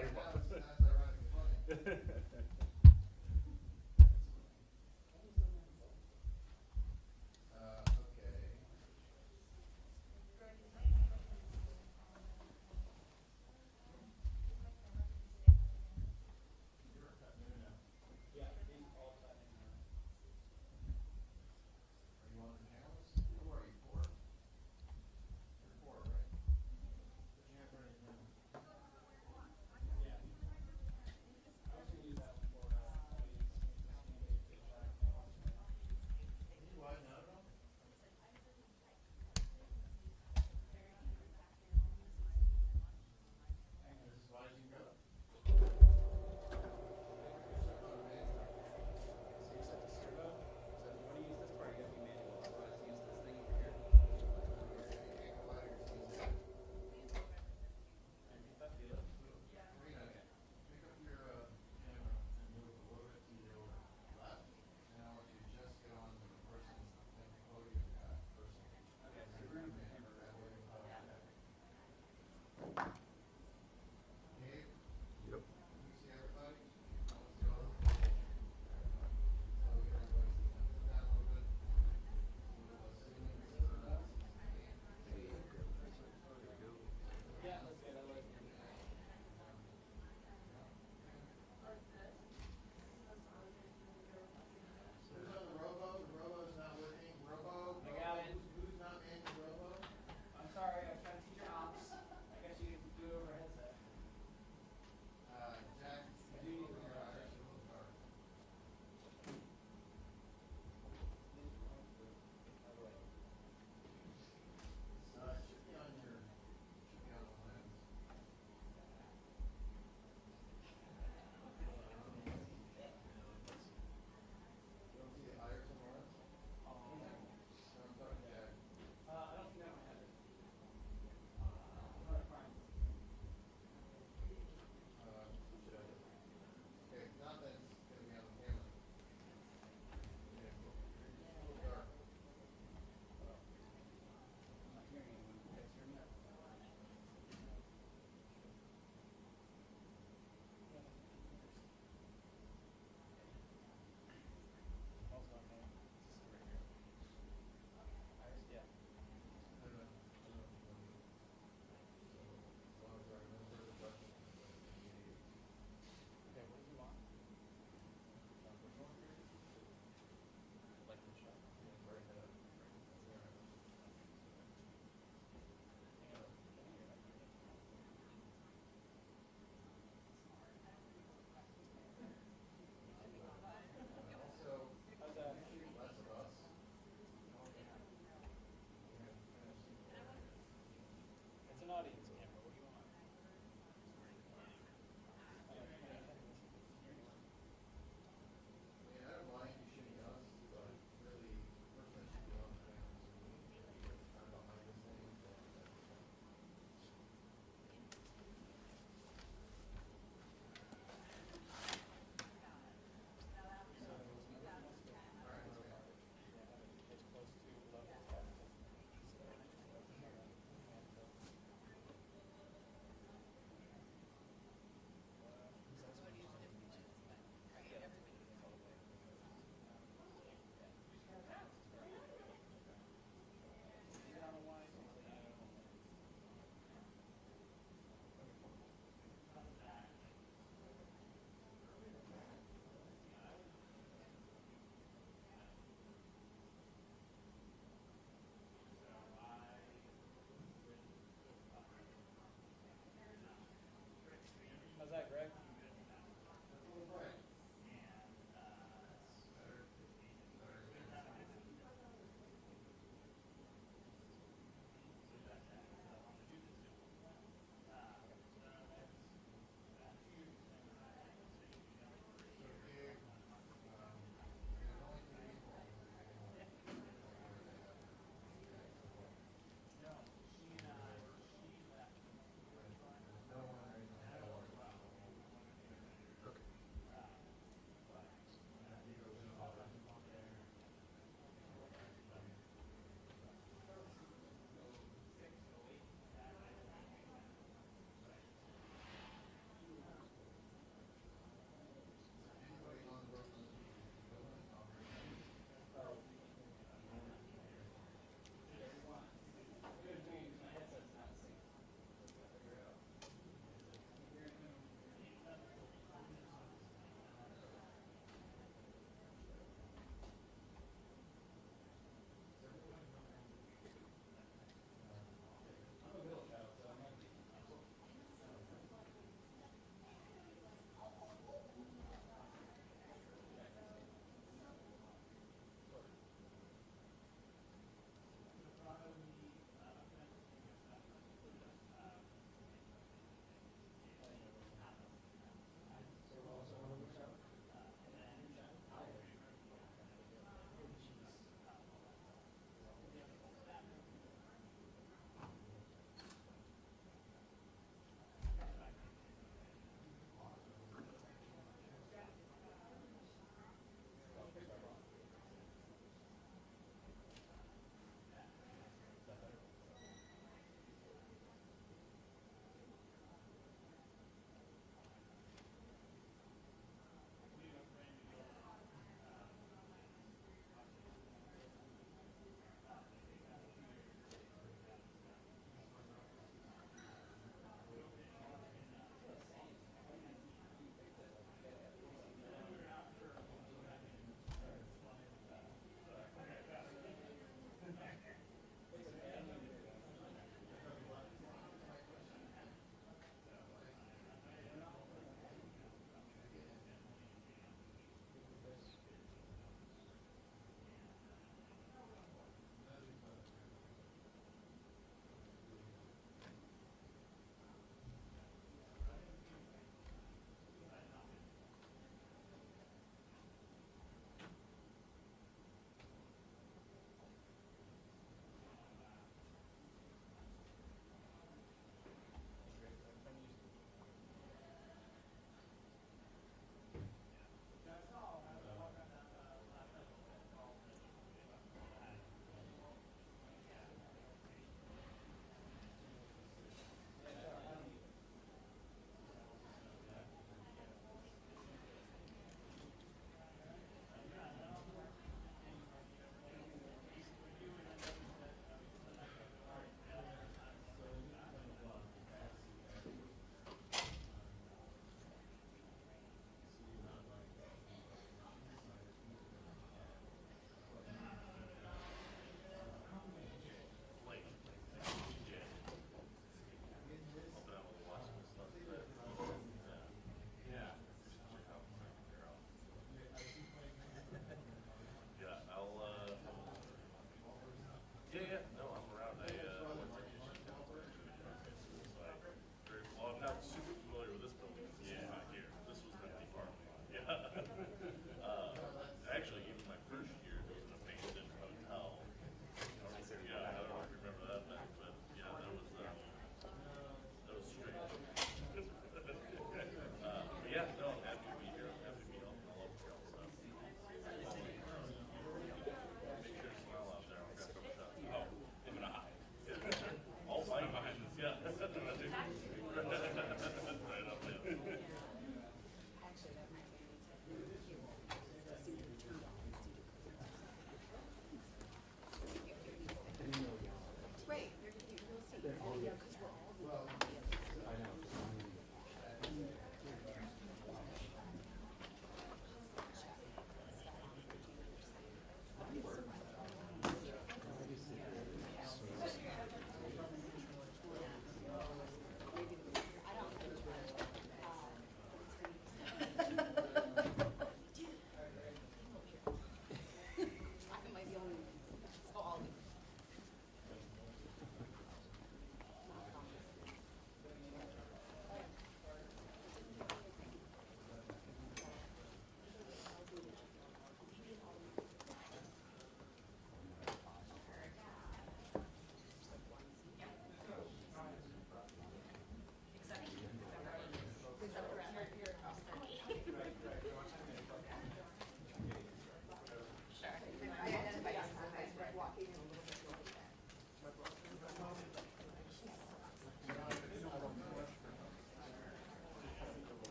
you're welcome. That's ironically funny. Okay. Are you on the panelists? Who are you, four? You're four, right? Put your hands right in the middle. Yeah. I was gonna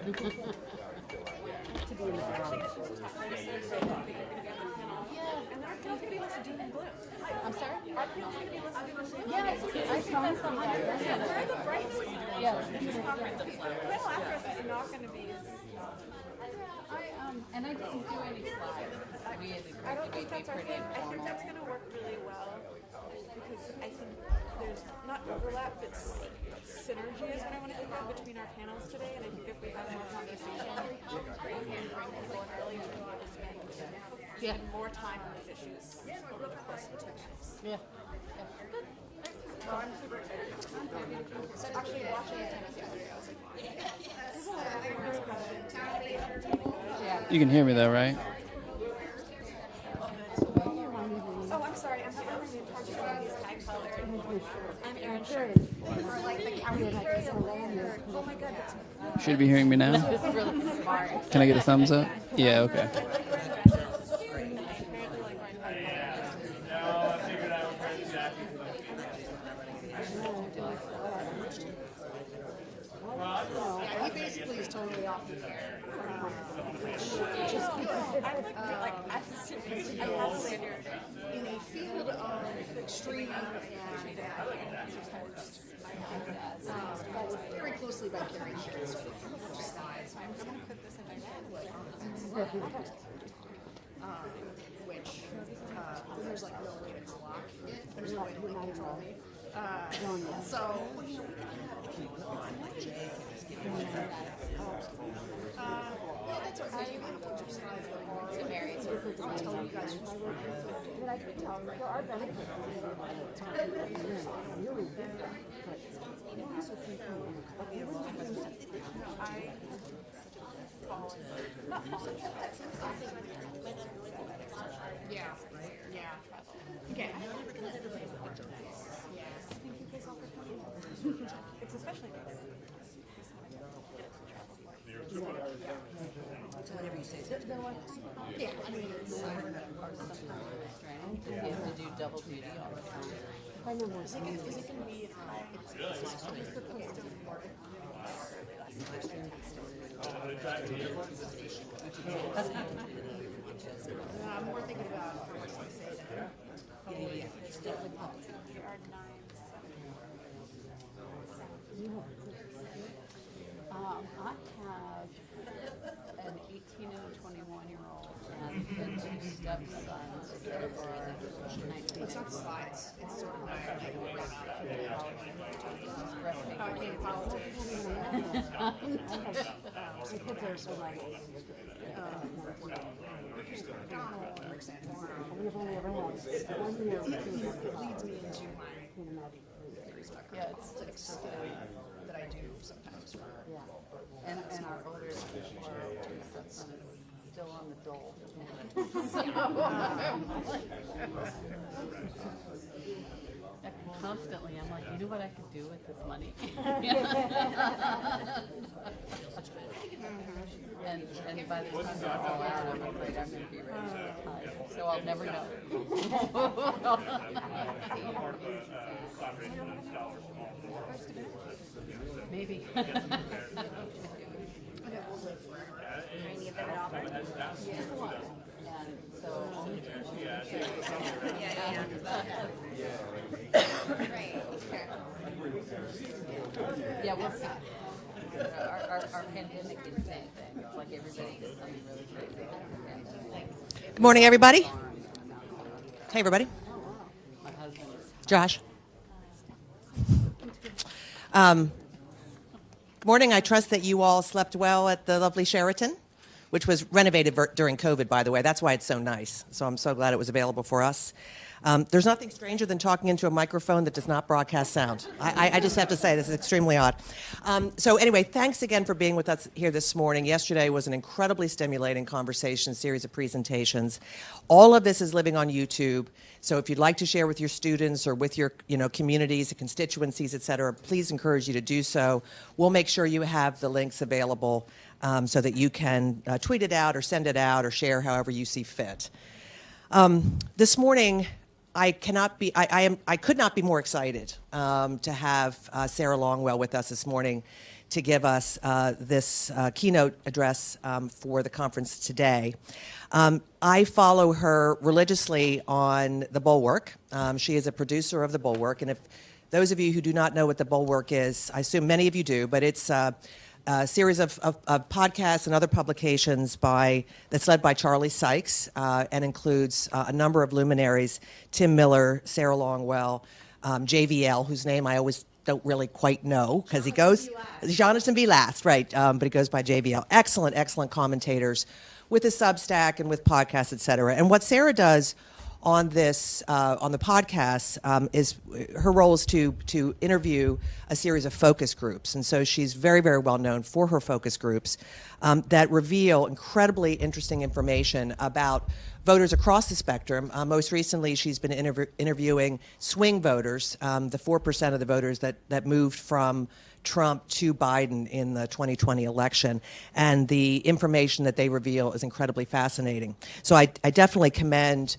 I'm sorry? Yeah, I saw that. They're the brightest. Yeah. Panel after us is not going to be. And I didn't do any slides. We had I don't think agreed that's our pretty thing. I think informal. that's going to work really well because I think there's not overlap, but synergy is what I want to think of between our panels today. And I think if we have more conversation and bring people in early, we'll be able to spend more time on these issues over the course of the 2 panels. Yeah. So I'm super excited. So actually watching the tennis yesterday, I was like, Yeah. You can hear me though, right? oh, I'm sorry. I'm not really in charge of all these high colored. I'm Erin Or like the county curator. Oh my God. Should you be hearing me now? This is really smart. Can I get a thumbs up? Yeah, okay. He basically is totally off the air. In a field of extreme and followed very closely by Carrie Higgins, which there's like no way to block it. There's no way to like control me. So well, that's okay. I have a bunch of slides that are I'll tell you guys. But I can tell there are benefits. Yeah. Okay. It's especially Yeah. I mean, it's, You have to do double duty all the time. I know more. is it going to be? I'm more thinking about how much we say that. It's definitely public. there are 9, 7. I have an 18 and a 21-year-old and then 2 stepsons that are 19. It's not slides. It's sort of How I came politics. The kids are so like, we've only ever had 1 year. It leads me into my theories about Yeah, it's politics that I do sometimes for. and our older are still on the dole. Constantly, I'm like, you know what I could do with this money? and by the time they're all out, I'm afraid I'm going to be ready to retire. So I'll never know. Maybe. And so only yeah, we'll see. Our pandemic did the same thing. It's like everybody did something really crazy. Good morning, everybody. Hey, everybody. My husband is Josh. Good morning. I trust that you all slept well at the lovely Sheraton, which was renovated during COVID, by the way. That's why it's so nice. So I'm so glad it was available for us. There's nothing stranger than talking into a microphone that does not broadcast sound. I just have to say, this is extremely odd. So anyway, thanks again for being with us here this morning. Yesterday was an incredibly stimulating conversation, series of presentations. All of this is living on YouTube. So if you'd like to share with your students or with your communities, constituencies, et cetera, please encourage you to do so. We'll make sure you have the links available so that you can tweet it out or send it out or share however you see fit. This morning, I could not be more excited to have Sarah Longwell with us this morning. to give us this keynote address for the conference today. I follow her religiously on The Bulwark. She is a producer of The Bulwark, and if those of you who do not know what The Bulwark is, I assume many of you do, but it's a series of podcasts and other publications that's led by Charlie Sykes and includes a number of luminaries: Tim Miller, Sarah Longwell, JVL, whose name I always don't really quite know because he goes Jonathan B. Last, right? But he goes by JVL. Excellent commentators with a Substack and with podcasts, et cetera. And what Sarah does on this on the podcast is her role is to interview a series of focus groups, and so she's very well known for her focus groups that reveal incredibly interesting information about voters across the spectrum. Most recently, she's been interviewing swing voters, the 4% of the voters that moved from Trump to Biden in the 2020 election, and the information that they reveal is incredibly fascinating. So I definitely commend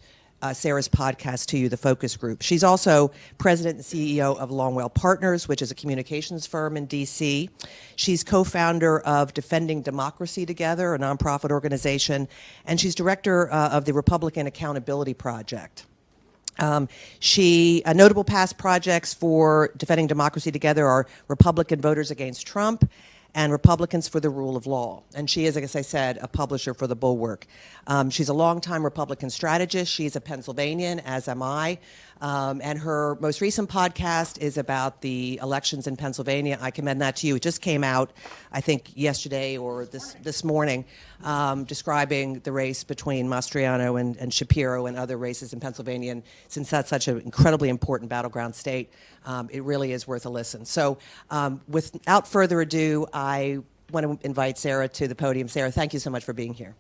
Sarah's podcast to you, The Focus Group. She's also president and CEO of Longwell Partners, which is a communications firm in D.C. She's co-founder of Defending Democracy Together, a nonprofit organization, and she's director of the Republican Accountability Project. Notable past projects for Defending Democracy Together are Republican Voters Against Trump and Republicans for the Rule of Law. And she is, as I said, a publisher for The Bulwark. She's a longtime Republican strategist. She's a Pennsylvanian, as am I. And her most recent podcast is about the elections in Pennsylvania. I commend that to you. It just came out, I think, yesterday or this morning, describing the race between Mastriano and Shapiro and other races in Pennsylvania. And since that's such an incredibly important battleground state, it really is worth a listen. So without further ado, I want to invite Sarah to the podium. Sarah, thank you so much for being here.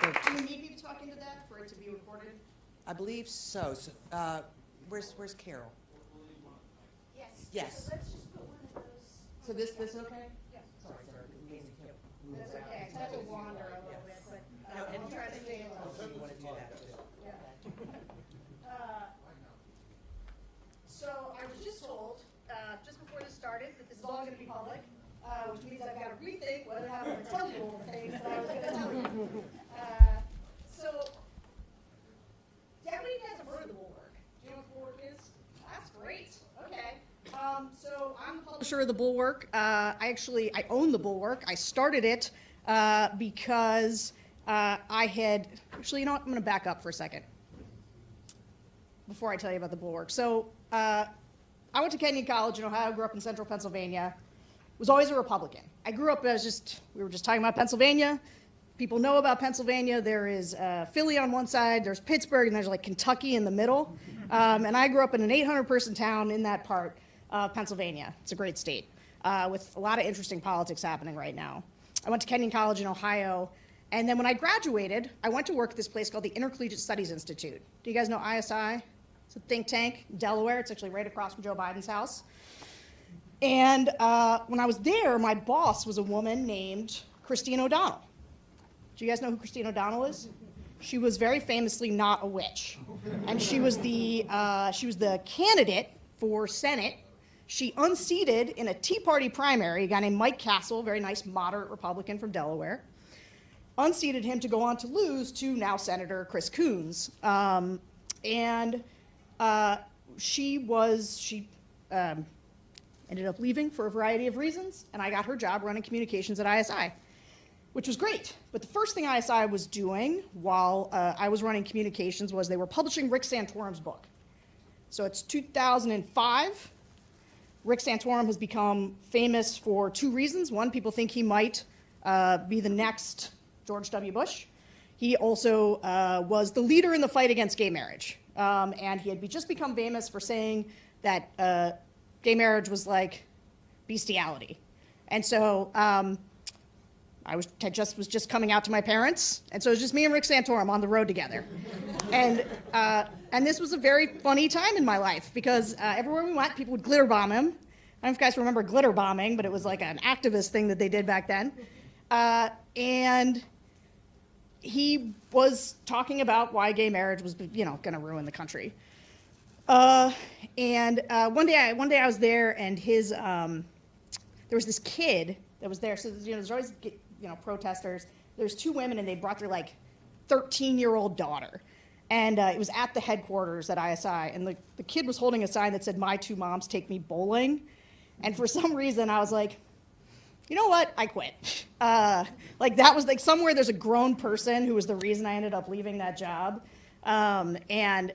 Do you need me to talk into that for it to be recorded? I believe so. Where's Carol? Yes. Yes. Let's just put one of those. So this okay? Yeah. Sorry, Sarah. That's okay. I tend to wander a little bit, but I'll try to stay alone. You want to do that too? So I was just told, just before this started, that this is all going to be public, which means I've got to rethink whether or not I'm going to tell you all the things that I was going to tell you. So, how many of you guys have heard of the Bulwark? Do you know what the Bulwark is? That's great. Okay. So I'm the publisher of the Bulwark. I own the Bulwark. I started it because I had, actually, you know what? I'm going to back up for a second before I tell you about the Bulwark. So I went to Kenyon College in Ohio, grew up in central Pennsylvania, was always a Republican. I grew up we were just talking about Pennsylvania. People know about Pennsylvania. There is Philly on one side, there's Pittsburgh, and there's like Kentucky in the middle. And I grew up in an 800-person town in that part of Pennsylvania. It's a great state with a lot of interesting politics happening right now. I went to Kenyon College in Ohio. And then when I graduated, I went to work at this place called the Intercollegiate Studies Institute. Do you guys know ISI? It's a think tank in Delaware. It's actually right across from Joe Biden's house. And when I was there, my boss was a woman named Christine O'Donnell. Do you guys know who Christine O'Donnell is? She was very famously not a witch. And she was the candidate for Senate. She unseated in a Tea Party primary a guy named Mike Castle, very nice moderate Republican from Delaware. Unseated him to go on to lose to now Senator Chris Coons. She ended up leaving for a variety of reasons, and I got her job running communications at ISI, which was great. But the first thing ISI was doing while I was running communications was they were publishing Rick Santorum's book. So it's 2005. Rick Santorum has become famous for two reasons. One, people think he might be the next George W. Bush. He also was the leader in the fight against gay marriage. And he had just become famous for saying that gay marriage was like bestiality. And so I was just coming out to my parents, and so it was just me and Rick Santorum on the road together. And this was a very funny time in my life because everywhere we went, people would glitter bomb him. I don't know if you guys remember glitter bombing, but it was like an activist thing that they did back then. And he was talking about why gay marriage was, going to ruin the country. One day I was there, and there was this kid that was there. So there's always protesters. There's two women, and they brought their 13-year-old daughter, and it was at the headquarters at ISI, and the kid was holding a sign that said, "My two moms take me bowling," and for some reason I was like, you know what? I quit. That was somewhere there's a grown person who was the reason I ended up leaving that job. And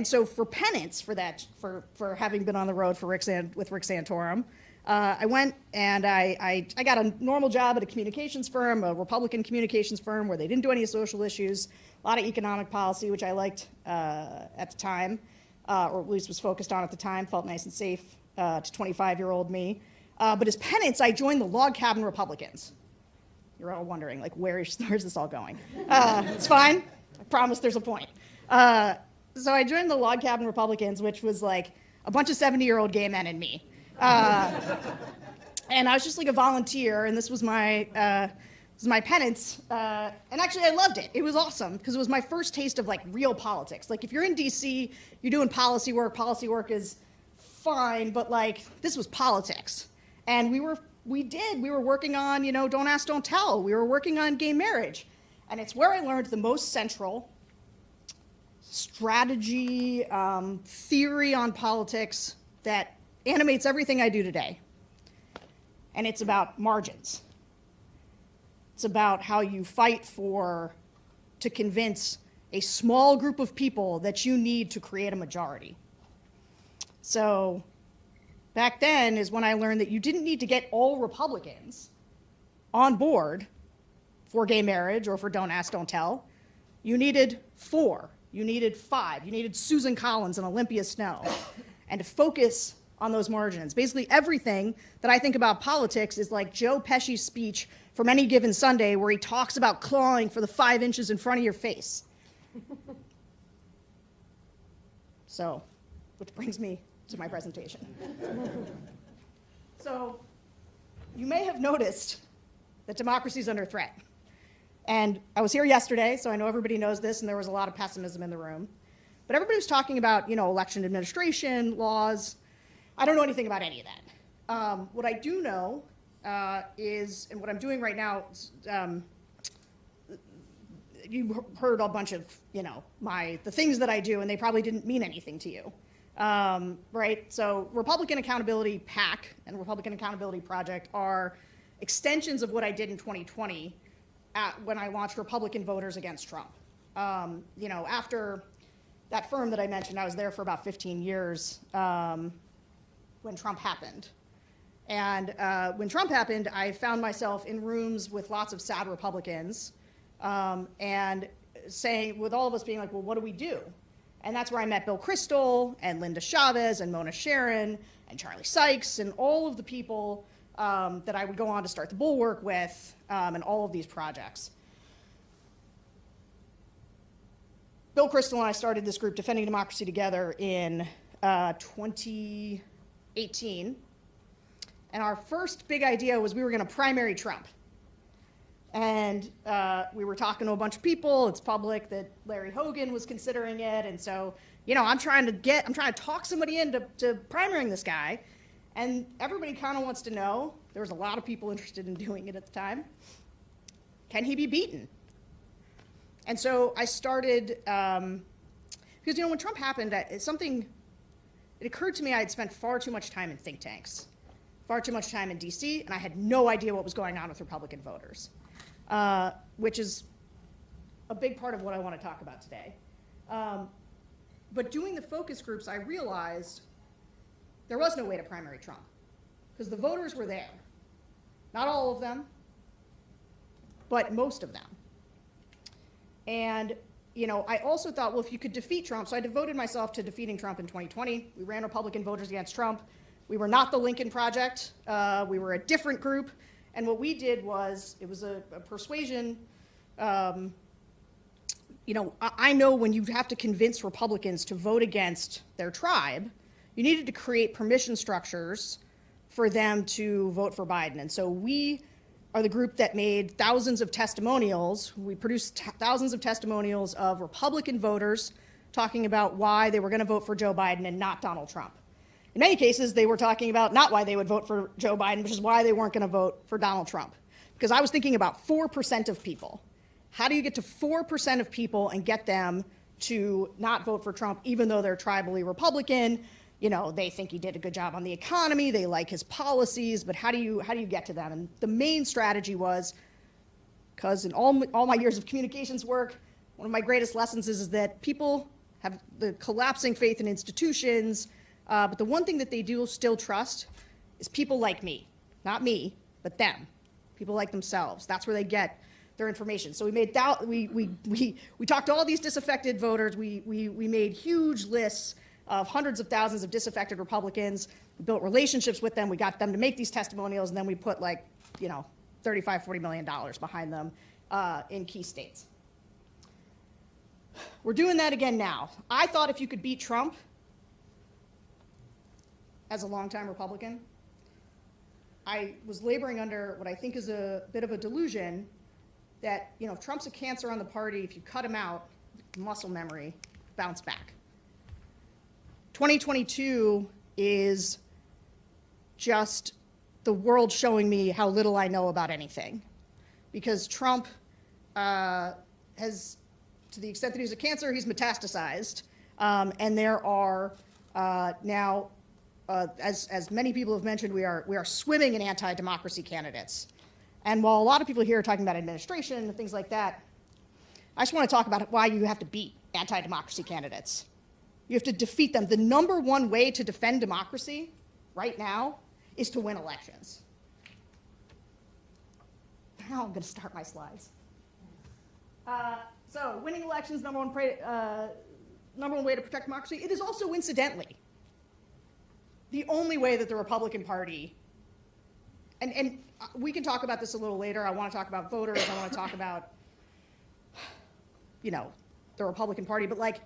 so for penance for that, for having been on the road with Rick Santorum, I went and I got a normal job at a communications firm, a Republican communications firm where they didn't do any social issues, a lot of economic policy, which I liked at the time, or at least was focused on at the time, felt nice and safe to 25-year-old me. But as penance, I joined the Log Cabin Republicans. You're all wondering, where's this all going? It's fine. I promise there's a point. So I joined the Log Cabin Republicans, which was a bunch of 70-year-old gay men and me. And I was just a volunteer, and this was my penance. And actually, I loved it. It was awesome, because it was my first taste of real politics. If you're in D.C., you're doing policy work. Policy work is fine, but this was politics. And we were working on, Don't Ask, Don't Tell. We were working on gay marriage. And it's where I learned the most central strategy, theory on politics that animates everything I do today. And it's about margins. It's about how you fight to convince a small group of people that you need to create a majority. So back then is when I learned that you didn't need to get all Republicans on board for gay marriage or for Don't Ask, Don't Tell. You needed 4. You needed 5. You needed Susan Collins and Olympia Snow. And to focus on those margins. Basically everything that I think about politics is like Joe Pesci's speech from Any Given Sunday, where he talks about clawing for the 5 inches in front of your face. So, which brings me to my presentation. So, you may have noticed that democracy is under threat. And I was here yesterday, so I know everybody knows this, and there was a lot of pessimism in the room. But everybody was talking about, election administration, laws. I don't know anything about any of that. What I do know is, and what I'm doing right now, you heard a bunch of, the things that I do, and they probably didn't mean anything to you. Right? So Republican Accountability PAC and Republican Accountability Project are extensions of what I did in 2020 when I launched Republican Voters Against Trump. After that firm that I mentioned, I was there for about 15 years when Trump happened. And when Trump happened, I found myself in rooms with lots of sad Republicans and saying, with all of us being like, well, what do we do? And that's where I met Bill Kristol and Linda Chavez and Mona Sharon and Charlie Sykes and all of the people that I would go on to start the Bulwark with and all of these projects. Bill Kristol and I started this group, Defending Democracy Together, in 2018. And our first big idea was we were going to primary Trump. And we were talking to a bunch of people. It's public that Larry Hogan was considering it. And so, I'm trying to talk somebody into primarying this guy. And everybody kind of wants to know, there was a lot of people interested in doing it at the time, can he be beaten? And so I started, because, when Trump happened, it occurred to me I had spent far too much time in think tanks, far too much time in DC, and I had no idea what was going on with Republican voters, which is a big part of what I want to talk about today. But doing the focus groups, I realized there was no way to primary Trump, because the voters were there. Not all of them, but most of them. And, I also thought, well, if you could defeat Trump, so I devoted myself to defeating Trump in 2020. We ran Republican Voters Against Trump. We were not the Lincoln Project. We were a different group. And what we did was, it was a persuasion. I know when you have to convince Republicans to vote against their tribe, you needed to create permission structures for them to vote for Biden. And so we are the group that made thousands of testimonials. We produced thousands of testimonials of Republican voters talking about why they were going to vote for Joe Biden and not Donald Trump. In many cases, they were talking about not why they would vote for Joe Biden, which is why they weren't going to vote for Donald Trump. Because I was thinking about 4% of people. How do you get to 4% of people and get them to not vote for Trump, even though they're tribally Republican? You know, they think he did a good job on the economy, they like his policies, but how do you get to them? And the main strategy was, because in all my years of communications work, one of my greatest lessons is that people have the collapsing faith in institutions, but the one thing that they do still trust is people like me. Not me, but them. People like themselves. That's where they get their information. So we talked to all these disaffected voters. We made huge lists of hundreds of thousands of disaffected Republicans. We built relationships with them. We got them to make these testimonials, and then we put $35, $40 million behind them in key states. We're doing that again now. I thought if you could beat Trump, as a longtime Republican, I was laboring under what I think is a bit of a delusion that, if Trump's a cancer on the party, if you cut him out, muscle memory, bounce back. 2022 is just the world showing me how little I know about anything. Because Trump has, to the extent that he's a cancer, he's metastasized. And there are now, as many people have mentioned, we are swimming in anti-democracy candidates. And while a lot of people here are talking about administration and things like that, I just want to talk about why you have to beat anti-democracy candidates. You have to defeat them. The number one way to defend democracy right now is to win elections. Now I'm going to start my slides. So winning elections, number one way to protect democracy. It is also, incidentally, the only way that the Republican Party, and we can talk about this a little later. I want to talk about voters. I want to talk about, the Republican Party. But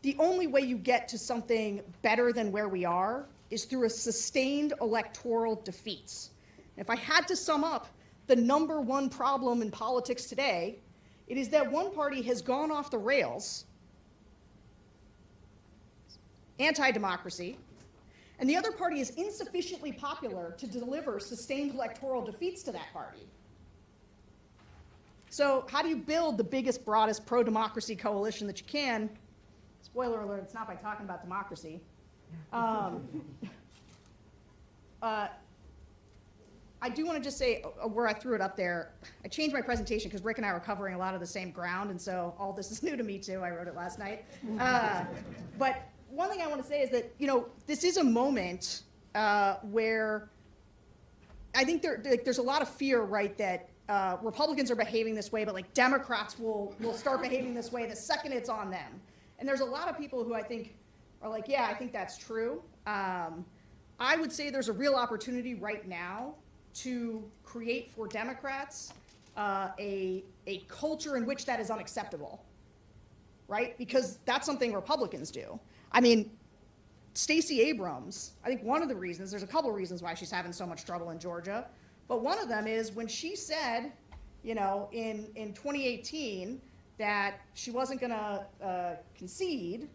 the only way you get to something better than where we are is through a sustained electoral defeats. And if I had to sum up the number one problem in politics today, it is that one party has gone off the rails, anti-democracy, and the other party is insufficiently popular to deliver sustained electoral defeats to that party. So how do you build the biggest, broadest pro-democracy coalition that you can? Spoiler alert, it's not by talking about democracy. I do want to just say where I threw it up there, I changed my presentation because Rick and I were covering a lot of the same ground, and so all this is new to me too. I wrote it last night. But one thing I want to say is that, this is a moment where I think there's a lot of fear, right, that Republicans are behaving this way, but Democrats will start behaving this way the second it's on them. And there's a lot of people who I think are yeah, I think that's true. I would say there's a real opportunity right now to create for Democrats a culture in which that is unacceptable, right? Because that's something Republicans do. I mean, Stacey Abrams, I think one of the reasons, there's a couple of reasons why she's having so much trouble in Georgia, but one of them is when she said, in 2018 that she wasn't going to concede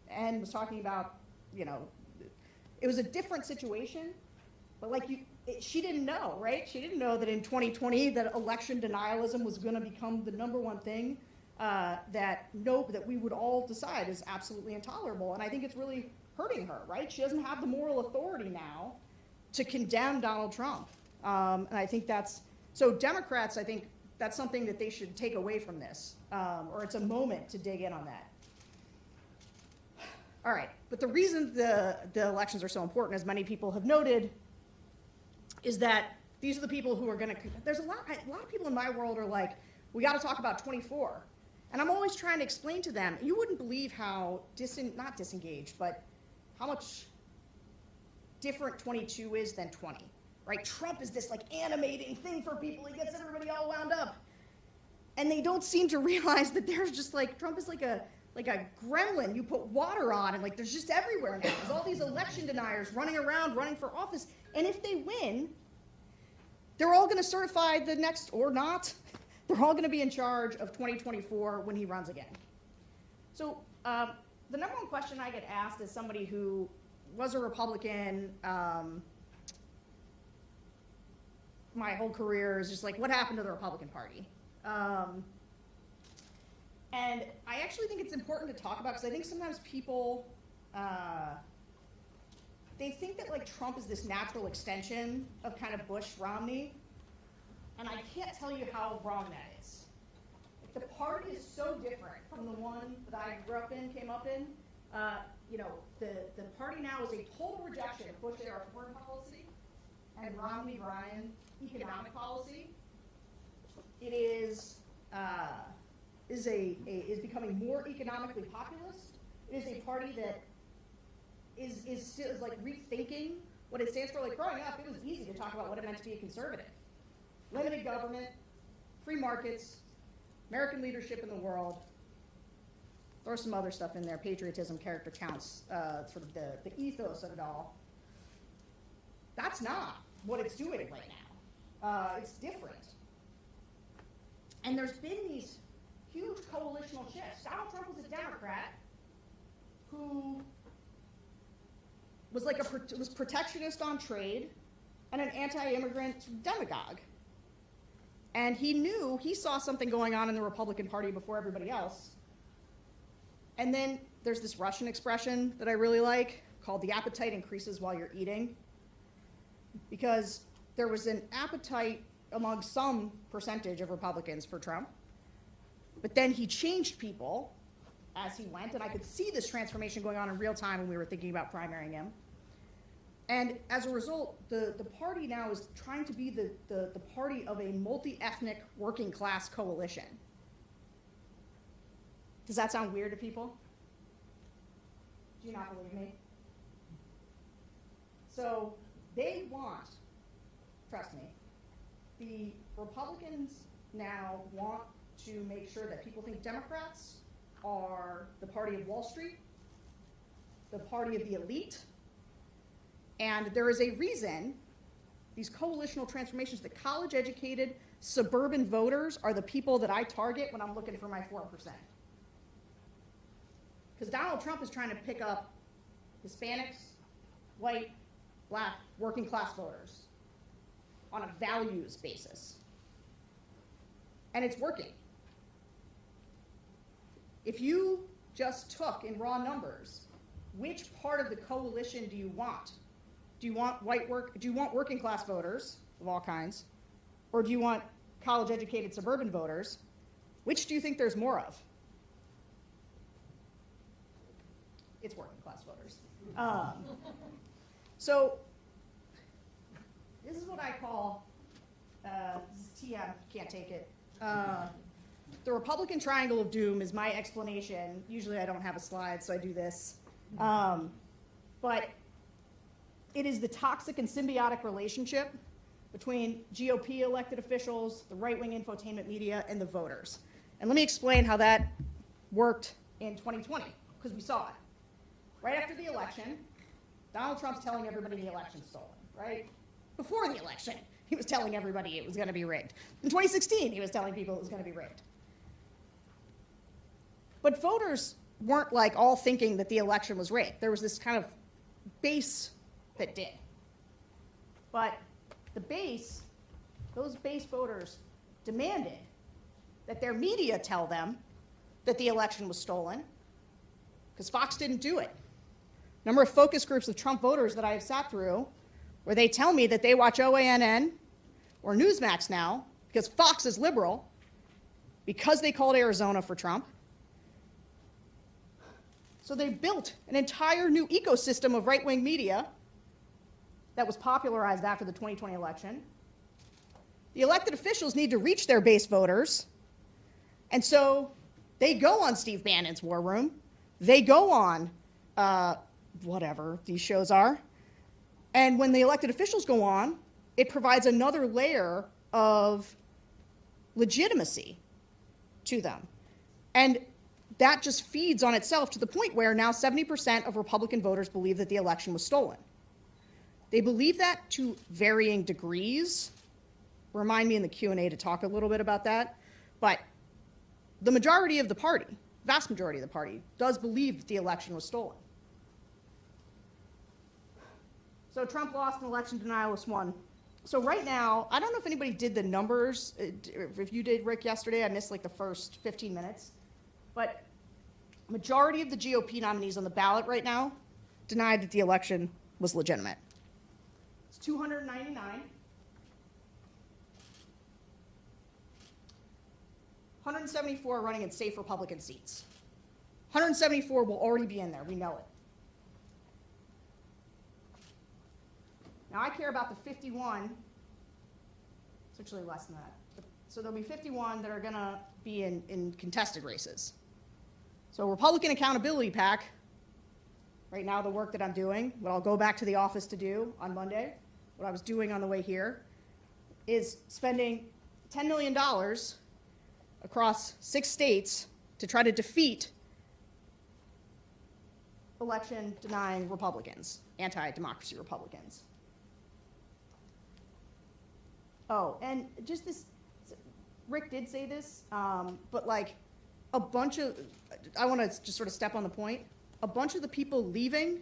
and was talking about, it was a different situation, but she didn't know, right? She didn't know that in 2020 that election denialism was going to become the number one thing that we would all decide is absolutely intolerable. And I think it's really hurting her, right? She doesn't have the moral authority now to condemn Donald Trump. And I think so Democrats, I think that's something that they should take away from this, or it's a moment to dig in on that. All right, but the reason the elections are so important, as many people have noted, is that these are the people who are going to, there's a lot of people in my world are we got to talk about 24. And I'm always trying to explain to them, you wouldn't believe how, not disengaged, but how much different 22 is than 20, right? Trump is this animating thing for people. He gets everybody all wound up. And they don't seem to realize that there's just Trump is like a gremlin you put water on, and there's just everywhere now. There's all these election deniers running around, running for office. And if they win, they're all going to certify the next, or not, they're all going to be in charge of 2024 when he runs again. So the number one question I get asked as somebody who was a Republican my whole career is just like, what happened to the Republican Party? And I actually think it's important to talk about, because I think sometimes people, they think that like Trump is this natural extension of kind of Bush-Romney, and I can't tell you how wrong that is. The party is so different from the one that I grew up in, came up in. You know, the party now is a total rejection of Bush-era foreign policy and Romney-Ryan economic policy. It is becoming more economically populist. It is a party that is like rethinking what it stands for. Like growing up, it was easy to talk about what it meant to be a conservative. Limited government, free markets, American leadership in the world. Throw some other stuff in there, patriotism, character counts, sort of the ethos of it all. That's not what it's doing right now. It's different. And there's been these huge coalitional shifts. Donald Trump was a Democrat who was like was protectionist on trade and an anti-immigrant demagogue. And he saw something going on in the Republican Party before everybody else. And then there's this Russian expression that I really like called the appetite increases while you're eating. Because there was an appetite among some percentage of Republicans for Trump. But then he changed people as he went, and I could see this transformation going on in real time when we were thinking about primarying him. And as a result, the party now is trying to be the party of a multi-ethnic working class coalition. Does that sound weird to people? Do you not believe me? So they want, trust me, the Republicans now want to make sure that people think Democrats are the party of Wall Street, the party of the elite, and there is a reason these coalitional transformations, the college-educated suburban voters are the people that I target when I'm looking for my 4%. Because Donald Trump is trying to pick up Hispanics, white, black, working class voters on a values basis. And it's working. If you just took in raw numbers, which part of the coalition do you want? Do you want working class voters of all kinds? Or do you want college educated suburban voters? Which do you think there's more of? It's working class voters. So this is what I call, this is TM, can't take it. The Republican triangle of doom is my explanation. Usually I don't have a slide, so I do this. But it is the toxic and symbiotic relationship between GOP elected officials, the right-wing infotainment media, and the voters. And let me explain how that worked in 2020, because we saw it. Right after the election, Donald Trump's telling everybody the election's stolen, right? Before the election, he was telling everybody it was going to be rigged. In 2016, he was telling people it was going to be rigged. But voters weren't like all thinking that the election was rigged. There was this kind of base that did. But the base, those base voters demanded that their media tell them that the election was stolen, because Fox didn't do it. Number of focus groups of Trump voters that I have sat through where they tell me that they watch OANN or Newsmax now because Fox is liberal, because they called Arizona for Trump. So they built an entire new ecosystem of right-wing media that was popularized after the 2020 election. The elected officials need to reach their base voters, and so they go on Steve Bannon's War Room. They go on whatever these shows are. And when the elected officials go on, it provides another layer of legitimacy to them. And that just feeds on itself to the point where now 70% of Republican voters believe that the election was stolen. They believe that to varying degrees. Remind me in the Q&A to talk a little bit about that. But the majority of the party, vast majority of the party, does believe that the election was stolen. So Trump lost an election, denialists won. So right now, I don't know if anybody did the numbers. If you did, Rick, yesterday, I missed like the first 15 minutes. But majority of the GOP nominees on the ballot right now denied that the election was legitimate. It's 299. 174 are running in safe Republican seats. 174 will already be in there. We know it. Now, I care about the 51. It's actually less than that. So there'll be 51 that are going to be in contested races. So Republican Accountability PAC, right now the work that I'm doing, what I'll go back to the office to do on Monday, what I was doing on the way here, is spending $10 million across 6 states to try to defeat election-denying Republicans, anti-democracy Republicans. Oh, and just this, Rick did say this, but like a bunch of, I want to just sort of step on the point, a bunch of the people leaving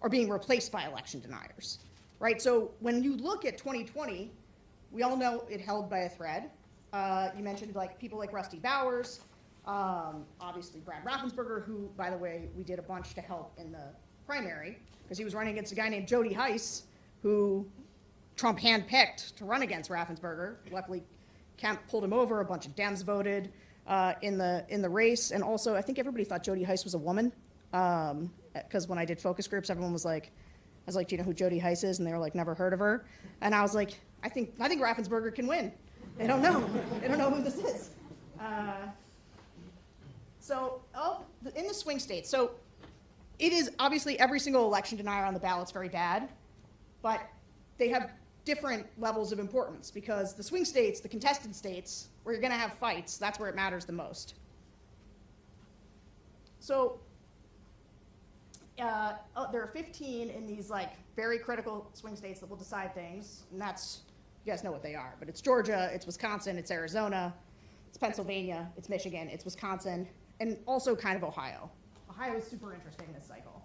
are being replaced by election deniers, right? So when you look at 2020, we all know it held by a thread. You mentioned like people like Rusty Bowers, obviously Brad Raffensperger, who, by the way, we did a bunch to help in the primary because he was running against a guy named Jody Heiss, who Trump handpicked to run against Raffensperger. Luckily, Kemp pulled him over. A bunch of Dems voted in the race, and also I think everybody thought Jody Heiss was a woman because when I did focus groups, everyone was like, I was like, do you know who Jody Heiss is? And they were like, never heard of her. And I was like, I think Raffensperger can win. They don't know. They don't know who this is. In the swing states, so it is obviously every single election denier on the ballot's very bad, but they have different levels of importance because the swing states, the contested states, where you're going to have fights, that's where it matters the most. So there are 15 in these like very critical swing states that will decide things, and that's, you guys know what they are, but it's Georgia, it's Wisconsin, it's Arizona, it's Pennsylvania, it's Michigan, it's Wisconsin, and also kind of Ohio. Ohio is super interesting this cycle.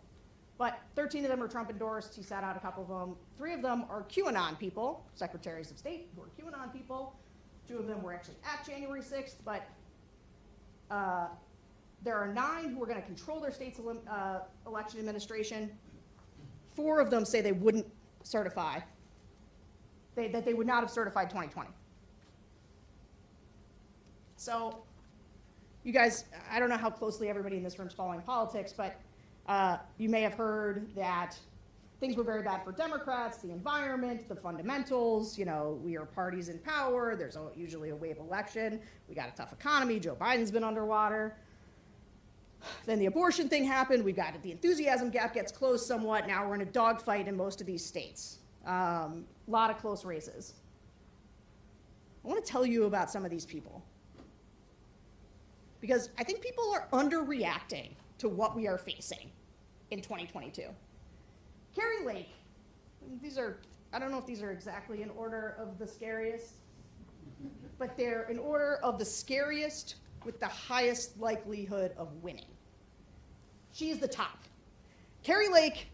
But 13 of them are Trump endorsed. He sat out a couple of them. 3 of them are QAnon people, secretaries of state who are QAnon people. 2 of them were actually at January 6th, but there are 9 who are going to control their state's election administration. 4 of them say they wouldn't certify, that they would not have certified 2020. So you guys, I don't know how closely everybody in this room is following politics, but you may have heard that things were very bad for Democrats, the environment, the fundamentals, you know, we are parties in power, there's usually a wave election, we got a tough economy, Joe Biden's been underwater. Then the abortion thing happened, we've got the enthusiasm gap gets closed somewhat, now we're in a dogfight in most of these states. A lot of close races. I want to tell you about some of these people, because I think people are underreacting to what we are facing in 2022. Carrie Lake, these are, I don't know if these are exactly in order of the scariest, but they're in order of the scariest with the highest likelihood of winning. She is the top. Carrie Lake,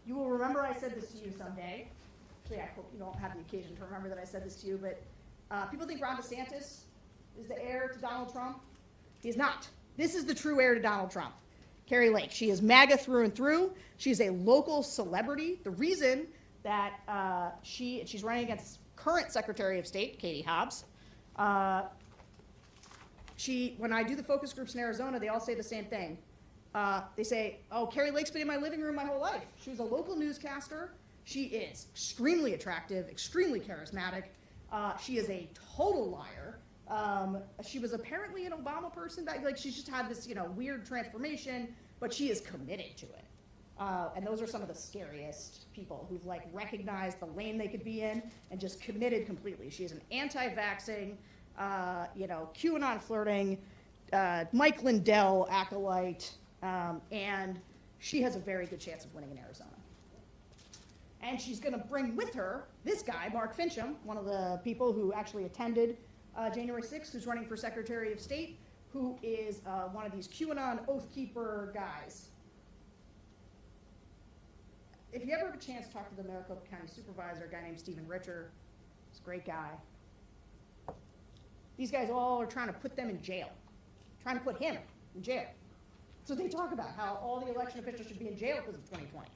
you will remember I said this to you someday. Actually, I hope you don't have the occasion to remember that I said this to you, but people think Ron DeSantis is the heir to Donald Trump. He's not. This is the true heir to Donald Trump. Carrie Lake. She is MAGA through and through. She's a local celebrity. The reason that she's running against current Secretary of State, Katie Hobbs. When I do the focus groups in Arizona, they all say the same thing. They say, oh, Carrie Lake's been in my living room my whole life. She was a local newscaster. She is extremely attractive, extremely charismatic. She is a total liar. She was apparently an Obama person. Like she's just had this, weird transformation, but she is committed to it. And those are some of the scariest people who've recognized the lane they could be in and just committed completely. She is an anti-vaxxing, QAnon flirting, Mike Lindell acolyte, and she has a very good chance of winning in Arizona. And she's going to bring with her this guy, Mark Fincham, one of the people who actually attended January 6th, who's running for Secretary of State. who is one of these QAnon oath keeper guys. If you ever have a chance to talk to the Maricopa County supervisor, a guy named Stephen Richer, he's a great guy. These guys all are trying to put them in jail, trying to put him in jail. So they talk about how all the election officials should be in jail because of 2020.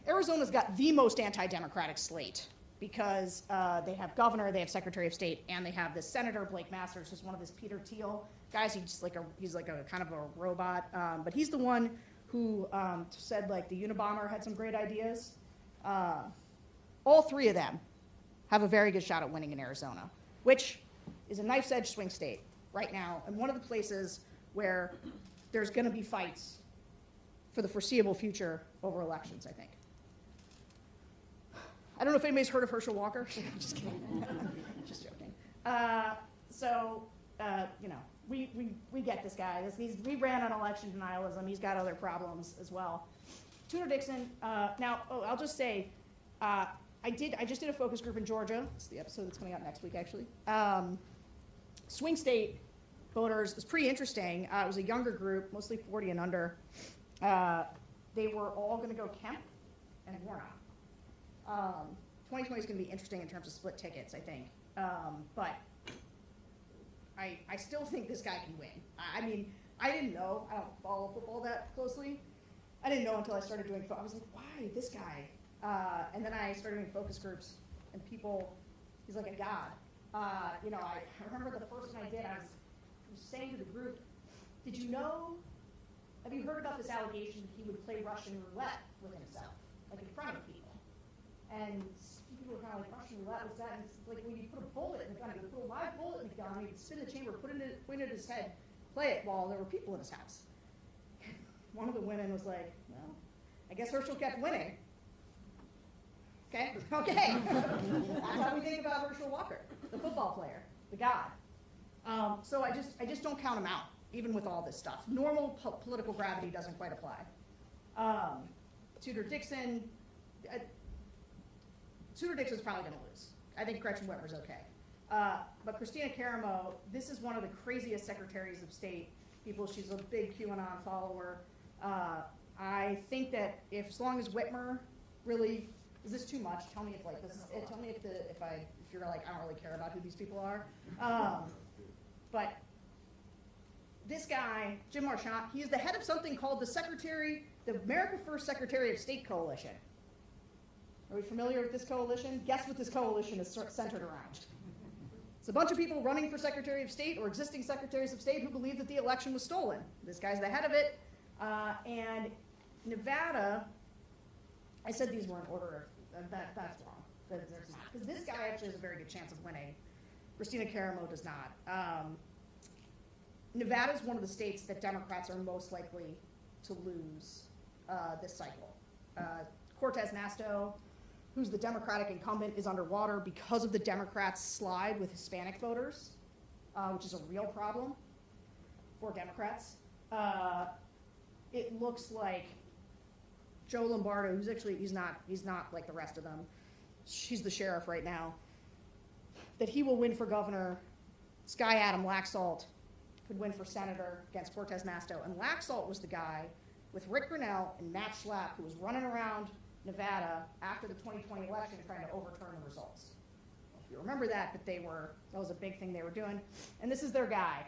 Arizona's got the most anti-democratic slate because they have governor, they have secretary of state, and they have this senator, Blake Masters, who's one of this Peter Thiel guys. He's like a kind of a robot, but he's the one who said like the Unabomber had some great ideas. All three of them have a very good shot at winning in Arizona, which is a knife's edge swing state right now, and one of the places where there's going to be fights for the foreseeable future over elections, I think. I don't know if anybody's heard of Herschel Walker. I'm just kidding. Just joking. You know, we get this guy. We ran on election denialism. He's got other problems as well. Tudor Dixon. I'll just say, I just did a focus group in Georgia. It's the episode that's coming out next week, actually. Swing state voters was pretty interesting. It was a younger group, mostly 40 and under. They were all going to go Kemp and Warnock. 2020 is going to be interesting in terms of split tickets, I think. But I still think this guy can win. I mean, I didn't know. I don't follow football that closely. I didn't know until I started doing. I was like, why this guy? And then I started doing focus groups, and people, he's like a god. You know, I remember the first one I did. I was saying to the group, "Did you know? Have you heard about this allegation that he would play Russian roulette with himself, like in front of people?" And people were kind of like, "Russian roulette, what's that?" And it's like when you put a bullet in the gun, you put a live bullet in the gun, you spin the chamber, point it at his head, play it while there were people in his house. One of the women was like, "Well, I guess Herschel kept winning." Okay. That's how we think about Herschel Walker, the football player, the god. So I just don't count him out, even with all this stuff. Normal political gravity doesn't quite apply. Tudor Dixon's probably going to lose. I think Gretchen Whitmer's okay. But Christina Caramo, this is one of the craziest secretaries of state people. She's a big QAnon follower. I think that as long as Whitmer really, is this too much? Tell me if like this is it. Tell me if you're like, I don't really care about who these people are. But this guy, Jim Marchant, he is the head of something called the America First Secretary of State Coalition. Are we familiar with this coalition? Guess what this coalition is centered around. It's a bunch of people running for Secretary of State or existing Secretaries of State who believe that the election was stolen. This guy's the head of it. And Nevada, I said these were in order. That's wrong. Because this guy actually has a very good chance of winning. Christina Caramo does not. Nevada is one of the states that Democrats are most likely to lose this cycle. Cortez Masto, who's the Democratic incumbent, is underwater because of the Democrats' slide with Hispanic voters, which is a real problem for Democrats. It looks like Joe Lombardo, who's actually, he's not like the rest of them. She's the sheriff right now. That he will win for governor. This guy, Adam Laxalt, could win for senator against Cortez Masto. And Laxalt was the guy with Rick Grinnell and Matt Schlapp, who was running around Nevada after the 2020 election trying to overturn the results. If you remember that was a big thing they were doing. And this is their guy.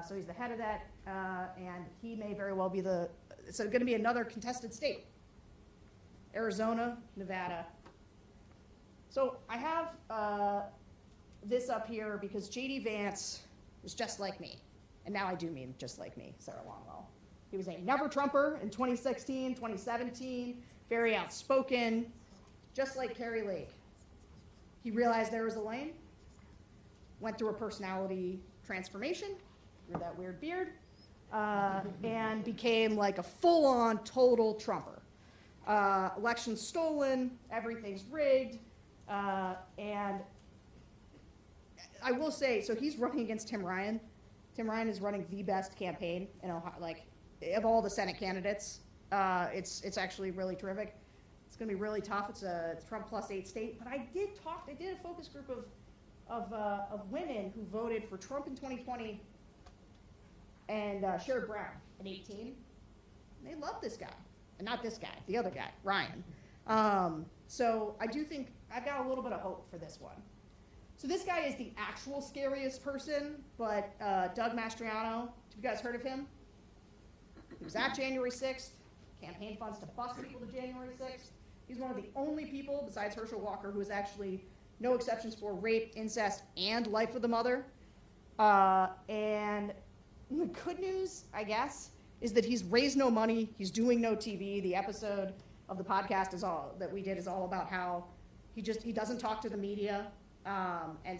So he's the head of that, and he may very well be it's going to be another contested state. Arizona, Nevada. So I have this up here because J.D. Vance was just like me. And now I do mean just like me, Sarah Longwell. He was a never-Trumper in 2016, 2017, very outspoken, just like Carrie Lake. He realized there was a lane, went through a personality transformation, grew that weird beard, and became like a full-on total Trumper. Elections stolen, everything's rigged, and I will say, so he's running against Tim Ryan. Tim Ryan is running the best campaign in Ohio, like of all the Senate candidates. It's actually really terrific. It's going to be really tough. It's Trump plus 8 state. But I did a focus group of of women who voted for Trump in 2020 and Sherrod Brown in 18. They love this guy. And not this guy, the other guy, Ryan. So I do think I've got a little bit of hope for this one. So this guy is the actual scariest person, but Doug Mastriano, have you guys heard of him? He was at January 6th, campaign funds to bus people to January 6th. He's one of the only people, besides Herschel Walker, who has actually no exceptions for rape, incest, and life of the mother. And the good news, I guess, is that he's raised no money, he's doing no TV. The episode of the podcast that we did is all about how he doesn't talk to the media. And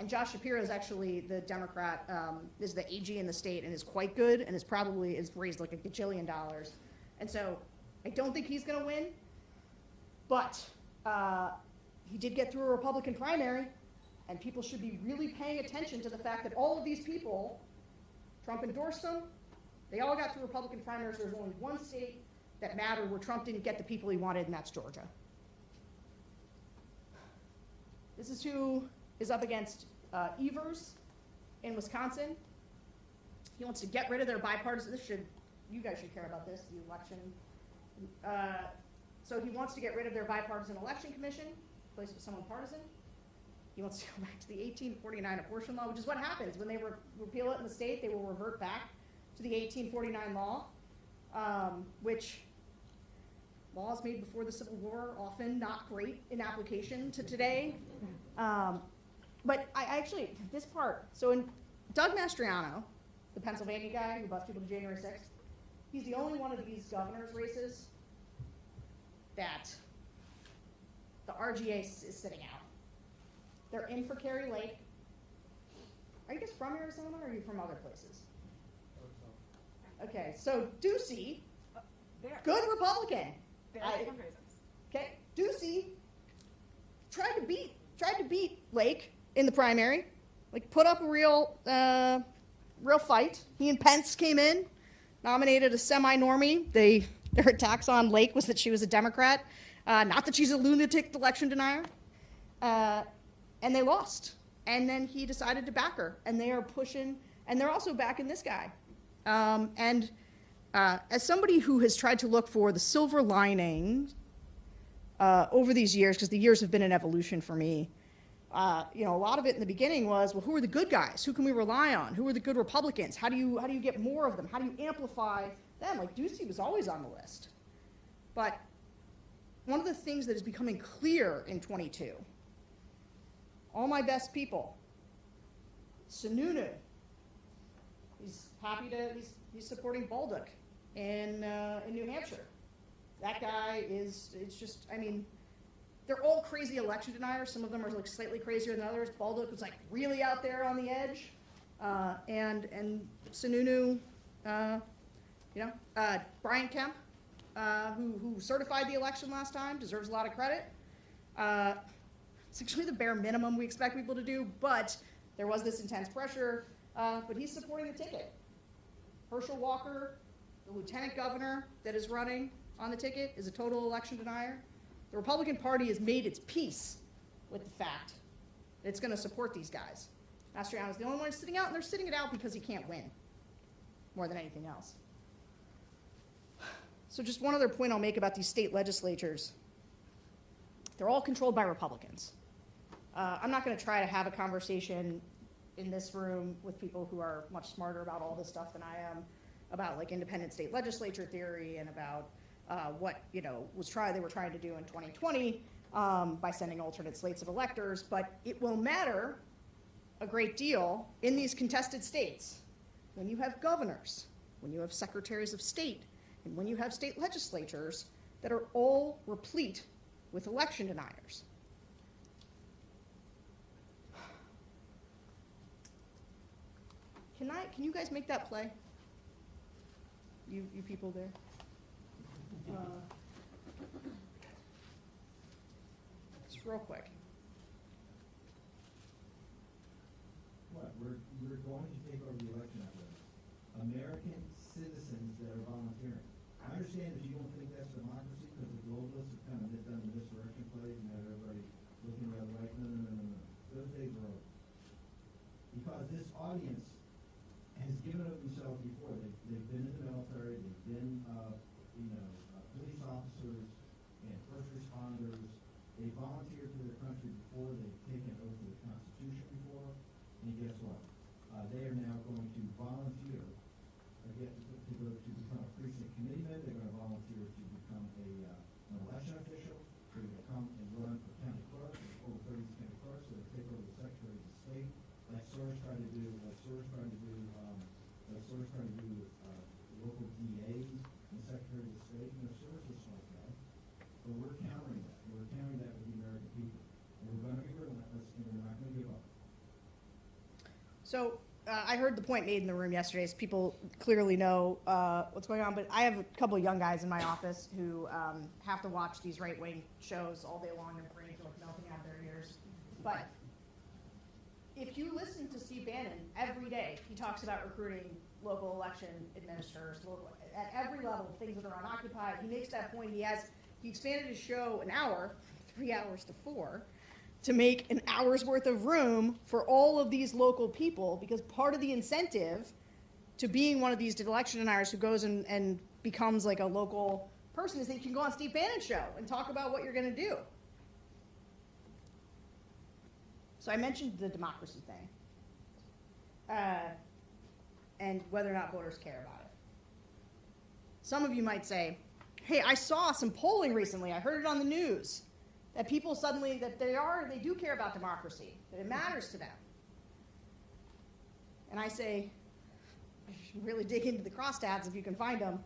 Josh Shapiro is actually the Democrat, is the AG in the state and is quite good and is raised like $1 gajillion. And so I don't think he's going to win, but he did get through a Republican primary, and people should be really paying attention to the fact that all of these people, Trump endorsed them, they all got through Republican primaries. There's only one state that mattered where Trump didn't get the people he wanted, and that's Georgia. This is who is up against Evers in Wisconsin. He wants to get rid of their bipartisan, you guys should care about this, the election. So he wants to get rid of their bipartisan election commission, replace it with someone partisan. He wants to go back to the 1849 abortion law, which is what happens when they repeal it in the state. They will revert back to the 1849 law, which laws made before the Civil War, often not great in application to today. But I actually, this part, so in Doug Mastriano, the Pennsylvania guy who bused people to January 6th, he's the only one of these governor's races that the RGA is sitting out. They're in for Kerry Lake. Are you guys from Arizona or are you from other places? Okay, so Ducey, good Republican. Okay, Ducey tried to beat Lake in the primary, like put up a real fight. He and Pence came in, nominated a semi-normie. Their attacks on Lake was that she was a Democrat, not that she's a lunatic election denier, and they lost. And then he decided to back her, and they are pushing, and they're also backing this guy. As somebody who has tried to look for the silver lining over these years, because the years have been an evolution for me, a lot of it in the beginning was, well, who are the good guys? Who can we rely on? Who are the good Republicans? How do you get more of them? How do you amplify them? Like Ducey was always on the list. But one of the things that is becoming clear in 22, all my best people, Sununu, he's supporting Baldock in New Hampshire. That guy they're all crazy election deniers. Some of them are like slightly crazier than others. Baldock was like really out there on the edge. And Sununu, Brian Kemp, who certified the election last time, deserves a lot of credit. It's actually the bare minimum we expect people to do, but there was this intense pressure, but he's supporting the ticket. Herschel Walker, the lieutenant governor that is running on the ticket, is a total election denier. The Republican Party has made its peace with the fact that it's going to support these guys. Mastriano's the only one who's sitting out, and they're sitting it out because he can't win, more than anything else. So just one other point I'll make about these state legislatures. They're all controlled by Republicans. I'm not going to try to have a conversation in this room with people who are much smarter about all this stuff than I am, about like independent state legislature theory and about what they were trying to do in 2020 by sending alternate slates of electors. But it will matter a great deal in these contested states when you have governors, when you have secretaries of state, and when you have state legislatures that are all replete with election deniers. Can you guys make that play? You people there? Just real quick. What, we're going to take over the election out of American citizens that are volunteering. I understand that you don't think that's democracy because the globalists have kind of done the misdirection plays and have everybody looking the other way. No. Those responders, they volunteer for their country before they've taken an oath to the Constitution before, and guess what? They are now going to volunteer, get to go to become a precinct committeeman. They're going to volunteer to become an election official. They're going to come and run for county clerk, over 30 county clerks. They're going to take over the secretaries of state, like Soros tried to do, local DAs and secretaries of state. Soros was like that. But we're countering that. We're countering that with the American people. And we're going to be relentless, and we're not going to give up. So I heard the point made in the room yesterday. So people clearly know what's going on, but I have a couple of young guys in my office who have to watch these right-wing shows all day long. Their brains are melting out of their ears. But if you listen to Steve Bannon every day, he talks about recruiting local election administrators, at every level, things that are unoccupied. He makes that point. He expanded his show an hour, 3 hours to 4, to make an hour's worth of room for all of these local people, because part of the incentive to being one of these election deniers who goes and becomes like a local person is that you can go on Steve Bannon's show and talk about what you're going to do. So I mentioned the democracy thing and whether or not voters care about it. Some of you might say, hey, I saw some polling recently, I heard it on the news, that people suddenly, that they do care about democracy, that it matters to them. And I say, you should really dig into the crosstabs if you can find them,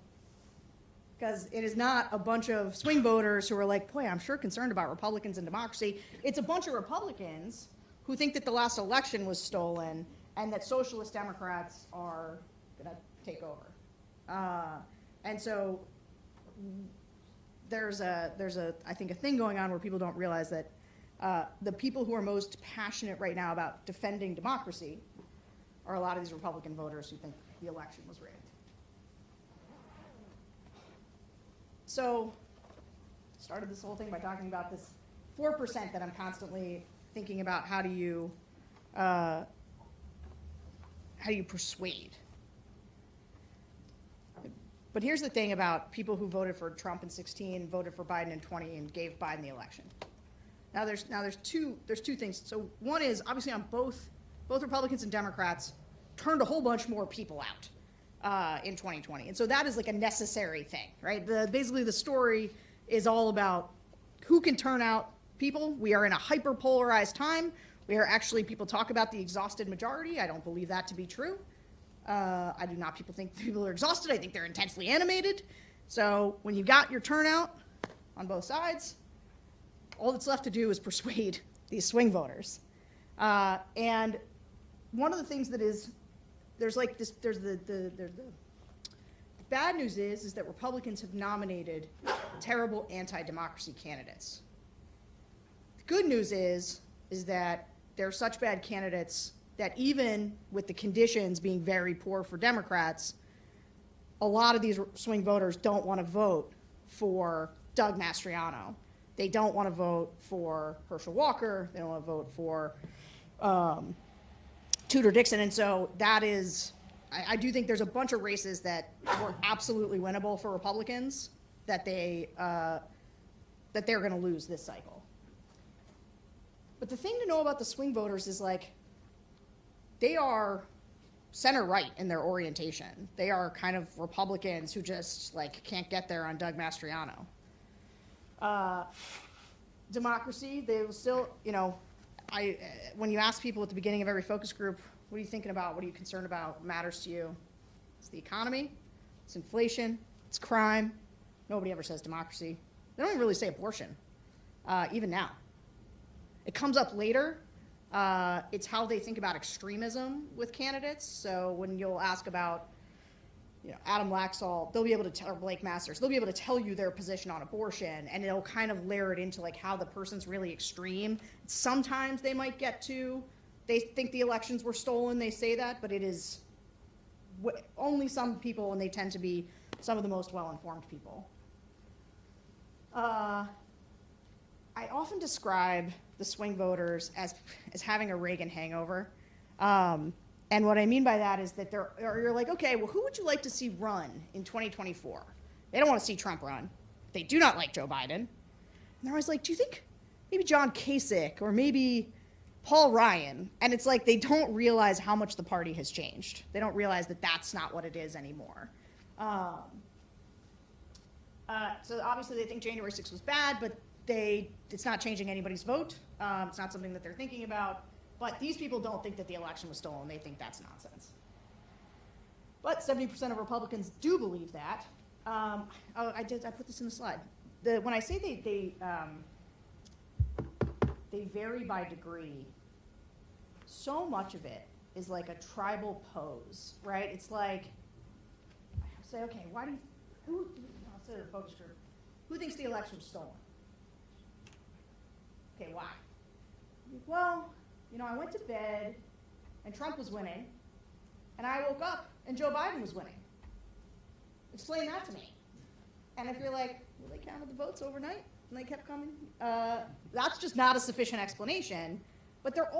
because it is not a bunch of swing voters who are like, boy, I'm sure concerned about Republicans and democracy. It's a bunch of Republicans who think that the last election was stolen and that socialist Democrats are going to take over. And so there's I think a thing going on where people don't realize that the people who are most passionate right now about defending democracy are a lot of these Republican voters who think the election was rigged. So started this whole thing by talking about this 4% that I'm constantly thinking about. How do you persuade? But here's the thing about people who voted for Trump in 2016, voted for Biden in 2020, and gave Biden the election. Now there's two things. So one is obviously on both Republicans and Democrats turned a whole bunch more people out in 2020, and so that is like a necessary thing, right? Basically the story is all about who can turn out people. We are in a hyper polarized time. People talk about the exhausted majority. I don't believe that to be true. I do not think people are exhausted. I think they're intensely animated. So when you got your turnout on both sides, all that's left to do is persuade these swing voters. And one of the things that is, there's the bad news is that Republicans have nominated terrible anti-democracy candidates. The good news is that they're such bad candidates that even with the conditions being very poor for Democrats, a lot of these swing voters don't want to vote for Doug Mastriano. They don't want to vote for Herschel Walker. They don't want to vote for Tudor Dixon. And so that is, I do think there's a bunch of races that were absolutely winnable for Republicans that they're going to lose this cycle. But the thing to know about the swing voters is like, they are center-right in their orientation. They are kind of Republicans who just like can't get there on Doug Mastriano. Democracy, they will still, when you ask people at the beginning of every focus group, what are you thinking about? What are you concerned about? What matters to you? It's the economy, it's inflation, it's crime. Nobody ever says democracy. They don't even really say abortion, even now. It comes up later. It's how they think about extremism with candidates. So when you'll ask about, Adam Laxalt, they'll be able to tell, or Blake Masters, they'll be able to tell you their position on abortion, and it'll kind of layer it into like how the person's really extreme. Sometimes they might get to, they think the elections were stolen, they say that, but it is only some people, and they tend to be some of the most well-informed people. I often describe the swing voters as having a Reagan hangover. And what I mean by that is that you're like, okay, well, who would you like to see run in 2024? They don't want to see Trump run. They do not like Joe Biden. they're always like, do you think maybe John Kasich or maybe Paul Ryan? And it's like they don't realize how much the party has changed. They don't realize that that's not what it is anymore. So obviously they think January 6th was bad, but it's not changing anybody's vote. It's not something that they're thinking about. But these people don't think that the election was stolen. They think that's nonsense. But 70% of Republicans do believe that. I put this in the slide. When I say they vary by degree, so much of it is like a tribal pose, right? It's like, I say, okay, I'll say the focus group. Who thinks the election was stolen? Okay, why? Well, I went to bed and Trump was winning, and I woke up and Joe Biden was winning. Explain that to me. And if you're like, well, they counted the votes overnight and they kept coming, that's just not a sufficient explanation. But they're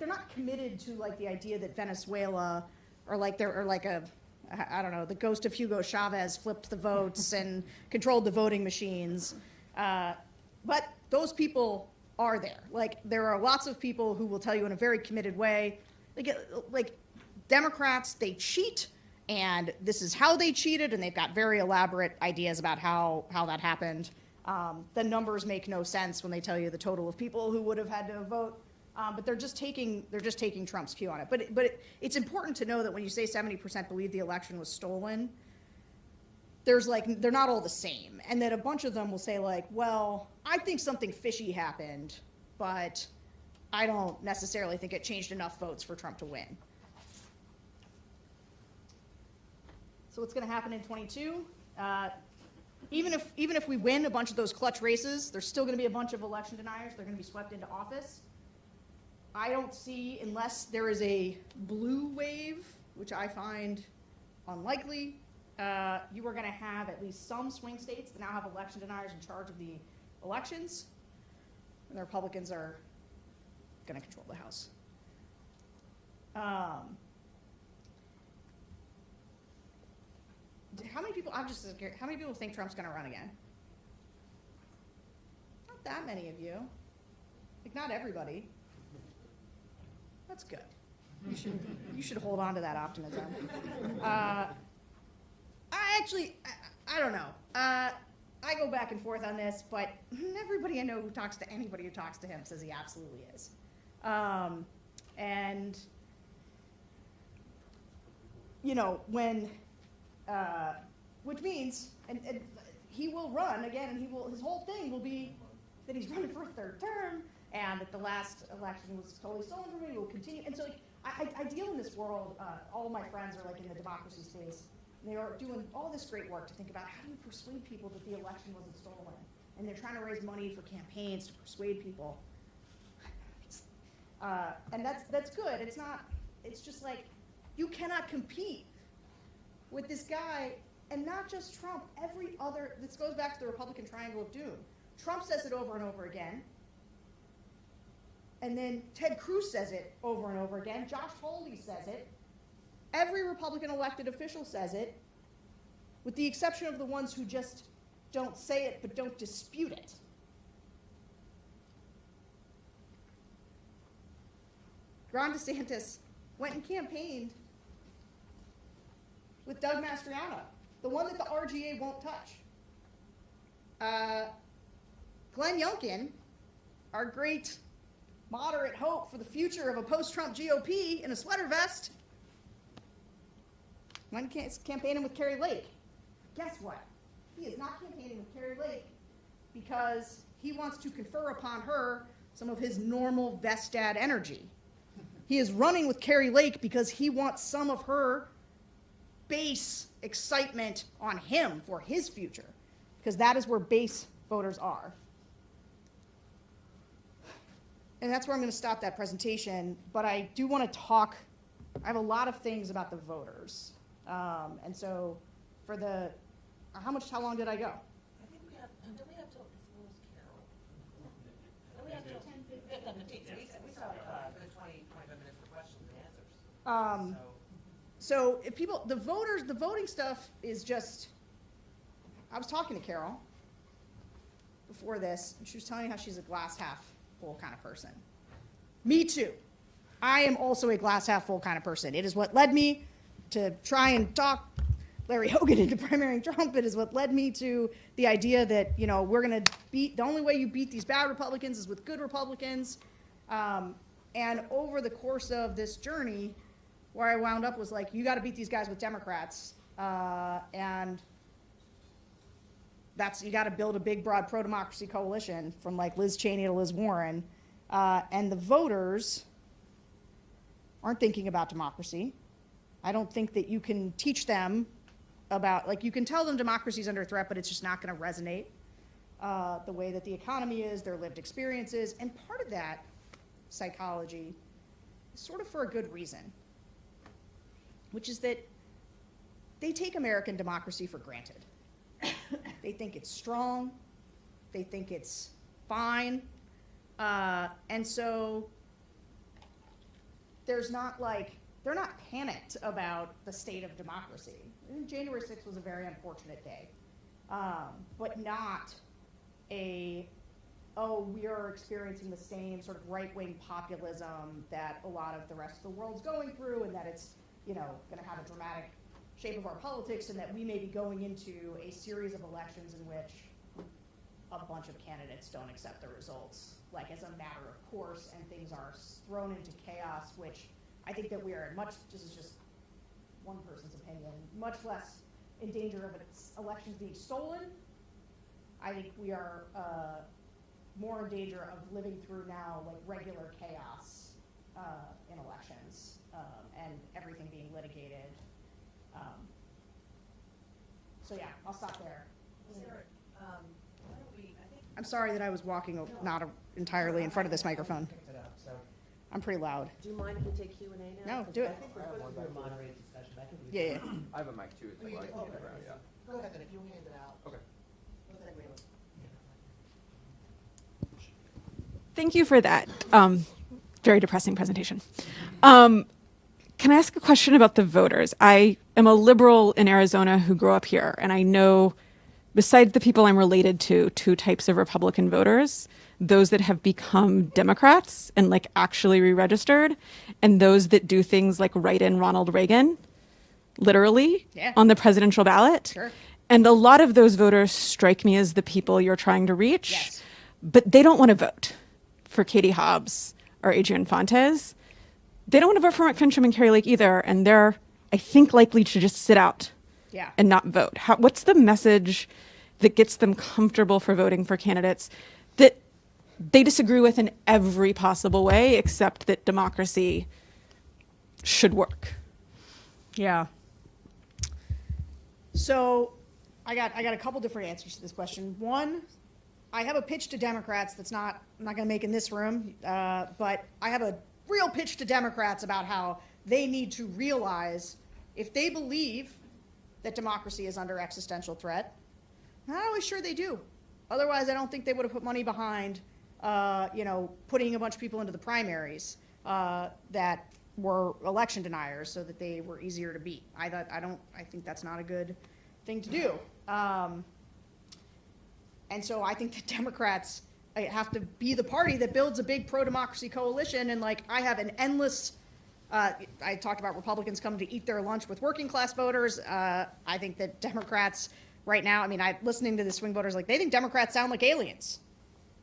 not committed to like the idea that Venezuela or the ghost of Hugo Chavez flipped the votes and controlled the voting machines. But those people are there. Like, there are lots of people who will tell you in a very committed way, like Democrats, they cheat, and this is how they cheated, and they've got very elaborate ideas about how that happened. The numbers make no sense when they tell you the total of people who would have had to vote, but they're just taking Trump's cue on it. But it's important to know that when you say 70% believe the election was stolen, they're not all the same, and that a bunch of them will say like, well, I think something fishy happened, but I don't necessarily think it changed enough votes for Trump to win. So what's going to happen in 22? Even if we win a bunch of those clutch races, there's still going to be a bunch of election deniers. They're going to be swept into office. I don't see, unless there is a blue wave, which I find unlikely, you are going to have at least some swing states that now have election deniers in charge of the elections, and the Republicans are going to control the House. How many people think Trump's going to run again? Not that many of you. Like, not everybody. That's good. You should hold on to that optimism. I don't know. I go back and forth on this, but everybody I know who talks to anybody who talks to him says he absolutely is. Which means, and he will run again, and his whole thing will be that he's running for a third term, and that the last election was totally stolen from him. He will continue, and so I deal in this world. All of my friends are in the democracy space. And they are doing all this great work to think about how do you persuade people that the election wasn't stolen, and they're trying to raise money for campaigns to persuade people. And that's good. It's just like, you cannot compete with this guy, and not just Trump, every other, this goes back to the Republican triangle of doom. Trump says it over and over again, and then Ted Cruz says it over and over again, Josh Hawley says it, every Republican elected official says it, with the exception of the ones who just don't say it but don't dispute it. Ron DeSantis went and campaigned with Doug Mastriano, the one that the RGA won't touch. Glenn Youngkin, our great moderate hope for the future of a post-Trump GOP in a sweater vest, went campaigning with Carrie Lake. Guess what? He is not campaigning with Carrie Lake because he wants to confer upon her some of his normal vest dad energy. He is running with Carrie Lake because he wants some of her base excitement on him for his future, because that is where base voters are. And that's where I'm going to stop that presentation, but I do want to talk, I have a lot of things about the voters. And so for the, how long did I go? I think we have, don't we have till before Carol? Don't we have till 10:15? We still have 25 minutes for questions and answers. So if people, the voting stuff is just, I was talking to Carol before this, and she was telling me how she's a glass half full kind of person. Me too. I am also a glass half full kind of person. It is what led me to try and talk Larry Hogan into primarying Trump. It is what led me to the idea that, you know, we're going to beat, the only way you beat these bad Republicans is with good Republicans. And over the course of this journey, where I wound up was like, you got to beat these guys with Democrats. And you got to build a big, broad pro-democracy coalition from like Liz Cheney to Liz Warren. And the voters aren't thinking about democracy. I don't think that you can teach them about, like, you can tell them democracy's under threat, but it's just not going to resonate the way that the economy is, their lived experiences. And part of that psychology is sort of for a good reason, which is that they take American democracy for granted. They think it's strong. They think it's fine. And so there's not like, they're not panicked about the state of democracy. January 6th was a very unfortunate day, but not we are experiencing the same sort of right-wing populism that a lot of the rest of the world's going through, and that it's, you know, going to have a dramatic shape of our politics, and that we may be going into a series of elections in which a bunch of candidates don't accept the results, like as a matter of course, and things are thrown into chaos, which I think that we are much, this is just one person's opinion, much less in danger of elections being stolen. I think we are more in danger of living through now like regular chaos in elections and everything being litigated. So yeah, I'll stop there. I'm sorry that I was walking not entirely in front of this microphone. I'm pretty loud. Do you mind if we take Q&A now? No, do it. I think we're supposed to do a moderated discussion. I think we Yeah, yeah. I have a mic too. If you like. Okay. Yeah. Go ahead, then, if you hand it out. Okay. Thank you for that very depressing presentation. Can I ask a question about the voters? I am a liberal in Arizona who grew up here, and I know, besides the people I'm related to, two types of Republican voters: those that have become Democrats and like actually re-registered, and those that do things like write in Ronald Reagan, literally, on the presidential ballot. Sure. And a lot of those voters strike me as the people you're trying to reach, Yes. but they don't want to vote for Katie Hobbs or Adrian Fontes. They don't want to vote for Mark Fincham and Carrie Lake either, and they're, I think, likely to just sit out and not vote. What's the message that gets them comfortable for voting for candidates that they disagree with in every possible way except that democracy should work? Yeah. So I got a couple different answers to this question. One, I have a pitch to Democrats that's I'm not going to make in this room, but I have a real pitch to Democrats about how they need to realize, if they believe that democracy is under existential threat, I'm not always sure they do. Otherwise, I don't think they would have put money behind, putting a bunch of people into the primaries that were election deniers so that they were easier to beat. I think that's not a good thing to do. And so I think that Democrats have to be the party that builds a big pro-democracy coalition. And like, I have an endless, I talked about Republicans coming to eat their lunch with working class voters. I think that Democrats right now, listening to the swing voters, like, they think Democrats sound like aliens.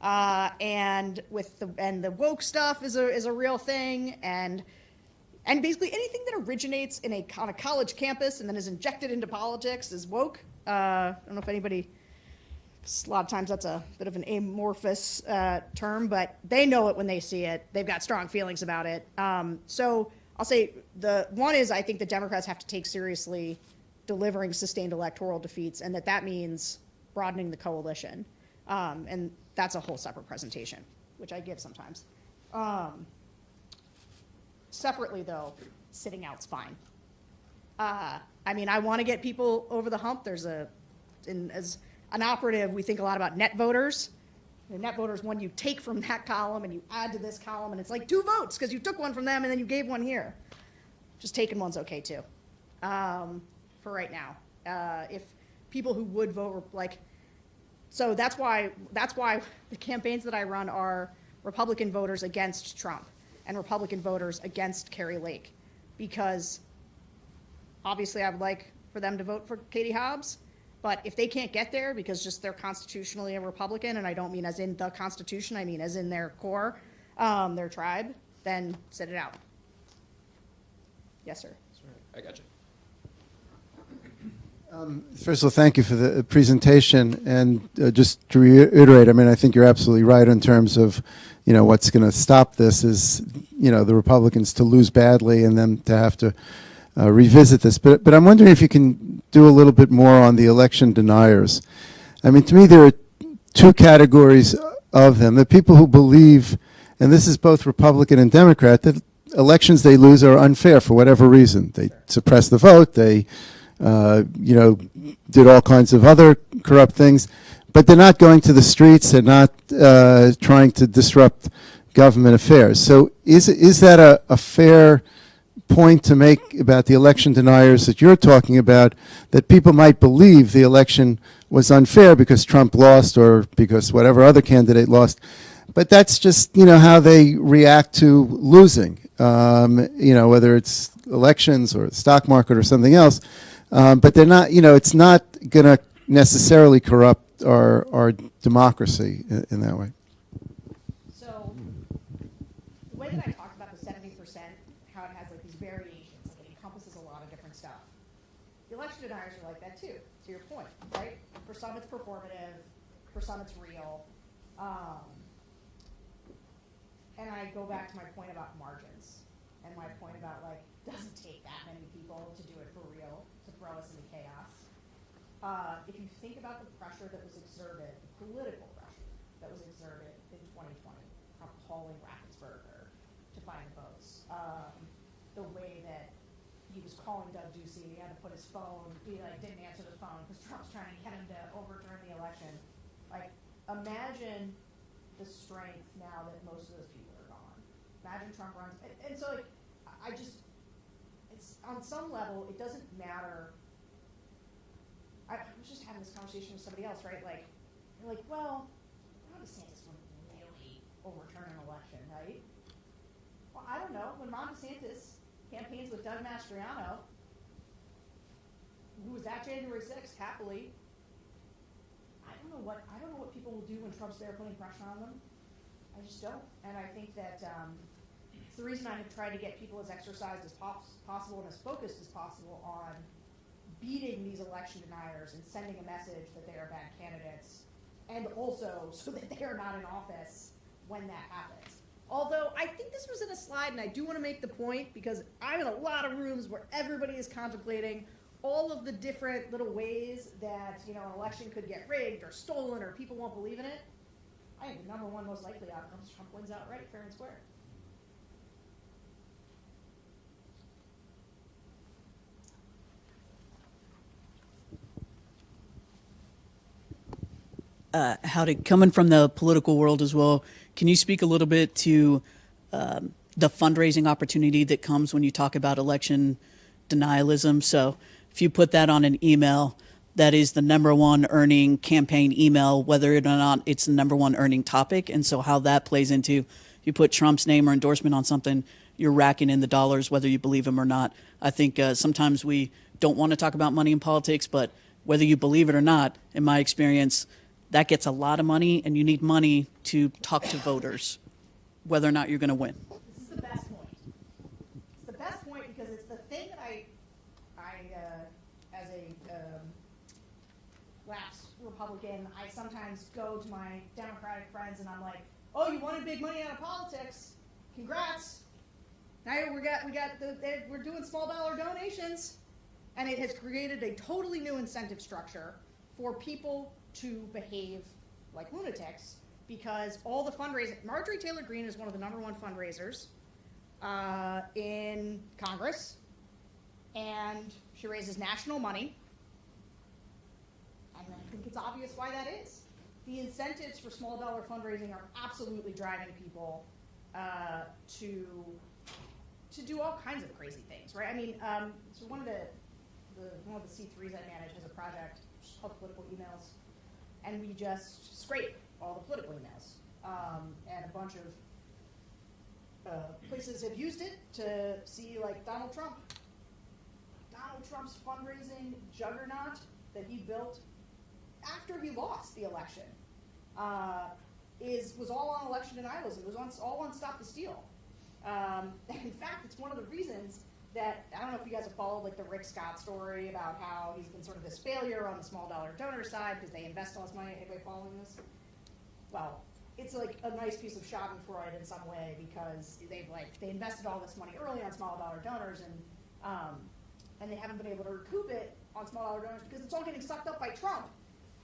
And the woke stuff is a real thing. And basically anything that originates on a college campus and then is injected into politics is woke. I don't know if anybody, a lot of times that's a bit of an amorphous term, but they know it when they see it. They've got strong feelings about it. So I'll say the one is, I think the Democrats have to take seriously delivering sustained electoral defeats, and that means broadening the coalition. And that's a whole separate presentation, which I give sometimes. Separately, though, sitting out's fine. I want to get people over the hump. As an operative, we think a lot about net voters. The net voters, one you take from that column and you add to this column, and it's like 2 votes because you took one from them and then you gave one here. Just taking one's okay too, for right now. If people who would vote, like, So that's why the campaigns that I run are Republican voters against Trump and Republican voters against Carrie Lake, because obviously I would like for them to vote for Katie Hobbs, but if they can't get there because just they're constitutionally a Republican, and I don't mean as in the Constitution, I mean as in their core, their tribe, then sit it out. Yes, sir. I got you. First of all, thank you for the presentation. And just to reiterate, I mean, I think you're absolutely right in terms of, what's going to stop this is, the Republicans to lose badly and then to have to revisit this. But I'm wondering if you can do a little bit more on the election deniers. I mean, to me, there are two categories of them. The people who believe, and this is both Republican and Democrat, that elections they lose are unfair for whatever reason. They suppress the vote. They did all kinds of other corrupt things, but they're not going to the streets. They're not trying to disrupt government affairs. So is that a fair point to make about the election deniers that you're talking about, that people might believe the election was unfair because Trump lost or because whatever other candidate lost, but that's just, how they react to losing, whether it's elections or the stock market or something else. But they're not, it's not going to necessarily corrupt our democracy in that way. So the way that I talked about the 70%, how it has like these variations, like it encompasses a lot of different stuff. The election deniers are like that too, to your point, right? For some it's performative, for some it's real. And I go back to my point about margins and my point about like, doesn't take that many people to do it for real, to throw us into chaos. If you think about the pressure that was exerted, the political pressure that was exerted in 2020 from calling Raffensperger to find votes, the way that he was calling Doug Ducey, he had to put his phone, he like didn't answer the phone because Trump's trying to get him to overturn the election. Like, imagine the strength now that most of those people are gone. Imagine Trump runs, and so like, it's on some level, it doesn't matter. I was just having this conversation with somebody else, right? Like, they're like, well, Ron DeSantis wouldn't really overturn an election, right? Well, I don't know. When Ron DeSantis campaigns with Doug Mastriano, who was at January 6th, happily, I don't know what people will do when Trump's there putting pressure on them. I just don't. And I think that it's the reason I have tried to get people as exercised as possible and as focused as possible on beating these election deniers and sending a message that they are bad candidates, and also so that they are not in office when that happens. Although I think this was in a slide, and I do want to make the point because I'm in a lot of rooms where everybody is contemplating all of the different little ways that an election could get rigged or stolen or people won't believe in it. I think the number one most likely outcome is Trump wins outright, fair and square. Howdy, coming from the political world as well, can you speak a little bit to the fundraising opportunity that comes when you talk about election denialism? So if you put that on an email, that is the number one earning campaign email, whether or not it's the number one earning topic. And so how that plays into, you put Trump's name or endorsement on something, you're racking in the dollars, whether you believe him or not. I think sometimes we don't want to talk about money in politics, but whether you believe it or not, in my experience, that gets a lot of money, and you need money to talk to voters, whether or not you're going to win. This is the best point. It's the best point because it's the thing that I as a lapsed Republican, I sometimes go to my Democratic friends and I'm like, "Oh, you wanted big money out of politics? Congrats! Now we're doing small dollar donations," and it has created a totally new incentive structure for people to behave like lunatics, because all the fundraising, Marjorie Taylor Greene is one of the number one fundraisers in Congress, and she raises national money, and I think it's obvious why that is. The incentives for small dollar fundraising are absolutely driving people to do all kinds of crazy things, right? I mean, so one of the C3s I manage has a project called Political Emails. and we just scrape all the political emails. And a bunch of places have used it to see, like, Donald Trump's fundraising juggernaut that he built after he lost the election was all on election denialism. It was all on Stop the Steal. In fact, it's one of the reasons that, I don't know if you guys have followed, like, the Rick Scott story about how he's been sort of this failure on the small dollar donor side because they invest all this money. Anybody following this? Well, it's like a nice piece of schadenfreude in some way because they invested all this money early on small dollar donors and they haven't been able to recoup it on small dollar donors because it's all getting sucked up by Trump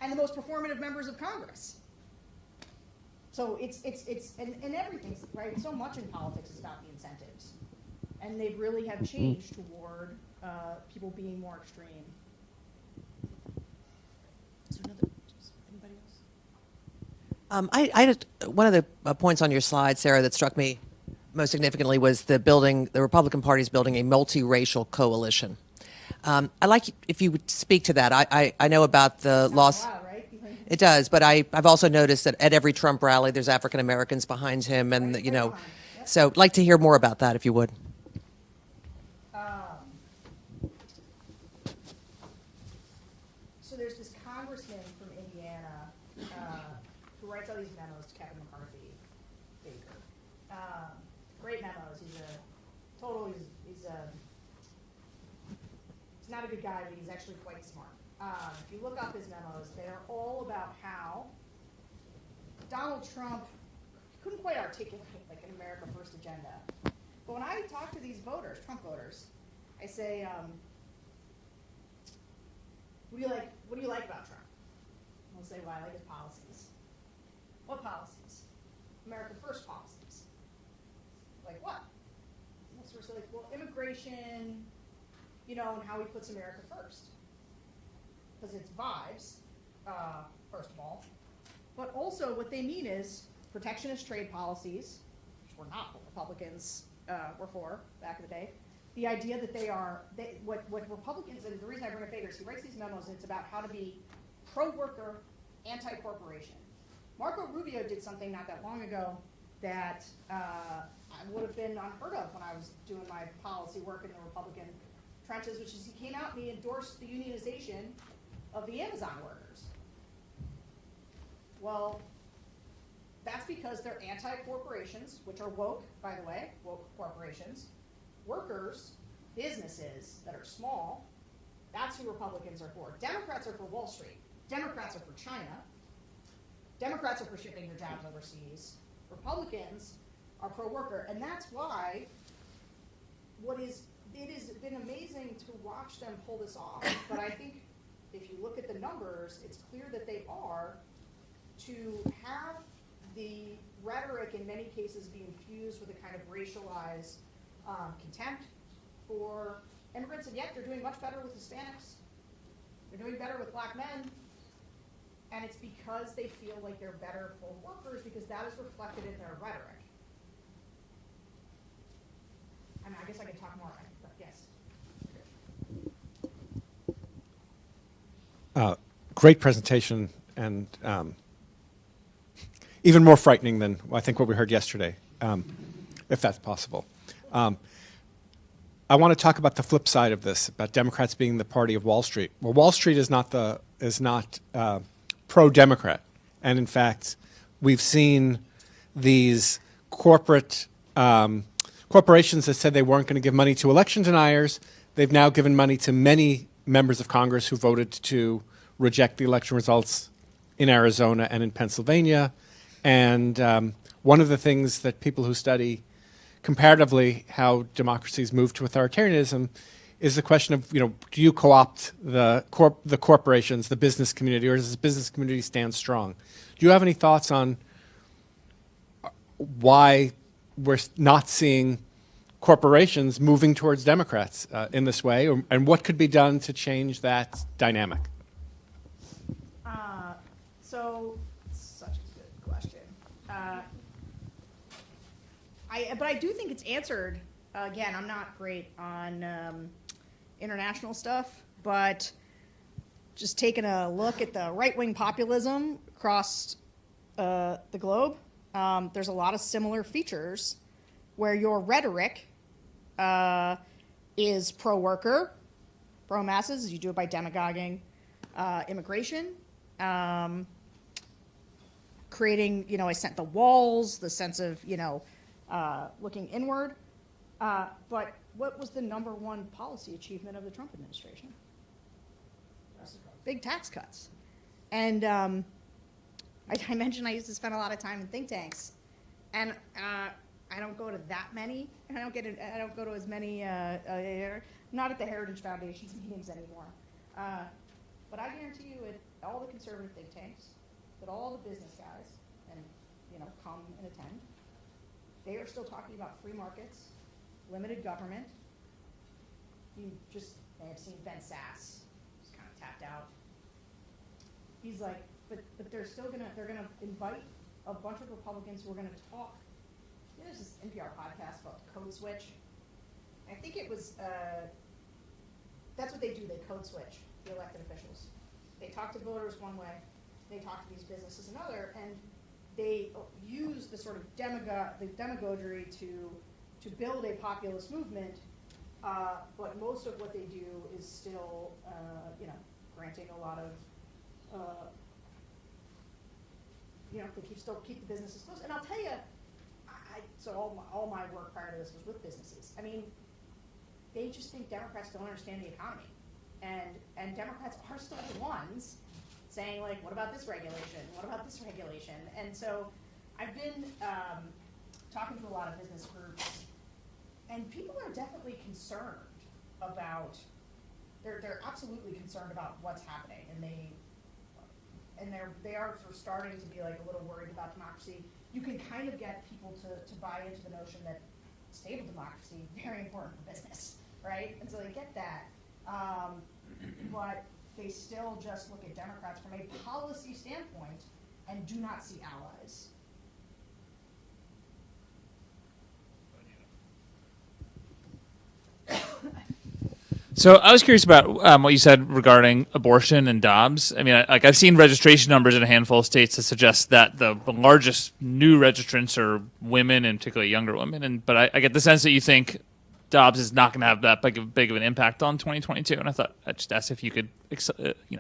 and the most performative members of Congress. So it's everything, right? So much in politics is about the incentives, and they really have changed toward people being more extreme. Is there anybody else? I had one of the points on your slide, Sarah, that struck me most significantly was the Republican Party's building a multiracial coalition. I'd like if you would speak to that. I know about the loss. Wow, right? It does, but I've also noticed that at every Trump rally, there's African Americans behind him, and so I'd like to hear more about that, if you would. So there's this congressman from Indiana who writes all these memos to Kevin McCarthy, Baker. Great memos. He's not a good guy, but he's actually quite smart. If you look up his memos, they're all about how Donald Trump couldn't quite articulate like an America First agenda. But when I talk to these voters, Trump voters, I say, what do you like about Trump? And they'll say, well, I like his policies. What policies? America First policies. Like what? And they'll sort of say, like, well, immigration, and how he puts America first. Because it's vibes, first of all. But also what they mean is protectionist trade policies, which were not what Republicans were for back in the day. The idea that what Republicans, and the reason I bring up Baker is he writes these memos and it's about how to be pro-worker, anti-corporation. Marco Rubio did something not that long ago that would have been unheard of when I was doing my policy work in the Republican trenches, which is he came out and he endorsed the unionization of the Amazon workers. Well, that's because they're anti-corporations, which are woke, by the way, woke corporations. Workers, businesses that are small, that's who Republicans are for. Democrats are for Wall Street. Democrats are for China. Democrats are for shipping their jobs overseas. Republicans are pro-worker, and that's why it has been amazing to watch them pull this off, but I think if you look at the numbers, it's clear that they are to have the rhetoric in many cases be infused with a kind of racialized contempt for immigrants, and yet they're doing much better with Hispanics. They're doing better with black men, and it's because they feel like they're better for workers because that is reflected in their rhetoric. I mean, I guess I could talk more, but yes. Great presentation, and even more frightening than I think what we heard yesterday, if that's possible. I want to talk about the flip side of this, about Democrats being the party of Wall Street. Well, Wall Street is not pro-Democrat, and in fact, we've seen these corporations that said they weren't going to give money to election deniers. They've now given money to many members of Congress who voted to reject the election results in Arizona and in Pennsylvania. And one of the things that people who study comparatively how democracies move to authoritarianism is the question of, do you co-opt the corporations, the business community, or does the business community stand strong? Do you have any thoughts on why we're not seeing corporations moving towards Democrats in this way, and what could be done to change that dynamic? So, such a good question. But I do think it's answered. Again, I'm not great on international stuff, but just taking a look at the right-wing populism across the globe, there's a lot of similar features where your rhetoric is pro-worker, pro-masses, as you do it by demagoguing immigration, creating, the walls, the sense of, looking inward. But what was the number one policy achievement of the Trump administration? Big tax cuts. And I mentioned I used to spend a lot of time in think tanks, and I don't go to that many. I don't go to as many. Not at the Heritage Foundation's meetings anymore. But I guarantee you, at all the conservative think tanks, that all the business guys and come and attend, they are still talking about free markets, limited government. You just may have seen Ben Sass, just kind of tapped out. He's like, but they're gonna invite a bunch of Republicans who are gonna talk. There's this NPR podcast called Code Switch. I think it was, that's what they do, they code switch the elected officials. They talk to voters one way, they talk to these businesses another, and they use the sort of demagoguery to build a populist movement, but most of what they do is still, granting a lot of, they still keep the businesses closed. And I'll tell you, so all my work prior to this was with businesses. I mean, they just think Democrats don't understand the economy. And Democrats are still the ones saying, like, what about this regulation? What about this regulation? And so I've been talking to a lot of business groups, and people are definitely concerned about, they're absolutely concerned about what's happening, and they are sort of starting to be like a little worried about democracy. You can kind of get people to buy into the notion that stable democracy is very important for business, right? And so they get that, but they still just look at Democrats from a policy standpoint and do not see allies. So I was curious about what you said regarding abortion and Dobbs. I mean, I've seen registration numbers in a handful of states that suggest that the largest new registrants are women, and particularly younger women. But I get the sense that you think Dobbs is not going to have that big of an impact on 2022. And I thought I'd just ask if you could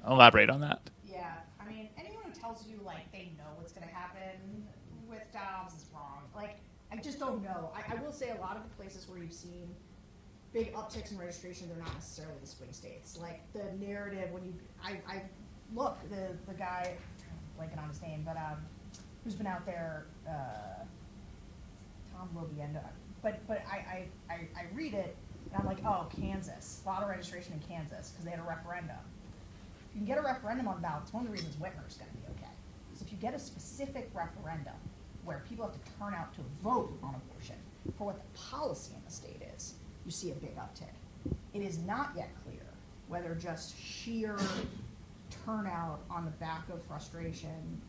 elaborate on that. Yeah, I mean, anyone who tells you like they know what's going to happen with Dobbs is wrong. Like, I just don't know. I will say a lot of the places where you've seen big upticks in registration, they're not necessarily the swing states. Like the narrative when I look, the guy, I'm blanking on his name, but who's been out there, Tom Lobienda. But I read it and I'm like, oh, Kansas, a lot of registration in Kansas because they had a referendum. If you can get a referendum on ballots, one of the reasons Whitmer's going to be okay. So if you get a specific referendum where people have to turn out to vote on abortion for what the policy in the state is, you see a big uptick. It is not yet clear whether just sheer turnout on the back of frustration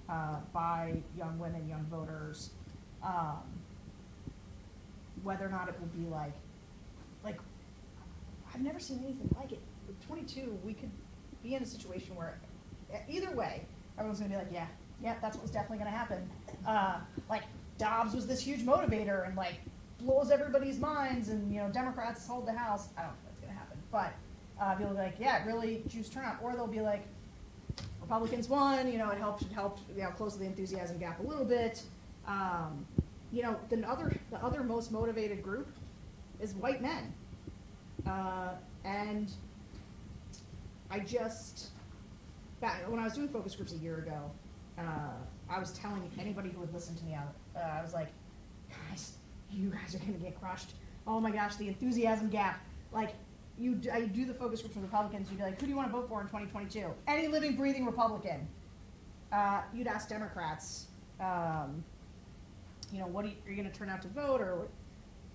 by young women, young voters, whether or not it will be like I've never seen anything like it. With 22, we could be in a situation where either way, everyone's gonna be like, yeah, that's what's definitely gonna happen. Like Dobbs was this huge motivator and like blows everybody's minds, and Democrats hold the House. I don't know if that's gonna happen, but people will be like, yeah, it really juiced turnout, or they'll be like, Republicans won. It helped close the enthusiasm gap a little bit. The other most motivated group is white men, and I just when I was doing focus groups a year ago, I was telling anybody who would listen to me, I was like, guys, you guys are going to get crushed. Oh my gosh, the enthusiasm gap. Like, I do the focus groups with Republicans. You'd be like, who do you want to vote for in 2022? Any living, breathing Republican. You'd ask Democrats, what are you going to turn out to vote? Or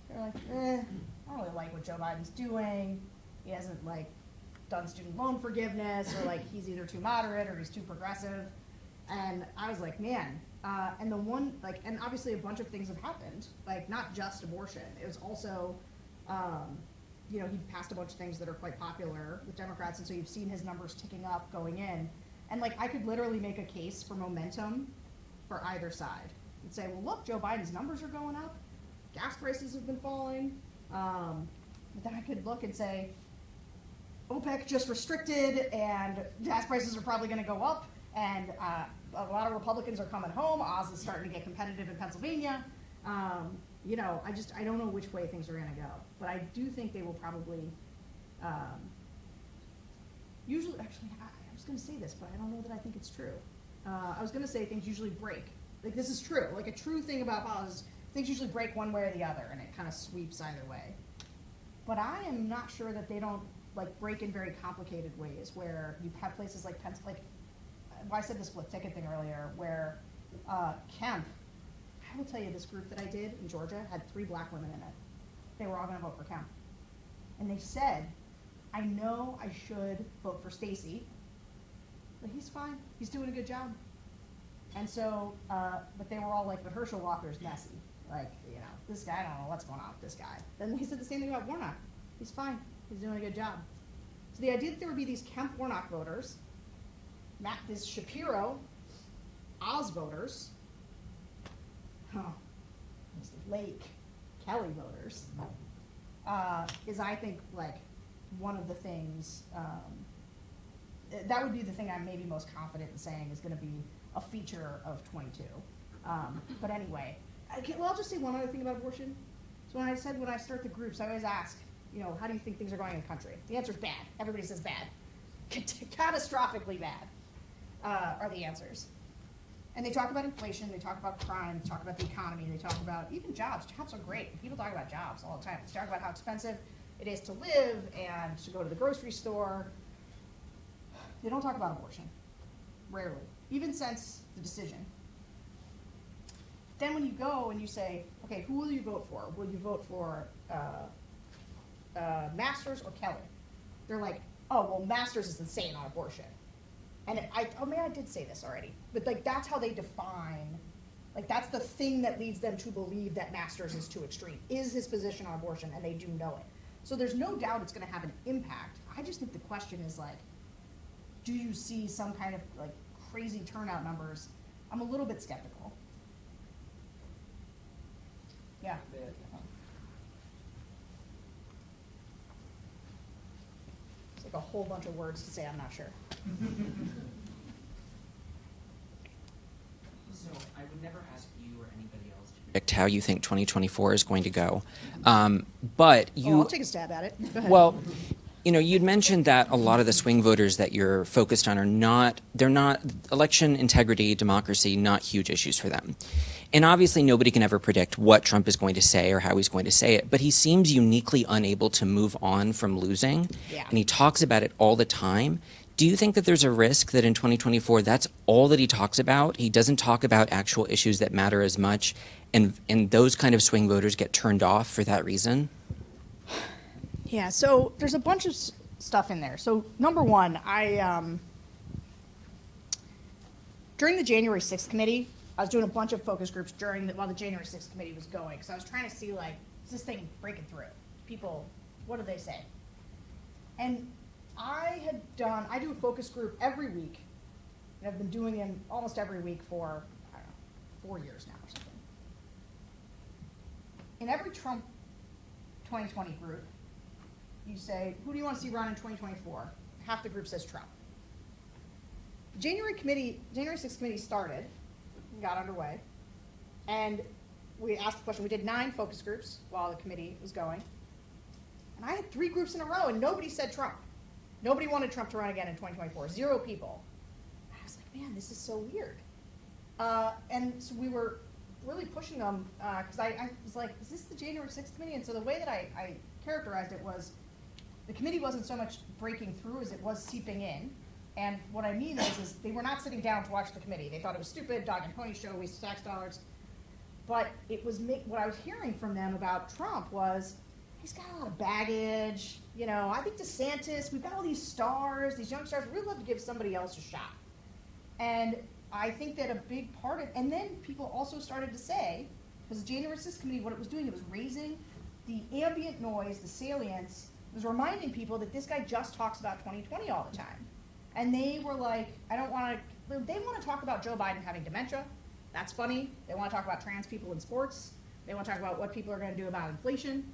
they're like, I don't really like what Joe Biden's doing. He hasn't done student loan forgiveness, or he's either too moderate or he's too progressive. And I was like, man. And the one, and obviously a bunch of things have happened, not just abortion. It was also you know, he passed a bunch of things that are quite popular with Democrats, and so you've seen his numbers ticking up going in. And like, I could literally make a case for momentum for either side and say, well, look, Joe Biden's numbers are going up, gas prices have been falling. But then I could look and say, OPEC just restricted, and gas prices are probably going to go up, and a lot of Republicans are coming home. Oz is starting to get competitive in Pennsylvania. You know, I don't know which way things are going to go, but I do think they will probably, usually, actually, I was going to say this, but I don't know that I think it's true. I was going to say things usually break. Like, this is true. Like, a true thing about politics is things usually break one way or the other, and it kind of sweeps either way. But I am not sure that they don't, like, break in very complicated ways, where you have places like I said the split ticket thing earlier, where Kemp, I will tell you, this group that I did in Georgia had 3 black women in it. They were all going to vote for Kemp. And they said, I know I should vote for Stacey, but he's fine. He's doing a good job. And so, but they were all like, but Herschel Walker's messy. Like, you know, this guy, I don't know what's going on with this guy. Then he said the same thing about Warnock. He's fine. He's doing a good job. So the idea that there would be these Kemp Warnock voters, this Shapiro, Oz voters, this Lake, Kelly voters, is, I think, like, one of the things, that would be the thing I'm maybe most confident in saying is going to be a feature of 22. But anyway, well, I'll just say one other thing about abortion. So when I start the groups, I always ask, you know, how do you think things are going in the country? The answer is bad. Everybody says bad. Catastrophically bad are the answers. And they talk about inflation, they talk about crime, they talk about the economy, they talk about even jobs. Jobs are great. People talk about jobs all the time. They talk about how expensive it is to live and to go to the grocery store. They don't talk about abortion, rarely, even since the decision. Then when you go and you say, okay, who will you vote for? Will you vote for Masters or Kelly? They're like, oh, well, Masters is insane on abortion. And I did say this already, but like, that's how they define, like, that's the thing that leads them to believe that Masters is too extreme, is his position on abortion, and they do know it. So there's no doubt it's going to have an impact. I just think the question is, like, do you see some kind of, like, crazy turnout numbers? I'm a little bit skeptical. Yeah. It's like a whole bunch of words to say I'm not sure. So I would never ask you or anybody else to predict how you think 2024 is going to go. But you... I'll take a stab at it. Go ahead. Well, you know, you'd mentioned that a lot of the swing voters that you're focused on they're not election integrity, democracy, not huge issues for them. And obviously nobody can ever predict what Trump is going to say or how he's going to say it, but he seems uniquely unable to move on from losing. Yeah. And he talks about it all the time. Do you think that there's a risk that in 2024 that's all that he talks about? He doesn't talk about actual issues that matter as much, and those kind of swing voters get turned off for that reason? Yeah, so there's a bunch of stuff in there. So number one, during the January 6th committee, I was doing a bunch of focus groups while the January 6th committee was going, because I was trying to see, like, is this thing breaking through? People, what do they say? And I do a focus group every week, and I've been doing them almost every week for, I don't know, 4 years now or something. In every Trump 2020 group, you say, who do you want to see run in 2024? Half the group says Trump. The January 6th committee started and got underway, and we asked the question. We did 9 focus groups while the committee was going, and I had 3 groups in a row, and nobody said Trump. Nobody wanted Trump to run again in 2024. 0 people. I was like, man, this is so weird. And so we were really pushing them, because I was like, is this the January 6th committee? And so the way that I characterized it was, the committee wasn't so much breaking through as it was seeping in. And what I mean is they were not sitting down to watch the committee. They thought it was stupid, dog and pony show, waste of tax dollars. But it was what I was hearing from them about Trump was, he's got a lot of baggage. You know, I think DeSantis, we've got all these stars, these young stars, we'd love to give somebody else a shot. And I think that a big part of, and then people also started to say, because the January 6th committee, what it was doing, it was raising the ambient noise, the salience was reminding people that this guy just talks about 2020 all the time. And they were like, I don't want to, they want to talk about Joe Biden having dementia. That's funny. They want to talk about trans people in sports. They want to talk about what people are going to do about inflation.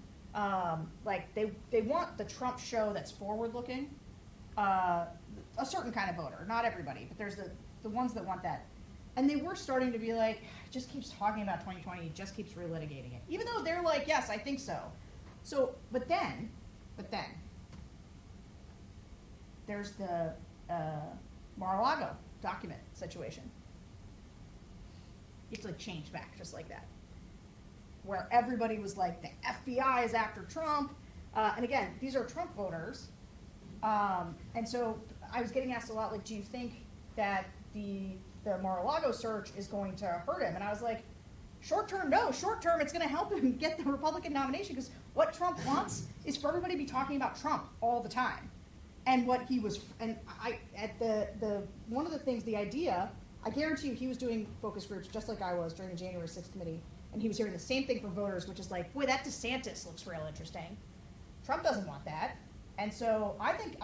Like they want the Trump show that's forward looking. A certain kind of voter, not everybody, but there's the ones that want that. And they were starting to be like, just keeps talking about 2020, just keeps relitigating it. Even though they're like, yes, I think so. So, but then, there's the Mar-a-Lago document situation. It's like changed back just like that. Where everybody was like, the FBI is after Trump. And again, these are Trump voters. And so I was getting asked a lot, like, do you think that the Mar-a-Lago search is going to hurt him? And I was like, short term, no. Short term, it's going to help him get the Republican nomination, because what Trump wants is for everybody to be talking about Trump all the time. And what he was, and I, at the one of the things, the idea, I guarantee you he was doing focus groups just like I was during the January 6th committee, and he was hearing the same thing from voters, which is like, boy, that DeSantis looks real interesting. Trump doesn't want that. And so I think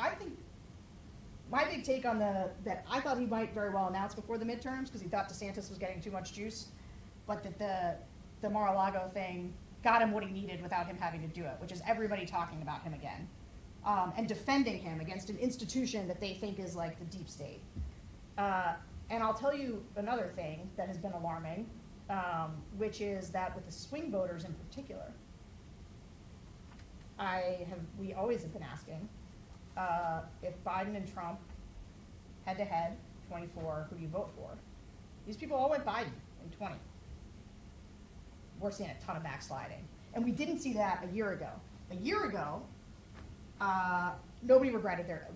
my big take on that I thought he might very well announce before the midterms, because he thought DeSantis was getting too much juice, but that the Mar-a-Lago thing got him what he needed without him having to do it, which is everybody talking about him again, and defending him against an institution that they think is like the deep state. And I'll tell you another thing that has been alarming, which is that with the swing voters in particular, we always have been asking, if Biden and Trump head to head, 24, who do you vote for? These people all went Biden in 20. We're seeing a ton of backsliding. And we didn't see that a year ago. A year ago,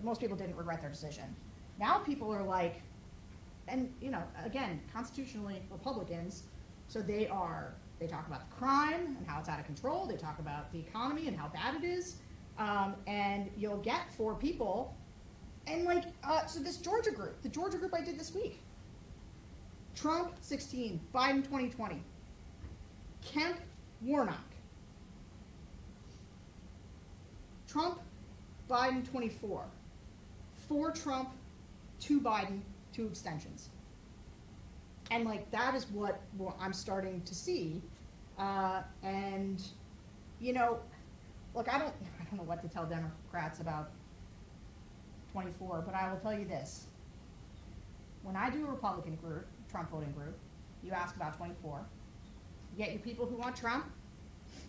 most people didn't regret their decision. Now people are like, and again, constitutionally Republicans, so they talk about the crime and how it's out of control. They talk about the economy and how bad it is. And you'll get 4 people. And so this Georgia group, the Georgia group I did this week, Trump 16, Biden 2020, Kemp, Warnock, Trump, Biden 24, 4 Trump, 2 Biden, 2 abstentions. And that is what I'm starting to see. And look, I don't know what to tell Democrats about 24, but I will tell you this. When I do a Republican group, Trump voting group, you ask about 24, you get your people who want Trump,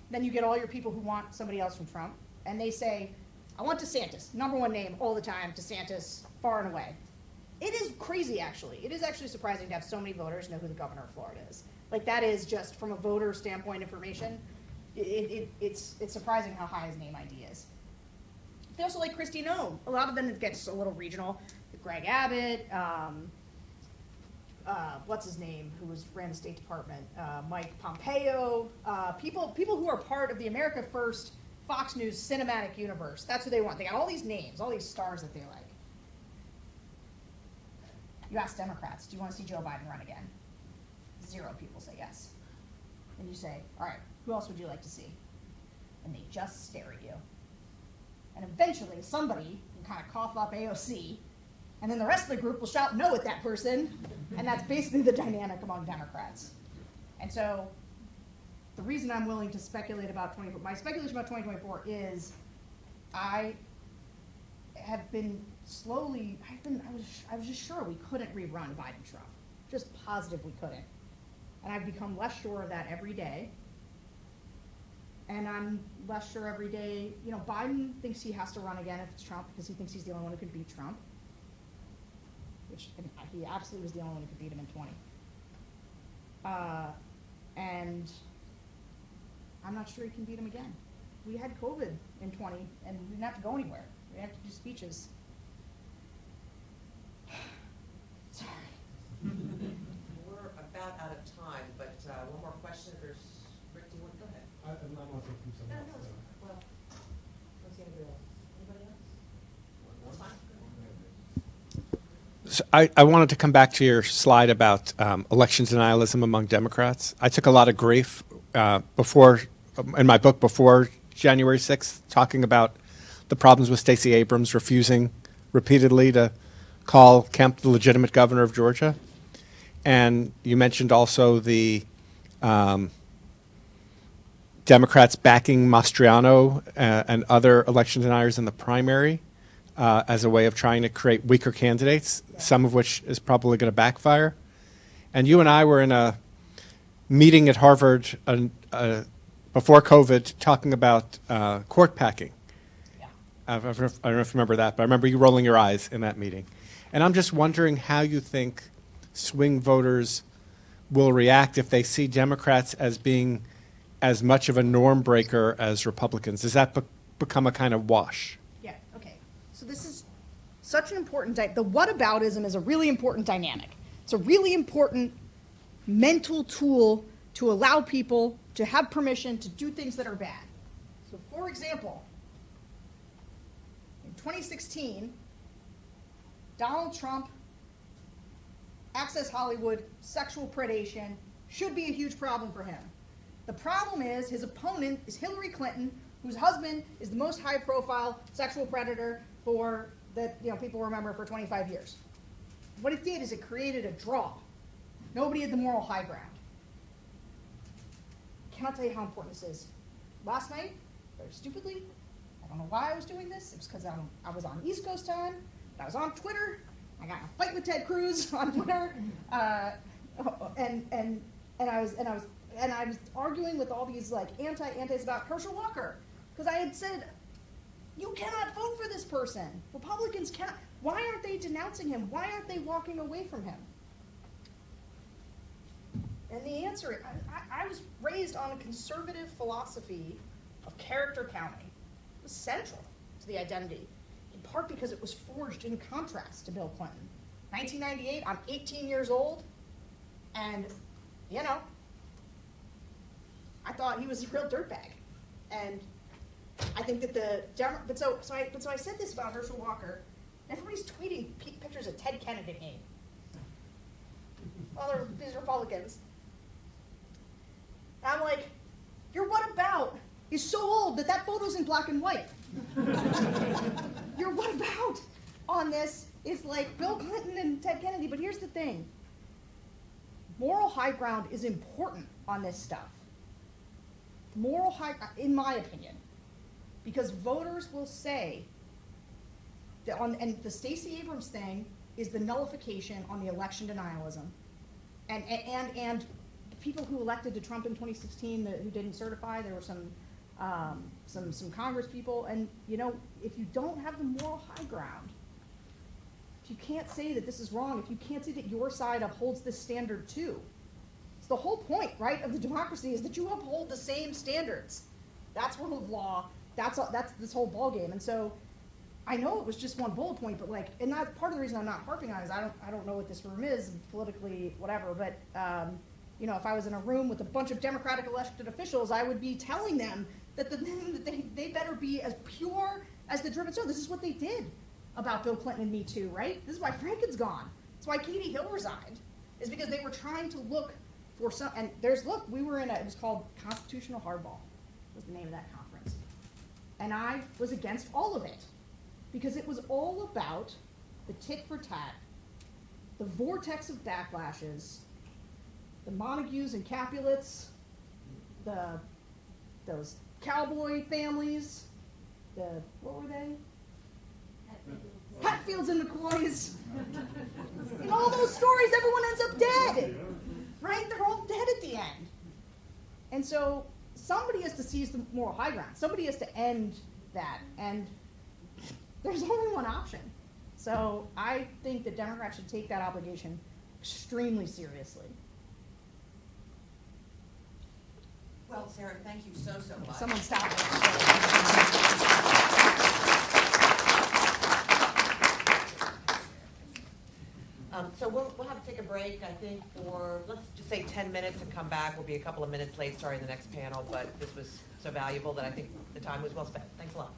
then you get all your people who want somebody else from Trump, and they say, I want DeSantis, #1 name all the time, DeSantis, far and away. It is crazy, actually. It is actually surprising to have so many voters know who the governor of Florida is. That is just, from a voter standpoint information, it's surprising how high his name ID is. They also like Kristi Noem. A lot of them, it gets a little regional. Greg Abbott, what's his name, who ran the State Department, Mike Pompeo, people who are part of the America First Fox News cinematic universe. That's who they want. They got all these names, all these stars that they like. You ask Democrats, do you want to see Joe Biden run again? 0 people say yes. And you say, all right, who else would you like to see? And they just stare at you. And eventually somebody will kind of cough up AOC, and then the rest of the group will shout no at that person, and that's basically the dynamic among Democrats. And so the reason I'm willing to speculate about my speculation about 2024 is I was just sure we couldn't rerun Biden-Trump. Just positive we couldn't. And I've become less sure of that every day. And I'm less sure every day, Biden thinks he has to run again if it's Trump, because he thinks he's the only one who can beat Trump. Which, he absolutely was the only one who could beat him in 20. And I'm not sure he can beat him again. We had COVID in 20, and we didn't have to go anywhere. We didn't have to do speeches. Sorry. We're about out of time, but one more question. Rick, do you want to go ahead? I'm not going to take some else. Well, let's see anybody else. Anybody else? That's fine. So I wanted to come back to your slide about election denialism among Democrats. I took a lot of grief in my book before January 6th, talking about the problems with Stacey Abrams refusing repeatedly to call Kemp the legitimate governor of Georgia. And you mentioned also the Democrats backing Mastriano and other election deniers in the primary as a way of trying to create weaker candidates, some of which is probably going to backfire. And you and I were in a meeting at Harvard before COVID talking about court packing. I don't know if you remember that, but I remember you rolling your eyes in that meeting. And I'm just wondering how you think swing voters will react if they see Democrats as being as much of a norm breaker as Republicans. Does that become a kind of wash? Yeah, okay. So this is such an important, the whataboutism is a really important dynamic. It's a really important mental tool to allow people to have permission to do things that are bad. So for example, in 2016, Donald Trump, Access Hollywood, sexual predation should be a huge problem for him. The problem is his opponent is Hillary Clinton, whose husband is the most high-profile sexual predator that people remember for 25 years. What it did is it created a draw. Nobody had the moral high ground. I cannot tell you how important this is. Last night, very stupidly, I don't know why I was doing this. It was because I was on East Coast time. I was on Twitter. I got in a fight with Ted Cruz on Twitter, and I was arguing with all these like antis about Herschel Walker because I had said, you cannot vote for this person. Republicans cannot. Why aren't they denouncing him? Why aren't they walking away from him? And the answer, I was raised on a conservative philosophy of character counting. It was central to the identity, in part because it was forged in contrast to Bill Clinton. 1998, I'm 18 years old, and, I thought he was a real dirtbag. And I think that so I said this about Herschel Walker. Everybody's tweeting pictures of Ted Kennedy. These Republicans. And I'm like, your what about is so old that photo's in black and white. Your what about on this is like Bill Clinton and Ted Kennedy, but here's the thing. Moral high ground is important on this stuff. Moral high, in my opinion, because voters will say that and the Stacey Abrams thing is the nullification on the election denialism, and the people who elected to Trump in 2016 who didn't certify, there were some Congress people, and if you don't have the moral high ground, if you can't say that this is wrong, if you can't say that your side upholds this standard too. It's the whole point, right, of the democracy is that you uphold the same standards. That's rule of law. That's this whole ballgame. And so I know it was just one bullet point, but and that's part of the reason I'm not harping on it is I don't know what this room is politically, whatever, but if I was in a room with a bunch of Democratic elected officials, I would be telling them that they better be as pure as the driven snow. This is what they did about Bill Clinton and Me Too, right? This is why Franken's gone. That's why Katie Hill resigned, is because they were trying to look for some, and we were in it was called Constitutional Hardball, was the name of that conference. And I was against all of it, because it was all about the tit for tat, the vortex of backlashes, the Montagues and Capulets, those cowboy families, what were they? Hatfields and McCoys. In all those stories, everyone ends up dead, right? They're all dead at the end. And so somebody has to seize the moral high ground. Somebody has to end that. And there's only one option. So I think that Democrats should take that obligation extremely seriously. Well, Sarah, thank you so much. Someone stop it. So we'll have to take a break, I think, for, let's just say 10 minutes and come back. We'll be a couple of minutes late starting the next panel, but this was so valuable that I think the time was well spent. Thanks a lot.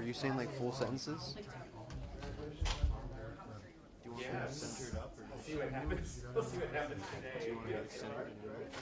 you saying like full sentences? Do you want me to center it up? Or we'll see what happens. We'll see what happens today. Do you want to get centered and direct?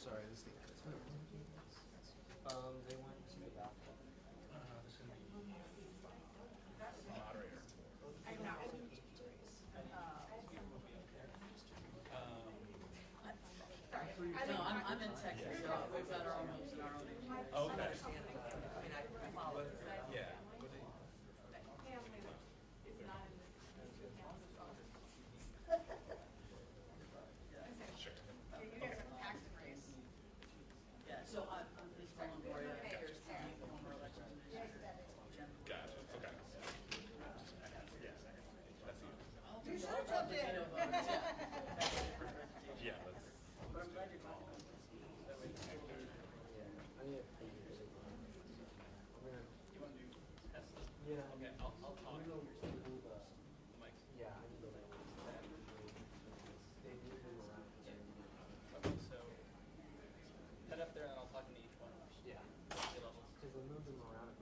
Sorry, this thing. They went to the bathroom. No, I'm in Texas, so we've got our own homes and our own issues. Okay. Yeah. Yeah, so I'm just telling Gloria, here's the former elections. Gotcha. Okay. Yeah. But I'm glad you're talking about this. Yeah. Okay, I'll talk. Yeah, I need to like they do move around. Okay, so head up there and I'll talk to each one. Yeah. Because they move them around.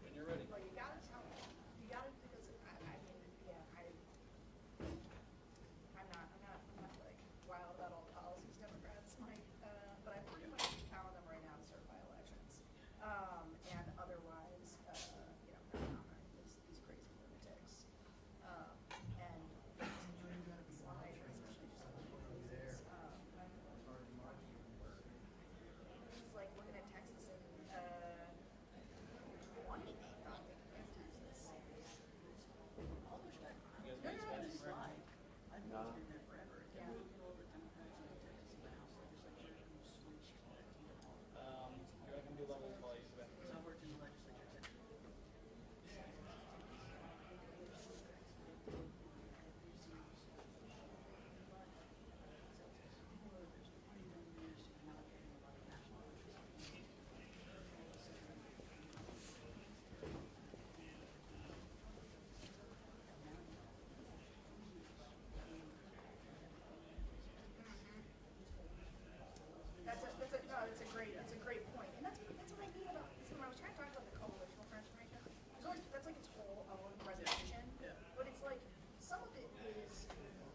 When you're ready. Well, you gotta tell me. You gotta, because I'm not like wild about all the policies Democrats might, but I pretty much count on them right now to certify elections. And otherwise, nominate these crazy lunatics. And it's like, especially just it's like looking at Texas and, 20, they thought they could get Texas. No, this is fine. I've been there forever. Yeah. You're not gonna do levels while you spend. I've worked in the legislature. That's a great point, and that's what I mean about, so when I was trying to talk about the coalitional transformation, that's like its whole own presentation, but it's like, some of it is,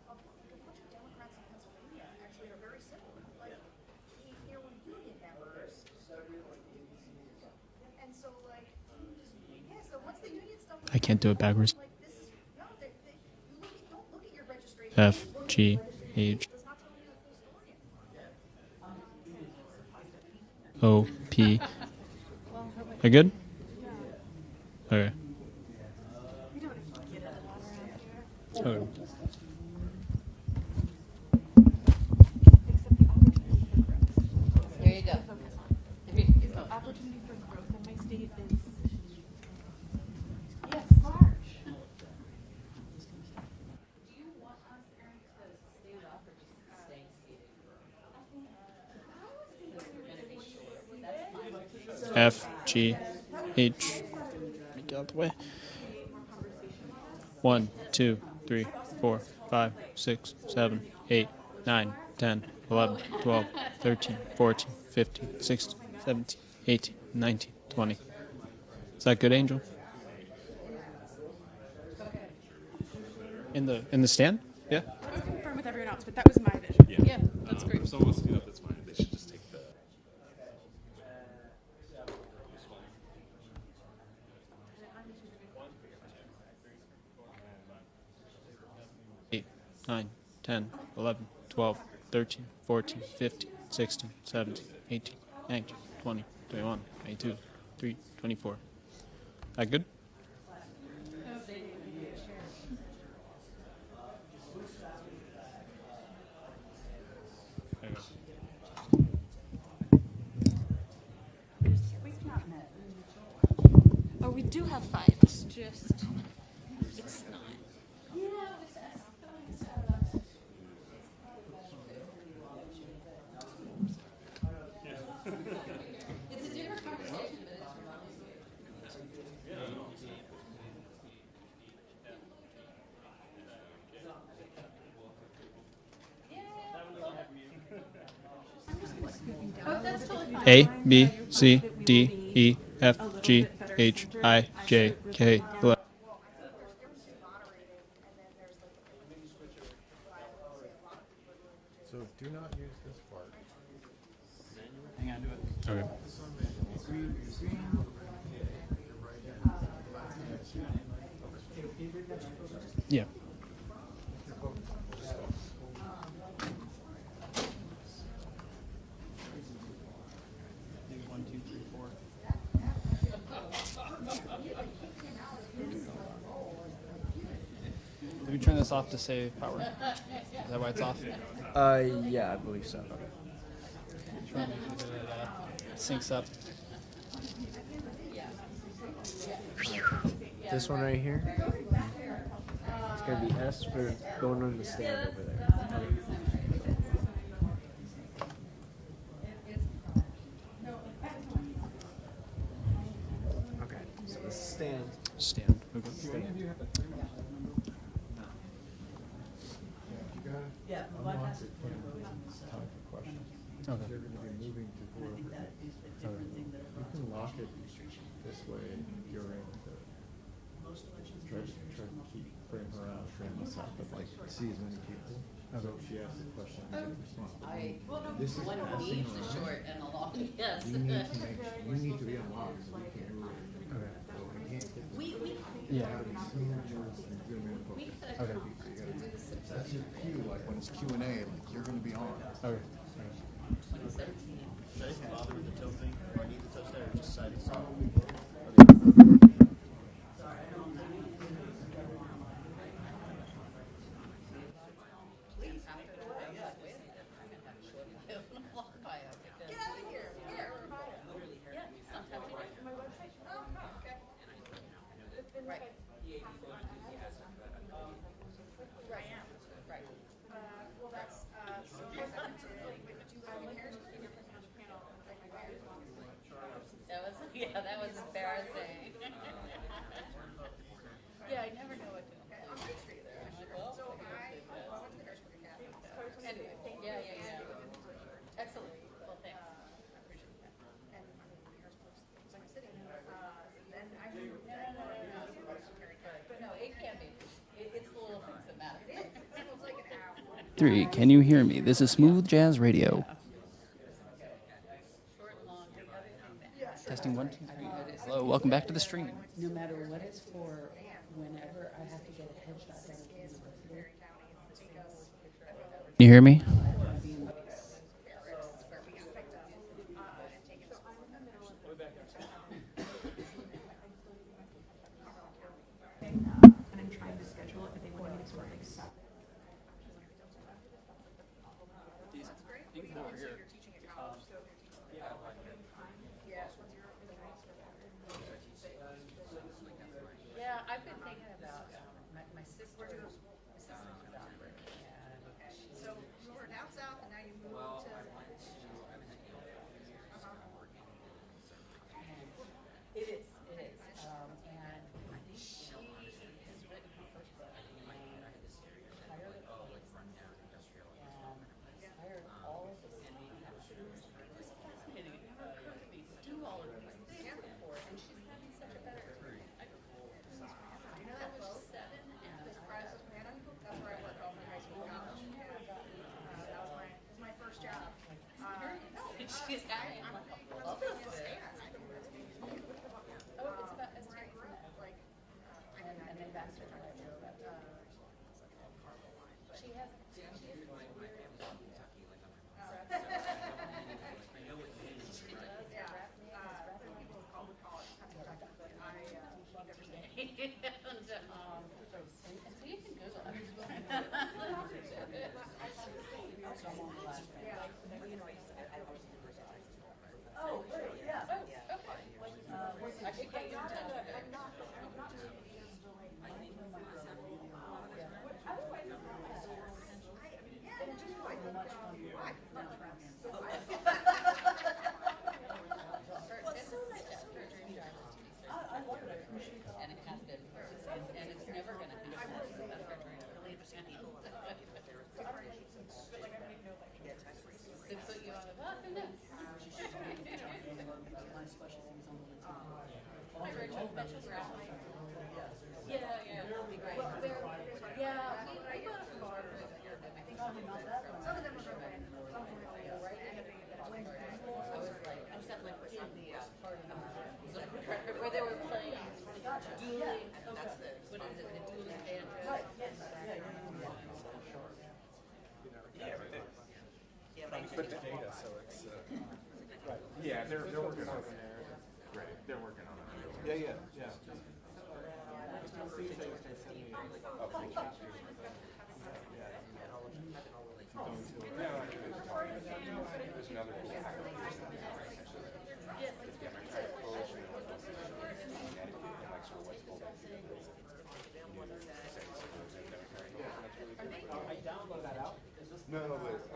a bunch of Democrats in Pennsylvania actually are very similar, like, there were union members, and so like, yeah, so once the union stuff. I can't do it backwards. Like, this is, no, don't look at your registration. F, G, H, Does not tell you the full story anymore. O, P. Are good? Okay. Okay. There you go. The opportunity for growth in my state is, yes, large. Do you want us, Aaron, to stand up or just stay seated? Since we're gonna be short, that's fine. F, G, H. Let me get out the way. 1, 2, 3, 4, 5, 6, 7, 8, 9, 10, 11, 12, 13, 14, 15, 16, 17, 18, 19, 20. Is that good, Angel? In the stand? Yeah. Let's confirm with everyone else, but that was my vision. Yeah, that's great. If someone wants to do that, that's fine. They should just take the. 8, 9, 10, 11, 12, 13, 14, 15, 16, 17, 18, 19, 20, 21, 22, 23, 24. That good? There you go. do have 5. It's just, it's not. It's a different conversation, but it's A, B, C, D, E, F, G, H, I, J, K, L. So do not use this part. Hang on to it. Okay. Yeah. Let me turn this off to save power. Is that why it's off? Yeah, I believe so. Trying to do that, syncs up. This one right here. It's gonna be S for going on the stand over there. Okay, so the stand. Stand. Okay. Yeah, unlock it. Time for questions. Okay. You're going to be moving to whoever. You can lock it this way during the. Try to keep frame her out, frame us up, but like see as many people. So if she asks a question, you can respond. This is one passing needs a around. short and a long, yes. You need to be unlocked so we can move. Okay. So we can't get. Yeah. Gotta be smooth, and zoom in, focus. Okay. That's your cue, like when it's Q&A, like you're gonna be on. Okay. 2017. Should I bother with the tilting? Do I need to touch that or just side it? Yeah, that was embarrassing. Yeah, I never know what to do. I'm like, well, anyway, yeah. Excellent. Well, thanks. I appreciate that. No, it can be. It's the little things that matter. It feels like an hour. 3. Can you hear me? This is Smooth Jazz Radio. Testing 1, 2, 3. Hello, welcome back to the stream. No matter what it's for, whenever I have to get a headshot done, Can you hear me? And I'm trying to schedule it, but they want me to sort of accept. Yeah, I've been thinking about my sister. My doctor, and So you were down south and now you moved to. It is. And she has written her first book and hired a colleague and hired all of the manufacturers. It was fascinating. It never occurred to me to do all of these things before, and she's having such a better time. You know that was 7 and This prize was Manna. That's where I worked all my high school and college. That was my first job. she's having like a love of it. Oh, it's about as right, like, and then Baxter. She has. So you can Google it. Oh, Where they were playing dueling, that's the, what is it, the dueling banjo? But the data, so it's, right. Yeah, they're working on it. Right, they're working on it. Yeah, yeah. No, but it's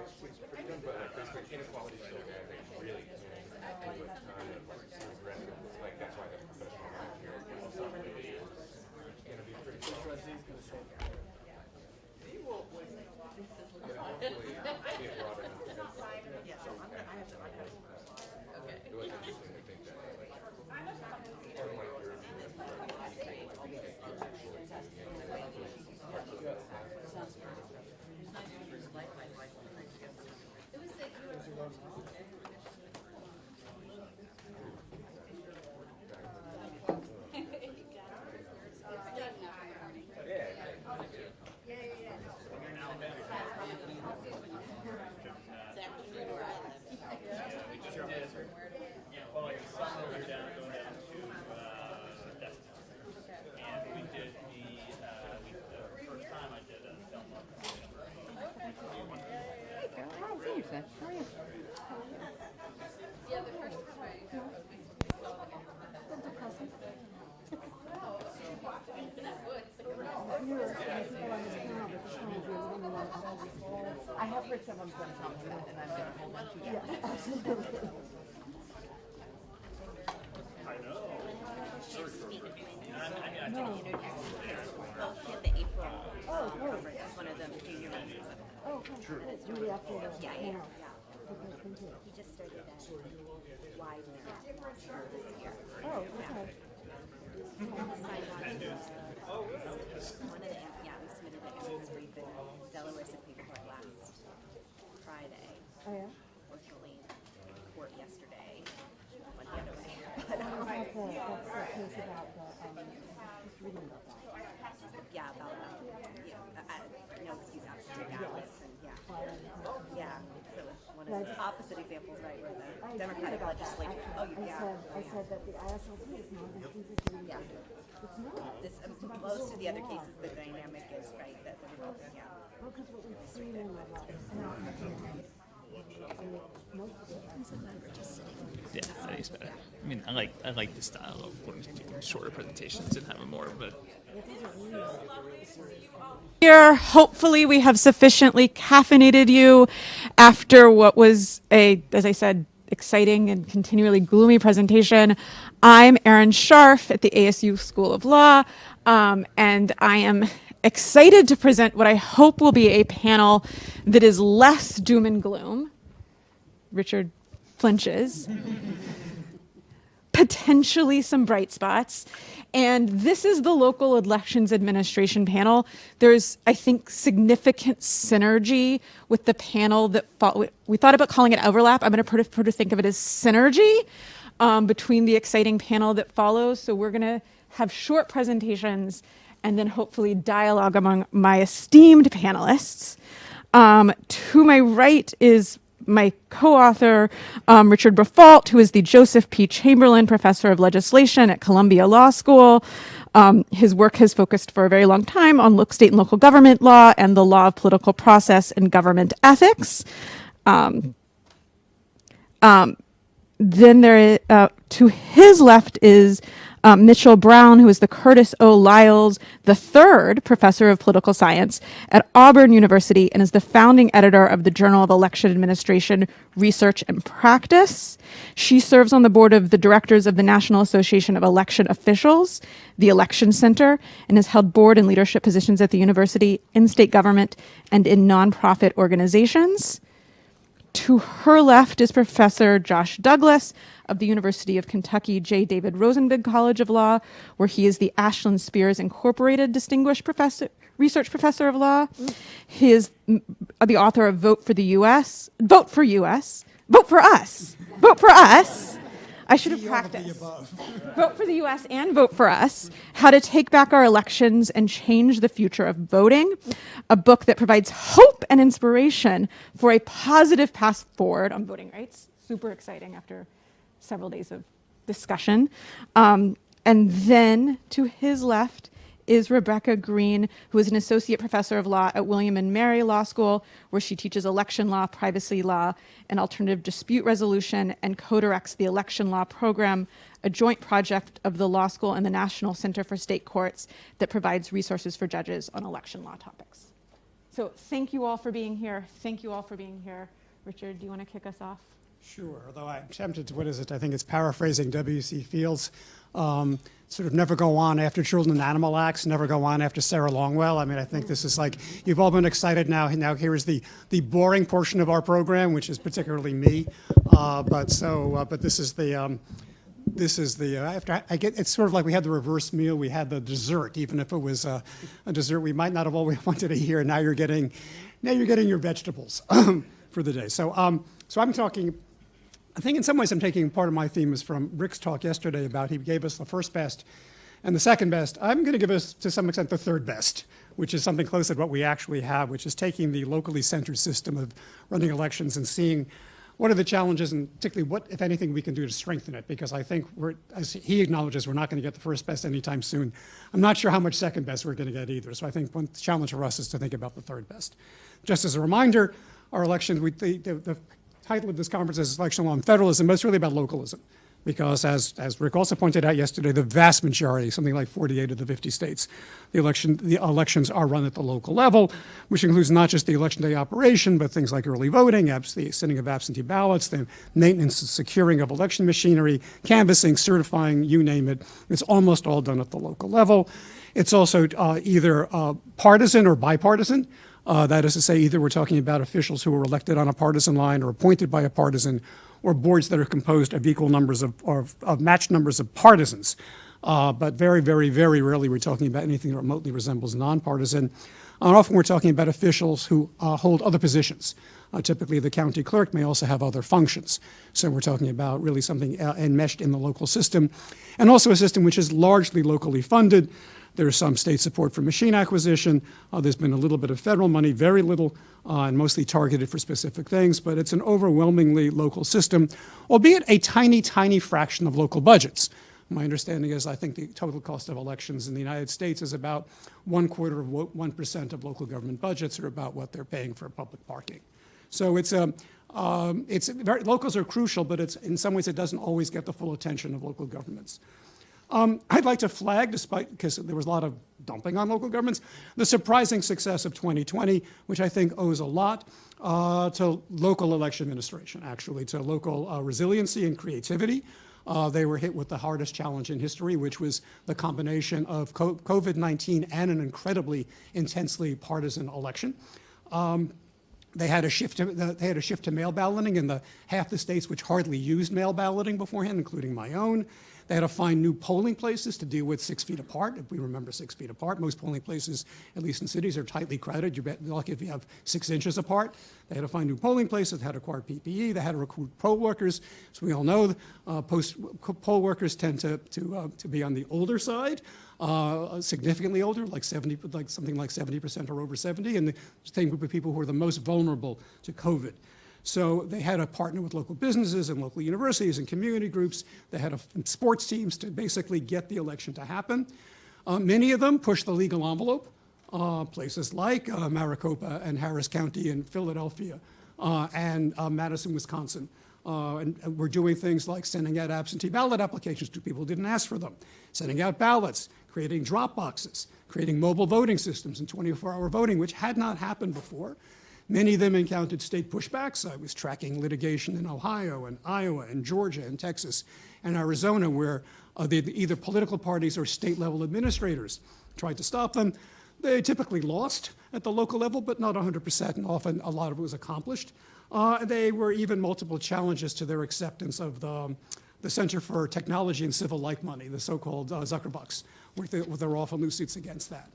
pretty good, but basically inequality is so bad that you really can't do it like that's why the professional life here is gonna be pretty strong. I have heard someone's going to tell me that, and I'm going to hold on to that. Yeah, absolutely. I know. The April conference is one of them junior members. Oh, true. Julie after the panel. He just started widening this year. Oh, okay. One of the, we submitted the evidence brief in Delaware Supreme Court last Friday. Oh, yeah? Fortunately, court yesterday went the other way. But, that's the case about the, just reading about that. Yeah, about, no excuse absentee ballots, and yeah. So it's one of the opposite examples, right, where the Democratic legislature, I said that the ISLT is not a physically, it's not. This, most of the other cases, the dynamic is, right, that the Republican, Well, because what we've seen in the last, most of it. I'm so glad we're just sitting. Yeah, that is better. I mean, I like the style of when we do shorter presentations and have them more, but. Here, hopefully we have sufficiently caffeinated you after what was as I said, exciting and continually gloomy presentation. I'm Erin Scharf at the ASU School of Law, and I am excited to present what I hope will be a panel that is less doom and gloom. Richard flinches. Potentially some bright spots. And this is the local elections administration panel. There's, I think, significant synergy with the panel that we thought about calling it overlap. I'm going to think of it as synergy between the exciting panel that follows. So we're going to have short presentations and then hopefully dialogue among my esteemed panelists. To my right is my co-author, Richard Brafalt, who is the Joseph P. Chamberlain Professor of Legislation at Columbia Law School. His work has focused for a very long time on state and local government law and the law of political process and government ethics. Then there, to his left is Mitchell Brown, who is the Curtis O. Lyles III Professor of Political Science at Auburn University and is the founding editor of the Journal of Election Administration Research and Practice. She serves on the board of the directors of the National Association of Election Officials, the Election Center, and has held board and leadership positions at the university, in state government, and in nonprofit organizations. To her left is Professor Josh Douglas of the University of Kentucky J. David Rosenberg College of Law, where he is the Ashland Spears Incorporated Distinguished Research Professor of Law. He is the author of Vote for the U.S., Vote for U.S., Vote for Us, Vote for Us. I should have practiced. Vote for the U.S. and Vote for Us, How to Take Back Our Elections and Change the Future of Voting, a book that provides hope and inspiration for a positive path forward on voting rights. Super exciting after several days of discussion. And then to his left is Rebecca Green, who is an associate professor of law at William and Mary Law School, where she teaches election law, privacy law, and alternative dispute resolution, and co-directs the election law program, a joint project of the law school and the National Center for State Courts that provides resources for judges on election law topics. So thank you all for being here. Thank you all for being here. Richard, do you want to kick us off? Sure, although I'm tempted to, I think it's paraphrasing W.C. Fields, sort of never go on after Children and Animal Acts, never go on after Sarah Longwell. I mean, I think this is like, you've all been excited now. Now here is the boring portion of our program, which is particularly me. But this is the, it's sort of like we had the reverse meal, we had the dessert, even if it was a dessert we might not have always wanted to hear. Now you're getting your vegetables for the day. So I'm talking, I think in some ways I'm taking part of my theme is from Rick's talk yesterday about he gave us the first best and the second best. I'm going to give us, to some extent, the third best, which is something close to what we actually have, which is taking the locally centered system of running elections and seeing what are the challenges and particularly what, if anything, we can do to strengthen it. Because I think as he acknowledges, we're not going to get the first best anytime soon. I'm not sure how much second best we're going to get either. So I think one challenge for us is to think about the third best. Just as a reminder, our elections, the title of this conference is Election Law and Federalism, but it's really about localism. Because as Rick also pointed out yesterday, the vast majority, something like 48 of the 50 states, the elections are run at the local level, which includes not just the election day operation, but things like early voting, the sending of absentee ballots, the maintenance and securing of election machinery, canvassing, certifying, you name it. It's almost all done at the local level. It's also either partisan or bipartisan. That is to say, either we're talking about officials who are elected on a partisan line or appointed by a partisan, or boards that are composed of equal numbers of matched numbers of partisans. But very, very, very rarely we're talking about anything that remotely resembles nonpartisan. And often we're talking about officials who hold other positions. Typically the county clerk may also have other functions. So we're talking about really something enmeshed in the local system, and also a system which is largely locally funded. There's some state support for machine acquisition. There's been a little bit of federal money, very little, and mostly targeted for specific things, but it's an overwhelmingly local system, albeit a tiny, tiny fraction of local budgets. My understanding is I think the total cost of elections in the United States is about 1% of local government budgets, or about what they're paying for public parking. So locals are crucial, but in some ways it doesn't always get the full attention of local governments. I'd like to flag, because there was a lot of dumping on local governments, the surprising success of 2020, which I think owes a lot to local election administration, actually, to local resiliency and creativity. They were hit with the hardest challenge in history, which was the combination of COVID-19 and an incredibly intensely partisan election. They had a shift to mail balloting in half the states which hardly used mail balloting beforehand, including my own. They had to find new polling places to deal with 6 feet apart. If we remember 6 feet apart, most polling places, at least in cities, are tightly crowded. You're lucky if you have 6 inches apart. They had to find new polling places. They had to acquire PPE. They had to recruit poll workers. So we all know poll workers tend to be on the older side, significantly older, something like 70% or over 70, and the same group of people who are the most vulnerable to COVID. So they had to partner with local businesses and local universities and community groups. They had sports teams to basically get the election to happen. Many of them pushed the legal envelope. Places like Maricopa and Harris County in Philadelphia and Madison, Wisconsin. And we're doing things like sending out absentee ballot applications to people who didn't ask for them, sending out ballots, creating drop boxes, creating mobile voting systems and 24-hour voting, which had not happened before. Many of them encountered state pushbacks. I was tracking litigation in Ohio and Iowa and Georgia and Texas and Arizona, where either political parties or state-level administrators tried to stop them. They typically lost at the local level, but not 100%, and often a lot of it was accomplished. They were even multiple challenges to their acceptance of the Center for Technology and Civil Like Money, the so-called Zuckerbucks, with their awful lawsuits against that.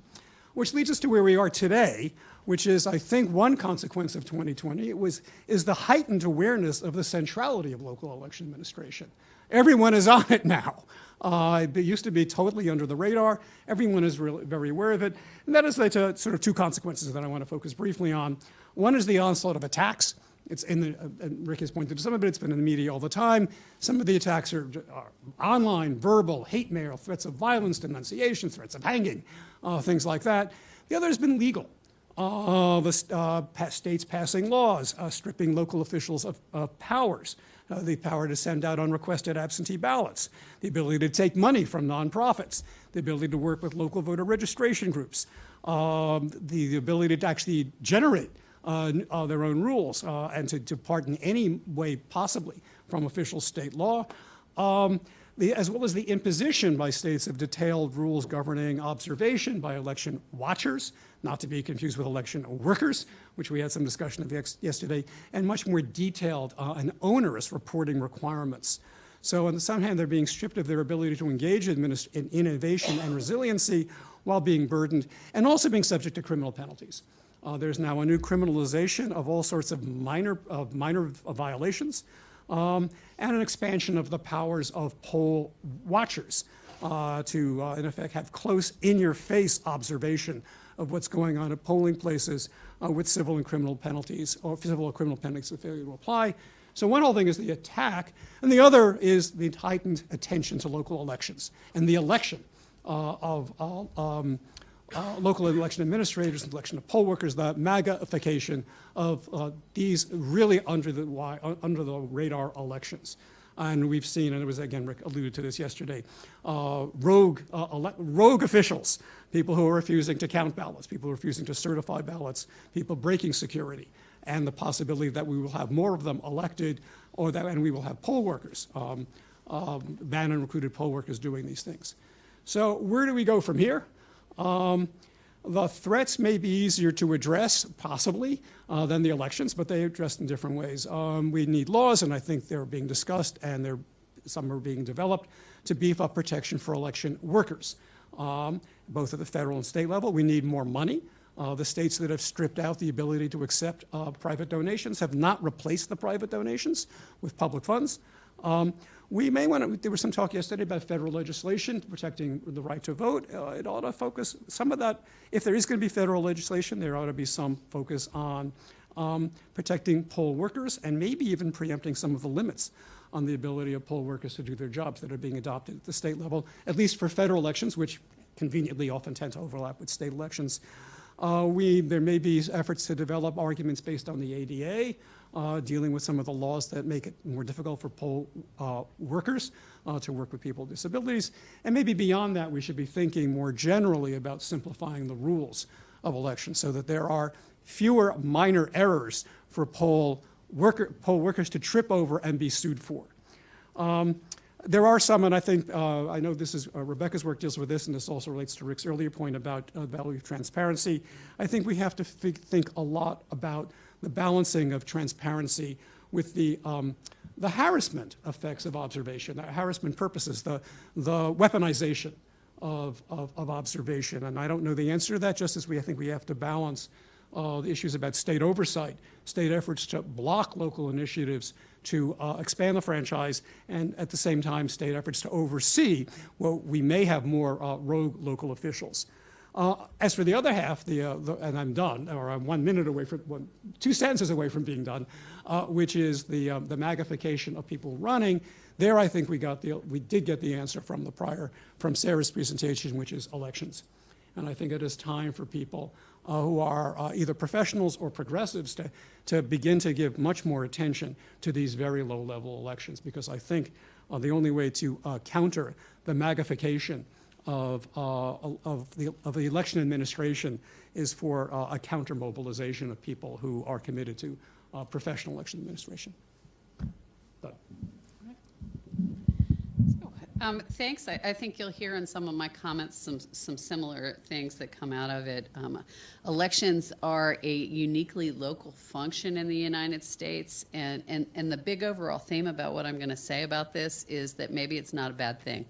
Which leads us to where we are today, which is, I think, one consequence of 2020 is the heightened awareness of the centrality of local election administration. Everyone is on it now. It used to be totally under the radar. Everyone is really very aware of it. And that has led to sort of two consequences that I want to focus briefly on. One is the onslaught of attacks. It's in the, and Rick has pointed to some of it, it's been in the media all the time. Some of the attacks are online, verbal, hate mail, threats of violence, denunciation, threats of hanging, things like that. The other has been legal. States passing laws, stripping local officials of powers, the power to send out unrequested absentee ballots, the ability to take money from nonprofits, the ability to work with local voter registration groups, the ability to actually generate their own rules and to depart in any way possibly from official state law, as well as the imposition by states of detailed rules governing observation by election watchers, not to be confused with election workers, which we had some discussion of yesterday, and much more detailed and onerous reporting requirements. So on the one hand, they're being stripped of their ability to engage in innovation and resiliency while being burdened and also being subject to criminal penalties. There's now a new criminalization of all sorts of minor violations and an expansion of the powers of poll watchers to, in effect, have close, in-your-face observation of what's going on at polling places with civil and criminal penalties, or civil or criminal penalties for failure to apply. So one whole thing is the attack, and the other is the heightened attention to local elections and the election of local election administrators, the election of poll workers, the MAGA-ification of these really under the radar elections. And we've seen, and it was again, Rick alluded to this yesterday, rogue officials, people who are refusing to count ballots, people refusing to certify ballots, people breaking security, and the possibility that we will have more of them elected, and we will have poll workers, banned and recruited poll workers doing these things. So where do we go from here? The threats may be easier to address, possibly, than the elections, but they're addressed in different ways. We need laws, and I think they're being discussed, and some are being developed, to beef up protection for election workers, both at the federal and state level. We need more money. The states that have stripped out the ability to accept private donations have not replaced the private donations with public funds. We may want to, there was some talk yesterday about federal legislation protecting the right to vote. It ought to focus, some of that, if there is going to be federal legislation, there ought to be some focus on protecting poll workers and maybe even preempting some of the limits on the ability of poll workers to do their jobs that are being adopted at the state level, at least for federal elections, which conveniently often tend to overlap with state elections. There may be efforts to develop arguments based on the ADA, dealing with some of the laws that make it more difficult for poll workers to work with people with disabilities. And maybe beyond that, we should be thinking more generally about simplifying the rules of elections so that there are fewer minor errors for poll workers to trip over and be sued for. There are some, and I think, I know this is, Rebecca's work deals with this, and this also relates to Rick's earlier point about the value of transparency. I think we have to think a lot about the balancing of transparency with the harassment effects of observation, the harassment purposes, the weaponization of observation. And I don't know the answer to that, just as I think we have to balance the issues about state oversight, state efforts to block local initiatives to expand the franchise, and at the same time, state efforts to oversee we may have more rogue local officials. As for the other half, and I'm done, or I'm 1 minute away from, 2 sentences away from being done, which is the magnification of people running. There, I think we did get the answer from Sarah's presentation, which is elections. And I think it is time for people who are either professionals or progressives to begin to give much more attention to these very low-level elections, because I think the only way to counter the magnification of the election administration is for a counter-mobilization of people who are committed to professional election administration. Done. Thanks. I think you'll hear in some of my comments some similar things that come out of it. Elections are a uniquely local function in the United States, and the big overall theme about what I'm going to say about this is that maybe it's not a bad thing,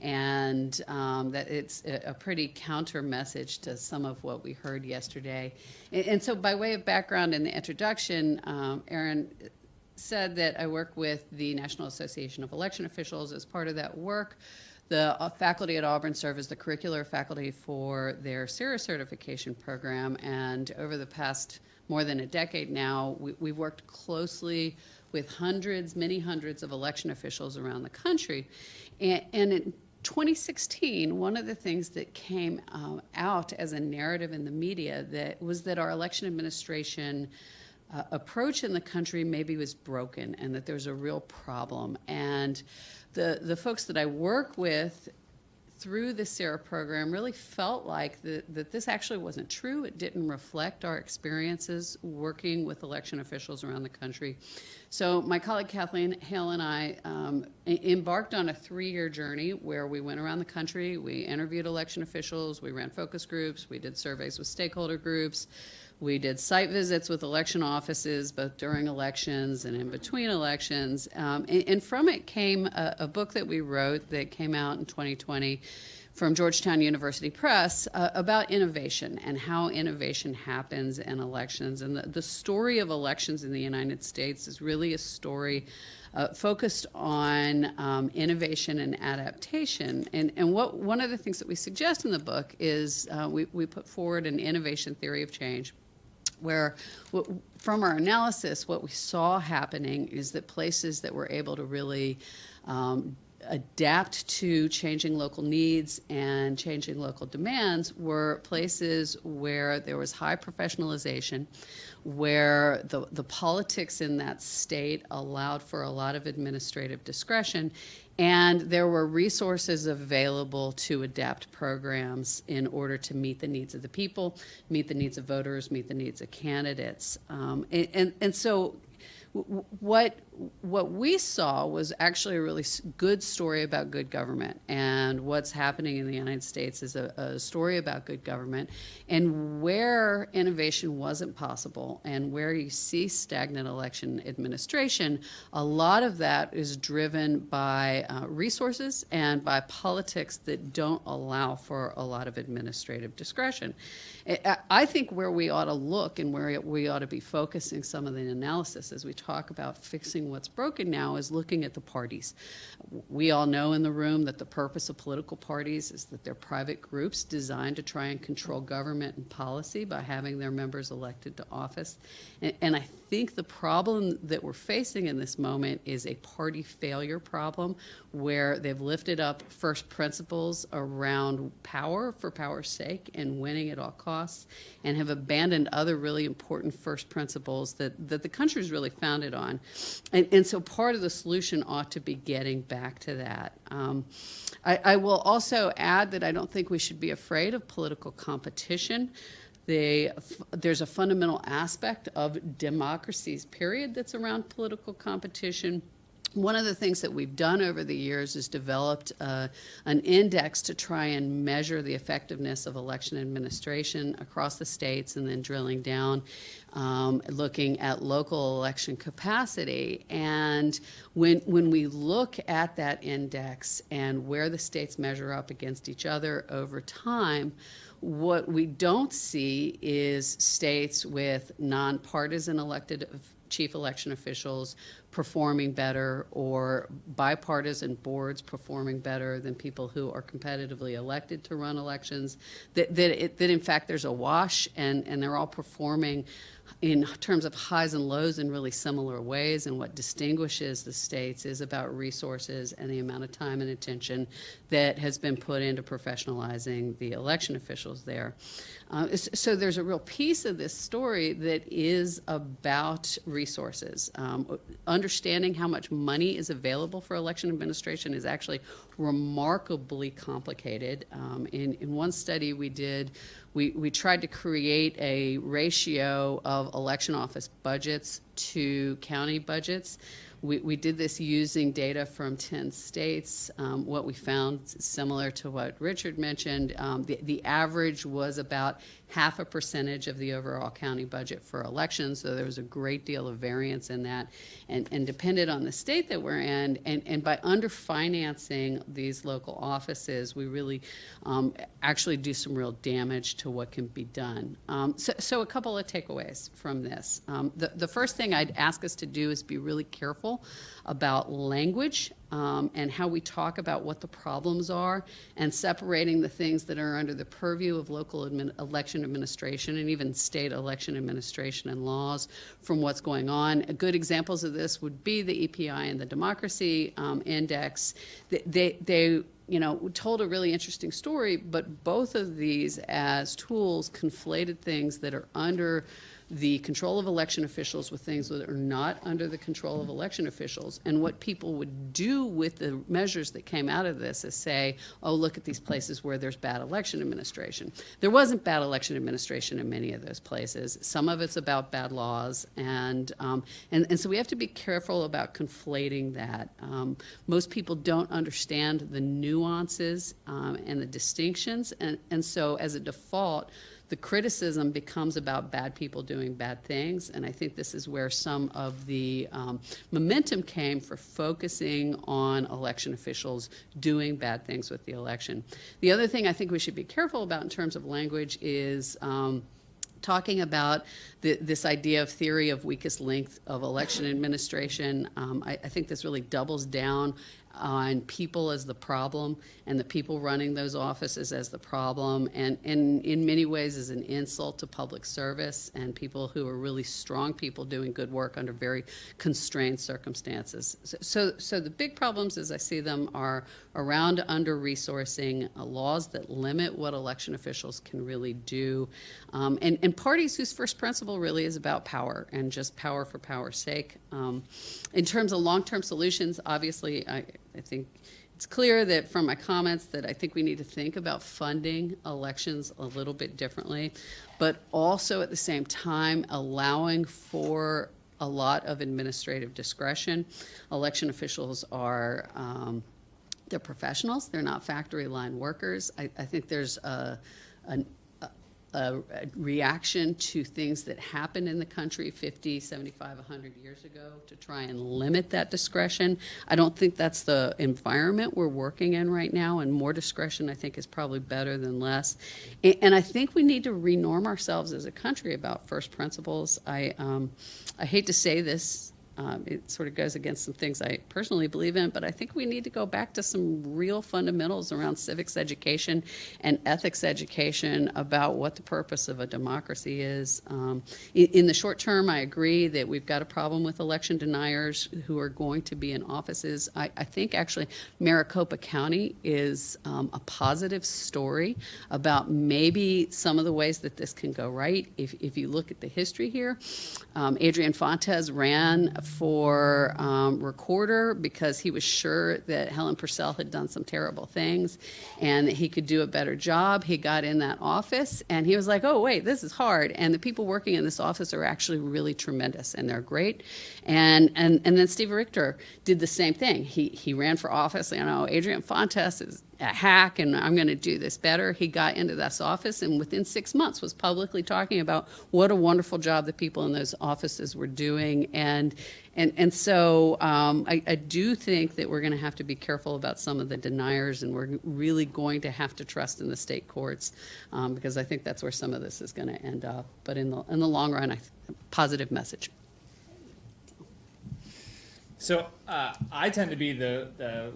and that it's a pretty counter message to some of what we heard yesterday. And so by way of background in the introduction, Aaron said that I work with the National Association of Election Officials. As part of that work, the faculty at Auburn serve as the curricular faculty for their SERA certification program, and over the past more than a decade now, we've worked closely with many hundreds of election officials around the country. And in 2016, one of the things that came out as a narrative in the media that our election administration approach in the country maybe was broken, and that there's a real problem. And the folks that I work with through the SERA program really felt like that this actually wasn't true. It didn't reflect our experiences working with election officials around the country. So my colleague Kathleen Hale and I embarked on a 3-year journey where we went around the country, we interviewed election officials, we ran focus groups, we did surveys with stakeholder groups, we did site visits with election offices, both during elections and in between elections. And from it came a book that we wrote that came out in 2020 from Georgetown University Press about innovation and how innovation happens in elections. And the story of elections in the United States is really a story focused on innovation and adaptation. And one of the things that we suggest in the book is we put forward an innovation theory of change, where from our analysis, what we saw happening is that places that were able to really adapt to changing local needs and changing local demands were places where there was high professionalization, where the politics in that state allowed for a lot of administrative discretion, and there were resources available to adapt programs in order to meet the needs of the people, meet the needs of voters, meet the needs of candidates. And so what we saw was actually a really good story about good government, and what's happening in the United States is a story about good government, and where innovation wasn't possible and where you see stagnant election administration, a lot of that is driven by resources and by politics that don't allow for a lot of administrative discretion. I think where we ought to look and where we ought to be focusing some of the analysis as we talk about fixing what's broken now is looking at the parties. We all know in the room that the purpose of political parties is that they're private groups designed to try and control government and policy by having their members elected to office. And I think the problem that we're facing in this moment is a party failure problem, where they've lifted up first principles around power for power's sake and winning at all costs, and have abandoned other really important first principles that the country's really founded on. And so part of the solution ought to be getting back to that. I will also add that I don't think we should be afraid of political competition. There's a fundamental aspect of democracies, period, that's around political competition. One of the things that we've done over the years is developed an index to try and measure the effectiveness of election administration across the states, and then drilling down, looking at local election capacity. And when we look at that index and where the states measure up against each other over time, what we don't see is states with nonpartisan elected chief election officials performing better, or bipartisan boards performing better than people who are competitively elected to run elections, that in fact there's a wash, and they're all performing in terms of highs and lows in really similar ways. And what distinguishes the states is about resources and the amount of time and attention that has been put into professionalizing the election officials there. So there's a real piece of this story that is about resources. Understanding how much money is available for election administration is actually remarkably complicated. In one study we did, we tried to create a ratio of election office budgets to county budgets. We did this using data from 10 states. What we found, similar to what Richard mentioned, the average was about 0.5% of the overall county budget for elections, so there was a great deal of variance in that, and depended on the state that we're in, and by underfinancing these local offices, we really actually do some real damage to what can be done. So a couple of takeaways from this. The first thing I'd ask us to do is be really careful about language and how we talk about what the problems are, and separating the things that are under the purview of local election administration and even state election administration and laws from what's going on. Good examples of this would be the EPI and the Democracy Index. They told a really interesting story, but both of these as tools conflated things that are under the control of election officials with things that are not under the control of election officials. And what people would do with the measures that came out of this is say, oh, look at these places where there's bad election administration. There wasn't bad election administration in many of those places. Some of it's about bad laws, and so we have to be careful about conflating that. Most people don't understand the nuances and the distinctions, and so as a default, the criticism becomes about bad people doing bad things, and I think this is where some of the momentum came for focusing on election officials doing bad things with the election. The other thing I think we should be careful about in terms of language is talking about this idea of theory of weakest link of election administration. I think this really doubles down on people as the problem and the people running those offices as the problem, and in many ways is an insult to public service and people who are really strong people doing good work under very constrained circumstances. So the big problems as I see them are around under-resourcing, laws that limit what election officials can really do, and parties whose first principle really is about power and just power for power's sake. In terms of long-term solutions, obviously, I think it's clear that from my comments that I think we need to think about funding elections a little bit differently, but also at the same time allowing for a lot of administrative discretion. Election officials are they're professionals. They're not factory line workers. I think there's a reaction to things that happened in the country 50, 75, 100 years ago to try and limit that discretion. I don't think that's the environment we're working in right now, and more discretion I think is probably better than less. And I think we need to renorm ourselves as a country about first principles. I hate to say this. It sort of goes against some things I personally believe in, but I think we need to go back to some real fundamentals around civics education and ethics education about what the purpose of a democracy is. In the short term, I agree that we've got a problem with election deniers who are going to be in offices. I think actually Maricopa County is a positive story about maybe some of the ways that this can go right. If you look at the history here, Adrian Fontes ran for recorder because he was sure that Helen Purcell had done some terrible things and that he could do a better job. He got in that office and he was like, oh, wait, this is hard. And the people working in this office are actually really tremendous and they're great. And then Steve Richter did the same thing. He ran for office. Adrian Fontes is a hack and I'm going to do this better. He got into this office and within 6 months was publicly talking about what a wonderful job the people in those offices were doing. And so I do think that we're going to have to be careful about some of the deniers, and we're really going to have to trust in the state courts because I think that's where some of this is going to end up. But in the long run, positive message. So I tend to be the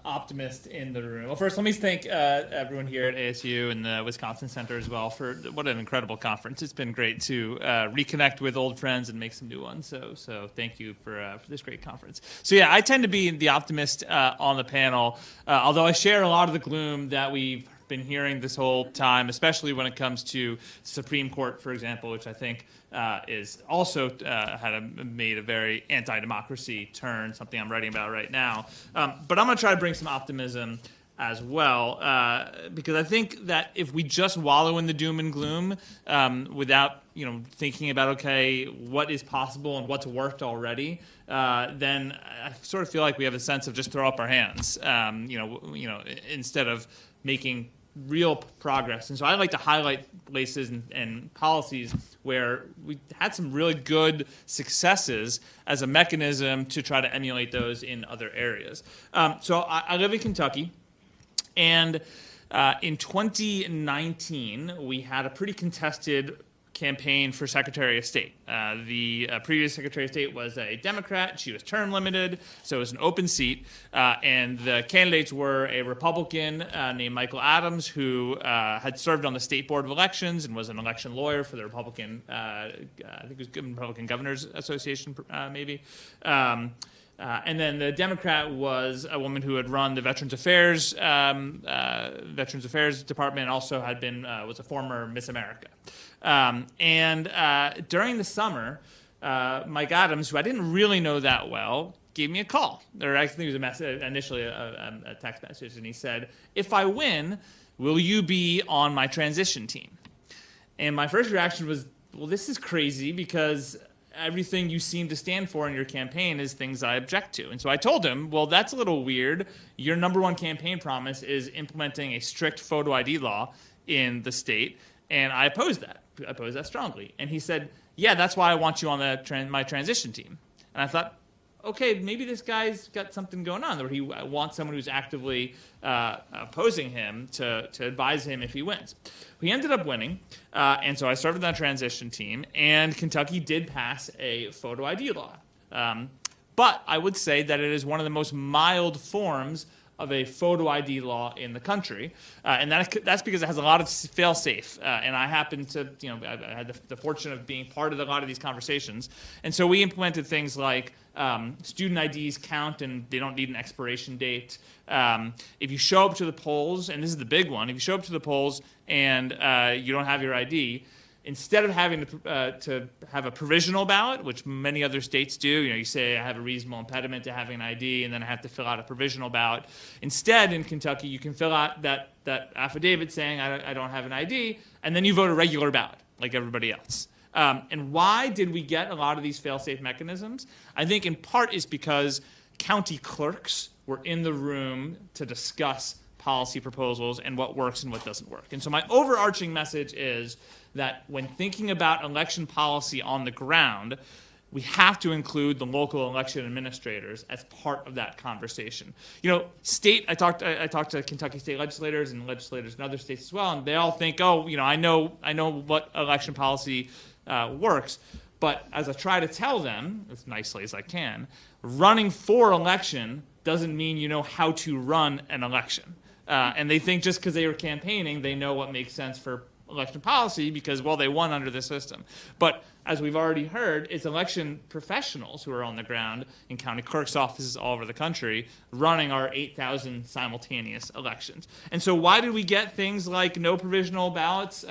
optimist in the room. Well, first, let me thank everyone here at ASU and the Wisconsin Center as well for what an incredible conference. It's been great to reconnect with old friends and make some new ones. So thank you for this great conference. So yeah, I tend to be the optimist on the panel, although I share a lot of the gloom that we've been hearing this whole time, especially when it comes to Supreme Court, for example, which I think is also made a very anti-democracy turn, something I'm writing about right now. But I'm going to try to bring some optimism as well, because I think that if we just wallow in the doom and gloom without thinking about, okay, what is possible and what's worked already, then I sort of feel like we have a sense of just throw up our hands, instead of making real progress. And so I like to highlight places and policies where we had some really good successes as a mechanism to try to emulate those in other areas. So I live in Kentucky, and in 2019, we had a pretty contested campaign for Secretary of State. The previous Secretary of State was a Democrat. She was term limited, so it was an open seat. And the candidates were a Republican named Michael Adams, who had served on the State Board of Elections and was an election lawyer for the Republican, I think it was Republican Governors Association, maybe. And then the Democrat was a woman who had run the Veterans Affairs Department, and also had been was a former Miss America. And during the summer, Mike Adams, who I didn't really know that well, gave me a call. Or I think it was initially a text message, and he said, "If I win, will you be on my transition team?" And my first reaction was, well, this is crazy, because everything you seem to stand for in your campaign is things I object to. And so I told him, well, that's a little weird. Your number one campaign promise is implementing a strict photo ID law in the state, and I oppose that. I oppose that strongly. And he said, yeah, that's why I want you on my transition team. And I thought, okay, maybe this guy's got something going on, where he wants someone who's actively opposing him to advise him if he wins. He ended up winning, and so I served on that transition team, and Kentucky did pass a photo ID law. But I would say that it is one of the most mild forms of a photo ID law in the country, and that's because it has a lot of fail-safe. And I happen to, I had the fortune of being part of a lot of these conversations, and so we implemented things like student IDs count, and they don't need an expiration date. If you show up to the polls, and this is the big one, if you show up to the polls and you don't have your ID, instead of having to have a provisional ballot, which many other states do, you say I have a reasonable impediment to having an ID, and then I have to fill out a provisional ballot. Instead, in Kentucky, you can fill out that affidavit saying I don't have an ID, and then you vote a regular ballot like everybody else. And why did we get a lot of these fail-safe mechanisms? I think in part is because county clerks were in the room to discuss policy proposals and what works and what doesn't work. And so my overarching message is that when thinking about election policy on the ground, we have to include the local election administrators as part of that conversation. I talked to Kentucky state legislators and legislators in other states as well, and they all think, I know what election policy works. But as I try to tell them, as nicely as I can, running for election doesn't mean you know how to run an election. And they think just because they were campaigning, they know what makes sense for election policy because, well, they won under the system. But as we've already heard, it's election professionals who are on the ground in county clerk's offices all over the country running our 8,000 simultaneous elections. And so why did we get things like no provisional ballots?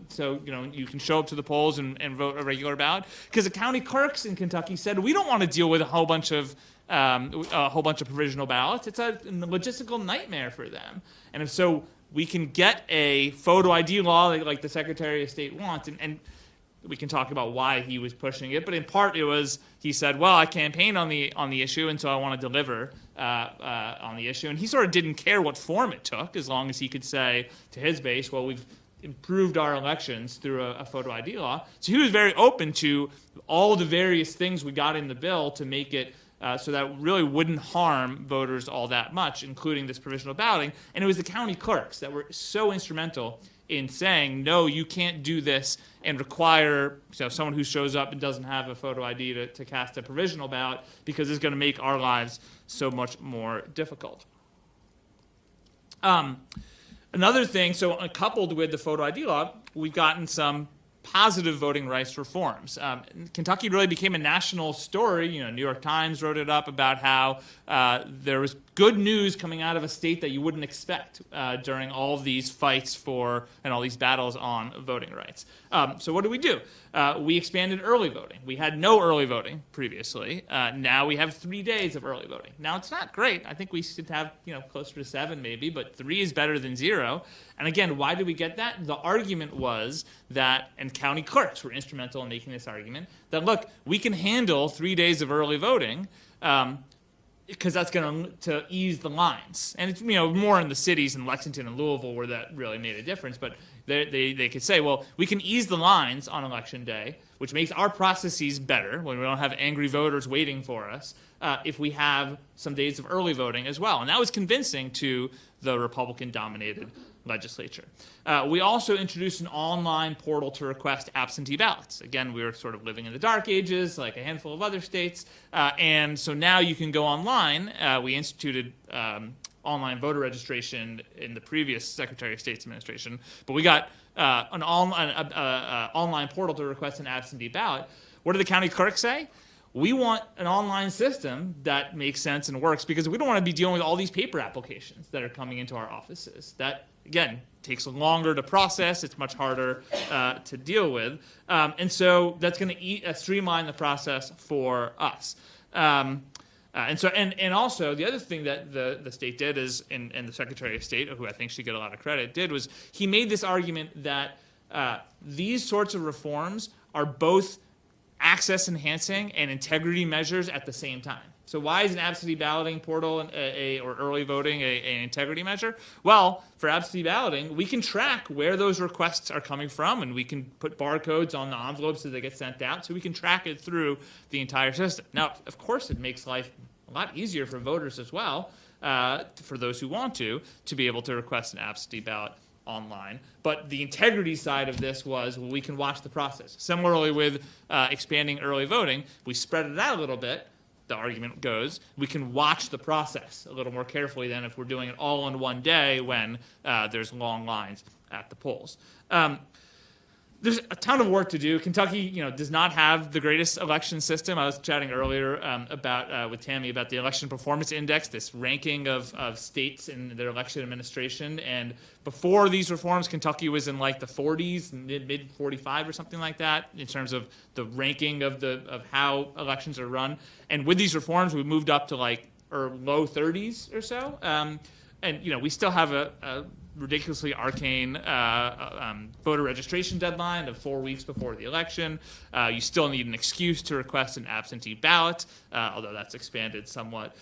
So you can show up to the polls and vote a regular ballot? Because the county clerks in Kentucky said, we don't want to deal with a whole bunch of provisional ballots. It's a logistical nightmare for them. And if so, we can get a photo ID law like the Secretary of State wants, and we can talk about why he was pushing it. But in part, it was he said, "Well, I campaigned on the issue, and so I want to deliver on the issue." And he sort of didn't care what form it took, as long as he could say to his base, "Well, we've improved our elections through a photo ID law." So he was very open to all the various things we got in the bill to make it so that really wouldn't harm voters all that much, including this provisional balloting. And it was the county clerks that were so instrumental in saying, no, you can't do this and require someone who shows up and doesn't have a photo ID to cast a provisional ballot, because it's going to make our lives so much more difficult. Another thing, coupled with the photo ID law, we've gotten some positive voting rights reforms. Kentucky really became a national story. New York Times wrote it up about how there was good news coming out of a state that you wouldn't expect during all of these fights for and all these battles on voting rights. So what do? We expanded early voting. We had no early voting previously. Now we have 3 days of early voting. Now it's not great. I think we should have closer to 7 maybe, but 3 is better than 0. And again, why did we get that? The argument was that, and county clerks were instrumental in making this argument, that look, we can handle 3 days of early voting because that's going to ease the lines. And it's more in the cities in Lexington and Louisville where that really made a difference. But they could say, well, we can ease the lines on election day, which makes our processes better when we don't have angry voters waiting for us, if we have some days of early voting as well. And that was convincing to the Republican-dominated legislature. We also introduced an online portal to request absentee ballots. Again, we were sort of living in the dark ages, like a handful of other states, and so now you can go online. We instituted online voter registration in the previous Secretary of State's administration, but we got an online portal to request an absentee ballot. What do the county clerks say? We want an online system that makes sense and works because we don't want to be dealing with all these paper applications that are coming into our offices. That, again, takes longer to process. It's much harder to deal with. And so that's going to streamline the process for us. And also, the other thing that the state did is, and the Secretary of State, who I think should get a lot of credit, did was he made this argument that these sorts of reforms are both access enhancing and integrity measures at the same time. So why is an absentee balloting portal or early voting an integrity measure? Well, for absentee balloting, we can track where those requests are coming from, and we can put barcodes on the envelopes as they get sent out, so we can track it through the entire system. Now, of course, it makes life a lot easier for voters as well, for those who want to be able to request an absentee ballot online. But the integrity side of this was, well, we can watch the process. Similarly with expanding early voting, we spread it out a little bit, the argument goes, we can watch the process a little more carefully than if we're doing it all in one day when there's long lines at the polls. There's a ton of work to do. Kentucky, does not have the greatest election system. I was chatting earlier with Tammy about the Election Performance Index, this ranking of states in their election administration. And before these reforms, Kentucky was in like the 40s, mid 45 or something like that, in terms of the ranking of how elections are run. And with these reforms, we moved up to low 30s or so. And we still have a ridiculously arcane voter registration deadline of 4 weeks before the election. You still need an excuse to request an absentee ballot, although that's expanded somewhat.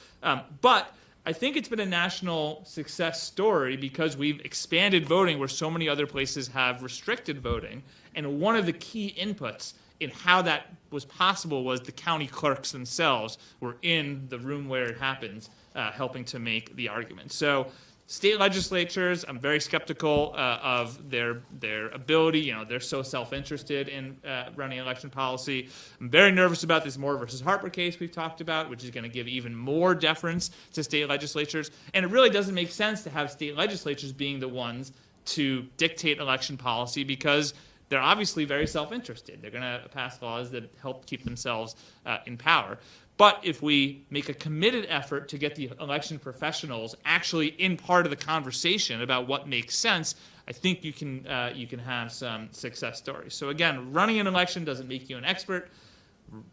But I think it's been a national success story because we've expanded voting where so many other places have restricted voting. And one of the key inputs in how that was possible was the county clerks themselves were in the room where it happens, helping to make the argument. So state legislatures, I'm very skeptical of their ability. They're so self-interested in running election policy. I'm very nervous about this Moore versus Harper case we've talked about, which is going to give even more deference to state legislatures. And it really doesn't make sense to have state legislatures being the ones to dictate election policy because they're obviously very self-interested. They're going to pass laws that help keep themselves in power. But if we make a committed effort to get the election professionals actually in part of the conversation about what makes sense, I think you can have some success stories. So again, running an election doesn't make you an expert.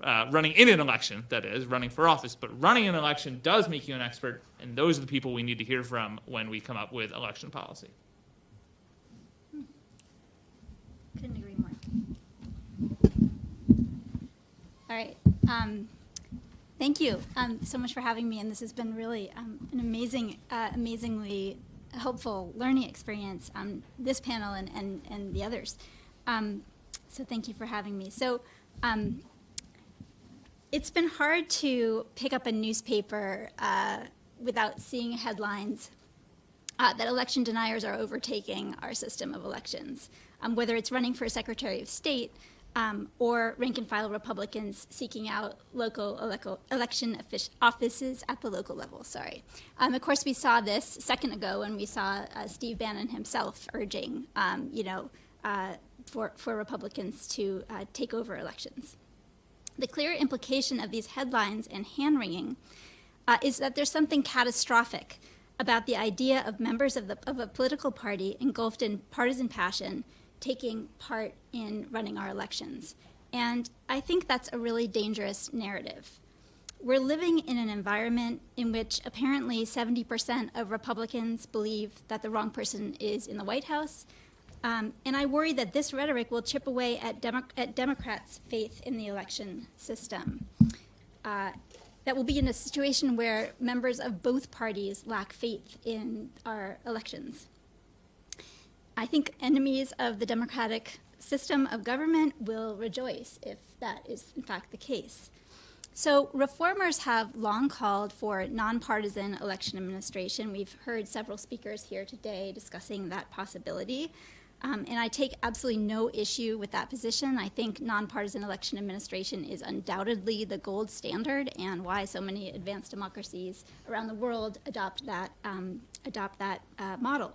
Running in an election, that is, running for office, but running an election does make you an expert, and those are the people we need to hear from when we come up with election policy. Couldn't agree more. All right. Thank you so much for having me, and this has been really an amazingly helpful learning experience, this panel and the others. So thank you for having me. So it's been hard to pick up a newspaper without seeing headlines that election deniers are overtaking our system of elections, whether it's running for Secretary of State, or rank-and-file Republicans seeking out local election offices at the local level, Of course, we saw this a second ago when we saw Steve Bannon himself urging, for Republicans to take over elections. The clear implication of these headlines and hand-wringing is that there's something catastrophic about the idea of members of a political party engulfed in partisan passion taking part in running our elections. And I think that's a really dangerous narrative. We're living in an environment in which apparently 70% of Republicans believe that the wrong person is in the White House. And I worry that this rhetoric will chip away at Democrats' faith in the election system. That will be in a situation where members of both parties lack faith in our elections. I think enemies of the democratic system of government will rejoice if that is in fact the case. So reformers have long called for nonpartisan election administration. We've heard several speakers here today discussing that possibility. And I take absolutely no issue with that position. I think nonpartisan election administration is undoubtedly the gold standard and why so many advanced democracies around the world adopt that model.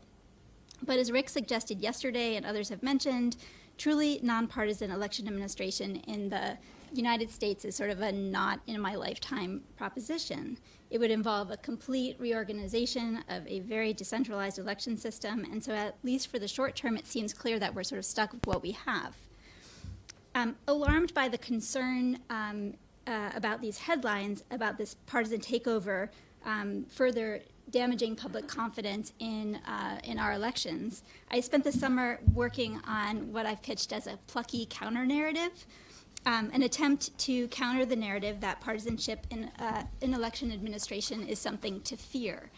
But as Rick suggested yesterday and others have mentioned, truly nonpartisan election administration in the United States is sort of a not in my lifetime proposition. It would involve a complete reorganization of a very decentralized election system, and so at least for the short term, it seems clear that we're sort of stuck with what we have. Alarmed by the concern about these headlines, about this partisan takeover, further damaging public confidence in our elections, I spent the summer working on what I've pitched as a plucky counter-narrative, an attempt to counter the narrative that partisanship in election administration is something to fear.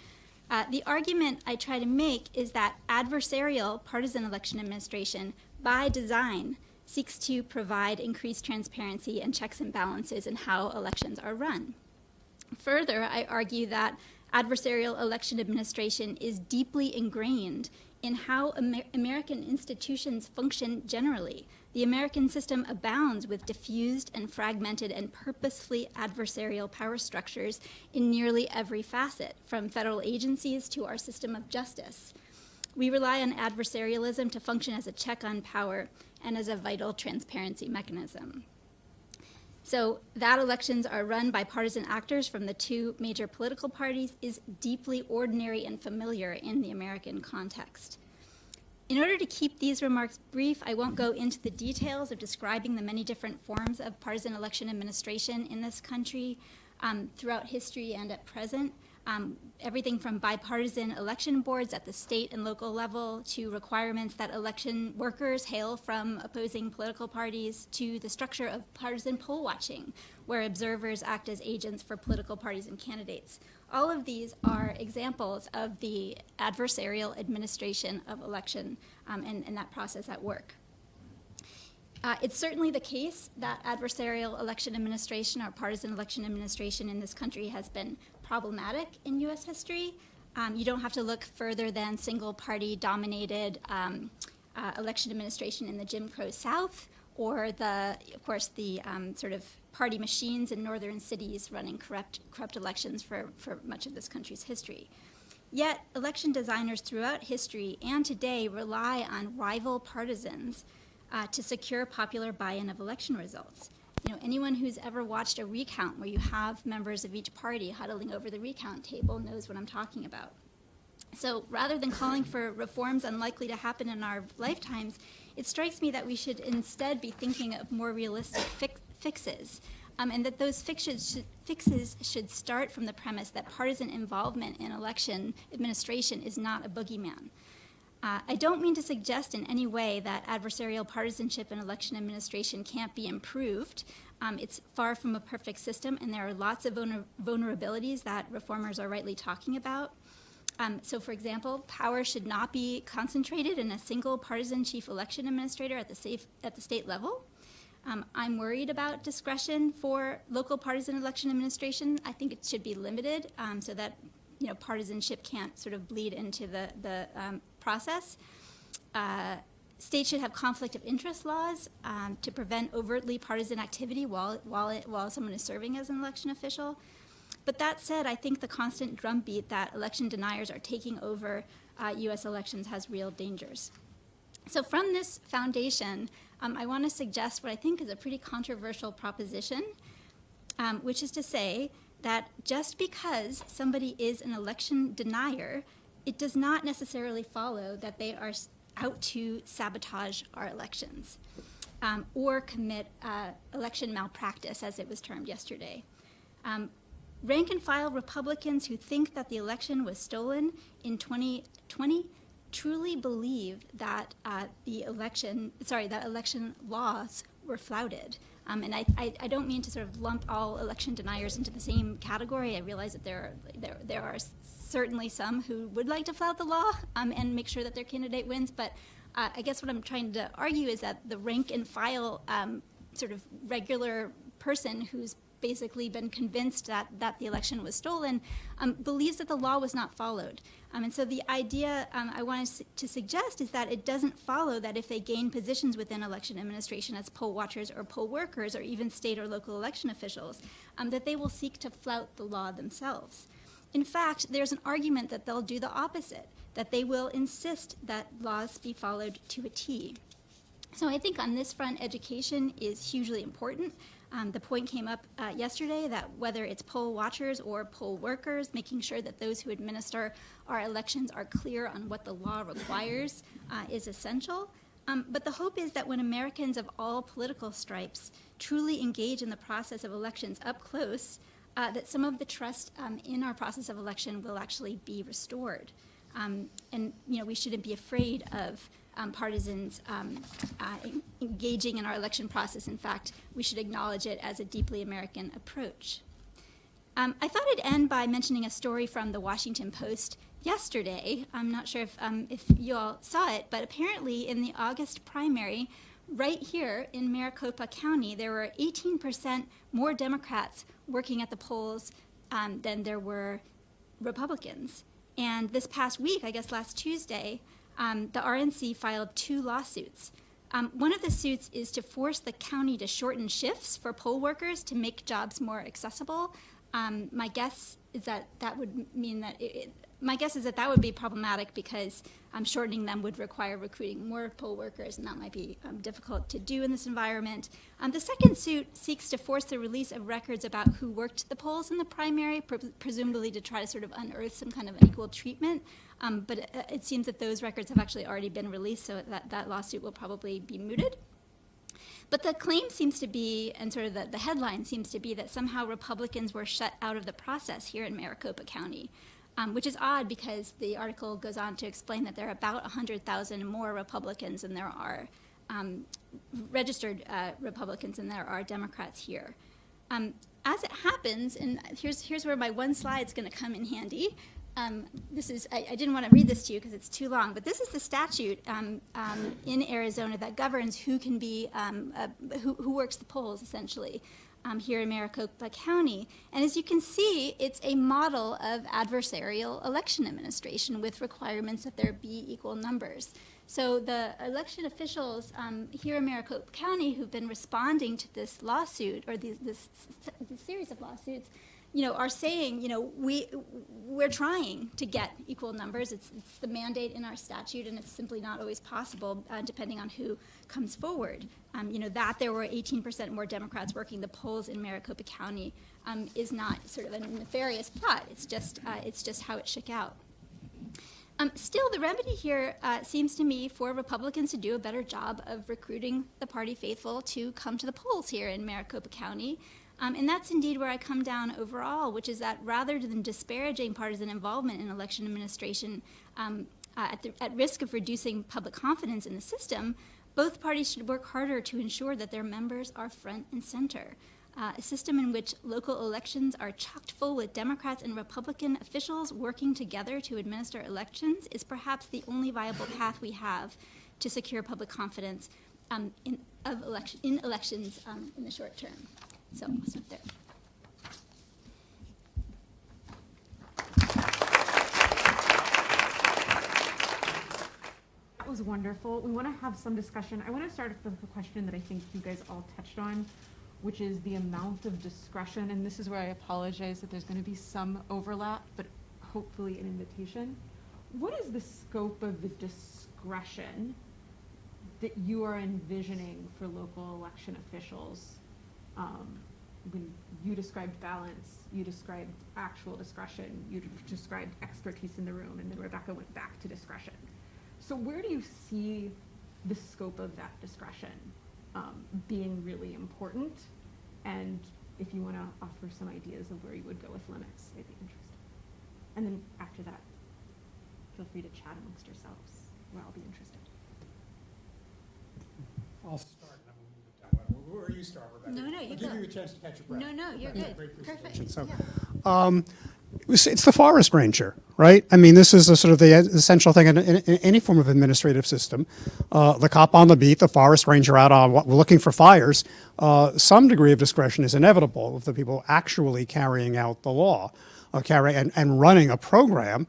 The argument I try to make is that adversarial partisan election administration, by design, seeks to provide increased transparency and checks and balances in how elections are run. Further, I argue that adversarial election administration is deeply ingrained in how American institutions function generally. The American system abounds with diffused and fragmented and purposefully adversarial power structures in nearly every facet, from federal agencies to our system of justice. We rely on adversarialism to function as a check on power and as a vital transparency mechanism. So that elections are run by partisan actors from the two major political parties is deeply ordinary and familiar in the American context. In order to keep these remarks brief, I won't go into the details of describing the many different forms of partisan election administration in this country throughout history and at present. Everything from bipartisan election boards at the state and local level to requirements that election workers hail from opposing political parties to the structure of partisan poll watching, where observers act as agents for political parties and candidates. All of these are examples of the adversarial administration of election and that process at work. It's certainly the case that adversarial election administration or partisan election administration in this country has been problematic in U.S. history. You don't have to look further than single-party dominated election administration in the Jim Crow South, or of course, the sort of party machines in northern cities running corrupt elections for much of this country's history. Yet, election designers throughout history and today rely on rival partisans to secure popular buy-in of election results. You know, anyone who's ever watched a recount where you have members of each party huddling over the recount table knows what I'm talking about. So rather than calling for reforms unlikely to happen in our lifetimes, it strikes me that we should instead be thinking of more realistic fixes, and that those fixes should start from the premise that partisan involvement in election administration is not a boogeyman. I don't mean to suggest in any way that adversarial partisanship in election administration can't be improved. It's far from a perfect system, and there are lots of vulnerabilities that reformers are rightly talking about. So, for example, power should not be concentrated in a single partisan chief election administrator at the state level. I'm worried about discretion for local partisan election administration. I think it should be limited so that partisanship can't sort of bleed into the process. States should have conflict of interest laws to prevent overtly partisan activity while someone is serving as an election official. But that said, I think the constant drumbeat that election deniers are taking over U.S. elections has real dangers. So from this foundation, I want to suggest what I think is a pretty controversial proposition, which is to say that just because somebody is an election denier, it does not necessarily follow that they are out to sabotage our elections or commit election malpractice, as it was termed yesterday. Rank-and-file Republicans who think that the election was stolen in 2020 truly believe that that election laws were flouted. And I don't mean to sort of lump all election deniers into the same category. I realize that there are certainly some who would like to flout the law and make sure that their candidate wins. But I guess what I'm trying to argue is that the rank and file sort of regular person who's basically been convinced that the election was stolen believes that the law was not followed. And so the idea I wanted to suggest is that it doesn't follow that if they gain positions within election administration as poll watchers or poll workers or even state or local election officials, that they will seek to flout the law themselves. In fact, there's an argument that they'll do the opposite, that they will insist that laws be followed to a T. So I think on this front, education is hugely important. The point came up yesterday that whether it's poll watchers or poll workers, making sure that those who administer our elections are clear on what the law requires is essential. But the hope is that when Americans of all political stripes truly engage in the process of elections up close, that some of the trust in our process of election will actually be restored. And we shouldn't be afraid of partisans engaging in our election process. In fact, we should acknowledge it as a deeply American approach. I thought I'd end by mentioning a story from the Washington Post yesterday. I'm not sure if you all saw it, but apparently in the August primary, right here in Maricopa County, there were 18% more Democrats working at the polls than there were Republicans. And this past week, I guess last Tuesday, the RNC filed 2 lawsuits. One of the suits is to force the county to shorten shifts for poll workers to make jobs more accessible. My guess is that that would mean that that would be problematic because shortening them would require recruiting more poll workers, and that might be difficult to do in this environment. The second suit seeks to force the release of records about who worked the polls in the primary, presumably to try to sort of unearth some kind of unequal treatment. But it seems that those records have actually already been released, so that lawsuit will probably be mooted. But the claim seems to be, and sort of the headline seems to be, that somehow Republicans were shut out of the process here in Maricopa County, which is odd because the article goes on to explain that there are about 100,000 more Republicans than there are registered Republicans than there are Democrats here. As it happens, and here's where my one slide's going to come in handy. I didn't want to read this to you because it's too long, but this is the statute in Arizona that governs who can be, who works the polls, essentially, here in Maricopa County. And as you can see, it's a model of adversarial election administration with requirements that there be equal numbers. So the election officials here in Maricopa County who've been responding to this lawsuit, or this series of lawsuits, are saying, we're trying to get equal numbers. It's the mandate in our statute, and it's simply not always possible, depending on who comes forward. That there were 18% more Democrats working the polls in Maricopa County is not sort of a nefarious plot. It's just how it shook out. Still, the remedy here seems to me for Republicans to do a better job of recruiting the party faithful to come to the polls here in Maricopa County. And that's indeed where I come down overall, which is that rather than disparaging partisan involvement in election administration at risk of reducing public confidence in the system, both parties should work harder to ensure that their members are front and center. A system in which local elections are chocked full with Democrats and Republican officials working together to administer elections is perhaps the only viable path we have to secure public confidence in elections in the short term. So I'll stop there. That was wonderful. We want to have some discussion. I want to start with a question that I think you guys all touched on, which is the amount of discretion. And this is where I apologize that there's going to be some overlap, but hopefully an invitation. What is the scope of the discretion that you are envisioning for local election officials. When you described balance, you described actual discretion, you described expertise in the room, and then Rebecca went back to discretion. So where do you see the scope of that discretion being really important? And if you want to offer some ideas of where you would go with limits, I'd be interested. And then after that, feel free to chat amongst yourselves, where I'll be interested. I'll start and then we'll move it down. Where you start, Rebecca? No, I'll you give go. you a chance to catch your breath. No, you're That's a good. great Perfect. presentation. So, Yeah. it's the forest ranger, right? I mean, this is a sort of the essential thing in any form of administrative system. The cop on the beat, the forest ranger out on looking for fires. Some degree of discretion is inevitable of the people actually carrying out the law, and running a program.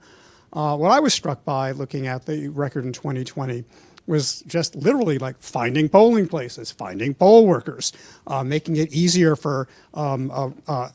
What I was struck by looking at the record in 2020 was just literally like finding polling places, finding poll workers, making it easier for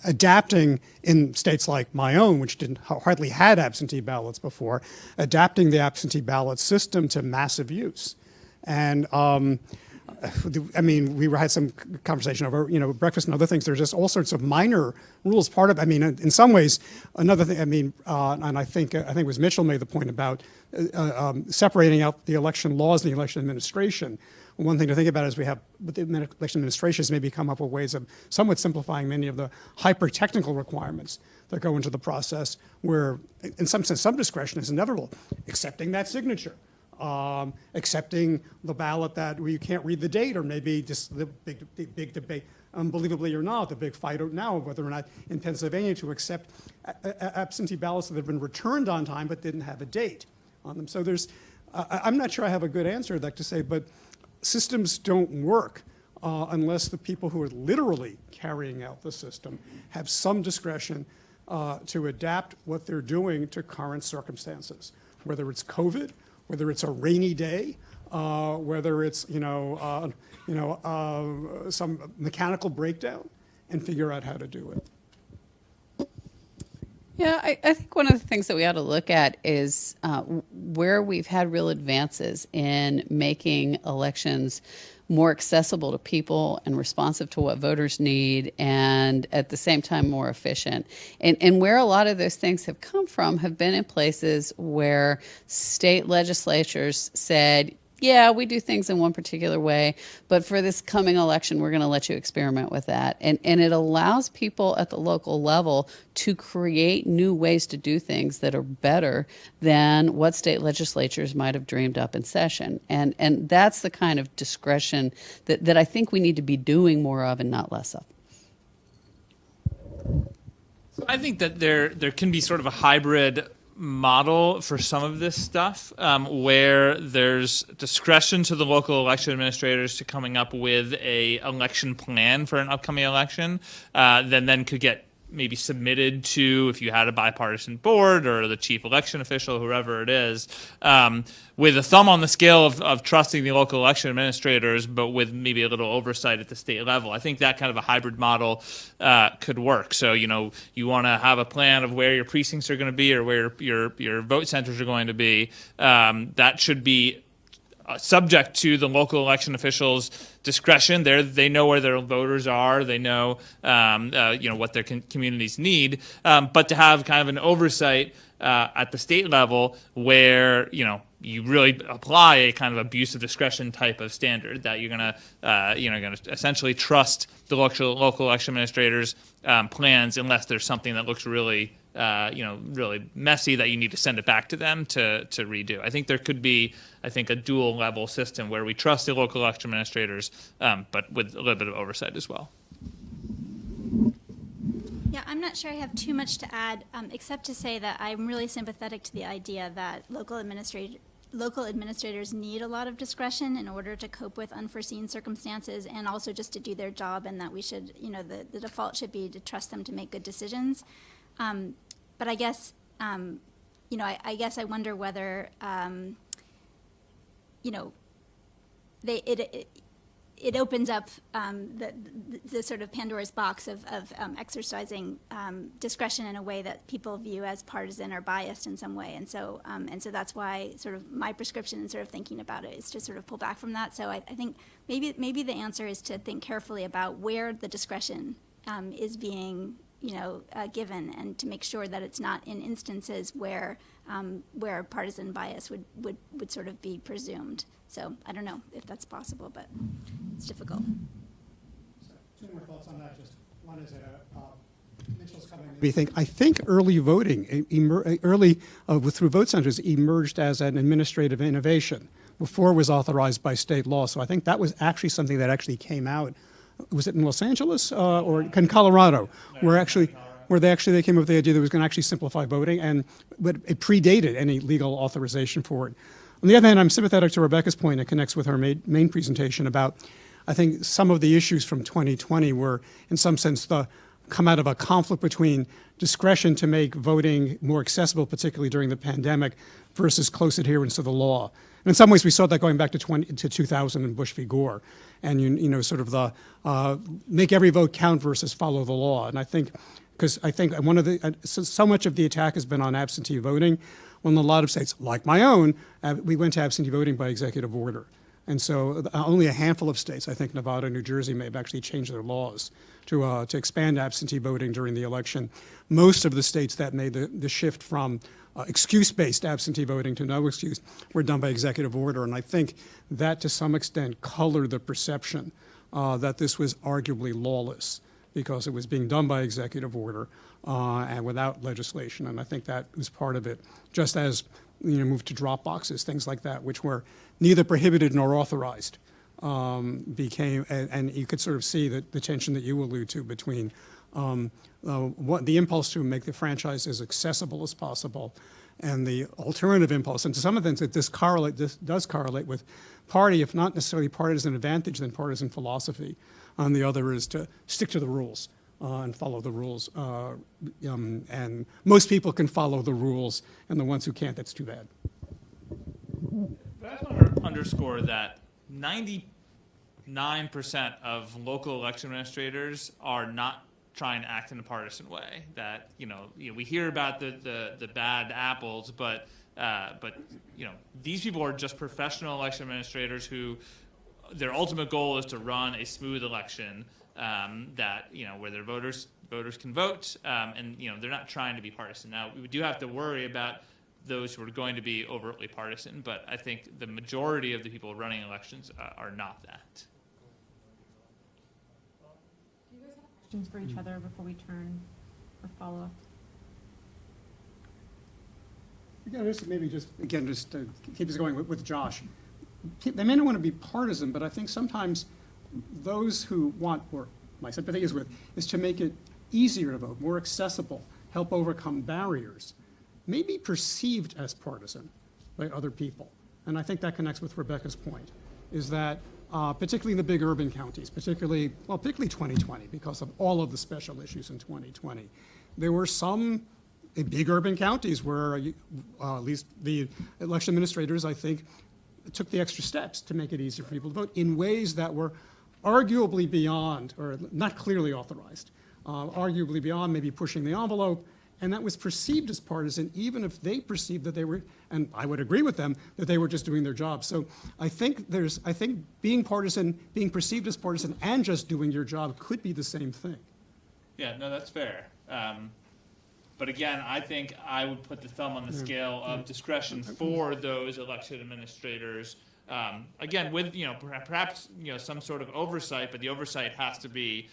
adapting in states like my own, which hardly had absentee ballots before, adapting the absentee ballot system to massive use. And I mean, we had some conversation over, breakfast and other things. There's just all sorts of minor rules. Part of, I mean, in some ways, another thing. I mean, and I think it was Mitchell made the point about separating out the election laws and the election administration. One thing to think about is we have with the election administration is maybe come up with ways of somewhat simplifying many of the hyper-technical requirements that go into the process, where, in some sense, some discretion is inevitable. Accepting that signature. Accepting the ballot that you can't read the date, or maybe just the big debate, unbelievably or not, the big fight now whether or not in Pennsylvania to accept absentee ballots that have been returned on time but didn't have a date on them. So there's, I'm not sure I have a good answer I'd like to say, but systems don't work unless the people who are literally carrying out the system have some discretion to adapt what they're doing to current circumstances, whether it's COVID, whether it's a rainy day, whether it's some mechanical breakdown, and figure out how to do it. Yeah, I think one of the things that we ought to look at is where we've had real advances in making elections more accessible to people and responsive to what voters need, and at the same time more efficient. And where a lot of those things have come from have been in places where state legislatures said, yeah, we do things in one particular way, but for this coming election, we're going to let you experiment with that. And it allows people at the local level to create new ways to do things that are better than what state legislatures might have dreamed up in session. And that's the kind of discretion that I think we need to be doing more of and not less of. So I think that there can be sort of a hybrid model for some of this stuff where there's discretion to the local election administrators to coming up with a election plan for an upcoming election then could get maybe submitted to, if you had a bipartisan board or the chief election official, whoever it is, with a thumb on the scale of trusting the local election administrators, but with maybe a little oversight at the state level. I think that kind of a hybrid model could work. So, you want to have a plan of where your precincts are going to be or where your vote centers are going to be. That should be subject to the local election officials' discretion. They know where their voters are. They know, what their communities need. But to have kind of an oversight at the state level where, you really apply a kind of abuse of discretion type of standard that you're going to essentially trust the local election administrators' plans unless there's something that looks really really messy that you need to send it back to them to redo. I think there could be, a dual level system where we trust the local election administrators, but with a little bit of oversight as well. Yeah, I'm not sure I have too much to add, except to say that I'm really sympathetic to the idea that local administrators need a lot of discretion in order to cope with unforeseen circumstances and also just to do their job, and that we should, the default should be to trust them to make good decisions. But I guess, I guess I wonder whether, it opens up the sort of Pandora's box of exercising discretion in a way that people view as partisan or biased in some way, and so that's why sort of my prescription in sort of thinking about it is to sort of pull back from that. So I think maybe the answer is to think carefully about where the discretion is being given, and to make sure that it's not in instances where partisan bias would sort of be presumed. So I don't know if that's possible, but it's difficult. Two more thoughts on that. Just one is Mitchell's coming. I think early voting, through vote centers, emerged as an administrative innovation before it was authorized by state law. So I think that was actually something that actually came out. Was it in Los Angeles or in Colorado, where they came up with the idea that it was going to actually simplify voting, but it predated any legal authorization for it. On the other hand, I'm sympathetic to Rebecca's point. It connects with her main presentation about, I think, some of the issues from 2020 were, in some sense, come out of a conflict between discretion to make voting more accessible, particularly during the pandemic, versus close adherence to the law. And in some ways, we saw that going back to 2000 in Bush v. Gore, and sort of the make every vote count versus follow the law. And I think, because I think one of the so much of the attack has been on absentee voting, when a lot of states, like my own, we went to absentee voting by executive order. And so only a handful of states, I think Nevada and New Jersey, may have actually changed their laws to expand absentee voting during the election. Most of the states that made the shift from excuse-based absentee voting to no excuse were done by executive order. And I think that to some extent colored the perception that this was arguably lawless because it was being done by executive order and without legislation. And I think that was part of it, just as moved to drop boxes, things like that, which were neither prohibited nor authorized, became, and you could sort of see the tension that you allude to between the impulse to make the franchise as accessible as possible and the alternative impulse. And to some extent, this does correlate with party, if not necessarily partisan advantage, then partisan philosophy. And the other is to stick to the rules and follow the rules. And most people can follow the rules, and the ones who can't, that's too bad. But I just want to underscore that 99% of local election administrators are not trying to act in a partisan way. That we hear about the bad apples, but these people are just professional election administrators who their ultimate goal is to run a smooth election where their voters can vote, and they're not trying to be partisan. Now we do have to worry about those who are going to be overtly partisan, but I think the majority of the people running elections are not that. Do you guys have questions for each other before we turn or follow up? Again, just to keep us going with Josh. They may not want to be partisan, but I think sometimes those who want, or my sympathy is to make it easier to vote, more accessible, help overcome barriers, may be perceived as partisan by other people. And I think that connects with Rebecca's point, is that particularly in the big urban counties, particularly 2020, because of all of the special issues in 2020, there were some big urban counties where at least the election administrators, I think, took the extra steps to make it easier for people to vote in ways that were arguably beyond, or not clearly authorized, arguably beyond maybe pushing the envelope, and that was perceived as partisan, even if they perceived that they were, and I would agree with them, that they were just doing their job. So I think being partisan, being perceived as partisan, and just doing your job could be the same thing. Yeah, no, that's fair. But again, I think I would put the thumb on the scale of discretion for those election administrators. Again, with perhaps some sort of oversight, but the oversight has to be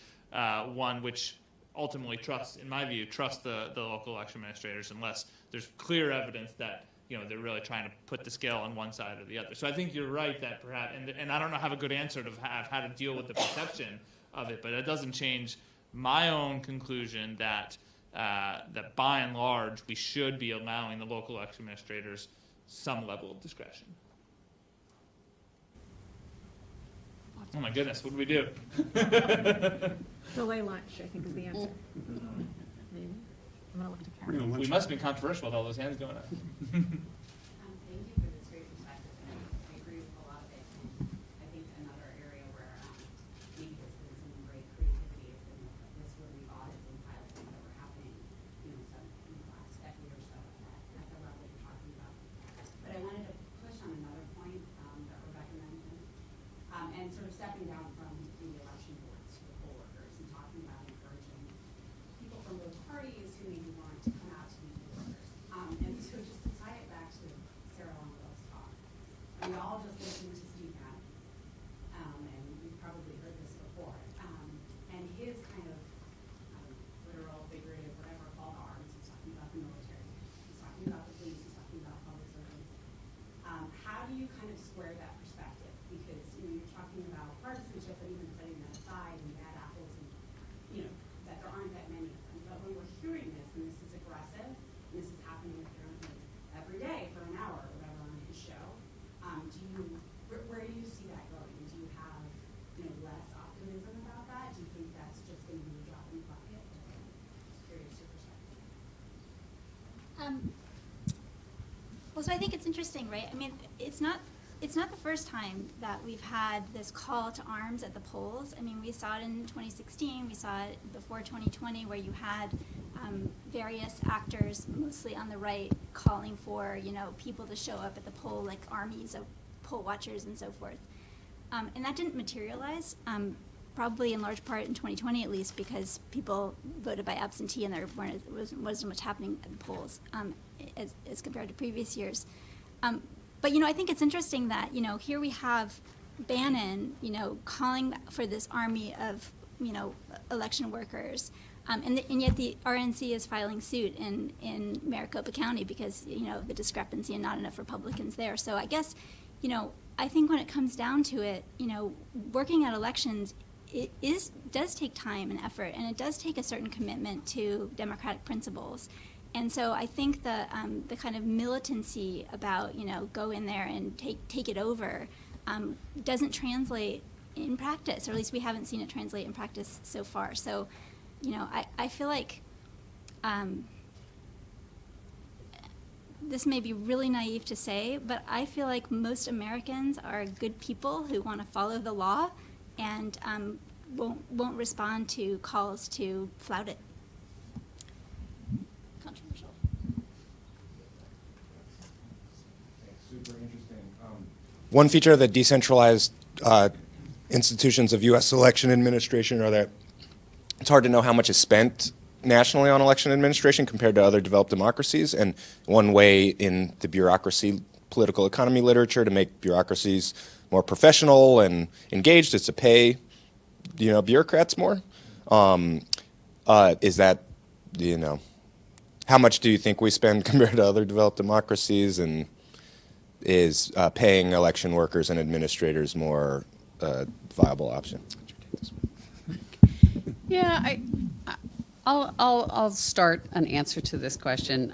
one which ultimately trusts the local election administrators, unless there's clear evidence that they're really trying to put the scale on one side or the other. So I think you're right that perhaps, and I don't have a good answer to how to deal with the perception of it, but it doesn't change my own conclusion that that by and large we should be allowing the local election administrators some level of discretion. Oh my goodness, what do we do? Delay lunch, I think, is the answer. Maybe. I'm going to look to Karen. We must have been controversial with all those hands going up. Thank you for this great perspective, and I agree with a lot of it. I think another area where we all just listened to Steve Bannon, and you've probably heard this before, and his kind of literal, figurative, whatever, call to arms. He's talking about the military, he's talking about the police, he's talking about public servants. How do you kind of square that perspective? Because you're talking about partisanship, and even setting that aside, and bad apples, and that there aren't that many of them. But when we're hearing this, and this is aggressive, and this is happening apparently every day for an hour or whatever on his show, where do you see that going? Do you have less optimism about that? Do you think that's just going to be a drop in the bucket? Just curious your perspective. Well, so I think it's interesting, right? I mean, it's not the first time that we've had this call to arms at the polls. I mean, we saw it in 2016. We saw it before 2020, where you had various actors, mostly on the right, calling for people to show up at the poll, like armies of poll watchers and so forth. And that didn't materialize, probably in large part in 2020 at least, because people voted by absentee and there wasn't much happening at the polls as compared to previous years. But I think it's interesting that here we have Bannon calling for this army of election workers, and yet the RNC is filing suit in Maricopa County because the discrepancy and not enough Republicans there. So I guess I think when it comes down to it, working at elections does take time and effort, and it does take a certain commitment to democratic principles. And so I think the kind of militancy about go in there and take it over doesn't translate in practice, or at least we haven't seen it translate in practice so far. So I feel like this may be really naive to say, but I feel like most Americans are good people who want to follow the law and won't respond to calls to flout it. Controversial. Super interesting. One feature of the decentralized institutions of U.S. election administration are that it's hard to know how much is spent nationally on election administration compared to other developed democracies. And one way in the bureaucracy, political economy literature to make bureaucracies more professional and engaged is to pay, bureaucrats more. Is that, how much do you think we spend compared to other developed democracies, and is paying election workers and administrators more viable option? Yeah, I'll start an answer to this question.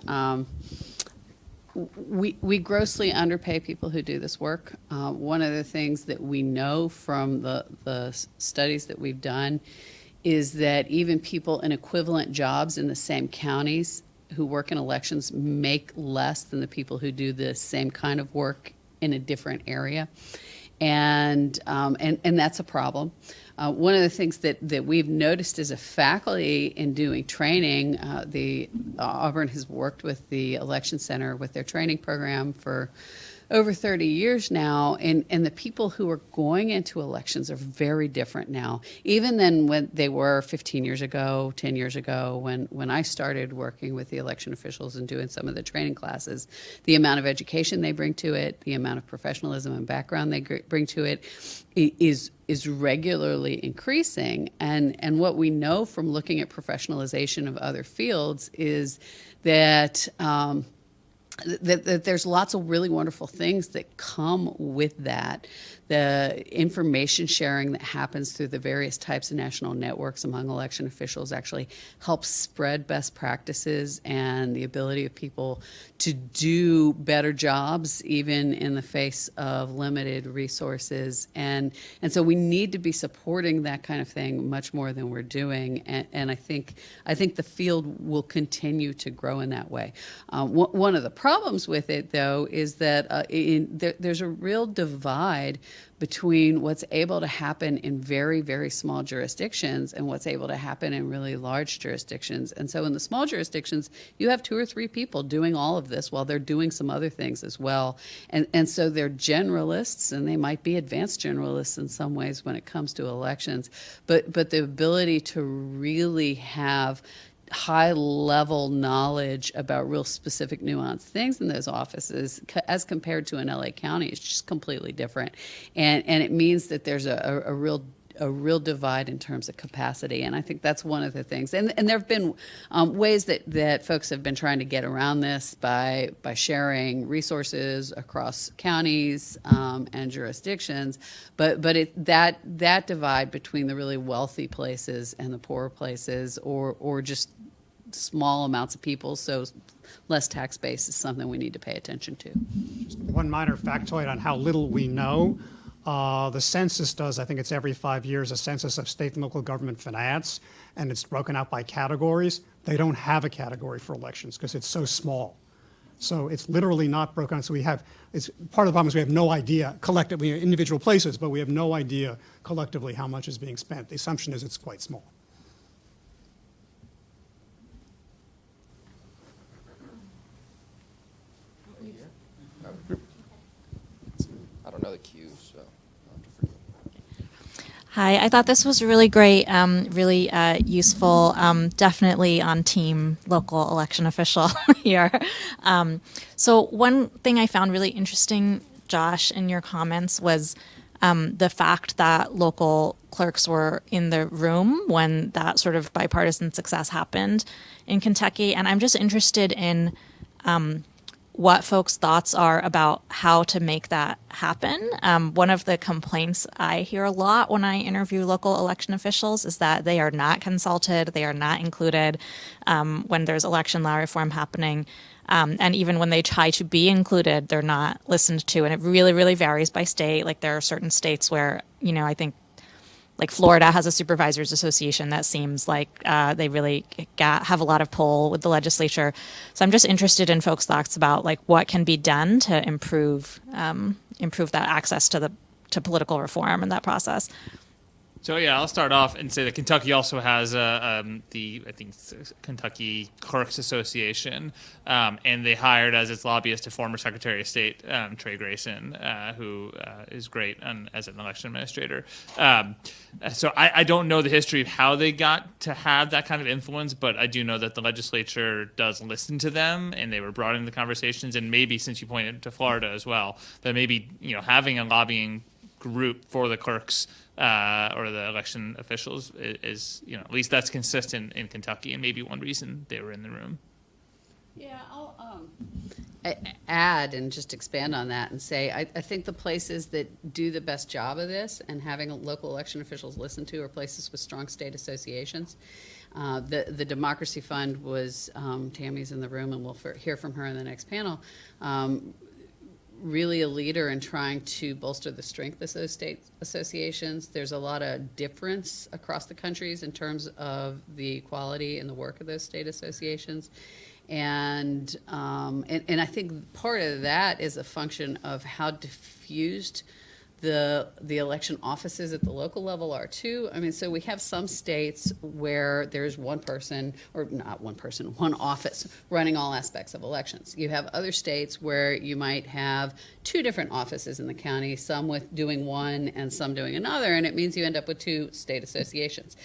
We grossly underpay people who do this work. One of the things that we know from the studies that we've done is that even people in equivalent jobs in the same counties who work in elections make less than the people who do the same kind of work in a different area. And that's a problem. One of the things that we've noticed as a faculty in doing training, Auburn has worked with the Election Center with their training program for over 30 years now, and the people who are going into elections are very different now, even than when they were 15 years ago, 10 years ago, when I started working with the election officials and doing some of the training classes. The amount of education they bring to it, the amount of professionalism and background they bring to it is regularly increasing. And what we know from looking at professionalization of other fields is that that there's lots of really wonderful things that come with that. The information sharing that happens through the various types of national networks among election officials actually helps spread best practices and the ability of people to do better jobs even in the face of limited resources. And so we need to be supporting that kind of thing much more than we're doing. And I think the field will continue to grow in that way. One of the problems with it, though, is that there's a real divide between what's able to happen in very, very small jurisdictions and what's able to happen in really large jurisdictions. And so in the small jurisdictions, you have 2 or 3 people doing all of this while they're doing some other things as well. And so they're generalists, and they might be advanced generalists in some ways when it comes to elections. But the ability to really have high level knowledge about real specific nuanced things in those offices as compared to an LA County. It's just completely different. And it means that there's a real divide in terms of capacity, and I think that's one of the things. And there have been ways that folks have been trying to get around this by sharing resources across counties and jurisdictions. But that divide between the really wealthy places and the poorer places, or just small amounts of people, so less tax base, is something we need to pay attention to. Just one minor factoid on how little we know. The census does, I think it's every 5 years, a census of state and local government finance, and it's broken out by categories. They don't have a category for elections because it's so small. So it's literally not broken out. So it's part of the problem is we have no idea collectively in individual places, but we have no idea collectively how much is being spent. The assumption is it's quite small. I don't know the cues, so. Hi, I thought this was really great, really useful, definitely on team local election official here. So one thing I found really interesting, Josh, in your comments was the fact that local clerks were in the room when that sort of bipartisan success happened in Kentucky. And I'm just interested in what folks' thoughts are about how to make that happen. One of the complaints I hear a lot when I interview local election officials is that they are not consulted, they are not included when there's election law reform happening. And even when they try to be included, they're not listened to. And it really, really varies by state. Like there are certain states where, I think like Florida has a supervisors association that seems like they really have a lot of pull with the legislature. So I'm just interested in folks' thoughts about like what can be done to improve that access to political reform in that process. So yeah, I'll start off and say that Kentucky also has Kentucky Clerks Association, and they hired as its lobbyist a former Secretary of State, Trey Grayson, who is great as an election administrator. So I don't know the history of how they got to have that kind of influence, but I do know that the legislature does listen to them, and they were brought into the conversations. And maybe, since you pointed to Florida as well, that maybe having a lobbying group for the clerks or the election officials is at least that's consistent in Kentucky, and maybe one reason they were in the room. Yeah, I'll add and just expand on that and say I think the places that do the best job of this and having local election officials listen to are places with strong state associations. The Democracy Fund was, Tammy's in the room and we'll hear from her in the next panel, really a leader in trying to bolster the strength of those state associations. There's a lot of difference across the countries in terms of the quality and the work of those state associations. And I think part of that is a function of how diffused the election offices at the local level are too. I mean, so we have some states where there's one person, or not one person, one office running all aspects of elections. You have other states where you might have two different offices in the county, some with doing one and some doing another, and it means you end up with two state associations.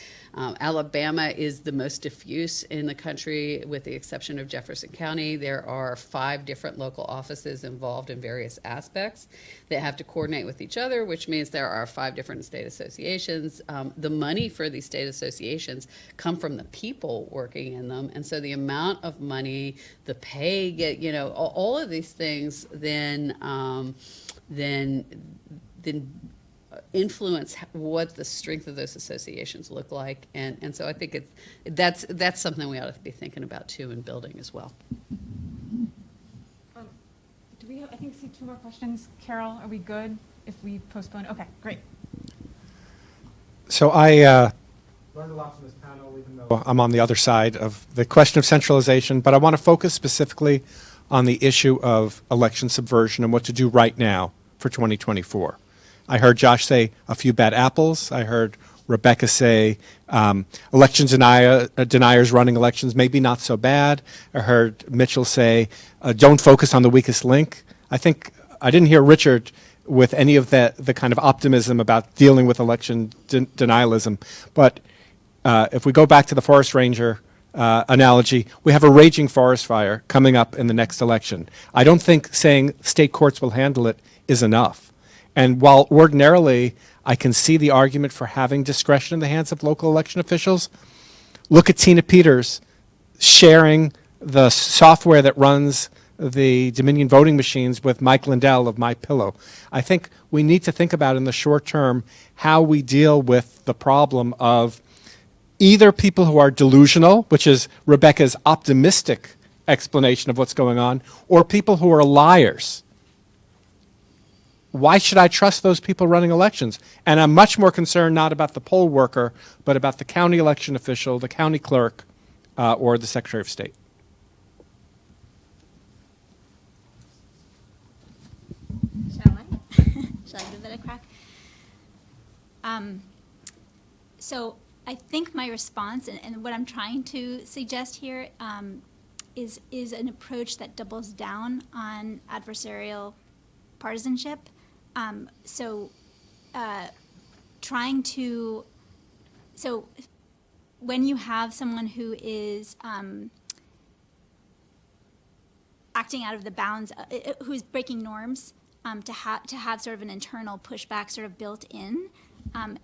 Alabama is the most diffuse in the country, with the exception of Jefferson County. There are 5 different local offices involved in various aspects that have to coordinate with each other, which means there are 5 different state associations. The money for these state associations come from the people working in them, and so the amount of money, the pay, all of these things then influence what the strength of those associations look like, and so I think that's something we ought to be thinking about too in building as well. Do we have, I think, see 2 more questions. Carol, are we good if we postpone? Okay, great. So I learned a lot from this panel, even though I'm on the other side of the question of centralization, but I want to focus specifically on the issue of election subversion and what to do right now for 2024. I heard Josh say a few bad apples. I heard Rebecca say election deniers running elections, maybe not so bad. I heard Mitchell say don't focus on the weakest link. I think I didn't hear Richard with any of the kind of optimism about dealing with election denialism. But if we go back to the forest ranger analogy, we have a raging forest fire coming up in the next election. I don't think saying state courts will handle it is enough. And while ordinarily I can see the argument for having discretion in the hands of local election officials, look at Tina Peters sharing the software that runs the Dominion voting machines with Mike Lindell of MyPillow. I think we need to think about in the short term how we deal with the problem of either people who are delusional, which is Rebecca's optimistic explanation of what's going on, or people who are liars. Why should I trust those people running elections? And I'm much more concerned not about the poll worker, but about the county election official, the county clerk, or the Secretary of State. Shall I give it a crack? So I think my response and what I'm trying to suggest here is an approach that doubles down on adversarial partisanship. When you have someone who is acting out of the bounds, who's breaking norms, to have sort of an internal pushback sort of built in, and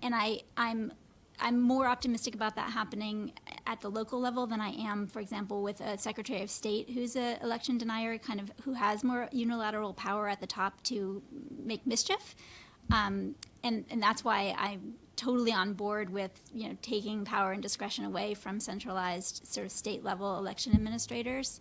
I'm more optimistic about that happening at the local level than I am, for example, with a Secretary of State who's an election denier, kind of who has more unilateral power at the top to make mischief, and that's why I'm totally on board with taking power and discretion away from centralized sort of state level election administrators.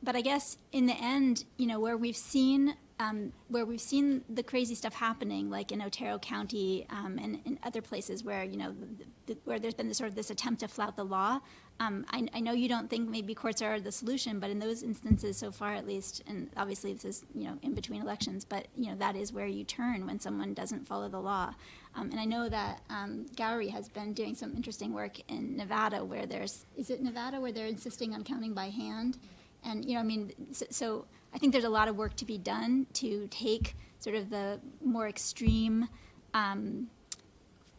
But I guess in the end, where we've seen the crazy stuff happening, like in Otero County and in other places where where there's been this attempt to flout the law. I know you don't think maybe courts are the solution, but in those instances, so far at least, and obviously this is in between elections, but that is where you turn when someone doesn't follow the law. And I know that Gowrie has been doing some interesting work in Nevada, where is it Nevada where they're insisting on counting by hand? And, so I think there's a lot of work to be done to take sort of the more extreme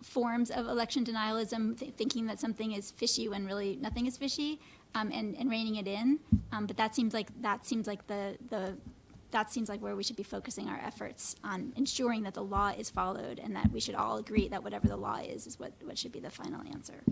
forms of election denialism, thinking that something is fishy when really nothing is fishy, and reining it in. But that seems like where we should be focusing our efforts on ensuring that the law is followed, and that we should all agree that whatever the law is what should be the final answer.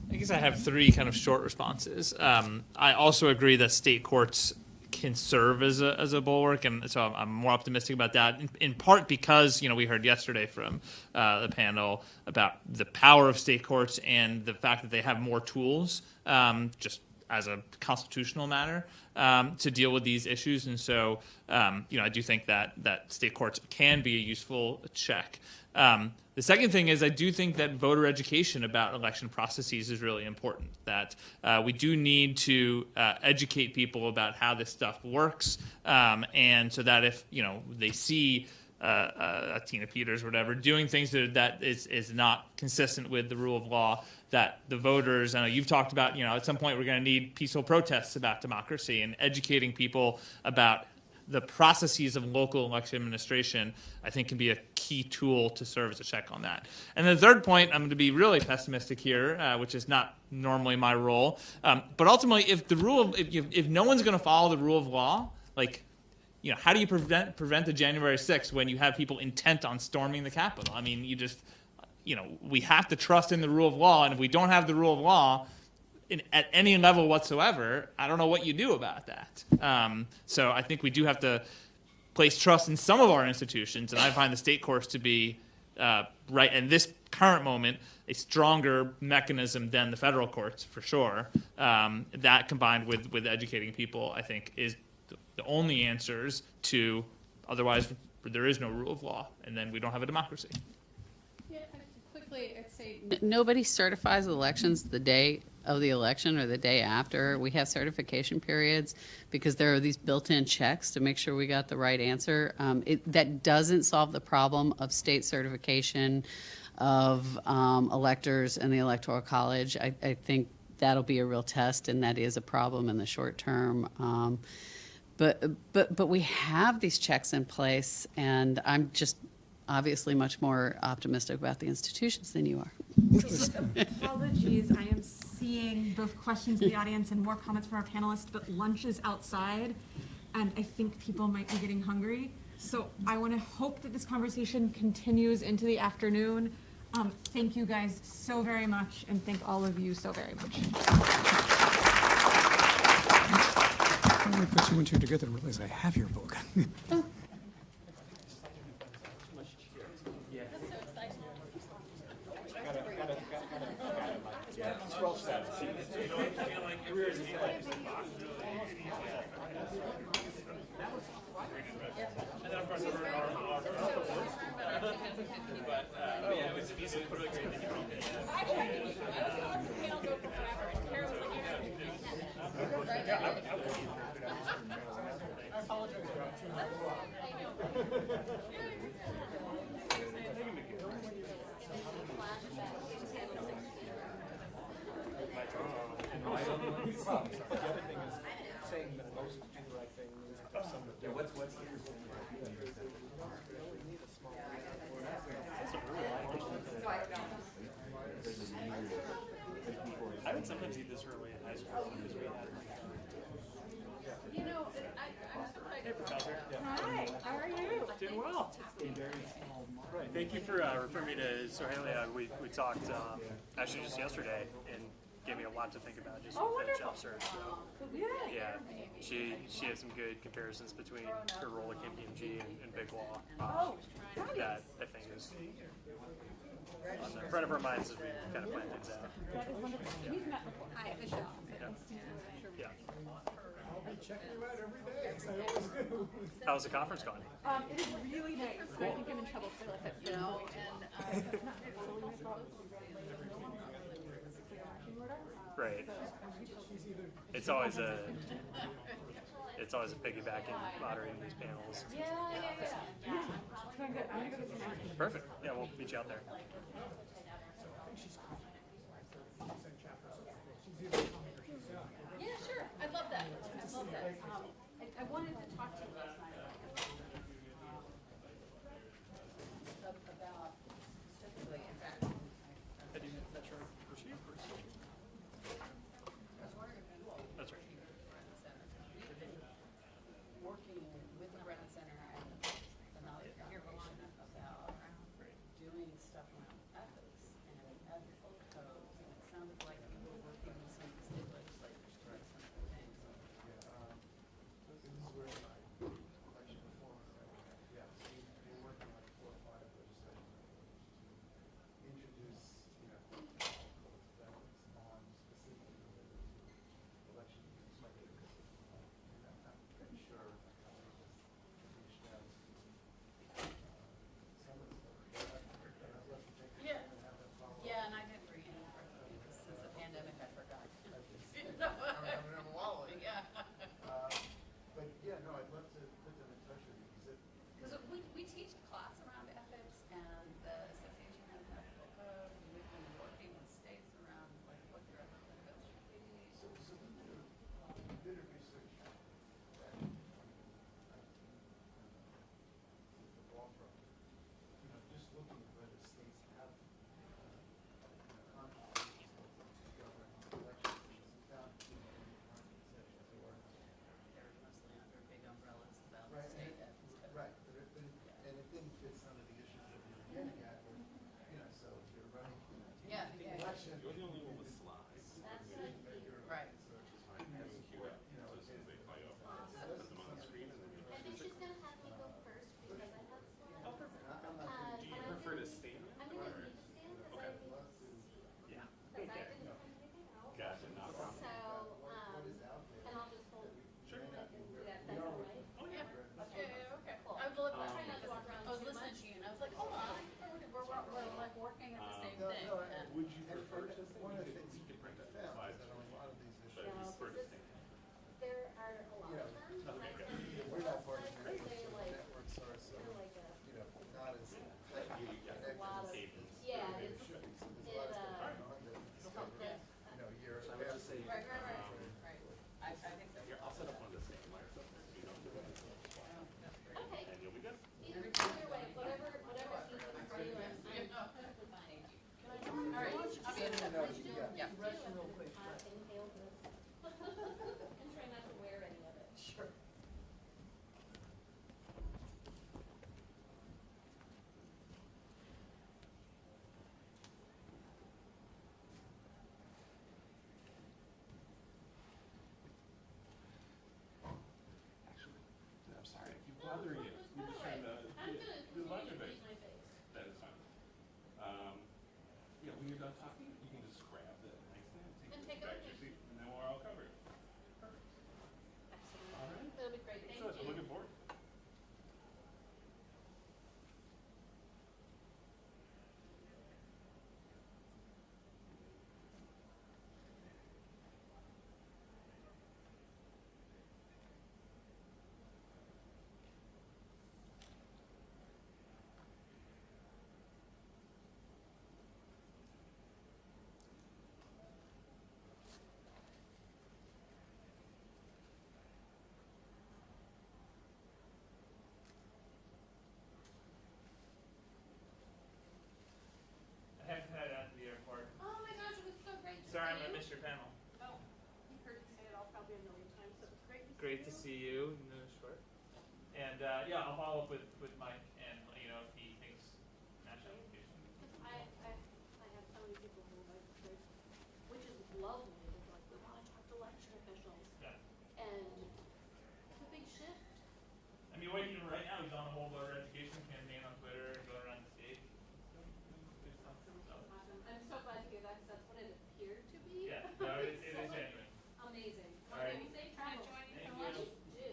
I guess I have three kind of short responses. I also agree that state courts can serve as a bulwark, and so I'm more optimistic about that. In part because we heard yesterday from the panel about the power of state courts and the fact that they have more tools, just as a constitutional matter, to deal with these issues. And so, I do think that state courts can be a useful check. The second thing is I do think that voter education about election processes is really important, that we do need to educate people about how this stuff works, and so that if they see Tina Peters or whatever doing things that is not consistent with the rule of law, that the voters, I know you've talked about, at some point we're going to need peaceful protests about democracy, and educating people about the processes of local election administration, I think, can be a key tool to serve as a check on that. And the third point, I'm going to be really pessimistic here, which is not normally my role. But ultimately, if no one's going to follow the rule of law, how do you prevent the January 6th when you have people intent on storming the Capitol? I mean, we have to trust in the rule of law, and if we don't have the rule of law at any level whatsoever, I don't know what you do about that. So I think we do have to place trust in some of our institutions, and I find the state courts to be, right in this current moment, a stronger mechanism than the federal courts, for sure. That combined with educating people, I think, is the only answers to, otherwise there is no rule of law, and then we don't have a democracy. Yeah, quickly, I'd say nobody certifies elections the day of the election or the day after. We have certification periods because there are these built-in checks to make sure we got the right answer. That doesn't solve the problem of state certification of electors and the Electoral College. I think that'll be a real test, and that is a problem in the short term. But we have these checks in place, and I'm just obviously much more optimistic about the institutions than you are. Apologies, I am seeing both questions in the audience and more comments from our panelists, but lunch is outside, and I think people might be getting hungry. So I want to hope that this conversation continues into the afternoon. Thank you guys so very much, and thank all of you so very much. When we put two and two together, realize I have your book. I would sometimes eat this early in high school because we had. Hey, Professor. Hi, how are you? Doing well. Right. Thank you for referring me to Sohalia. We talked actually just yesterday and gave me a lot to think about just with the job search. So, yeah, she has some good comparisons between her role at KPMG and Big Law. That I think is on the front of our minds as we kind of plan things out. That is wonderful. We've met before. Hi, Michelle. Yeah. How's the conference going? It is really nice. I think I'm in trouble for like a no, and Right. It's always a piggybacking moderating these panels. Yeah. Perfect. Yeah, we'll meet you out there. Yeah, sure. I love that. I wanted to talk to you last night about specifically, in fact. That's right. Working with the Brennan Center and the Knowledge Foundation about doing stuff around ethics. done talking, you can just grab the nightstand, And take take it back over. to your seat, and then we're all covered. Perfect. Excellent. All right. That'll be great. Thank So, you. looking forward. I have to head out to the airport. Oh my gosh, it was so great to Sorry, see I you. missed your panel. Oh, you've heard me say it all probably a million times, so it's great to see you. Great to see you, no short. And yeah, I'll follow up with Mike and let you know if he thinks national education. I have so many people who like this, which is lovely. It's like, we want to talk to election officials. Yeah. And it's a big shift. I mean, what you do right now is on the whole voter education campaign on Twitter and going around the state. Good stuff. Awesome. I'm so glad to hear that, 'cause that's what it appeared to be. Yeah, no, it is genuine. Amazing. All right. Okay, safe travels. Thank So you. let's do.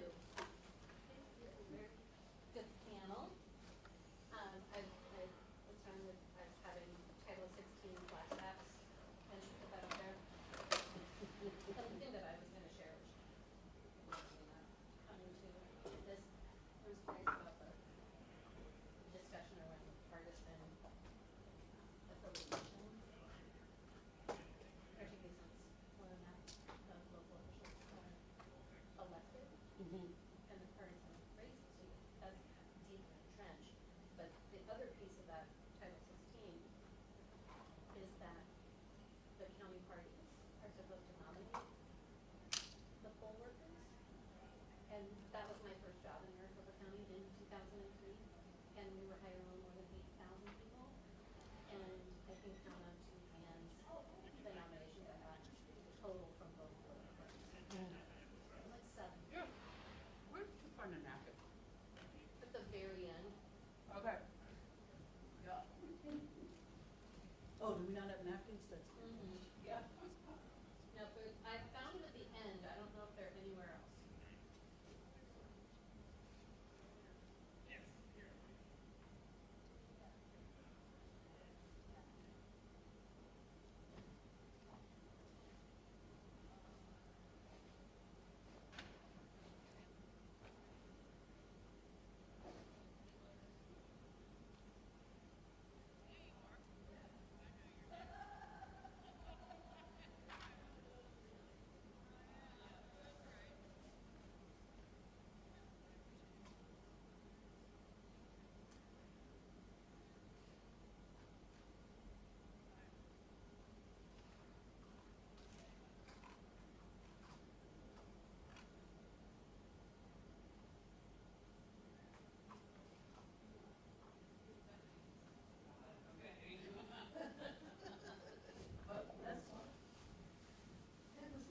Very good panel. I was trying with, I was having Title 16 flashbacks, and she put that up there. The thing that I was gonna share, which coming to this, I was curious about the discussion around partisan affiliation, particularly since more than half of local officials are elected, and the partisan races, so that's deeply entrenched. But the other piece of that Title 16 is that the county parties are supposed to nominate the poll workers. And that was my first job in Maricopa County in 2003, and we were hiring more than 8,000 people. And I can count on two hands the nominations I got total from both political parties. Like 7. Yeah. Where did you find a napkin? At the very end. Okay. Yeah. Oh, do we not have napkins? That's. Yeah. No, but I found them at the end. I don't know if they're anywhere else.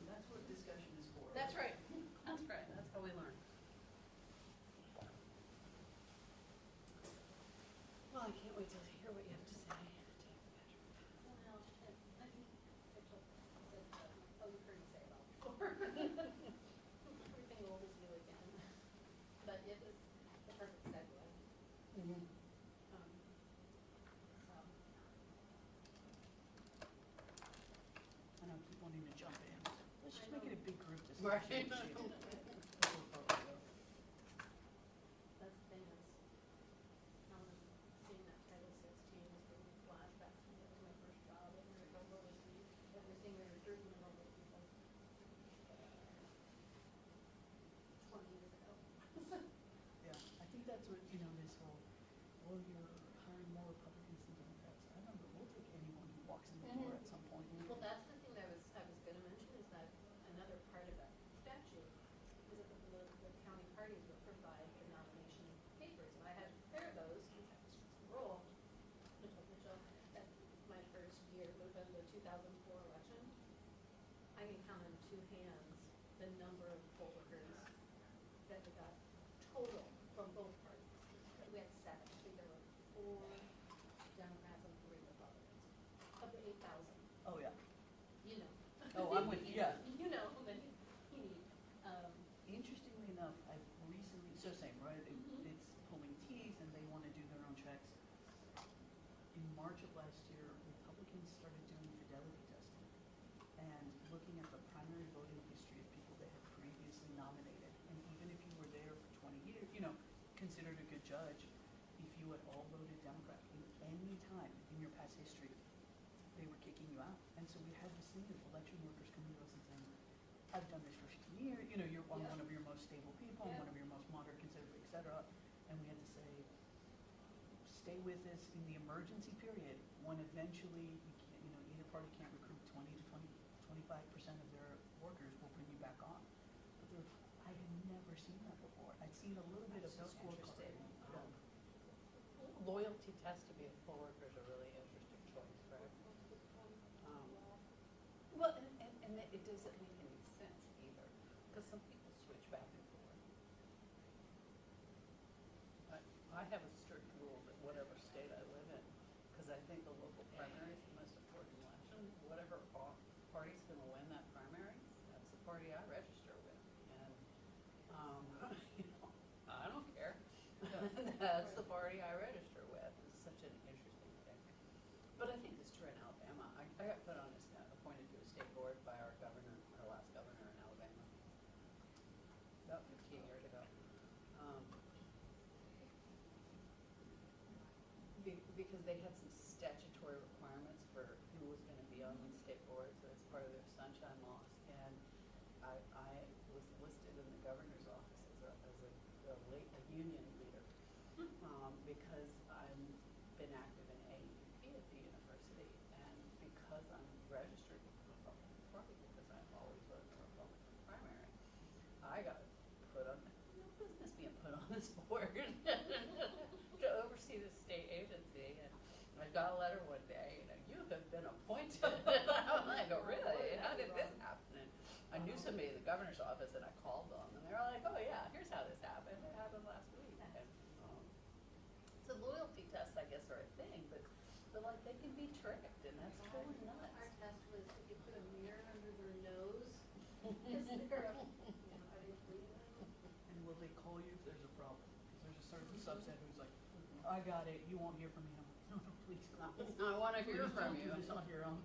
That's what discussion is for. That's right. That's right. That's how we learn. Well, I can't wait to hear what you have to say. Well, I think Rachel said, oh, you've heard me say it all before. Everything old is new again. But it was the perfect segue. So. I know, keep wanting to jump in. Let's just make it a big group Right. discussion. That's the thing is, seeing that Title 16 is the flashback to me. That was my first job in Maricopa, was overseeing the recruitment of all those people 20 years ago. Yeah, I think that's what, this whole, well, you're hiring more Republicans than Democrats. I remember, we'll take anyone who walks in the door at some point. Well, that's the thing that I was going to mention, is that another part of that statute is that the county parties would provide the nomination papers. And I had to prepare those, roll, Mitchell, that my first year would have been the 2004 election. I can count on two hands the number of poll workers that we got total from both parties. We had 7. I think there were 4 Democrats and 3 Republicans. Of the 8,000 Oh, yeah. You know. Oh, I'm with you, yeah. You know, that you need, Interestingly enough, I've recently, so same, right? It's pulling teeth and they want to do their own checks. In March of last year, Republicans started doing fidelity testing and looking at the primary voting history of people they had previously nominated. And even if you were there for 20 years, you know, considered a good judge, if you had all voted Democrat in any time in your past history, they were kicking you out. And so we had this thing of election workers coming to us and saying, I've done this for 15 years, you know, you're one of your most stable people, one of your most moderate, conservative, et cetera. And we had to say, stay with us in the emergency period when eventually you can't, you know, either party can't recruit 20 to 25% of their workers, will bring you back on. But there, I had never seen that before. I'd seen a little bit of That's so scorecard. interesting. Loyalty tests to be a poll worker is a really interesting choice, right? Well, and it doesn't make any sense either, because some people switch back and forth. I have a strict rule that whatever state I live in, because I think the local primary is the most important election, whatever party's going to win that primary, that's the party I register with. And, you know, I don't care. That's the party I register with. It's such an interesting thing. But I think it's true in Alabama. I got put on this, appointed to a state board by our governor, our last governor in Alabama, about 15 years ago. Because they had some statutory requirements for who was going to be on these state boards as part of their sunshine laws. And I was listed in the governor's office as a union leader because I've been active in AEP at the university, and because I'm registered with the Republican Party, because I've always voted the Republican primary, I got put on, no business being put on this board to oversee the state agency. And I got a letter one day, you know, you have been appointed. I'm like, oh, really? How did this happen? And I knew somebody in the governor's office, and I called them, and they were like, oh, yeah, here's how this happened. It happened last week. And, so loyalty tests, I guess, are a thing, but like they can be tricked, and that's totally nuts. our test was if you put a mirror under their nose, is there a, you know, are they bleeding? And will they call you if there's a problem? Because there's a certain subset who's like, I got it, you won't hear from me. And I'm like, no, please call. I want to hear Please from don't you. do this on your own.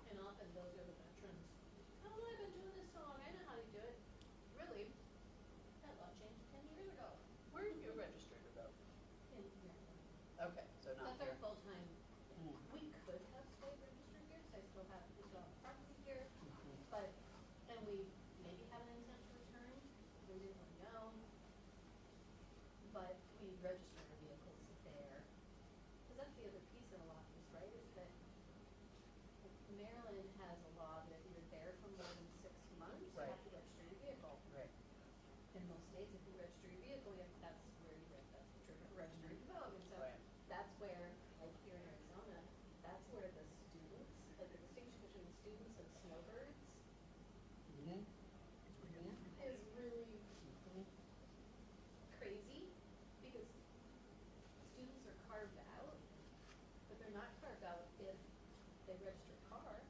And often those are the veterans. Oh, I've been doing this so long, I know how to do it. Really? That law changed 10 years ago. Where are you registered to vote? In Maryland. Okay, so not That's our here. full-time. We could have stayed registered here, because we still have property here, but, and we maybe have an intent to return, we didn't really know. But we registered our vehicles there, because that's the other piece of a lot of this, right, is that Maryland has a law that if you're there for more than 6 months, you Right. have to register your vehicle. Right. In most states, if you register your vehicle, that's where you that's the trigger for registering to vote. And so Right. that's where, like here in Arizona, that's where the students, like the distinction between the students and snowbirds is really crazy, because students are carved out, but they're not carved out if they register a car.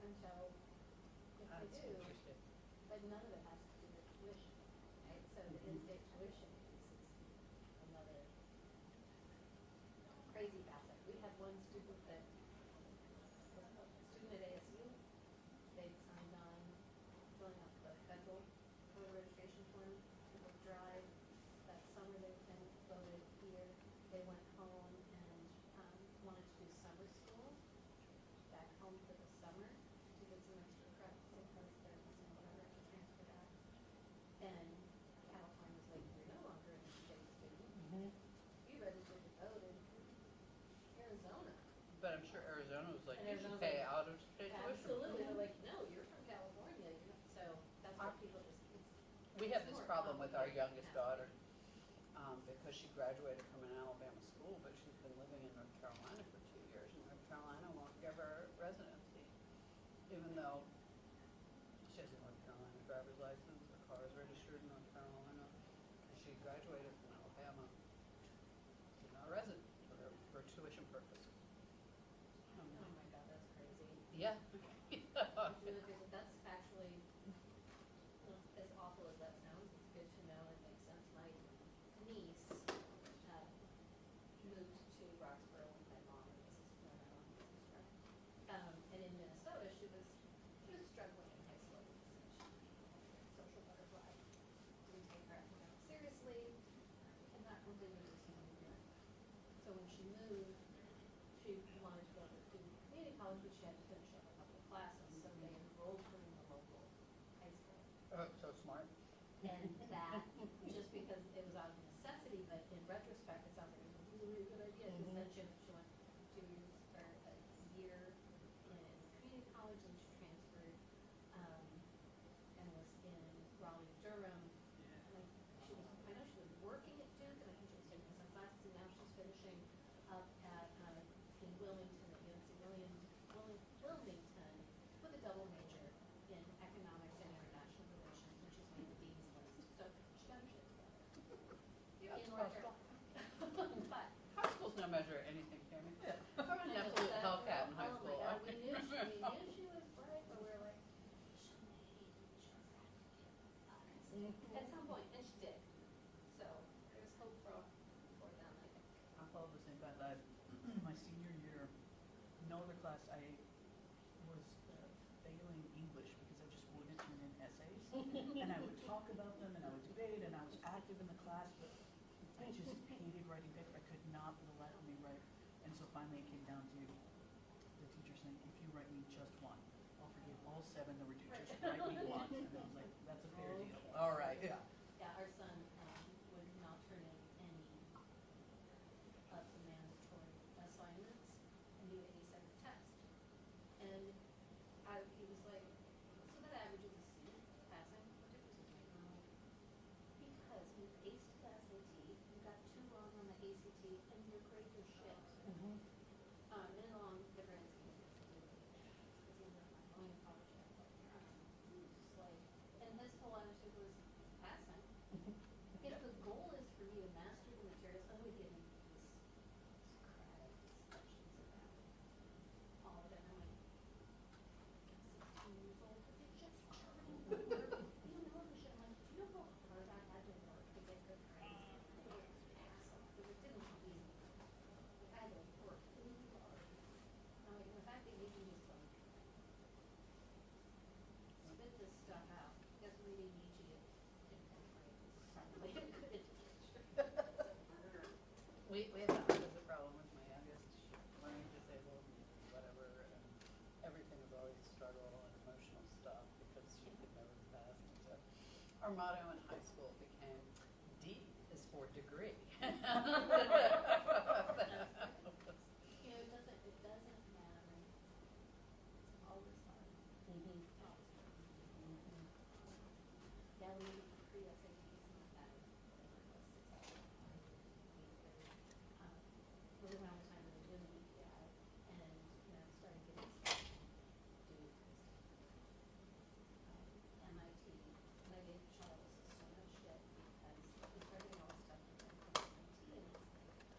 And so, if That's they do, interesting. but none of it has to do with tuition, right? So the in-state tuition piece is another crazy facet. We had one student that was a student at ASU. They signed on filling out the federal voter registration form to go drive. That summer they then voted here. They went home and wanted to do summer school back home for the summer to get some extra credits and credits there and whatever to transfer back. And California was like, you're no longer an in-state student. You registered to vote in Arizona. But I'm sure Arizona was like, And you should Arizona's pay like, out of state tuition. Absolutely, they're like, no, you're from California, you're not, so that's why people just, We have this more problem with our complicated. youngest daughter, because she graduated from an Alabama school, but she's been living in North Carolina for 2 years, and North Carolina won't give her residency, even though she has a North Carolina driver's license, her car is registered in North Carolina, and she she graduated from Alabama, she's not a resident for tuition purposes. Oh my God, that's crazy. Yeah. That's actually, as awful as that sounds, it's good to know and makes sense. My niece moved to Roxborough with my mom and my sister and my sister. And in Minnesota, she was struggling in high school. Social butterfly. Didn't take her academics seriously, and not really understand it. So when she moved, she wanted to go to community college, but she had to finish up a couple of classes, so they enrolled her in the local high school. Oh, so smart. And that, just because it was out of necessity, but in retrospect, it sounds like it was a really good idea, because then she went 2 years, or a year in community college, and she transferred, and was in Raleigh, Durham. And I know she was working at Duke, and I think she was taking some classes, and now she's finishing up at, in Wilmington, at UNC Wilmington, with a double major in economics and international relations, and she's made the dean's list. So she got her shit together. Yeah, In high order. school. But High school's no measure of anything, Tammy. I'm an absolute hellcat in high oh school. my God, we knew she was bright, but we were like, at some point, and she did. So there's hope for them, I think. I followed the same path. My senior year, no other class, I was failing English because I just wouldn't turn in essays. And I would talk about them, and I would debate, and I was active in the class, but I just hated writing paper. I could not let me write. And so finally it came down to the teacher saying, if you write me just one, I'll forgive all 7 that were due. Just write me one. And I was like, that's a fair deal. All right, yeah. Yeah, our son would not turn in any of the mandatory assignments, and he said the test. And he was like, so that averages a C passing. What difference does it make? And I'm like, because you aced the SAT, you got 2 wrong on the ACT, and your grades are shit. And in the long difference, and his whole attitude was passing. If the goal is for you to master the materials, then we give you these Socratic discussions about all of it. I'm like, 16 years old, but they just started work. You know the shit. I'm like, do you know how hard I had to work to get good grades? I had to pass them, because it didn't come easy. I had to work really hard. I'm like, and the fact that you can just like spit this stuff out, because reading Nietzsche in 10th grade is probably a good indication. We have that opposite problem with my youngest, learning disabled, whatever, and everything is always struggle and emotional stuff because she could never pass. And so our motto in high school became D is for degree. You know, it doesn't matter. It's always hard. Always hard. Yeah, we pre-SATs and that. Was around the time we were doing EPI, and started getting stuff due MIT, and I gave Charles so much shit because we started getting all this stuff from MIT, and it's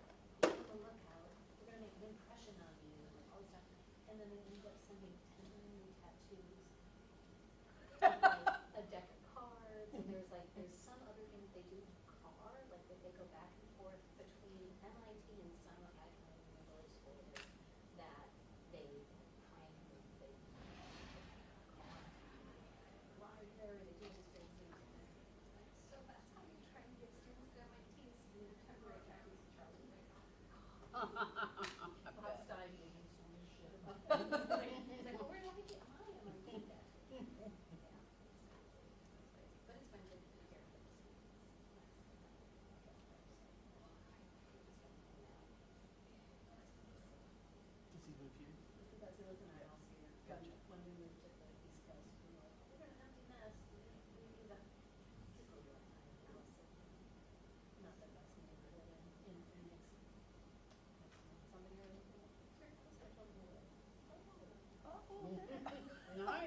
like, keep a lookout, we're gonna make an impression on you, and like all this stuff, and then they ended up sending 10 new tattoos, like a deck of cards, and there's some other thing that they do in the car, like that they go back and forth between MIT and some, I don't even remember which school it is, that they prank, they library, they do these big things. So that's how you try and get students at MIT, is through temporary tattoos and Charlie. Hofstein gave me so much shit about that. He's like, well, where do I get my MIT tattoo? Yeah. But it's been good to hear this. Does he live here? Because it was in our house here. Gotcha. When we moved to the East Coast, we were like, we're gonna empty nest. We need a typical house. Not the best neighborhood in Phoenix. Somebody already said, "Sure, let's go talk about it." Nice. And I'm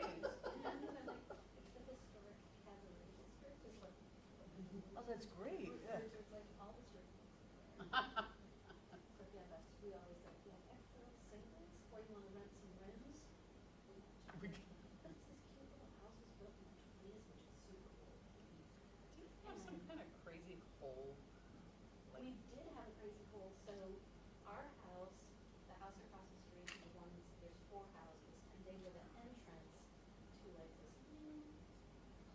like, it's the historic cavalry district, is what Oh, that's great. Yeah. It's like all the street ones. But yeah, that's, we always like, yeah, extra singles, or you wanna rent some rims? That's this cute little house was built in the 20s, which is super cool. Do you have some kind of crazy hole? We did have a crazy hole, so our house, the house across the street, the ones, there's 4 houses, and they were the entrance to like this new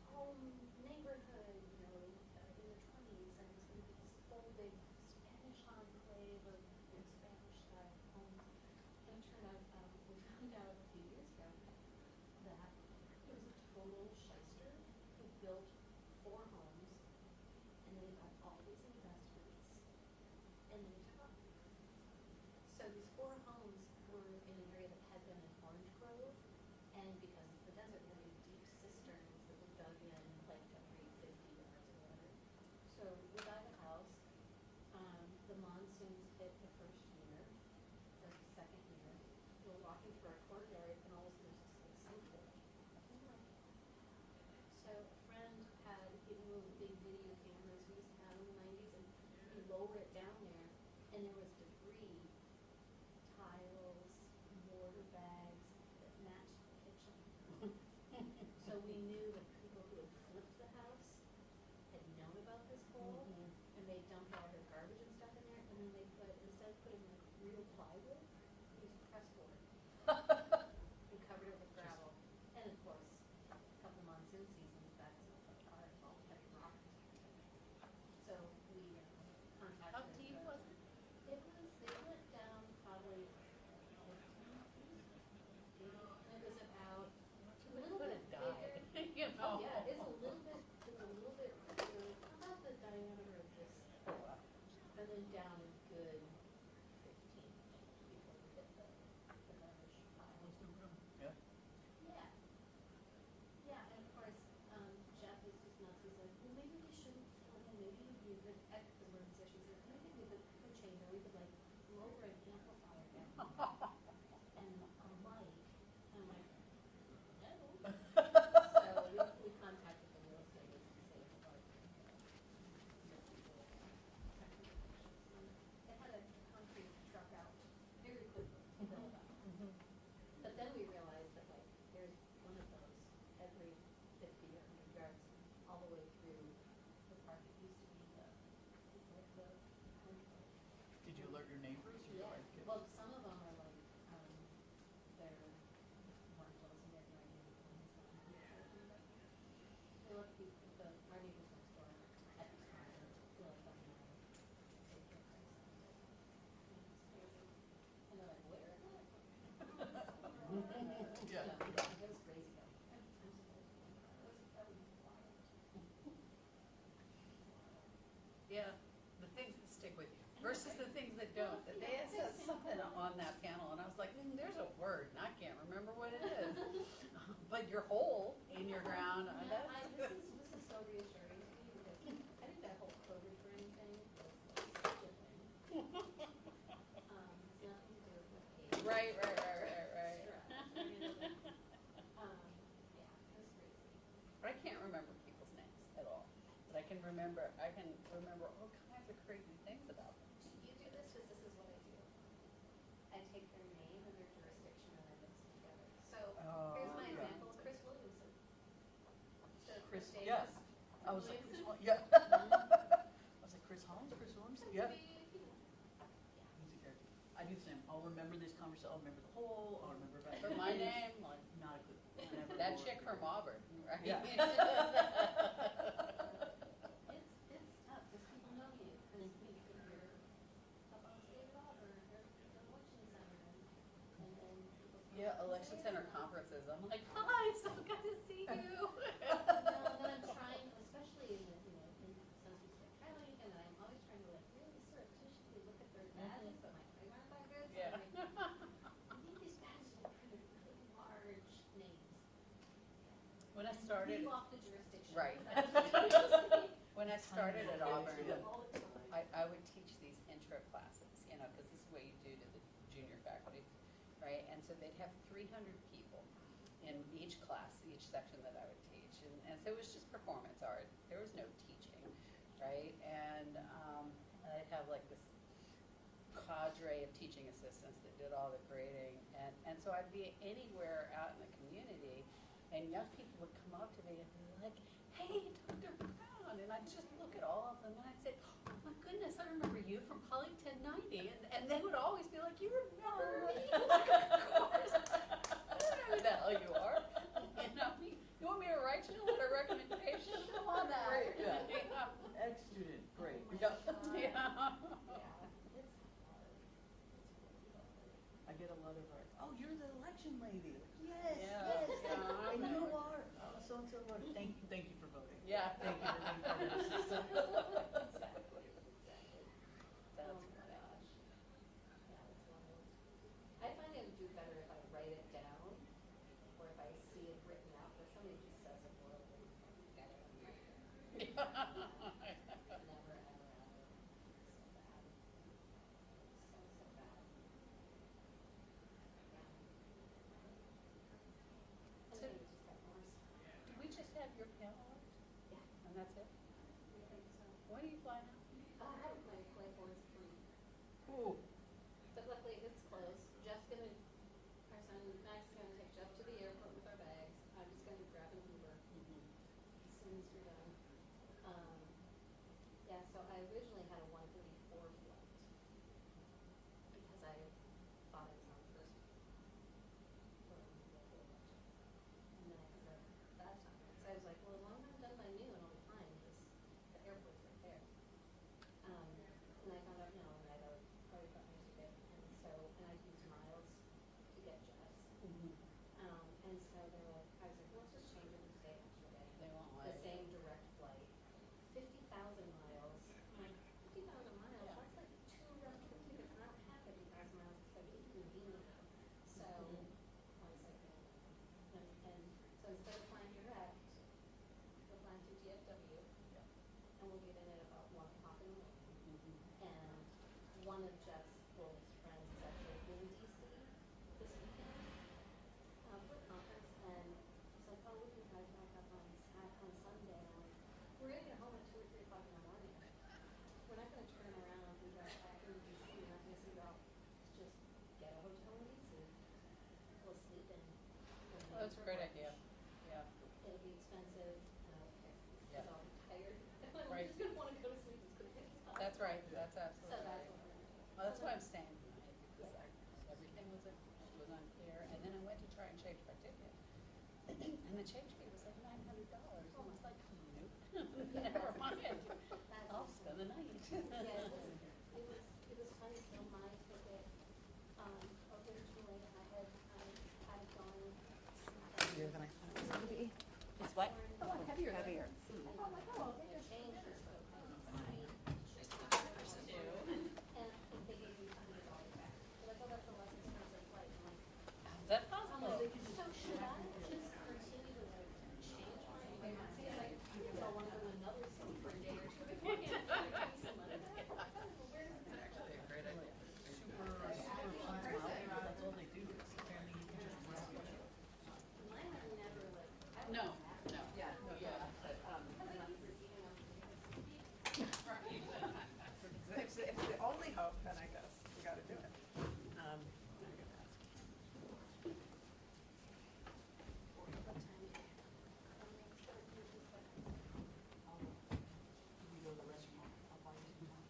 home neighborhood, you know, in the 20s, and it was gonna be this whole big Spanish enclave of, you know, Spanish style homes. And it turned out, we found out a few years ago that it was a total shyster who built 4 homes, and then he got all these investments, and then he took off. So these 4 homes were in an area that had been an orange grove, and because it's the desert, there were deep cisterns that were dug in like every 50 yards or whatever. So we buy the house, the monsoons hit the first year, or the second year. We're walking through our courtyard, and all of a sudden there's this like sinkhole. So a friend had, you know, those big video cameras we used to have in the 90s, and you lower it down there, and there was debris, tiles, mortar bags that matched the kitchen. So we knew that people who had flipped the house had known about this hole, and they dumped all their garbage and stuff in there, and then they put, instead of putting like real plywood, they used pressboard. And covered it with gravel. And of course, a couple monsoon seasons, that just fell apart, all heavy rock. So we contacted. How deep was it? It went down probably 15 feet. It was about a little Could bit have died, bigger. you know? Oh, yeah, it's a little bit bigger, about the diameter of this, and then down a good 15 before we hit the garbage pile. Yeah. Yeah. Yeah, and of course, Jeff is just nuts. He's like, well, maybe we shouldn't film him. Maybe it'd be a good, because we're musicians, he's like, maybe we could change it. We could like lower an amplifier down and a mic. And I'm like, no. So we contacted the real estate agent and said, like, they had a concrete truck out very quickly to build up. But then we realized that like there's one of those every 50 or 100 yards all the way through the park. It used to be the Did you alert your neighbors? Or yeah. like, Well, some of them are like they're rentals and they're not even we let people, our neighbors next door at the time, we let them know. They pay price. It's crazy. And they're like, where is it? Yeah. It was crazy though. I'm surprised. That would be wild. Yeah, the things that stick with you versus the things that don't. That they had said something on that panel, and I was like, there's a word, and I can't remember what it is. But your hole in your ground, This is so reassuring to me because I think that whole COVID brain thing was such a thing. It's nothing to do with age. Right. Stress. Yeah, it was crazy. But I can't remember people's names at all. But I can remember all kinds of crazy things about them. You do this because this is what I do. I take their name and their jurisdiction and I mix them together. So here's my example, Chris Williamson. Instead of Chris Davis. Yes. I was like, Chris Williamson. Yeah. I was like, Chris Holmes, Chris Williamson? Yeah. He's a character. I do the same. I'll remember this conversation. I'll remember the whole. I'll remember about But my name. Like, not a clue. Never That chick from Auburn, right? Yeah. It's tough because people know you because you're up on stage at Auburn or the election center and then people. Yeah, election center conferences. I'm like, hi, so good to see you. No, and then I'm trying, especially in the, you know, in Sunset County, and I'm always trying to like really surreptitiously look at their badges, but my eyes aren't that good. So Yeah. I'm like, I think these badges are pretty really large names. When I started, Leave off the jurisdiction. right. When I started at Auburn, All the time. I would teach these intro classes, you know, because this is what you do to the junior faculty, right? And so they'd have 300 people in each class, each section that I would teach. And so it was just performance art. There was no teaching. right? And I'd have like this cadre of teaching assistants that did all the grading. And so I'd be anywhere out in the community, and young people would come up to me and be like, hey, Dr. Brown. And I'd just look at all of them and I'd say, oh my goodness, I remember you from Poly 1090. And they would always be like, you remember me? Like, of course. I don't know who the hell you are. You know, you want me to write you a letter of recommendation? Come on now. Great, yeah. You know? Ex-student, great. Yeah. Yeah. I get a lot of, oh, you're the election lady. Yes, Yeah, yes. yeah, And you right. are, so-and-so voted. Thank you for voting. Yeah. Thank you for being part of the system. Exactly. That's funny. I find I would do better if I write it down, or if I see it written out, but somebody just says it orally. Get it. Never, ever, ever. So bad. So, do we just have your panel? Yeah. And that's it? I think so. When are you flying out? My flight board's free. Ooh. But luckily it's close. Jeff's gonna, our son Max is gonna take Jeff to the airport with our bags. I'm just gonna grab an Uber as soon as we're done. Yeah, so I originally had a 1:34 flight because I thought I was on the first for the local election. And then I said, that's not right. So I was like, well, as long as I'm done by noon, I'll be fine because the airport's right there. And I found out, no, and I'd already got my ticket. And so, and I'd used miles to get Jeff's. And so they were like, I was like, well, let's just change it and stay an extra day. They won't The let you. same direct flight. 50,000 miles. I'm like, 50,000 miles? That's like 2 round trip tickets. And I don't have 50,000 miles because I didn't convenient. So I was like, no. And so instead of flying direct, we're flying to DFW. And we'll get in at about 1 o'clock in the morning. And one of Jeff's oldest friends is actually in DC this weekend for a conference, and he's like, oh, we can drive back up on Sunday. And I'm like, we're gonna get home at 2 or 3 o'clock in the morning. We're not gonna turn around and drive back to DC. We're not gonna see about just get a hotel in DC. We'll sleep in. Oh, that's a great idea. Yeah. It'll be expensive. Yeah. Because I'll be tired. I'm Right. just gonna wanna go to sleep as quickly as possible. That's right. That's So absolutely that's right. what we're doing. Well, that's why I'm staying tonight, because everything was unclear, and then I went to try and change my ticket, and the change fee was like $900, and I was like, nope, never mind, I'll spend the night. Yeah, it was funny, so my ticket, originally I had gone. Heavier than I thought it was gonna be. It's what? Oh, heavier. Heavier. Oh my God, they changed this whole thing. And they gave me $100 back. They're like, oh, that's a less expensive flight. I'm like, Is that possible? so should I just continue to like change my frequency? Like, if I want to go to another city for a day or two before I get some money back. Where is that? Actually, a great idea. Super fun tomorrow, that's all they do, is apparently you can just rent it. Mine have never like. No, yeah, but, If it's the only hope, then I guess we gotta do it. I'm gonna ask. we go to the restaurant, I'll buy you some more.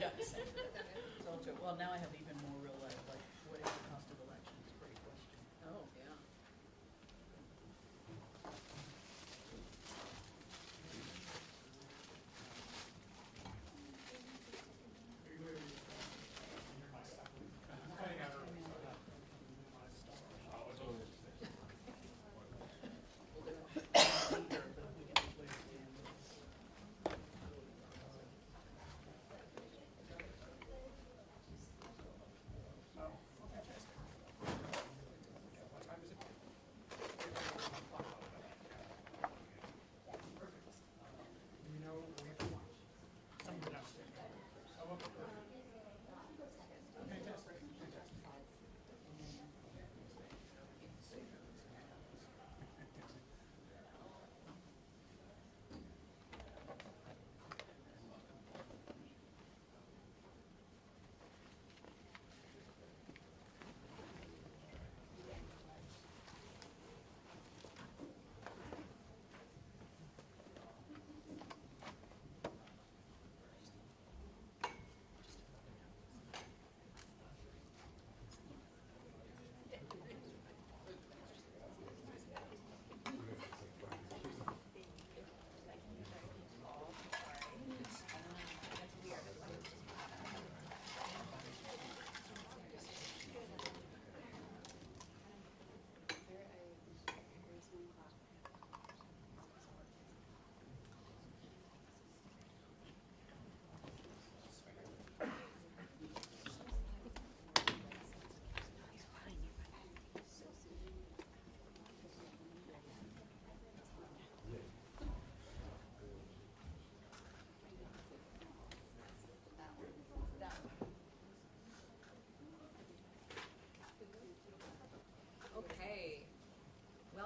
Yes. So, well, now I have even more real life, like, what is the cost of elections? Great question. Oh, yeah.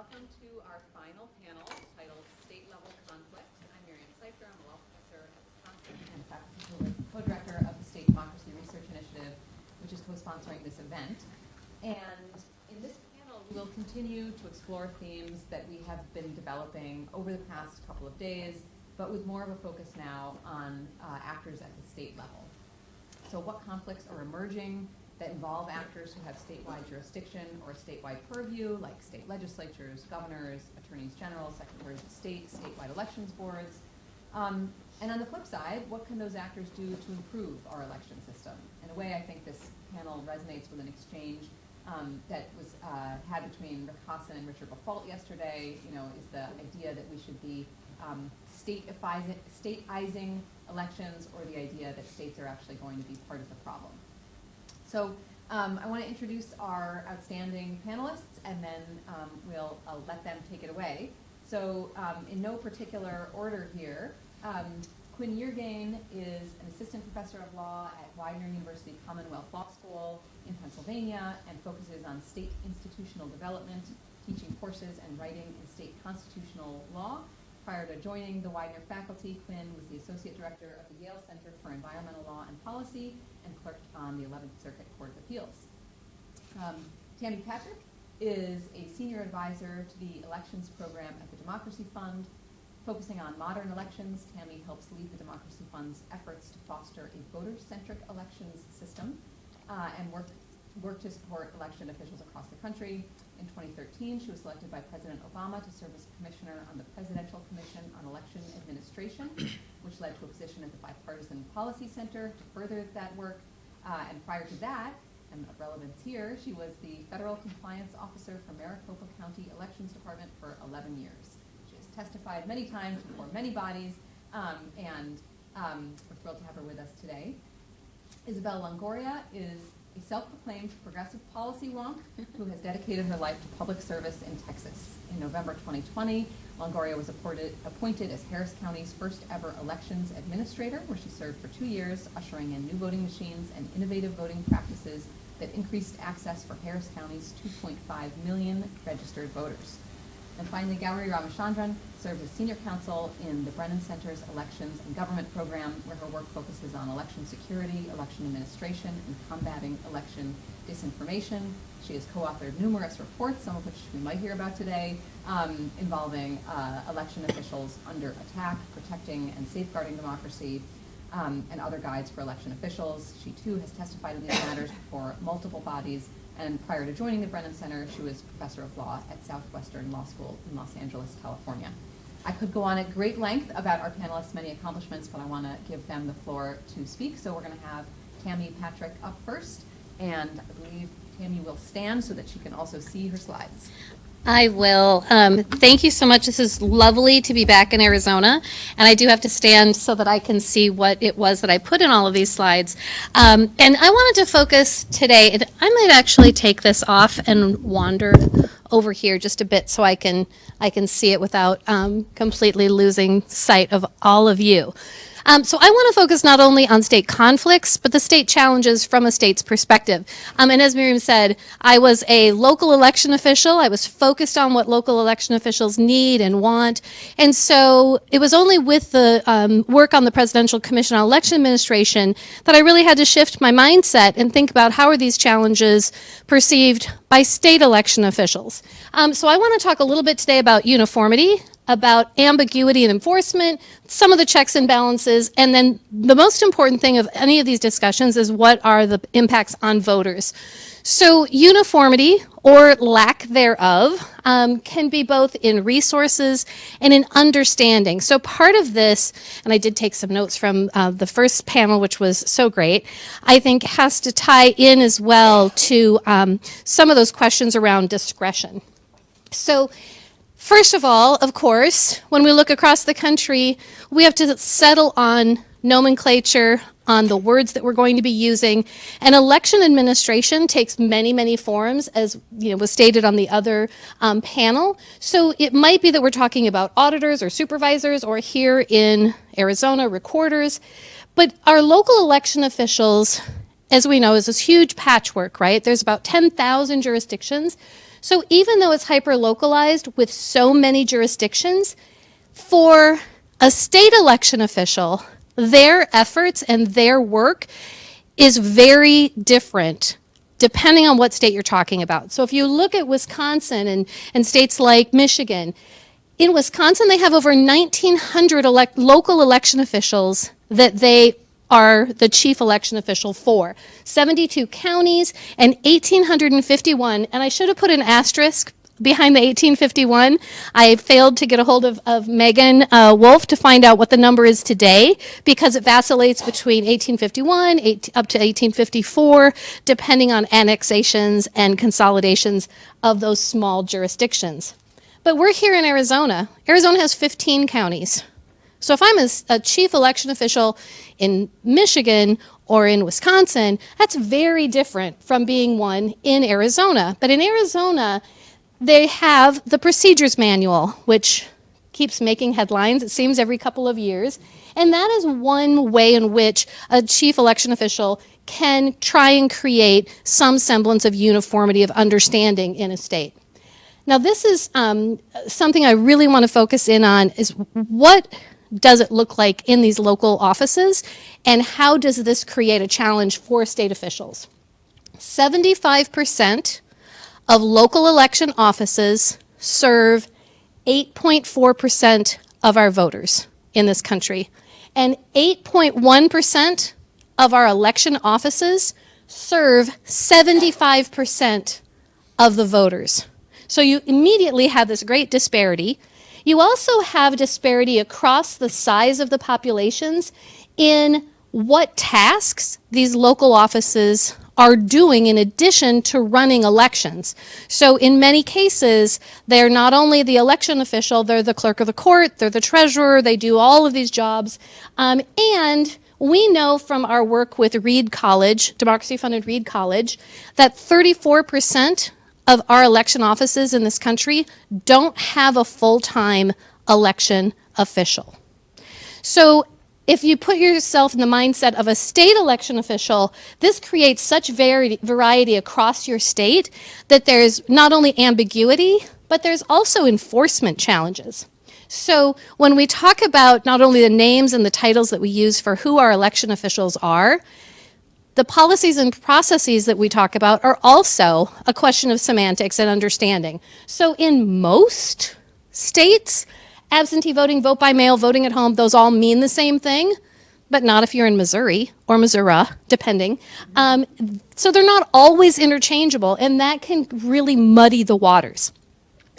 welcome to our final panel titled State Level Conflict. I'm Miriam Seifter. I'm a law professor at Wisconsin and faculty co-director of the State Democracy Research Initiative, which is co-sponsoring this event. And in this panel, we'll continue to explore themes that we have been developing over the past couple of days, but with more of a focus now on actors at the state level. So what conflicts are emerging that involve actors who have statewide jurisdiction or a statewide purview, like state legislatures, governors, attorneys general, secretaries of state, statewide elections boards. And on the flip side, what can those actors do to improve our election system? In a way, I think this panel resonates with an exchange that was had between Rick Hassan and Richard Bufault yesterday. You know, is the idea that we should be stateizing elections, or the idea that states are actually going to be part of the problem. So I want to introduce our outstanding panelists, and then I'll let them take it away. So in no particular order here, Quinn Yeargain is an assistant professor of law at Widener University Commonwealth Law School in Pennsylvania and focuses on state institutional development, teaching courses and writing in state constitutional law. Prior to joining the Widener faculty, Quinn was the associate director of the Yale Center for Environmental Law and Policy and clerked on the 11th Circuit Court of Appeals. Tammy Patrick is a senior advisor to the elections program at the Democracy Fund. Focusing on modern elections, Tammy helps lead the Democracy Fund's efforts to foster a voter-centric elections system and work to support election officials across the country. In 2013, she was selected by President Obama to serve as commissioner on the Presidential Commission on Election Administration, which led to a position at the Bipartisan Policy Center to further that work. And prior to that, and of relevance here, she was the Federal Compliance Officer for Maricopa County Elections Department for 11 years. She has testified many times before many bodies, and we're thrilled to have her with us today. Isabel Longoria is a self-proclaimed progressive policy wonk who has dedicated her life to public service in Texas. In November 2020, Longoria was appointed as Harris County's first ever elections administrator, where she served for 2 years, ushering in new voting machines and innovative voting practices that increased access for Harris County's 2.5 million registered voters. And finally, Gauri Ramachandran served as senior counsel in the Brennan Center's Elections and Government program, where her work focuses on election security, election administration, and combating election disinformation. She has co-authored numerous reports, some of which we might hear about today, involving election officials under attack, protecting and safeguarding democracy, and other guides for election officials. She too has testified in these matters before multiple bodies. And prior to joining the Brennan Center, she was professor of law at Southwestern Law School in Los Angeles, California. I could go on at great length about our panelists' many accomplishments, but I want to give them the floor to speak. So we're going to have Tammy Patrick up first, and I believe Tammy will stand so that she can also see her slides. I will. Thank you so much. This is lovely to be back in Arizona, and I do have to stand so that I can see what it was that I put in all of these slides. And I wanted to focus today, and I might actually take this off and wander over here just a bit so I can see it without completely losing sight of all of you. So I want to focus not only on state conflicts, but the state challenges from a state's perspective. And as Miriam said, I was a local election official. I was focused on what local election officials need and want. And so it was only with the work on the Presidential Commission on Election Administration that I really had to shift my mindset and think about how are these challenges perceived by state election officials. So I want to talk a little bit today about uniformity, about ambiguity and enforcement, some of the checks and balances, and then the most important thing of any of these discussions is what are the impacts on voters. So uniformity, or lack thereof, can be both in resources and in understanding. So part of this, and I did take some notes from the first panel, which was so great, I think has to tie in as well to some of those questions around discretion. So first of all, of course, when we look across the country, we have to settle on nomenclature, on the words that we're going to be using. And election administration takes many, many forms, as was stated on the other panel. So it might be that we're talking about auditors or supervisors, or here in Arizona, recorders. But our local election officials, as we know, is this huge patchwork, right? There's about 10,000 jurisdictions. So even though it's hyper-localized with so many jurisdictions, for a state election official, their efforts and their work is very different depending on what state you're talking about. So if you look at Wisconsin and states like Michigan, in Wisconsin they have over 1,900 local election officials that they are the chief election official for. 72 counties and 1,851, and I should have put an asterisk behind the 1851. I failed to get a hold of Megan Wolf to find out what the number is today, because it vacillates between 1851 up to 1854, depending on annexations and consolidations of those small jurisdictions. But we're here in Arizona. Arizona has 15 counties. So if I'm a chief election official in Michigan or in Wisconsin, that's very different from being one in Arizona. But in Arizona, they have the procedures manual, which keeps making headlines, it seems, every couple of years. And that is one way in which a chief election official can try and create some semblance of uniformity of understanding in a state. Now, this is something I really want to focus in on, is what does it look like in these local offices, and how does this create a challenge for state officials? 75% of local election offices serve 8.4% of our voters in this country, and 8.1% of our election offices serve 75% of the voters. So you immediately have this great disparity. You also have disparity across the size of the populations in what tasks these local offices are doing in addition to running elections. So in many cases, they're not only the election official, they're the clerk of the court, they're the treasurer, they do all of these jobs. And we know from our work with Reed College, democracy-funded Reed College, that 34% of our election offices in this country don't have a full-time election official. So if you put yourself in the mindset of a state election official, this creates such variety across your state that there's not only ambiguity, but there's also enforcement challenges. So when we talk about not only the names and the titles that we use for who our election officials are, the policies and processes that we talk about are also a question of semantics and understanding. So in most states, absentee voting, vote by mail, voting at home, those all mean the same thing, but not if you're in Missouri or Missouri, depending. So they're not always interchangeable, and that can really muddy the waters.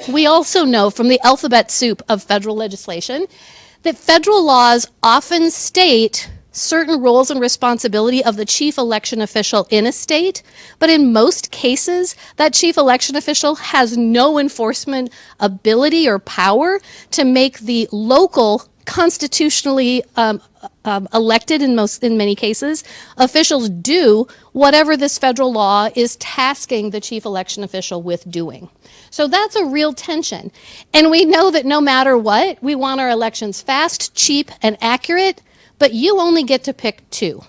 We also know from the alphabet soup of federal legislation that federal laws often state certain roles and responsibility of the chief election official in a state, but in most cases, that chief election official has no enforcement ability or power to make the local constitutionally elected, in many cases, officials do whatever this federal law is tasking the chief election official with doing. So that's a real tension. And we know that no matter what, we want our elections fast, cheap, and accurate, but you only get to pick two.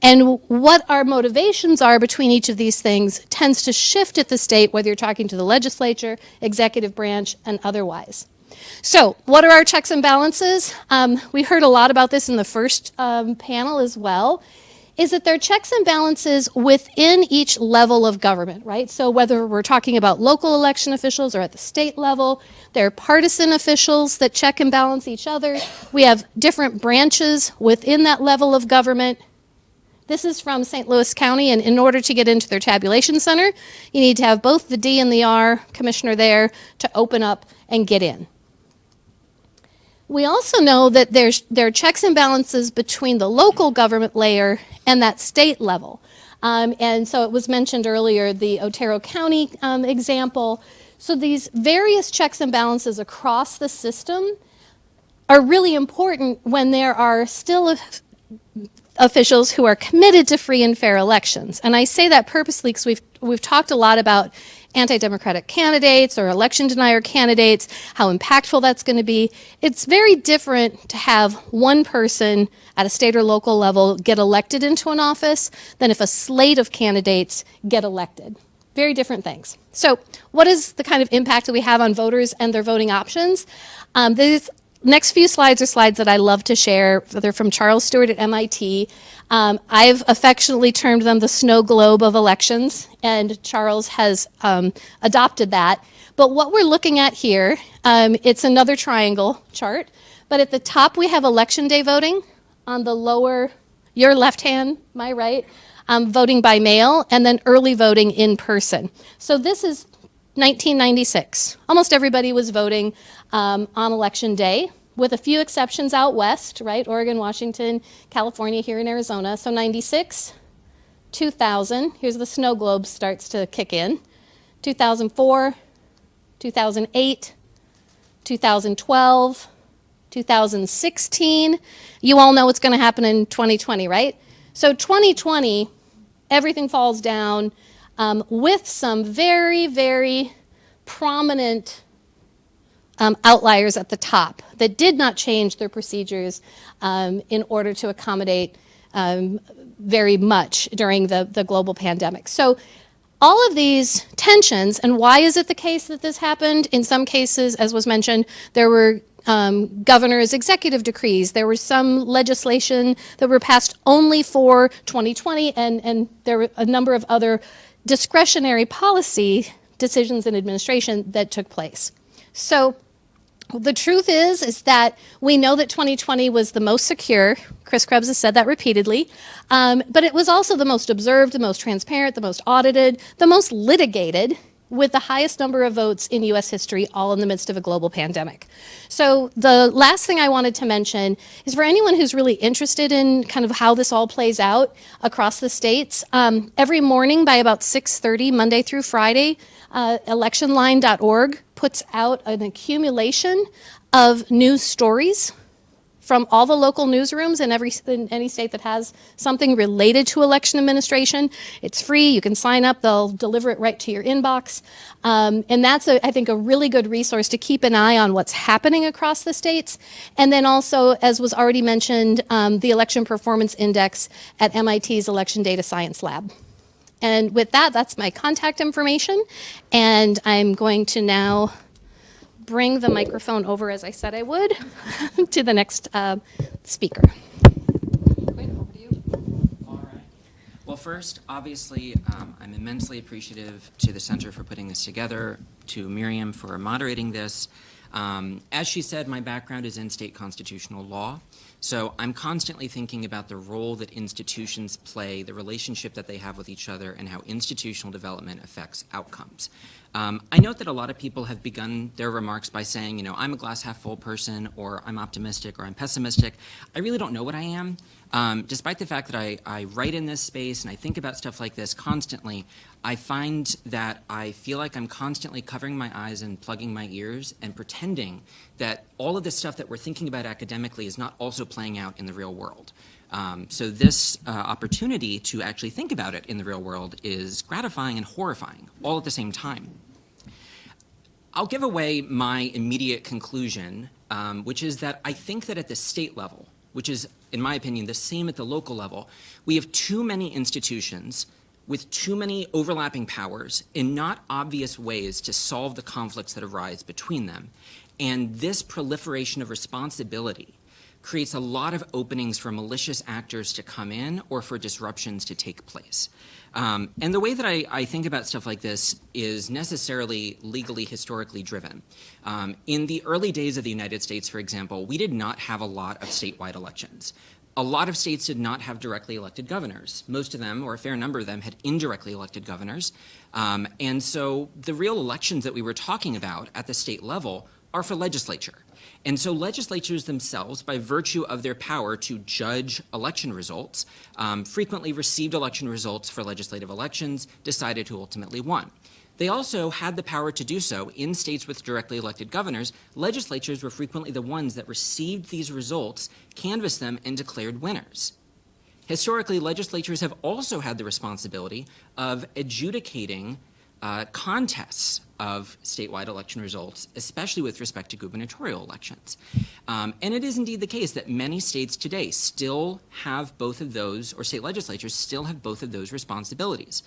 And what our motivations are between each of these things tends to shift at the state, whether you're talking to the legislature, executive branch, and otherwise. So what are our checks and balances? We heard a lot about this in the first panel as well, is that there are checks and balances within each level of government, right? So whether we're talking about local election officials or at the state level, there are partisan officials that check and balance each other. We have different branches within that level of government. This is from St. Louis County, and in order to get into their tabulation center, you need to have both the D and the R commissioner there to open up and get in. We also know that there are checks and balances between the local government layer and that state level. And so it was mentioned earlier, the Otero County example. So these various checks and balances across the system are really important when there are still officials who are committed to free and fair elections. And I say that purposely because we've talked a lot about anti-democratic candidates or election denier candidates, how impactful that's going to be. It's very different to have one person at a state or local level get elected into an office than if a slate of candidates get elected. Very different things. So what is the kind of impact that we have on voters and their voting options? These next few slides are slides that I love to share. They're from Charles Stewart at MIT. I've affectionately termed them the snow globe of elections, and Charles has adopted that. But what we're looking at here, it's another triangle chart, but at the top we have election day voting. On the lower, your left hand, my right, voting by mail, and then early voting in person. So this is 1996. Almost everybody was voting on election day, with a few exceptions out west, right? Oregon, Washington, California, here in Arizona. So 96, 2000, here's the snow globe starts to kick in. 2004, 2008, 2012, 2016. You all know what's going to happen in 2020, right? So 2020, everything falls down with some very, very prominent outliers at the top that did not change their procedures in order to accommodate very much during the global pandemic. So all of these tensions, and why is it the case that this happened? In some cases, as was mentioned, there were governor's executive decrees. There was some legislation that were passed only for 2020, and there were a number of other discretionary policy decisions in administration that took place. So the truth is that we know that 2020 was the most secure. Chris Krebs has said that repeatedly. But it was also the most observed, the most transparent, the most audited, the most litigated, with the highest number of votes in U.S. history, all in the midst of a global pandemic. So the last thing I wanted to mention is for anyone who's really interested in kind of how this all plays out across the states, every morning by about 6:30, Monday through Friday, electionline.org puts out an accumulation of news stories from all the local newsrooms in any state that has something related to election administration. It's free. You can sign up. They'll deliver it right to your inbox. And that's, I think, a really good resource to keep an eye on what's happening across the states. And then also, as was already mentioned, the Election Performance Index at MIT's Election Data Science Lab. And with that, that's my contact information. And I'm going to now bring the microphone over, as I said I would, to the next speaker. Well, first, obviously, I'm immensely appreciative to the Center for putting this together, to Miriam for moderating this. As she said, my background is in state constitutional law, so I'm constantly thinking about the role that institutions play, the relationship that they have with each other, and how institutional development affects outcomes. I note that a lot of people have begun their remarks by saying, you know, I'm a glass half full person, or I'm optimistic, or I'm pessimistic. I really don't know what I am. Despite the fact that I write in this space and I think about stuff like this constantly, I find that I feel like I'm constantly covering my eyes and plugging my ears and pretending that all of this stuff that we're thinking about academically is not also playing out in the real world. So this opportunity to actually think about it in the real world is gratifying and horrifying all at the same time. I'll give away my immediate conclusion, which is that I think that at the state level, which is, in my opinion, the same at the local level, we have too many institutions with too many overlapping powers in not obvious ways to solve the conflicts that arise between them. And this proliferation of responsibility creates a lot of openings for malicious actors to come in or for disruptions to take place. And the way that I think about stuff like this is necessarily legally, historically driven. In the early days of the United States, for example, we did not have a lot of statewide elections. A lot of states did not have directly elected governors. Most of them, or a fair number of them, had indirectly elected governors. And so the real elections that we were talking about at the state level are for legislature. And so legislatures themselves, by virtue of their power to judge election results, frequently received election results for legislative elections, decided who ultimately won. They also had the power to do so in states with directly elected governors. Legislatures were frequently the ones that received these results, canvassed them, and declared winners. Historically, legislatures have also had the responsibility of adjudicating contests of statewide election results, especially with respect to gubernatorial elections. And it is indeed the case that many states today still have both of those, or state legislatures still have both of those responsibilities.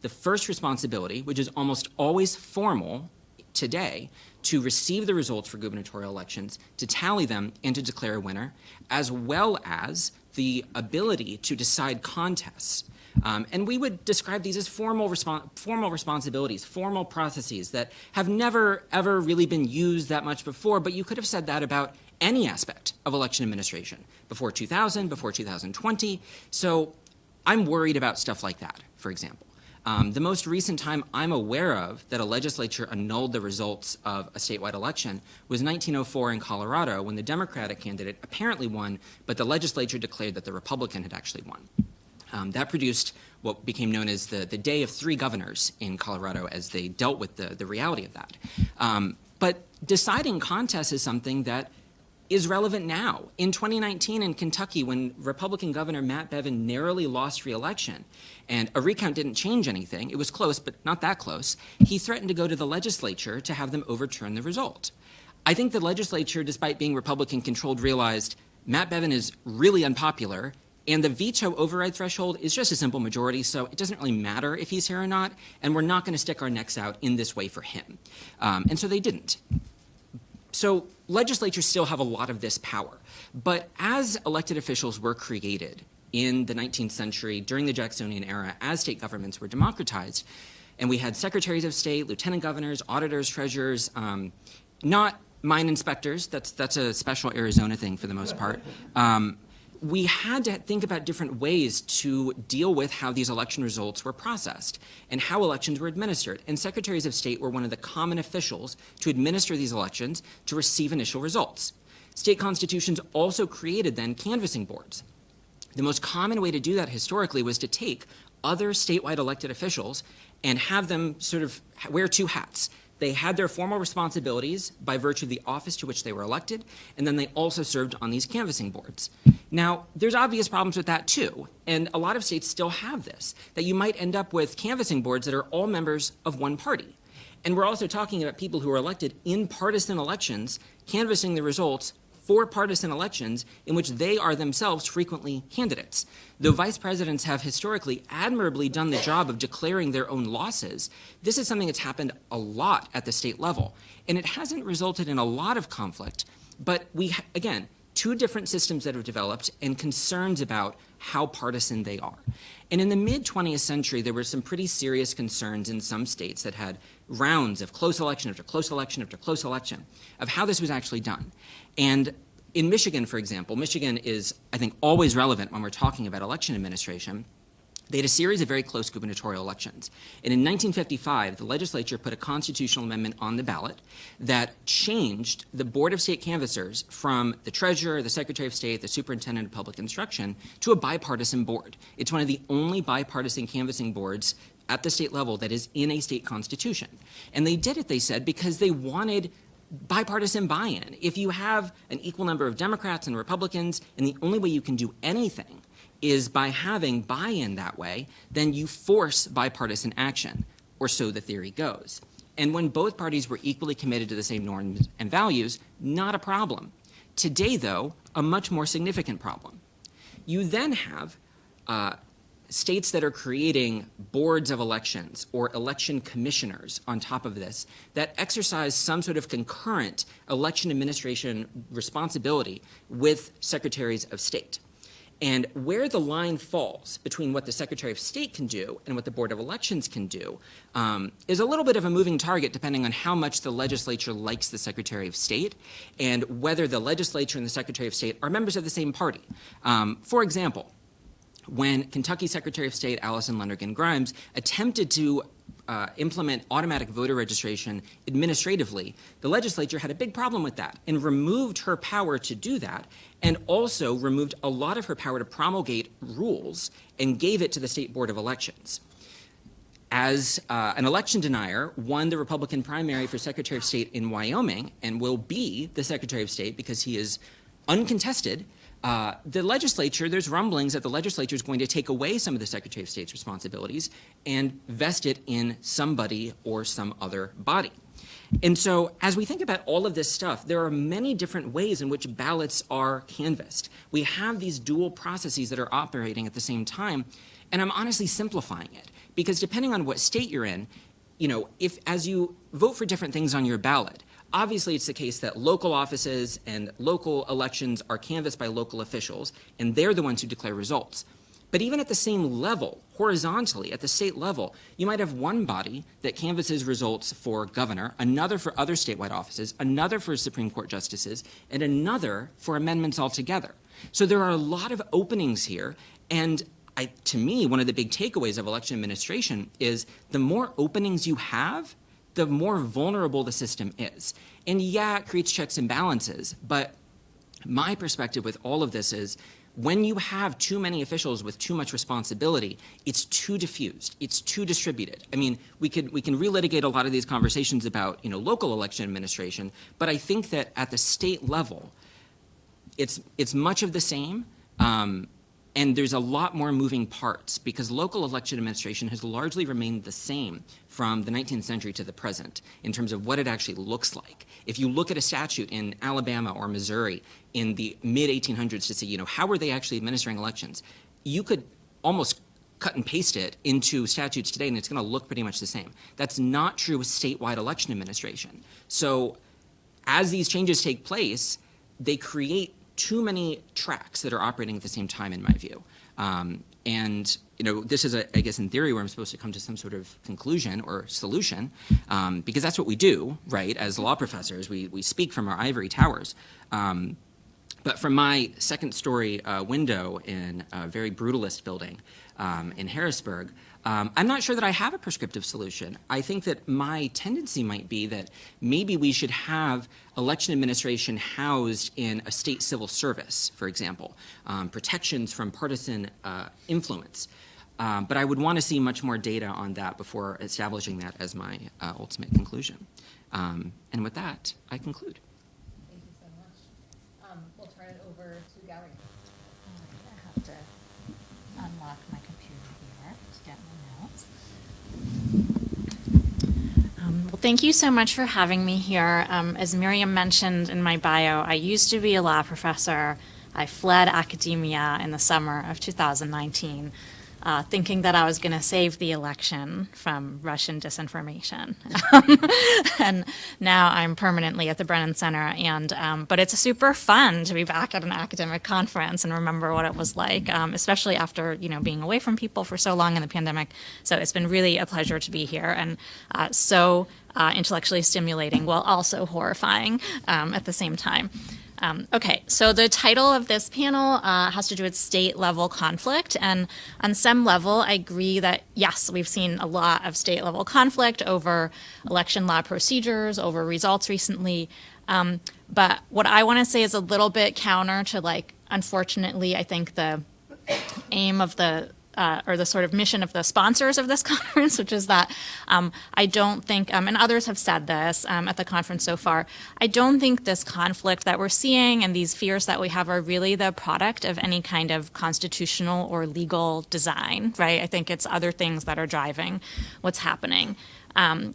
the first responsibility, which is almost always formal today, to receive the results for gubernatorial elections, to tally them, and to declare a winner, as well as the ability to decide contests. And we would describe these as formal responsibilities, formal processes that have never, ever really been used that much before, but you could have said that about any aspect of election administration, before 2000, before 2020. So I'm worried about stuff like that, for example. The most recent time I'm aware of that a legislature annulled the results of a statewide election was 1904 in Colorado, when the Democratic candidate apparently won, but the legislature declared that the Republican had actually won. That produced what became known as the Day of Three Governors in Colorado, as they dealt with the reality of that. But deciding contests is something that is relevant now. In 2019 in Kentucky, when Republican Governor Matt Bevin narrowly lost re-election, and a recount didn't change anything, it was close, but not that close, he threatened to go to the legislature to have them overturn the result. I think the legislature, despite being Republican-controlled, realized Matt Bevin is really unpopular, and the veto override threshold is just a simple majority, so it doesn't really matter if he's here or not, and we're not going to stick our necks out in this way for him. And so they didn't. So legislatures still have a lot of this power. But as elected officials were created in the 19th century, during the Jacksonian era, as state governments were democratized, and we had secretaries of state, lieutenant governors, auditors, treasurers, not mine inspectors, that's a special Arizona thing for the most part, we had to think about different ways to deal with how these election results were processed and how elections were administered. And secretaries of state were one of the common officials to administer these elections to receive initial results. State constitutions also created then canvassing boards. The most common way to do that historically was to take other statewide elected officials and have them sort of wear two hats. They had their formal responsibilities by virtue of the office to which they were elected, and then they also served on these canvassing boards. Now, there's obvious problems with that too, and a lot of states still have this, that you might end up with canvassing boards that are all members of one party. And we're also talking about people who are elected in partisan elections, canvassing the results for partisan elections in which they are themselves frequently candidates. Though vice presidents have historically admirably done the job of declaring their own losses, this is something that's happened a lot at the state level. And it hasn't resulted in a lot of conflict, but again, two different systems that have developed and concerns about how partisan they are. And in the mid-20th century, there were some pretty serious concerns in some states that had rounds of close election after close election after close election of how this was actually done. And in Michigan, for example, Michigan is, I think, always relevant when we're talking about election administration. They had a series of very close gubernatorial elections. And in 1955, the legislature put a constitutional amendment on the ballot that changed the Board of State Canvassers from the treasurer, the secretary of state, the superintendent of public instruction to a bipartisan board. It's one of the only bipartisan canvassing boards at the state level that is in a state constitution. And they did it, they said, because they wanted bipartisan buy-in. If you have an equal number of Democrats and Republicans, and the only way you can do anything is by having buy-in that way, then you force bipartisan action, or so the theory goes. And when both parties were equally committed to the same norms and values, not a problem. Today, though, a much more significant problem. You then have states that are creating boards of elections or election commissioners on top of this that exercise some sort of concurrent election administration responsibility with secretaries of state. And where the line falls between what the Secretary of State can do and what the Board of Elections can do is a little bit of a moving target depending on how much the legislature likes the Secretary of State and whether the legislature and the Secretary of State are members of the same party. For example, when Kentucky Secretary of State Allison Lonergan Grimes attempted to implement automatic voter registration administratively, the legislature had a big problem with that and removed her power to do that, and also removed a lot of her power to promulgate rules and gave it to the State Board of Elections. As an election denier, won the Republican primary for Secretary of State in Wyoming and will be the Secretary of State because he is uncontested. The legislature, there's rumblings that the legislature is going to take away some of the Secretary of State's responsibilities and vest it in somebody or some other body. And so as we think about all of this stuff, there are many different ways in which ballots are canvassed. We have these dual processes that are operating at the same time, and I'm honestly simplifying it, because depending on what state you're in, if as you vote for different things on your ballot, obviously it's the case that local offices and local elections are canvassed by local officials, and they're the ones who declare results. But even at the same level, horizontally, at the state level, you might have one body that canvasses results for governor, another for other statewide offices, another for Supreme Court justices, and another for amendments altogether. So there are a lot of openings here, and to me, one of the big takeaways of election administration is the more openings you have, the more vulnerable the system is. And yeah, it creates checks and balances, but my perspective with all of this is when you have too many officials with too much responsibility, it's too diffused, it's too distributed. I mean, we can relitigate a lot of these conversations about local election administration, but I think that at the state level, it's much of the same, and there's a lot more moving parts because local election administration has largely remained the same from the 19th century to the present in terms of what it actually looks like. If you look at a statute in Alabama or Missouri in the mid-1800s to see, how were they actually administering elections, you could almost cut and paste it into statutes today and it's going to look pretty much the same. That's not true with statewide election administration. So as these changes take place, they create too many tracks that are operating at the same time, in my view. And this is, I guess, in theory, where I'm supposed to come to some sort of conclusion or solution, because that's what we do, right? As law professors, we speak from our ivory towers. But from my second-story window in a very brutalist building in Harrisburg, I'm not sure that I have a prescriptive solution. I think that my tendency might be that maybe we should have election administration housed in a state civil service, for example, protections from partisan influence. But I would want to see much more data on that before establishing that as my ultimate conclusion. And with that, I conclude. Thank you so much. We'll turn it over to Gary. I have to unlock my computer here to get my notes. Well, thank you so much for having me here. As Miriam mentioned in my bio, I used to be a law professor. I fled academia in the summer of 2019, thinking that I was going to save the election from Russian disinformation. And now I'm permanently at the Brennan Center, but it's super fun to be back at an academic conference and remember what it was like, especially after being away from people for so long in the pandemic. So it's been really a pleasure to be here and so intellectually stimulating while also horrifying at the same time. Okay, so the title of this panel has to do with state-level conflict, and on some level, I agree that, yes, we've seen a lot of state-level conflict over election law procedures, over results recently, but what I want to say is a little bit counter to, unfortunately, I think the aim of or the sort of mission of the sponsors of this conference, which is that I don't think, and others have said this at the conference so far, I don't think this conflict that we're seeing and these fears that we have are really the product of any kind of constitutional or legal design, right? I think it's other things that are driving what's happening.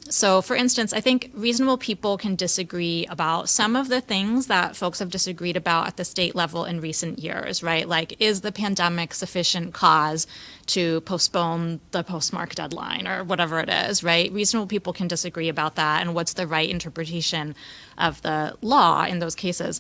So, for instance, I think reasonable people can disagree about some of the things that folks have disagreed about at the state level in recent years, right? Like, is the pandemic sufficient cause to postpone the postmark deadline or whatever it is, right? Reasonable people can disagree about that and what's the right interpretation of the law in those cases.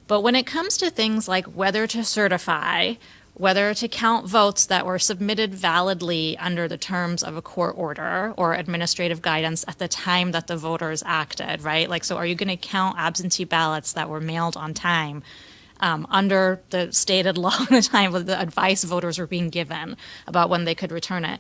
But when it comes to things like whether to certify, whether to count votes that were submitted validly under the terms of a court order or administrative guidance at the time that the voters acted, right? So are you going to count absentee ballots that were mailed on time under the stated law at the time of the advice voters were being given about when they could return it?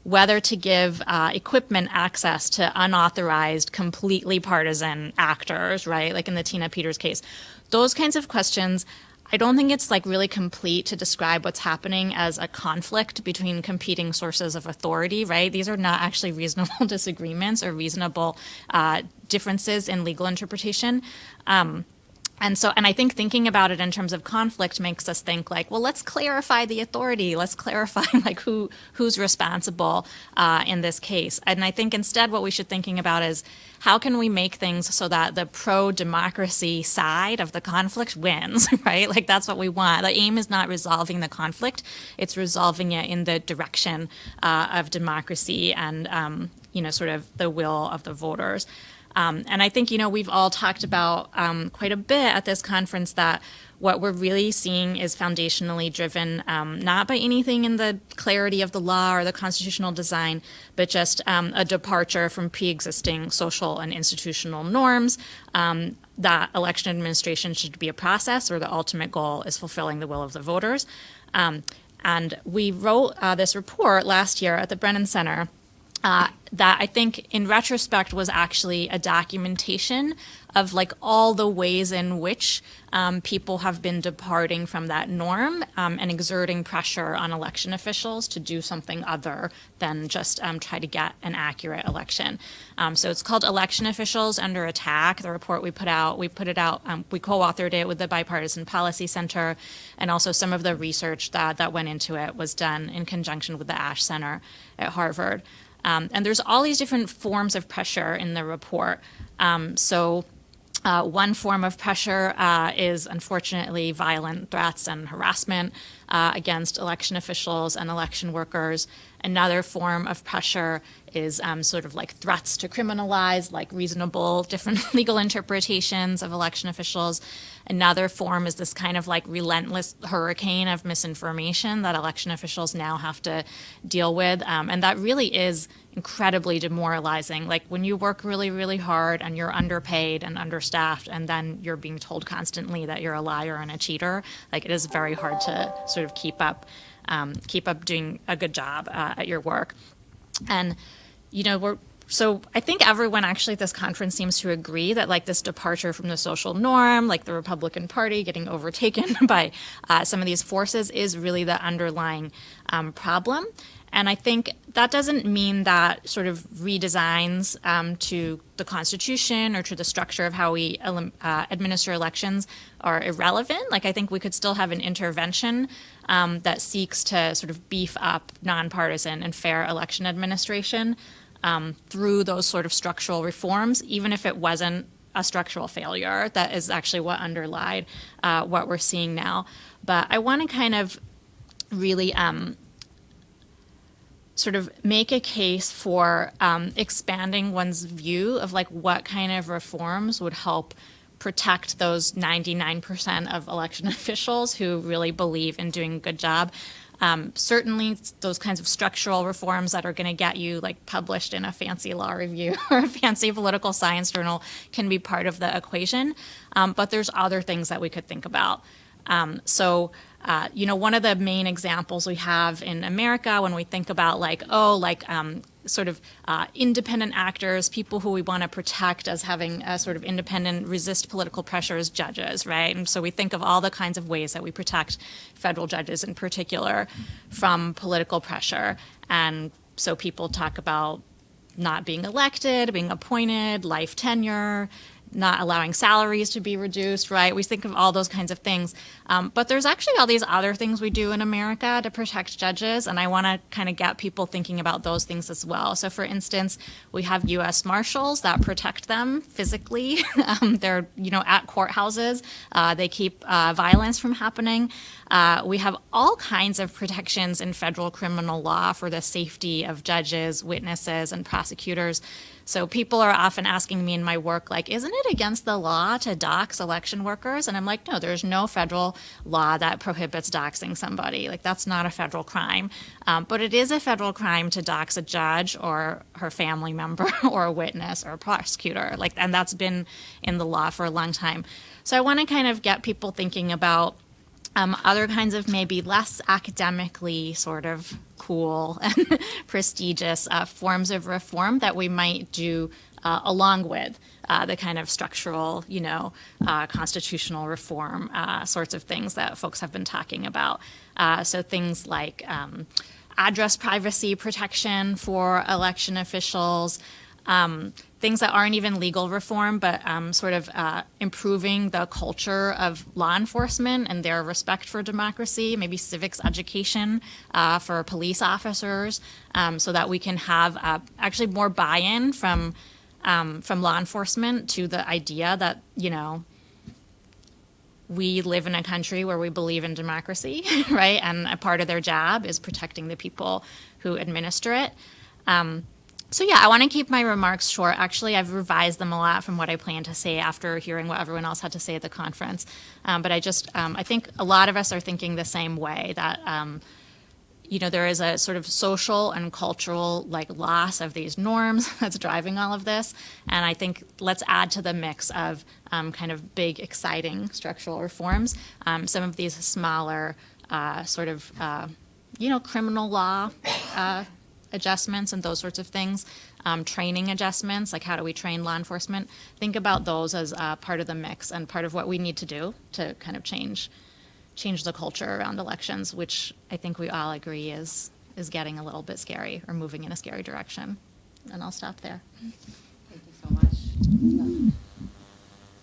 Whether to give equipment access to unauthorized, completely partisan actors, right? Like in the Tina Peters case. Those kinds of questions, I don't think it's really complete to describe what's happening as a conflict between competing sources of authority, right? These are not actually reasonable disagreements or reasonable differences in legal interpretation. And I think thinking about it in terms of conflict makes us think like, well, let's clarify the authority. Let's clarify like who's responsible in this case. And I think instead what we should thinking about is how can we make things so that the pro-democracy side of the conflict wins, right? Like that's what we want. The aim is not resolving the conflict. It's resolving it in the direction of democracy and, sort of the will of the voters. And I think, we've all talked about quite a bit at this conference that what we're really seeing is foundationally driven, not by anything in the clarity of the law or the constitutional design, but just a departure from pre-existing social and institutional norms, that election administration should be a process where the ultimate goal is fulfilling the will of the voters. And we wrote this report last year at the Brennan Center that I think in retrospect was actually a documentation of like all the ways in which people have been departing from that norm and exerting pressure on election officials to do something other than just try to get an accurate election. So it's called Election Officials Under Attack. The report we co-authored it with the Bipartisan Policy Center, and also some of the research that went into it was done in conjunction with the Ash Center at Harvard. And there's all these different forms of pressure in the report. One form of pressure is unfortunately violent threats and harassment against election officials and election workers. Another form of pressure is sort of like threats to criminalize, like reasonable different legal interpretations of election officials. Another form is this kind of like relentless hurricane of misinformation that election officials now have to deal with. And that really is incredibly demoralizing. Like when you work really, really hard and you're underpaid and understaffed, and then you're being told constantly that you're a liar and a cheater, like it is very hard to sort of keep up doing a good job at your work. And, so I think everyone actually at this conference seems to agree that like this departure from the social norm, like the Republican Party getting overtaken by some of these forces is really the underlying problem. And I think that doesn't mean that sort of redesigns to the Constitution or to the structure of how we administer elections are irrelevant. Like I think we could still have an intervention that seeks to sort of beef up nonpartisan and fair election administration through those sort of structural reforms, even if it wasn't a structural failure. That is actually what underlied what we're seeing now. But I want to kind of really sort of make a case for expanding one's view of like what kind of reforms would help protect those 99% of election officials who really believe in doing a good job. Certainly those kinds of structural reforms that are going to get you like published in a fancy law review or a fancy political science journal can be part of the equation. But there's other things that we could think about. One of the main examples we have in America when we think about independent actors, people who we want to protect as having a sort of independent, resist political pressures, judges, right? And so we think of all the kinds of ways that we protect federal judges in particular from political pressure. And so people talk about not being elected, being appointed, life tenure, not allowing salaries to be reduced, right? We think of all those kinds of things. But there's actually all these other things we do in America to protect judges, and I want to kind of get people thinking about those things as well. So for instance, we have U.S. Marshals that protect them physically. They're, at courthouses. They keep violence from happening. We have all kinds of protections in federal criminal law for the safety of judges, witnesses, and prosecutors. So people are often asking me in my work, like, isn't it against the law to dox election workers? And I'm like, no, there's no federal law that prohibits doxing somebody. Like, that's not a federal crime. But it is a federal crime to dox a judge or her family member or a witness or a prosecutor. And that's been in the law for a long time. So I want to kind of get people thinking about other kinds of maybe less academically sort of cool and prestigious forms of reform that we might do along with the kind of structural, constitutional reform sorts of things that folks have been talking about. So things like address privacy protection for election officials, things that aren't even legal reform, but sort of improving the culture of law enforcement and their respect for democracy, maybe civics education for police officers, so that we can have actually more buy-in from law enforcement to the idea that, you know, we live in a country where we believe in democracy, right? And a part of their job is protecting the people who administer it. So yeah, I want to keep my remarks short. Actually, I've revised them a lot from what I planned to say after hearing what everyone else had to say at the conference. But I think a lot of us are thinking the same way, that you know, there is a sort of social and cultural loss of these norms that's driving all of this. And I think let's add to the mix of kind of big, exciting structural reforms, some of these smaller sort of, you know, criminal law adjustments and those sorts of things, training adjustments, like how do we train law enforcement? Think about those as part of the mix and part of what we need to do to kind of change the culture around elections, which I think we all agree is getting a little bit scary or moving in a scary direction. And I'll stop there. Thank you so much.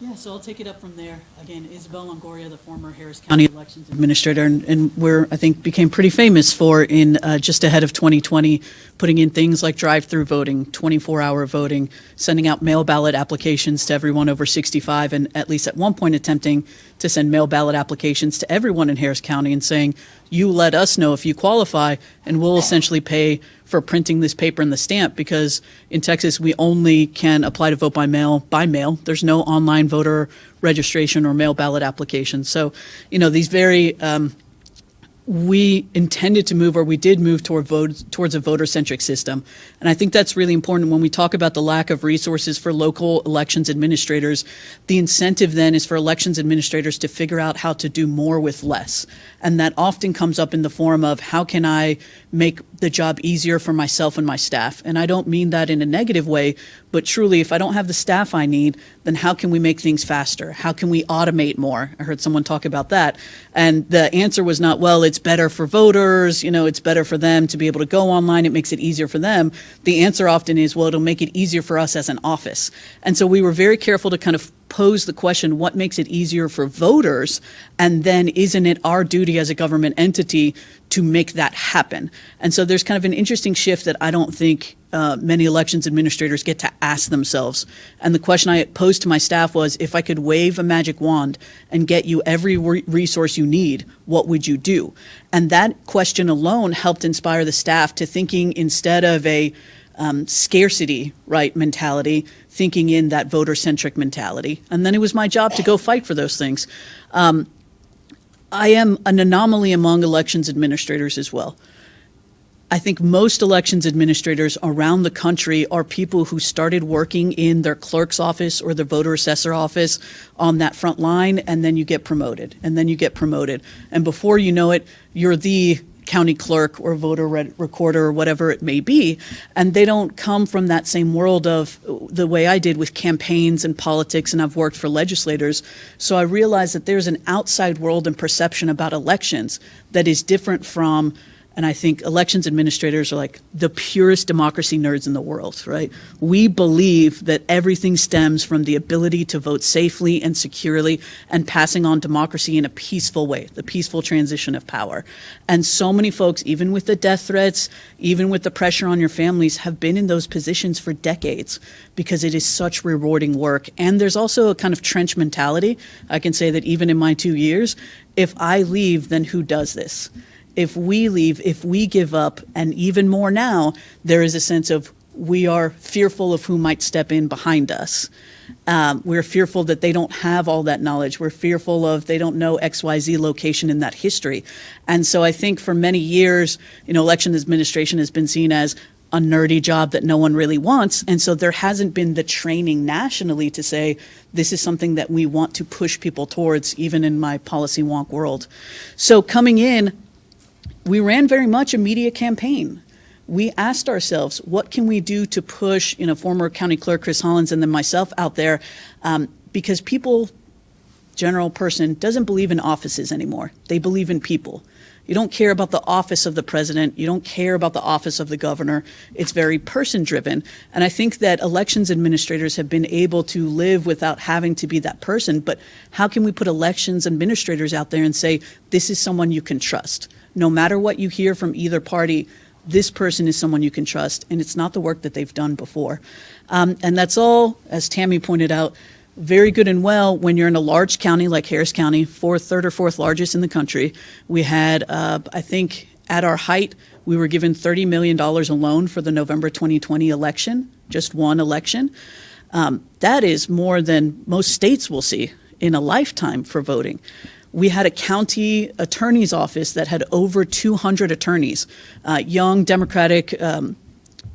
Yeah, so I'll take it up from there. Again, Isabel Longoria, the former Harris County Elections Administrator, and we're, I think, became pretty famous for in just ahead of 2020, putting in things like drive-through voting, 24-hour voting, sending out mail ballot applications to everyone over 65, and at least at one point attempting to send mail ballot applications to everyone in Harris County and saying, you let us know if you qualify, and we'll essentially pay for printing this paper and the stamp, because in Texas we only can apply to vote by mail. There's no online voter registration or mail ballot application. So, you know, these very we intended to move, or we did move towards a voter-centric system. And I think that's really important when we talk about the lack of resources for local elections administrators. The incentive then is for elections administrators to figure out how to do more with less. And that often comes up in the form of, how can I make the job easier for myself and my staff? And I don't mean that in a negative way, but truly, if I don't have the staff I need, then how can we make things faster? How can we automate more? I heard someone talk about that. And the answer was not, well, it's better for voters, you know, it's better for them to be able to go online, it makes it easier for them. The answer often is, well, it'll make it easier for us as an office. And so we were very careful to kind of pose the question, what makes it easier for voters? And then isn't it our duty as a government entity to make that happen? And so there's kind of an interesting shift that I don't think many elections administrators get to ask themselves. And the question I posed to my staff was, if I could wave a magic wand and get you every resource you need, what would you do? And that question alone helped inspire the staff to thinking, instead of a scarcity, right, mentality, thinking in that voter-centric mentality. And then it was my job to go fight for those things. I am an anomaly among elections administrators as well. I think most elections administrators around the country are people who started working in their clerk's office or the voter assessor office on that front line, and then you get promoted, and then you get promoted. And before you know it, you're the county clerk or voter recorder or whatever it may be, and they don't come from that same world of the way I did with campaigns and politics, and I've worked for legislators. So I realized that there's an outside world and perception about elections that is different from, and I think elections administrators are like the purest democracy nerds in the world, right? We believe that everything stems from the ability to vote safely and securely and passing on democracy in a peaceful way, the peaceful transition of power. And so many folks, even with the death threats, even with the pressure on your families, have been in those positions for decades because it is such rewarding work. And there's also a kind of trench mentality. I can say that even in my 2 years, if I leave, then who does this? If we leave, if we give up, and even more now, there is a sense of we are fearful of who might step in behind us. We're fearful that they don't have all that knowledge. We're fearful of they don't know XYZ location in that history. And so I think for many years, election administration has been seen as a nerdy job that no one really wants. And so there hasn't been the training nationally to say, this is something that we want to push people towards, even in my policy wonk world. So coming in, we ran very much a media campaign. We asked ourselves, what can we do to push, former county clerk Chris Hollins and then myself out there, because people, general person, doesn't believe in offices anymore. They believe in people. You don't care about the office of the president. You don't care about the office of the governor. It's very person-driven. And I think that elections administrators have been able to live without having to be that person. But how can we put elections administrators out there and say, this is someone you can trust? No matter what you hear from either party, this person is someone you can trust, and it's not the work that they've done before. And that's all, as Tammy pointed out, very good and well when you're in a large county like Harris County, third or fourth largest in the country. We had, I think, at our height, we were given $30 million alone for the November 2020 election, just one election. That is more than most states will see in a lifetime for voting. We had a county attorney's office that had over 200 attorneys, young Democratic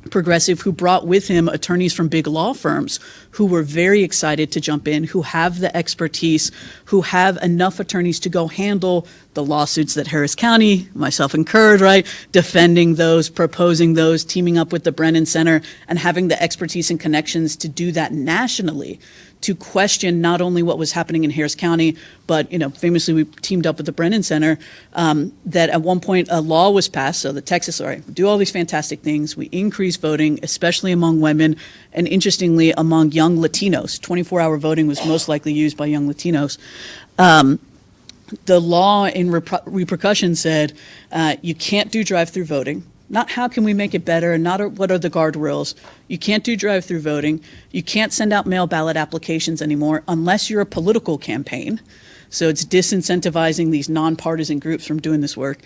progressive who brought with him attorneys from big law firms who were very excited to jump in, who have the expertise, who have enough attorneys to go handle the lawsuits that Harris County, myself incurred, right, defending those, proposing those, teaming up with the Brennan Center, and having the expertise and connections to do that nationally, to question not only what was happening in Harris County, but, you know, famously we teamed up with the Brennan Center, that at one point a law was passed, so the Texas, all right, we do all these fantastic things, we increase voting, especially among women, and interestingly among young Latinos. 24-hour voting was most likely used by young Latinos. The law in repercussion said you can't do drive-through voting. Not how can we make it better, and not what are the guardrails. You can't do drive-through voting. You can't send out mail ballot applications anymore unless you're a political campaign. So it's disincentivizing these nonpartisan groups from doing this work.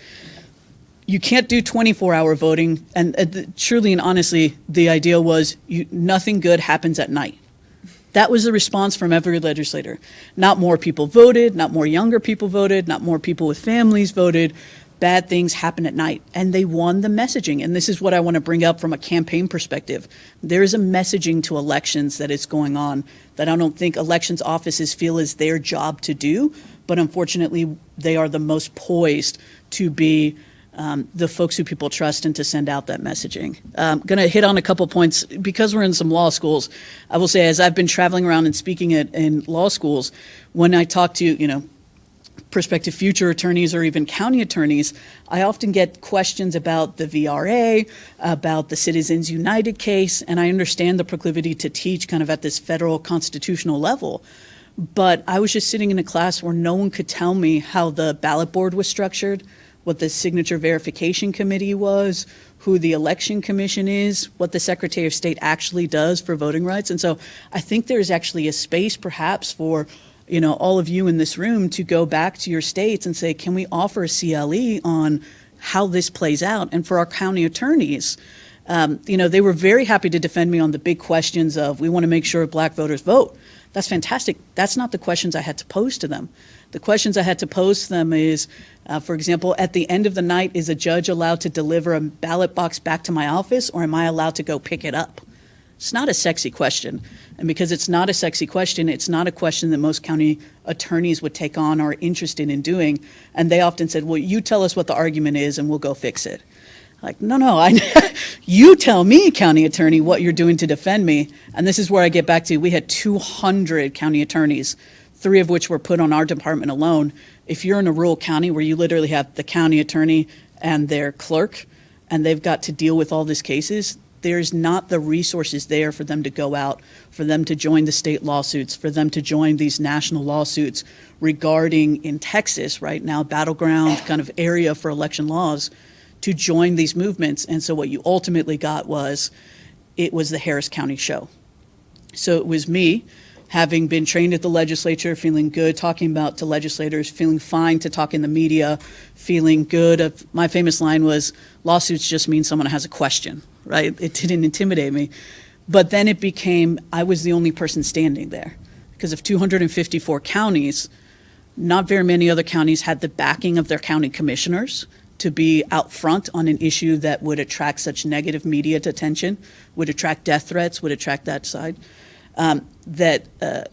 You can't do 24-hour voting, and truly and honestly, the idea was nothing good happens at night. That was the response from every legislator. Not more people voted, not more younger people voted, not more people with families voted. Bad things happen at night, and they won the messaging. And this is what I want to bring up from a campaign perspective. There is a messaging to elections that is going on that I don't think elections offices feel is their job to do, but unfortunately they are the most poised to be the folks who people trust and to send out that messaging. I'm going to hit on a couple points. Because we're in some law schools, I will say, as I've been traveling around and speaking in law schools, when I talk to, you know, prospective future attorneys or even county attorneys, I often get questions about the VRA, about the Citizens United case, and I understand the proclivity to teach kind of at this federal constitutional level. But I was just sitting in a class where no one could tell me how the ballot board was structured, what the signature verification committee was, who the election commission is, what the Secretary of State actually does for voting rights. And so I think there's actually a space perhaps for, you know, all of you in this room to go back to your states and say, can we offer a CLE on how this plays out? And for our county attorneys, you know, they were very happy to defend me on the big questions of, we want to make sure black voters vote. That's fantastic. That's not the questions I had to pose to them. The questions I had to pose to them is, for example, at the end of the night, is a judge allowed to deliver a ballot box back to my office, or am I allowed to go pick it up? It's not a sexy question. And because it's not a sexy question, it's not a question that most county attorneys would take on or are interested in doing. And they often said, well, you tell us what the argument is and we'll go fix it. Like, no, you tell me, county attorney, what you're doing to defend me. And this is where I get back to, we had 200 county attorneys, 3 of which were put on our department alone. If you're in a rural county where you literally have the county attorney and their clerk, and they've got to deal with all these cases, there's not the resources there for them to go out, for them to join the state lawsuits, for them to join these national lawsuits regarding, in Texas right now, battleground kind of area for election laws, to join these movements. And so what you ultimately got was, it was the Harris County show. So it was me, having been trained at the legislature, feeling good talking about to legislators, feeling fine to talk in the media, feeling good. My famous line was, lawsuits just mean someone has a question, right? It didn't intimidate me. But then it became, I was the only person standing there. Because of 254 counties, not very many other counties had the backing of their county commissioners to be out front on an issue that would attract such negative media attention, would attract death threats, would attract that side.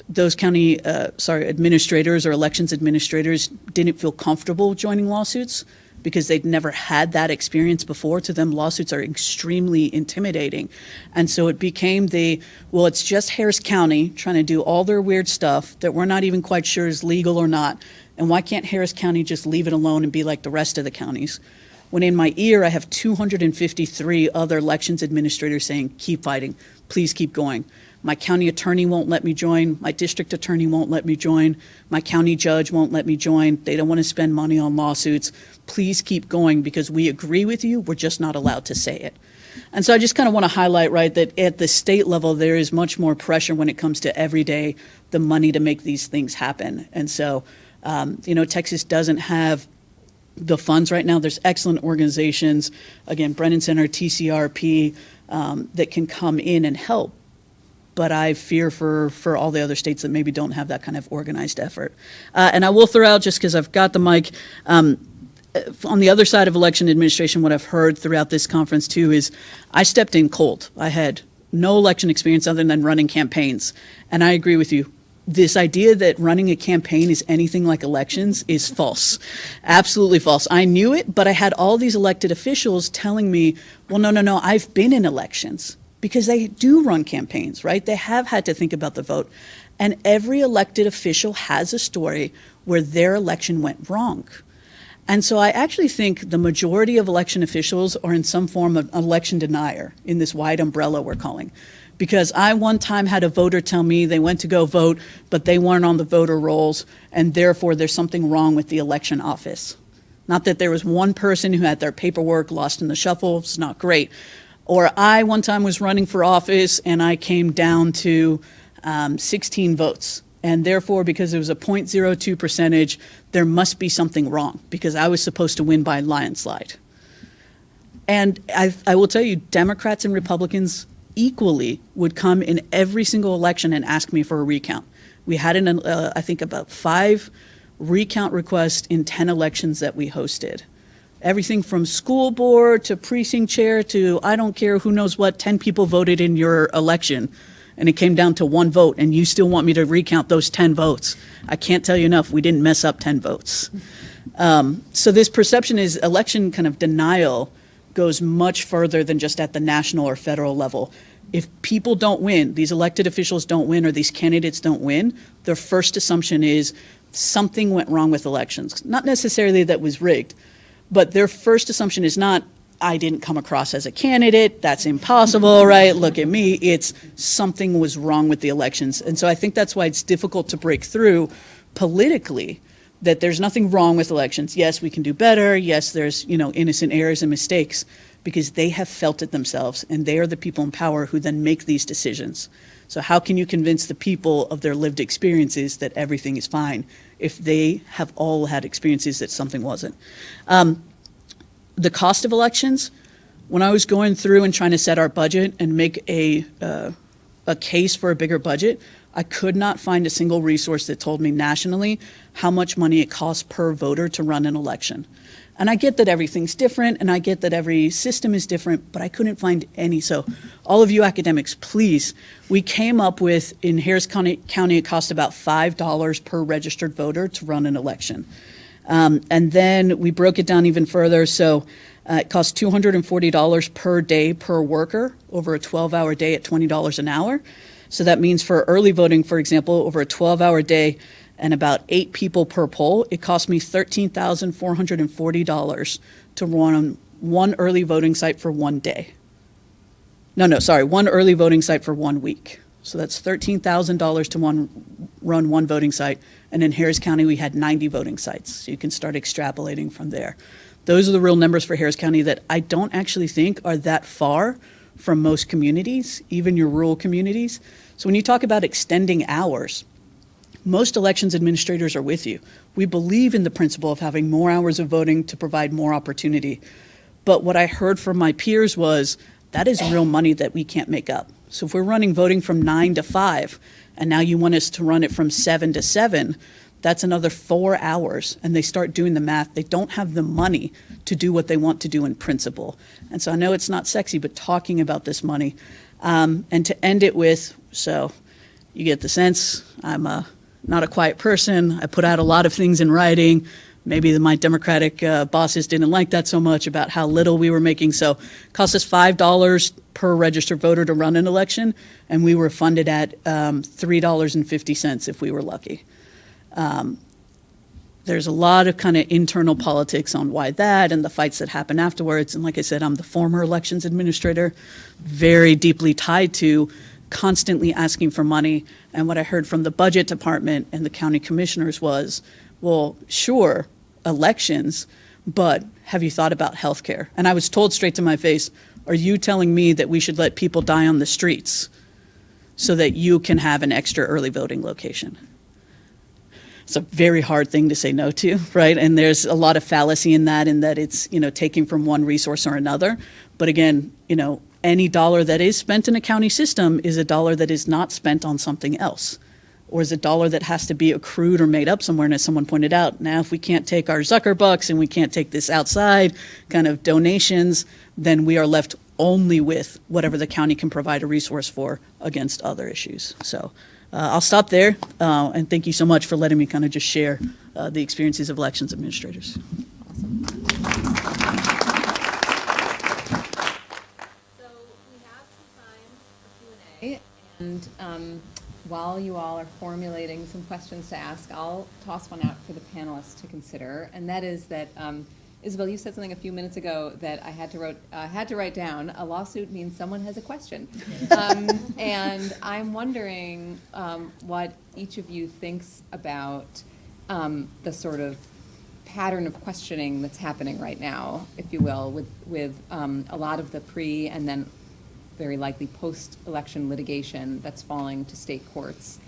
Those county administrators or elections administrators didn't feel comfortable joining lawsuits because they'd never had that experience before. To them, lawsuits are extremely intimidating. And so it became well, it's just Harris County trying to do all their weird stuff that we're not even quite sure is legal or not. And why can't Harris County just leave it alone and be like the rest of the counties? When in my ear, I have 253 other elections administrators saying, keep fighting, please keep going. My county attorney won't let me join. My district attorney won't let me join. My county judge won't let me join. They don't want to spend money on lawsuits. Please keep going because we agree with you. We're just not allowed to say it. And so I just kind of want to highlight, right, that at the state level, there is much more pressure when it comes to every day, the money to make these things happen. And so, Texas doesn't have the funds right now. There's excellent organizations, again, Brennan Center, TCRP, that can come in and help. But I fear for all the other states that maybe don't have that kind of organized effort. And I will throw out, just because I've got the mic, on the other side of election administration, what I've heard throughout this conference too is I stepped in cold. I had no election experience other than running campaigns. And I agree with you. This idea that running a campaign is anything like elections is false. Absolutely false. I knew it, but I had all these elected officials telling me, well, no, I've been in elections. Because they do run campaigns, right? They have had to think about the vote. And every elected official has a story where their election went wrong. And so I actually think the majority of election officials are in some form of election denier in this wide umbrella we're calling. Because I one time had a voter tell me they went to go vote, but they weren't on the voter rolls, and therefore there's something wrong with the election office. Not that there was one person who had their paperwork lost in the shuffle, it's not great. Or I one time was running for office and I came down to 16 votes. And therefore, because it was a 0.02 percentage, there must be something wrong because I was supposed to win by landslide. And I will tell you, Democrats and Republicans equally would come in every single election and ask me for a recount. We had, I think, about 5 recount requests in 10 elections that we hosted. Everything from school board to precinct chair to I don't care who knows what, 10 people voted in your election and it came down to 1 vote and you still want me to recount those 10 votes. I can't tell you enough, we didn't mess up 10 votes. So this perception is election kind of denial goes much further than just at the national or federal level. If people don't win, these elected officials don't win or these candidates don't win, their first assumption is something went wrong with elections. Not necessarily that was rigged. But their first assumption is not, I didn't come across as a candidate, that's impossible, right? Look at me, it's something was wrong with the elections. And so I think that's why it's difficult to break through politically that there's nothing wrong with elections. Yes, we can do better. Yes, there's, innocent errors and mistakes because they have felt it themselves and they are the people in power who then make these decisions. So how can you convince the people of their lived experiences that everything is fine if they have all had experiences that something wasn't? The cost of elections, when I was going through and trying to set our budget and make a case for a bigger budget, I could not find a single resource that told me nationally how much money it costs per voter to run an election. And I get that everything's different and I get that every system is different, but I couldn't find any. So all of you academics, please, we came up with, in Harris County, it cost about $5 per registered voter to run an election. And then we broke it down even further. So it costs $240 per day per worker over a 12-hour day at $20 an hour. So that means for early voting, for example, over a 12-hour day and about 8 people per poll, it cost me $13,440 to run one early voting site for 1 day. One early voting site for 1 week. So that's $13,000 to run one voting site. And in Harris County, we had 90 voting sites. So you can start extrapolating from there. Those are the real numbers for Harris County that I don't actually think are that far from most communities, even your rural communities. So when you talk about extending hours, most elections administrators are with you. We believe in the principle of having more hours of voting to provide more opportunity. But what I heard from my peers was that is real money that we can't make up. So if we're running voting from 9 to 5, and now you want us to run it from 7 to 7, that's another 4 hours. And they start doing the math. They don't have the money to do what they want to do in principle. And so I know it's not sexy, but talking about this money. And to end it with, so you get the sense, I'm not a quiet person. I put out a lot of things in writing. Maybe my Democratic bosses didn't like that so much about how little we were making. So it cost us $5 per registered voter to run an election, and we were funded at $3.50 if we were lucky. there's a lot of kind of internal politics on why that and the fights that happen afterwards. And like I said, I'm the former elections administrator, very deeply tied to constantly asking for money. And what I heard from the budget department and the county commissioners was, well, sure, elections, but have you thought about healthcare? And I was told straight to my face, are you telling me that we should let people die on the streets so that you can have an extra early voting location? It's a very hard thing to say no to, right? And there's a lot of fallacy in that it's, taking from one resource or another. But again, any dollar that is spent in a county system is a dollar that is not spent on something else, or is a dollar that has to be accrued or made up somewhere. And as someone pointed out, now if we can't take our Zucker bucks and we can't take this outside kind of donations, then we are left only with whatever the county can provide a resource for against other issues. So I'll stop there, and thank you so much for letting me kind of just share the experiences of elections administrators. And while you all are formulating some questions to ask, I'll toss one out for the panelists to consider, and that is that, Isabel, you said something a few minutes ago that I had to write down. A lawsuit means someone has a question. And I'm wondering what each of you thinks about the sort of pattern of questioning that's happening right now, if you will, with a lot of the pre and then very likely post-election litigation that's falling to state courts.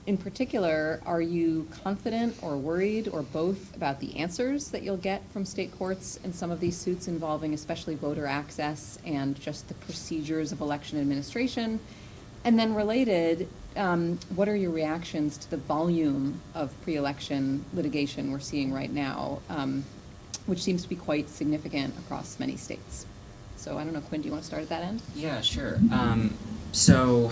In particular, are you confident or worried or both about the answers that you'll get from state courts in some of these suits involving especially voter access and just the procedures of election administration? And then related, what are your reactions to the volume of pre-election litigation we're seeing right now, which seems to be quite significant across many states? So I don't know, Quinn, do you want to start at that end? Yeah, sure. So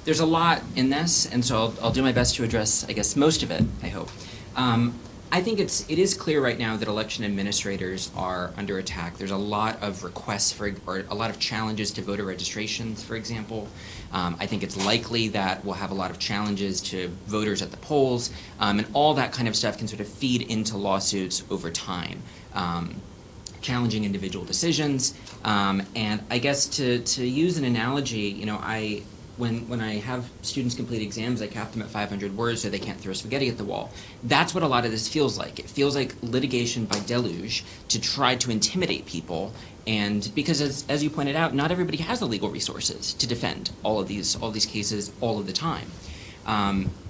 there's a lot in this, and so I'll do my best to address, I guess, most of it, I hope. I think it is clear right now that election administrators are under attack. There's a lot of requests or a lot of challenges to voter registrations, for example. I think it's likely that we'll have a lot of challenges to voters at the polls, and all that kind of stuff can sort of feed into lawsuits over time. Challenging individual decisions, and I guess to use an analogy, when I have students complete exams, I cap them at 500 words so they can't throw spaghetti at the wall. That's what a lot of this feels like. It feels like litigation by deluge to try to intimidate people, and because as you pointed out, not everybody has the legal resources to defend all of these cases all of the time.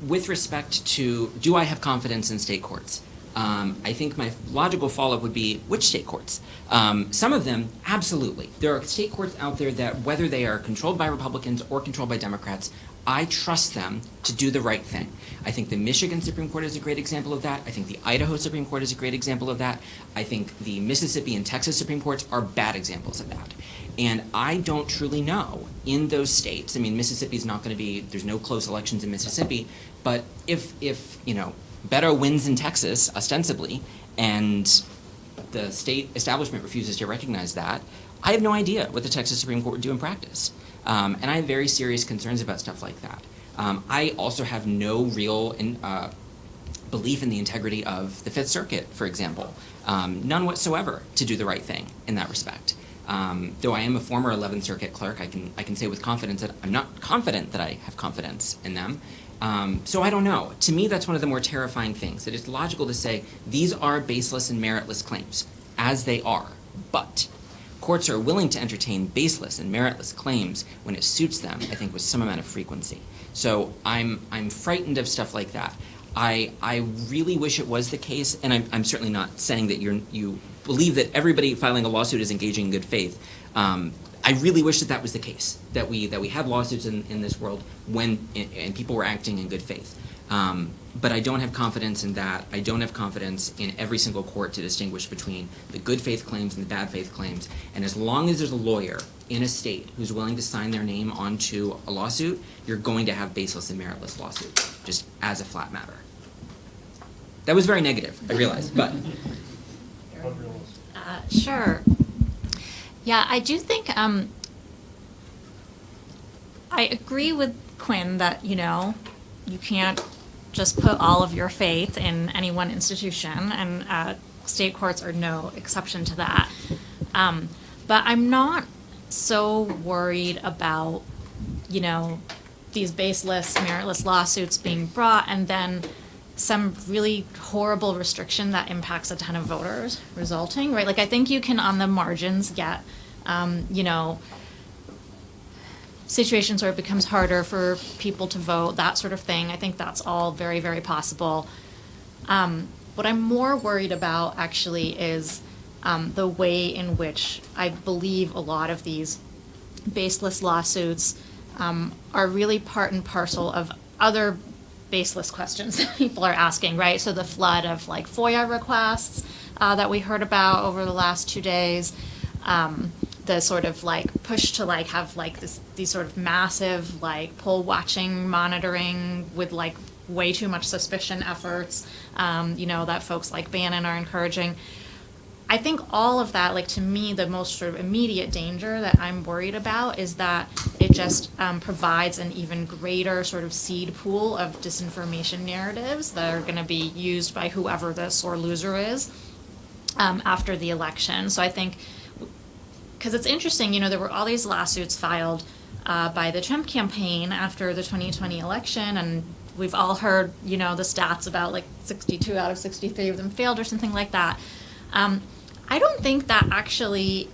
With respect to, do I have confidence in state courts? I think my logical follow-up would be, which state courts? Some of them, absolutely. There are state courts out there that, whether they are controlled by Republicans or controlled by Democrats, I trust them to do the right thing. I think the Michigan Supreme Court is a great example of that. I think the Idaho Supreme Court is a great example of that. I think the Mississippi and Texas Supreme Courts are bad examples of that. And I don't truly know in those states. I mean, Mississippi's not going to be, there's no close elections in Mississippi, but if Beto wins in Texas, ostensibly, and the state establishment refuses to recognize that, I have no idea what the Texas Supreme Court would do in practice. And I have very serious concerns about stuff like that. I also have no real belief in the integrity of the Fifth Circuit, for example. None whatsoever to do the right thing in that respect. Though I am a former 11th Circuit clerk, I can say with confidence that I'm not confident that I have confidence in them. So I don't know. To me, that's one of the more terrifying things, that it's logical to say these are baseless and meritless claims, as they are. But courts are willing to entertain baseless and meritless claims when it suits them, I think, with some amount of frequency. So I'm frightened of stuff like that. I really wish it was the case, and I'm certainly not saying that you believe that everybody filing a lawsuit is engaging in good faith. I really wish that was the case, that we had lawsuits in this world and people were acting in good faith. But I don't have confidence in that. I don't have confidence in every single court to distinguish between the good faith claims and the bad faith claims. And as long as there's a lawyer in a state who's willing to sign their name onto a lawsuit, you're going to have baseless and meritless lawsuits, just as a flat matter. That was very negative, I realize, but. Sure. Yeah, I do think I agree with Quinn that, you can't just put all of your faith in any one institution, and state courts are no exception to that. But I'm not so worried about, these baseless, meritless lawsuits being brought and then some really horrible restriction that impacts a ton of voters resulting, right? Like, I think you can, on the margins, get, situations where it becomes harder for people to vote, that sort of thing. I think that's all very, very possible. What I'm more worried about, actually, is the way in which I believe a lot of these baseless lawsuits are really part and parcel of other baseless questions that people are asking, right? So the flood of FOIA requests that we heard about over the last 2 days, the sort of push to have these sort of massive poll watching monitoring with way too much suspicion efforts, that folks like Bannon are encouraging. I think all of that, to me, the most sort of immediate danger that I'm worried about is that it just provides an even greater sort of seed pool of disinformation narratives that are going to be used by whoever the sore loser is after the election. So I think, because it's interesting, there were all these lawsuits filed by the Trump campaign after the 2020 election, and we've all heard, the stats about 62 out of 63 of them failed or something like that. I don't think that actually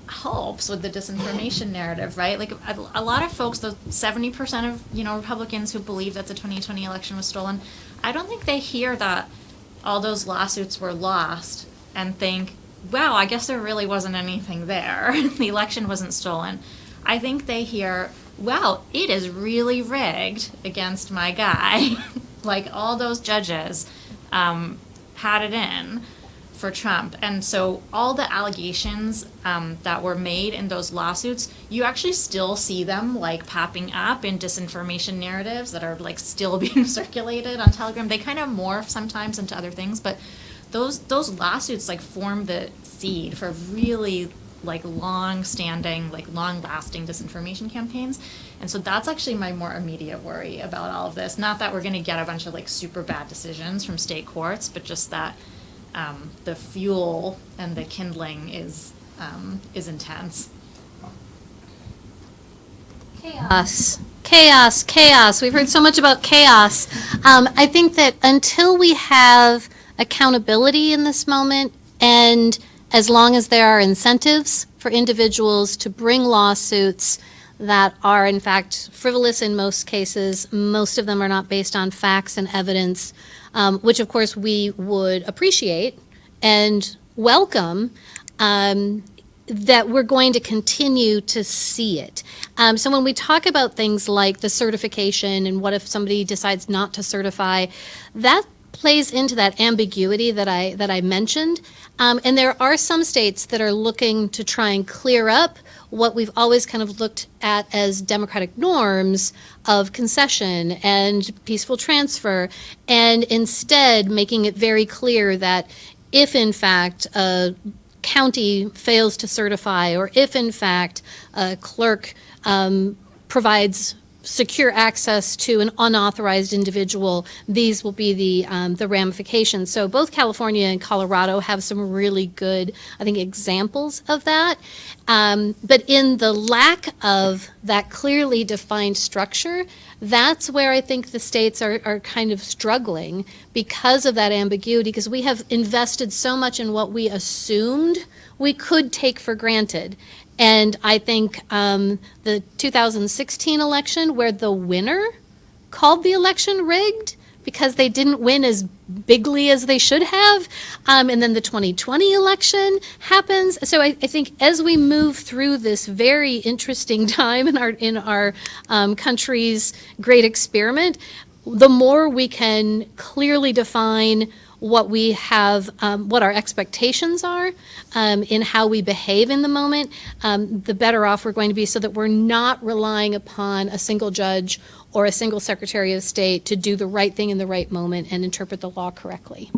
helps with the disinformation narrative, right? A lot of folks, the 70% of Republicans who believe that the 2020 election was stolen, I don't think they hear that all those lawsuits were lost and think, wow, I guess there really wasn't anything there. The election wasn't stolen. I think they hear, wow, it is really rigged against my guy. All those judges had it in for Trump. And so all the allegations that were made in those lawsuits, you actually still see them popping up in disinformation narratives that are still being circulated on Telegram. They kind of morph sometimes into other things, but those lawsuits form the seed for really long-standing, long-lasting disinformation campaigns. And so that's actually my more immediate worry about all of this. Not that we're going to get a bunch of super bad decisions from state courts, but just that the fuel and the kindling is intense. Chaos. We've heard so much about chaos. I think that until we have accountability in this moment, and as long as there are incentives for individuals to bring lawsuits that are in fact frivolous in most cases, most of them are not based on facts and evidence, which of course we would appreciate and welcome, that we're going to continue to see it. So when we talk about things like the certification and what if somebody decides not to certify, that plays into that ambiguity that I mentioned. And there are some states that are looking to try and clear up what we've always kind of looked at as democratic norms of concession and peaceful transfer, and instead making it very clear that if in fact a county fails to certify, or if in fact a clerk provides secure access to an unauthorized individual, these will be the ramifications. So both California and Colorado have some really good, I think, examples of that. But in the lack of that clearly defined structure, that's where I think the states are kind of struggling because of that ambiguity, because we have invested so much in what we assumed we could take for granted. And I think the 2016 election, where the winner called the election rigged because they didn't win as bigly as they should have, and then the 2020 election happens. So I think as we move through this very interesting time in our country's great experiment, the more we can clearly define what we have, what our expectations are in how we behave in the moment, the better off we're going to be, so that we're not relying upon a single judge or a single Secretary of State to do the right thing in the right moment and interpret the law correctly.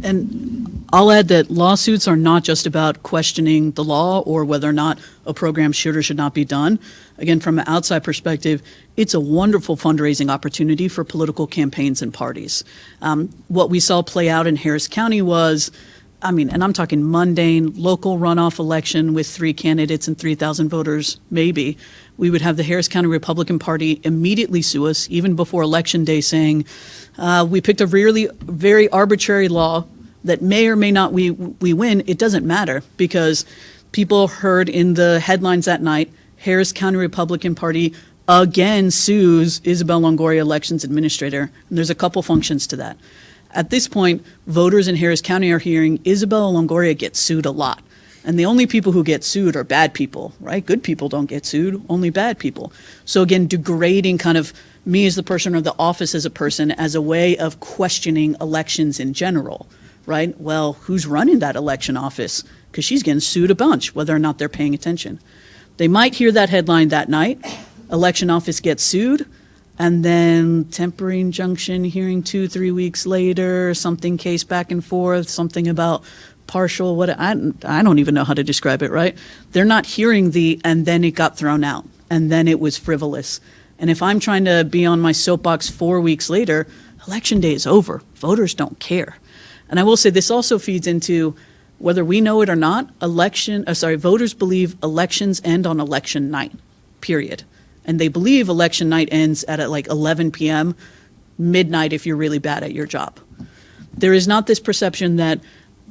And I'll add that lawsuits are not just about questioning the law or whether or not a program should or should not be done. Again, from an outside perspective, it's a wonderful fundraising opportunity for political campaigns and parties. What we saw play out in Harris County was, and I'm talking mundane, local runoff election with 3 candidates and 3,000 voters, maybe. We would have the Harris County Republican Party immediately sue us, even before Election Day, saying, we picked a really very arbitrary law that may or may not we win. It doesn't matter, because people heard in the headlines that night, Harris County Republican Party again sues Isabel Longoria, elections administrator. And there's a couple functions to that. At this point, voters in Harris County are hearing Isabel Longoria gets sued a lot. And the only people who get sued are bad people, right? Good people don't get sued, only bad people. So again, degrading kind of me as the person or the office as a person as a way of questioning elections in general, right? Well, who's running that election office? Because she's getting sued a bunch, whether or not they're paying attention. They might hear that headline that night, election office gets sued, and then temporary injunction hearing 2-3 weeks later, something case back and forth, something about partial, what I don't even know how to describe it, right? They're not hearing and then it got thrown out, and then it was frivolous. And if I'm trying to be on my soapbox 4 weeks later, election day is over. Voters don't care. And I will say this also feeds into, whether we know it or not, voters believe elections end on election night, period. And they believe election night ends at like 11 p.m., midnight if you're really bad at your job. There is not this perception that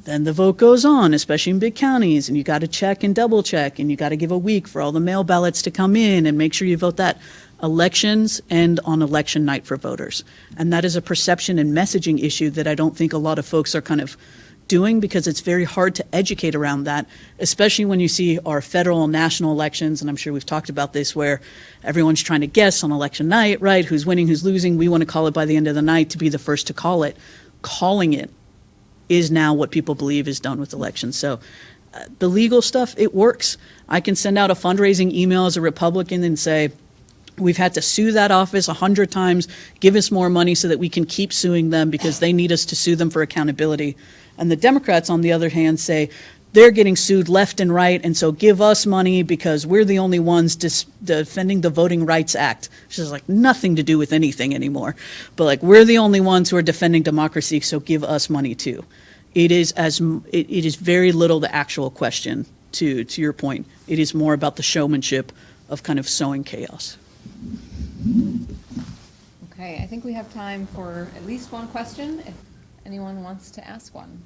then the vote goes on, especially in big counties, and you got to check and double check, and you got to give a week for all the mail ballots to come in and make sure you vote that. Elections end on election night for voters. And that is a perception and messaging issue that I don't think a lot of folks are kind of doing, because it's very hard to educate around that, especially when you see our federal and national elections, and I'm sure we've talked about this, where everyone's trying to guess on election night, right? Who's winning, who's losing. We want to call it by the end of the night to be the first to call it. Calling it is now what people believe is done with elections. So the legal stuff, it works. I can send out a fundraising email as a Republican and say, we've had to sue that office 100 times, give us more money so that we can keep suing them because they need us to sue them for accountability. And the Democrats, on the other hand, say they're getting sued left and right, and so give us money because we're the only ones defending the Voting Rights Act, which has like nothing to do with anything anymore. But like, we're the only ones who are defending democracy, so give us money too. It is very little the actual question, to your point. It is more about the showmanship of kind of sowing chaos. Okay, I think we have time for at least one question, if anyone wants to ask one.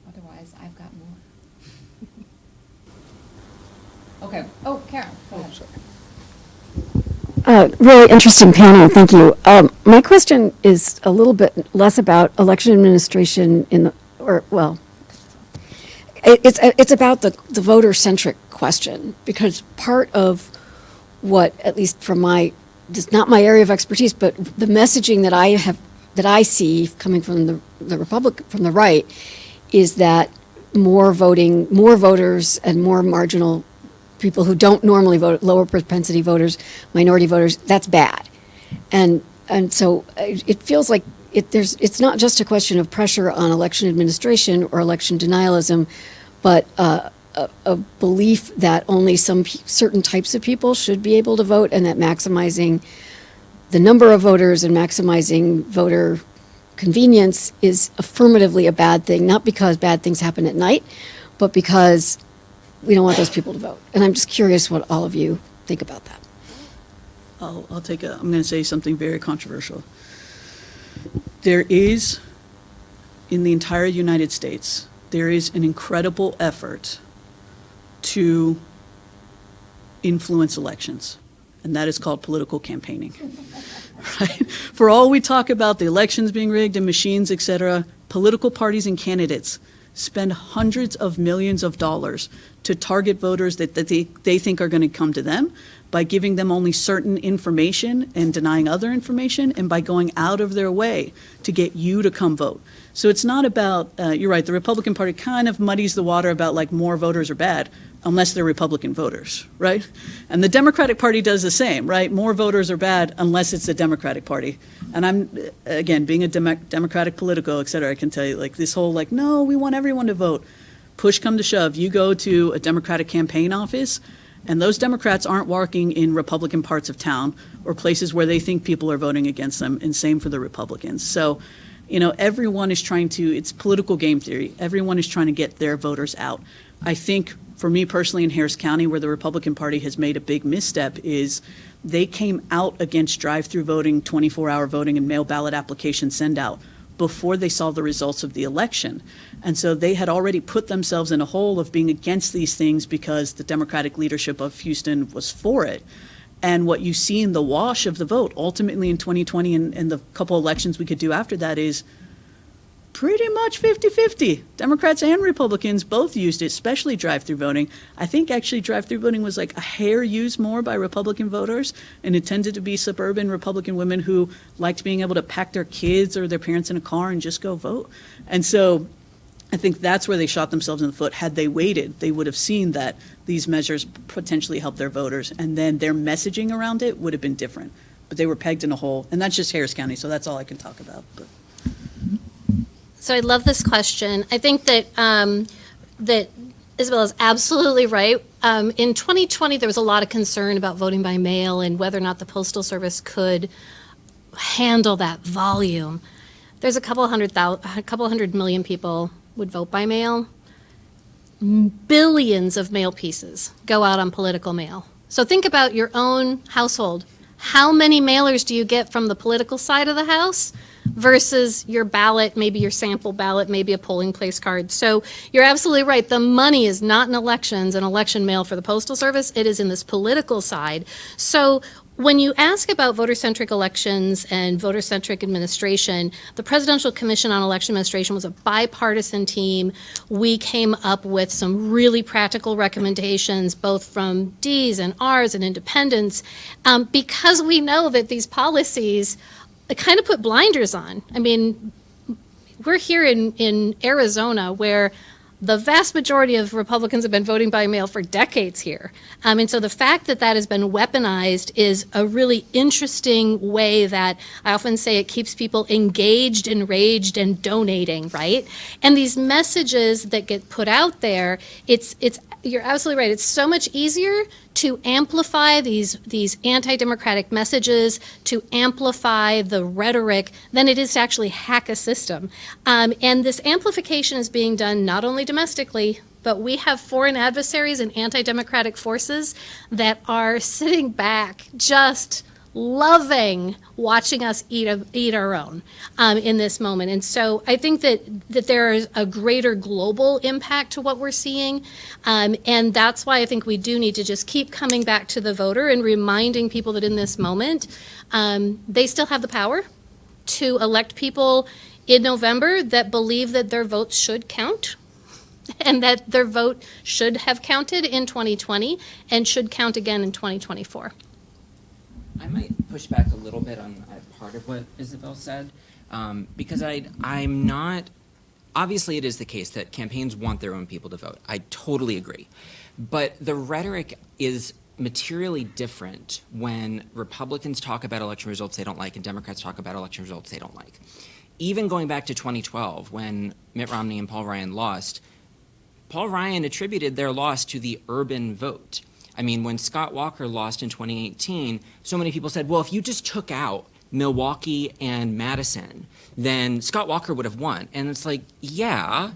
Otherwise, I've got more. Okay. Oh, Karen, go ahead. Really interesting panel, thank you. My question is a little bit less about election administration it's about the voter-centric question, because part of what, at least from it's not my area of expertise, but the messaging that I see coming from the right, is that more voters and more marginal people who don't normally vote, lower propensity voters, minority voters, that's bad. And so it feels like it's not just a question of pressure on election administration or election denialism, but a belief that only some certain types of people should be able to vote, and that maximizing the number of voters and maximizing voter convenience is affirmatively a bad thing, not because bad things happen at night, but because we don't want those people to vote. And I'm just curious what all of you think about that. I'm going to say something very controversial. There is, in the entire United States, there is an incredible effort to influence elections, and that is called political campaigning. Right? For all we talk about the elections being rigged and machines, et cetera, political parties and candidates spend hundreds of millions of dollars to target voters that they think are going to come to them, by giving them only certain information and denying other information, and by going out of their way to get you to come vote. So it's not about, you're right, the Republican Party kind of muddies the water about like more voters are bad, unless they're Republican voters, right? And the Democratic Party does the same, right? More voters are bad unless it's the Democratic Party. And I'm, again, being a Democratic Politico, et cetera, I can tell you, like this whole like, no, we want everyone to vote. Push come to shove, you go to a Democratic campaign office, and those Democrats aren't working in Republican parts of town or places where they think people are voting against them, and same for the Republicans. So, you know, everyone is trying to, it's political game theory. Everyone is trying to get their voters out. I think for me personally in Harris County, where the Republican Party has made a big misstep, is they came out against drive-through voting, 24-hour voting, and mail ballot application send-out before they saw the results of the election. And so they had already put themselves in a hole of being against these things because the Democratic leadership of Houston was for it. And what you see in the wash of the vote, ultimately in 2020 and the couple elections we could do after that, is pretty much 50-50. Democrats and Republicans both used it, especially drive-through voting. I think actually drive-through voting was like a hair used more by Republican voters, and it tended to be suburban Republican women who liked being able to pack their kids or their parents in a car and just go vote. And so I think that's where they shot themselves in the foot. Had they waited, they would have seen that these measures potentially help their voters, and then their messaging around it would have been different. But they were pegged in a hole, and that's just Harris County, so that's all I can talk about. But. So I love this question. I think that that Isabel is absolutely right. In 2020, there was a lot of concern about voting by mail and whether or not the Postal Service could handle that volume. There's a couple hundred million people would vote by mail. Billions of mail pieces go out on political mail. So think about your own household. How many mailers do you get from the political side of the house versus your ballot, maybe your sample ballot, maybe a polling place card? So you're absolutely right. The money is not in elections and election mail for the Postal Service. It is in this political side. So when you ask about voter-centric elections and voter-centric administration, the Presidential Commission on Election Administration was a bipartisan team. We came up with some really practical recommendations, both from Ds and Rs and independents, because we know that these policies kind of put blinders on. I mean, we're here in Arizona where the vast majority of Republicans have been voting by mail for decades here. And so the fact that that has been weaponized is a really interesting way that I often say it keeps people engaged, enraged, and donating, right? And these messages that get put out there, you're absolutely right. It's so much easier to amplify these anti-democratic messages, to amplify the rhetoric, than it is to actually hack a system. And this amplification is being done not only domestically, but we have foreign adversaries and anti-democratic forces that are sitting back just loving watching us eat our own in this moment. And so I think that there is a greater global impact to what we're seeing. And that's why I think we do need to just keep coming back to the voter and reminding people that in this moment, they still have the power to elect people in November that believe that their votes should count and that their vote should have counted in 2020 and should count again in 2024. I might push back a little bit on part of what Isabel said, because I'm not, obviously it is the case that campaigns want their own people to vote. I totally agree. But the rhetoric is materially different when Republicans talk about election results they don't like and Democrats talk about election results they don't like. Even going back to 2012, when Mitt Romney and Paul Ryan lost, Paul Ryan attributed their loss to the urban vote. I mean, when Scott Walker lost in 2018, so many people said, well, if you just took out Milwaukee and Madison, then Scott Walker would have won. And it's like, yeah,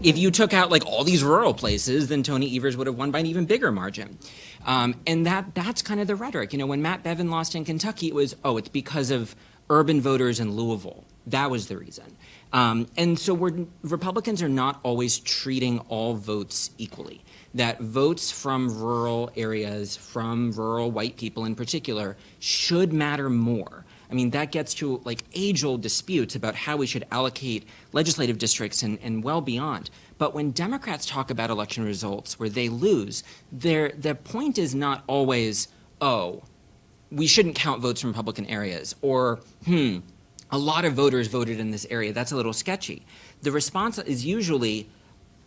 if you took out like all these rural places, then Tony Evers would have won by an even bigger margin. And that's kind of the rhetoric. You know, when Matt Bevin lost in Kentucky, it was, it's because of urban voters in Louisville. That was the reason. And so Republicans are not always treating all votes equally. That votes from rural areas, from rural white people in particular, should matter more. I mean, that gets to like age-old disputes about how we should allocate legislative districts and well beyond. But when Democrats talk about election results where they lose, the point is not always, oh, we shouldn't count votes from Republican areas, or, a lot of voters voted in this area, that's a little sketchy. The response is usually,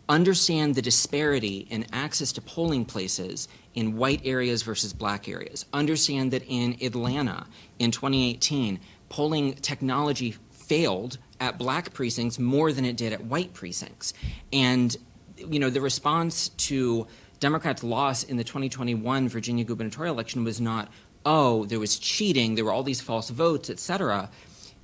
understand the disparity in access to polling places in white areas versus black areas. Understand that in Atlanta in 2018, polling technology failed at black precincts more than it did at white precincts. And, you know, the response to Democrats' loss in the 2021 Virginia gubernatorial election was not, oh, there was cheating, there were all these false votes, et cetera.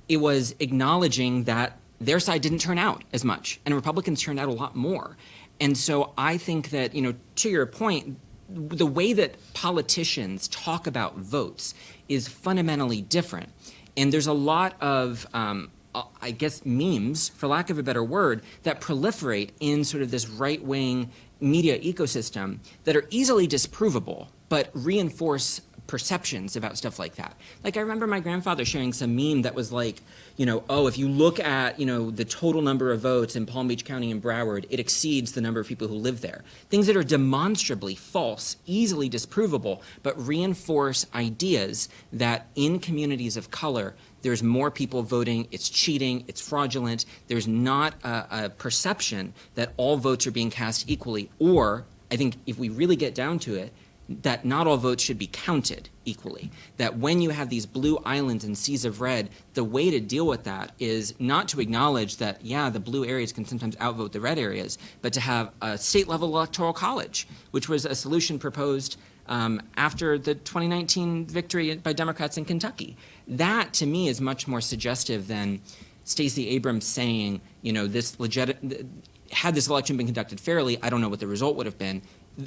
It was acknowledging that their side didn't turn out as much, and Republicans turned out a lot more. And so I think that, you know, to your point, the way that politicians talk about votes is fundamentally different. And there's a lot of, I guess, memes, for lack of a better word, that proliferate in sort of this right-wing media ecosystem that are easily disprovable, but reinforce perceptions about stuff like that. Like, I remember my grandfather sharing some meme that was like, you know, oh, if you look at, you know, the total number of votes in Palm Beach County and Broward, it exceeds the number of people who live there. Things that are demonstrably false, easily disprovable, but reinforce ideas that in communities of color, there's more people voting, it's cheating, it's fraudulent, there's not a perception that all votes are being cast equally, or, I think if we really get down to it, that not all votes should be counted equally. That when you have these blue islands and seas of red, the way to deal with that is not to acknowledge that, yeah, the blue areas can sometimes outvote the red areas, but to have a state-level electoral college, which was a solution proposed after the 2019 victory by Democrats in Kentucky. That, to me, is much more suggestive than Stacey Abrams saying, you know, had this election been conducted fairly, I don't know what the result would have been.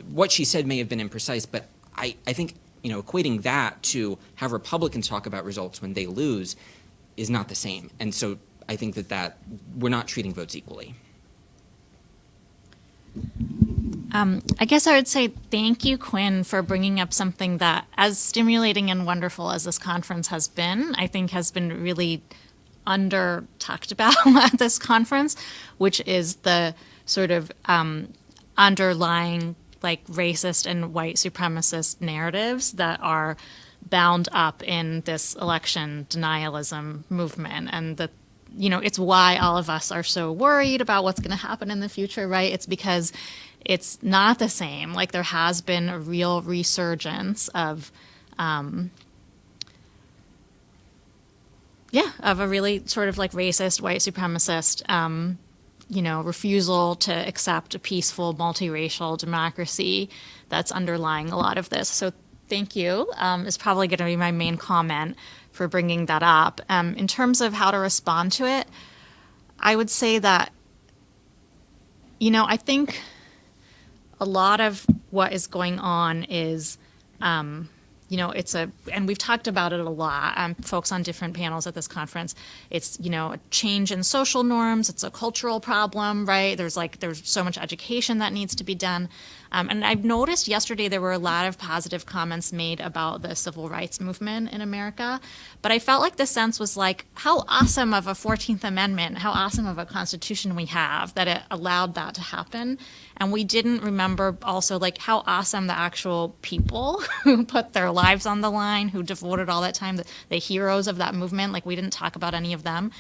What she said may have been imprecise, but I think, you know, equating that to how Republicans talk about results when they lose is not the same. And so I think that we're not treating votes equally. I guess I would say thank you, Quinn, for bringing up something that, as stimulating and wonderful as this conference has been, I think has been really talked about at this conference, which is the sort of underlying like racist and white supremacist narratives that are bound up in this election denialism movement. And that, you know, it's why all of us are so worried about what's going to happen in the future, right? It's because it's not the same. Like, there has been a real resurgence of a really sort of like racist, white supremacist, you know, refusal to accept a peaceful, multiracial democracy that's underlying a lot of this. So thank you is probably going to be my main comment for bringing that up. In terms of how to respond to it, I would say that, you know, I think a lot of what is going on is, you know, and we've talked about it a lot, folks on different panels at this conference. It's, you know, a change in social norms. It's a cultural problem, right? There's so much education that needs to be done. And I've noticed yesterday there were a lot of positive comments made about the civil rights movement in America. But I felt like the sense was like, how awesome of a 14th Amendment, how awesome of a Constitution we have that it allowed that to happen. And we didn't remember also like how awesome the actual people who put their lives on the line, who devoted all that time, the heroes of that movement, like we didn't talk about any of them.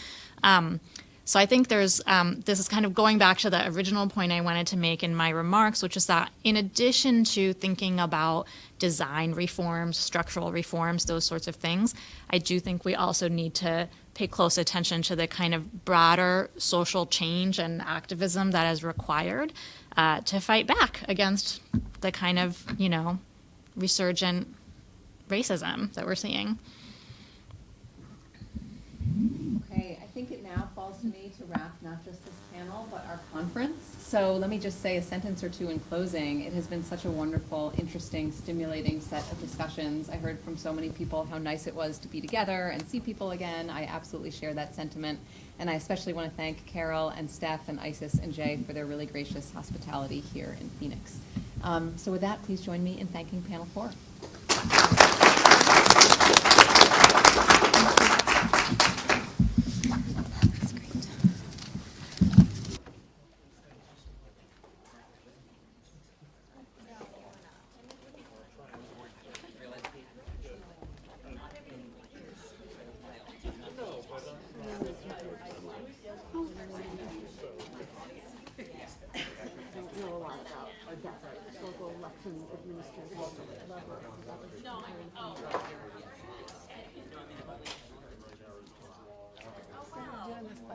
So I think there's, this is kind of going back to the original point I wanted to make in my remarks, which is that in addition to thinking about design reforms, structural reforms, those sorts of things, I do think we also need to pay close attention to the kind of broader social change and activism that is required to fight back against the kind of, you know, resurgent racism that we're seeing. Okay, I think it now falls to me to wrap not just this panel, but our conference. So let me just say a sentence or two in closing. It has been such a wonderful, interesting, stimulating set of discussions. I heard from so many people how nice it was to be together and see people again. I absolutely share that sentiment. And I especially want to thank Carol and Steph and Isis and Jay for their really gracious hospitality here in Phoenix. So with that, please join me in thanking panel 4. That's right. Local election administrators locally. That was very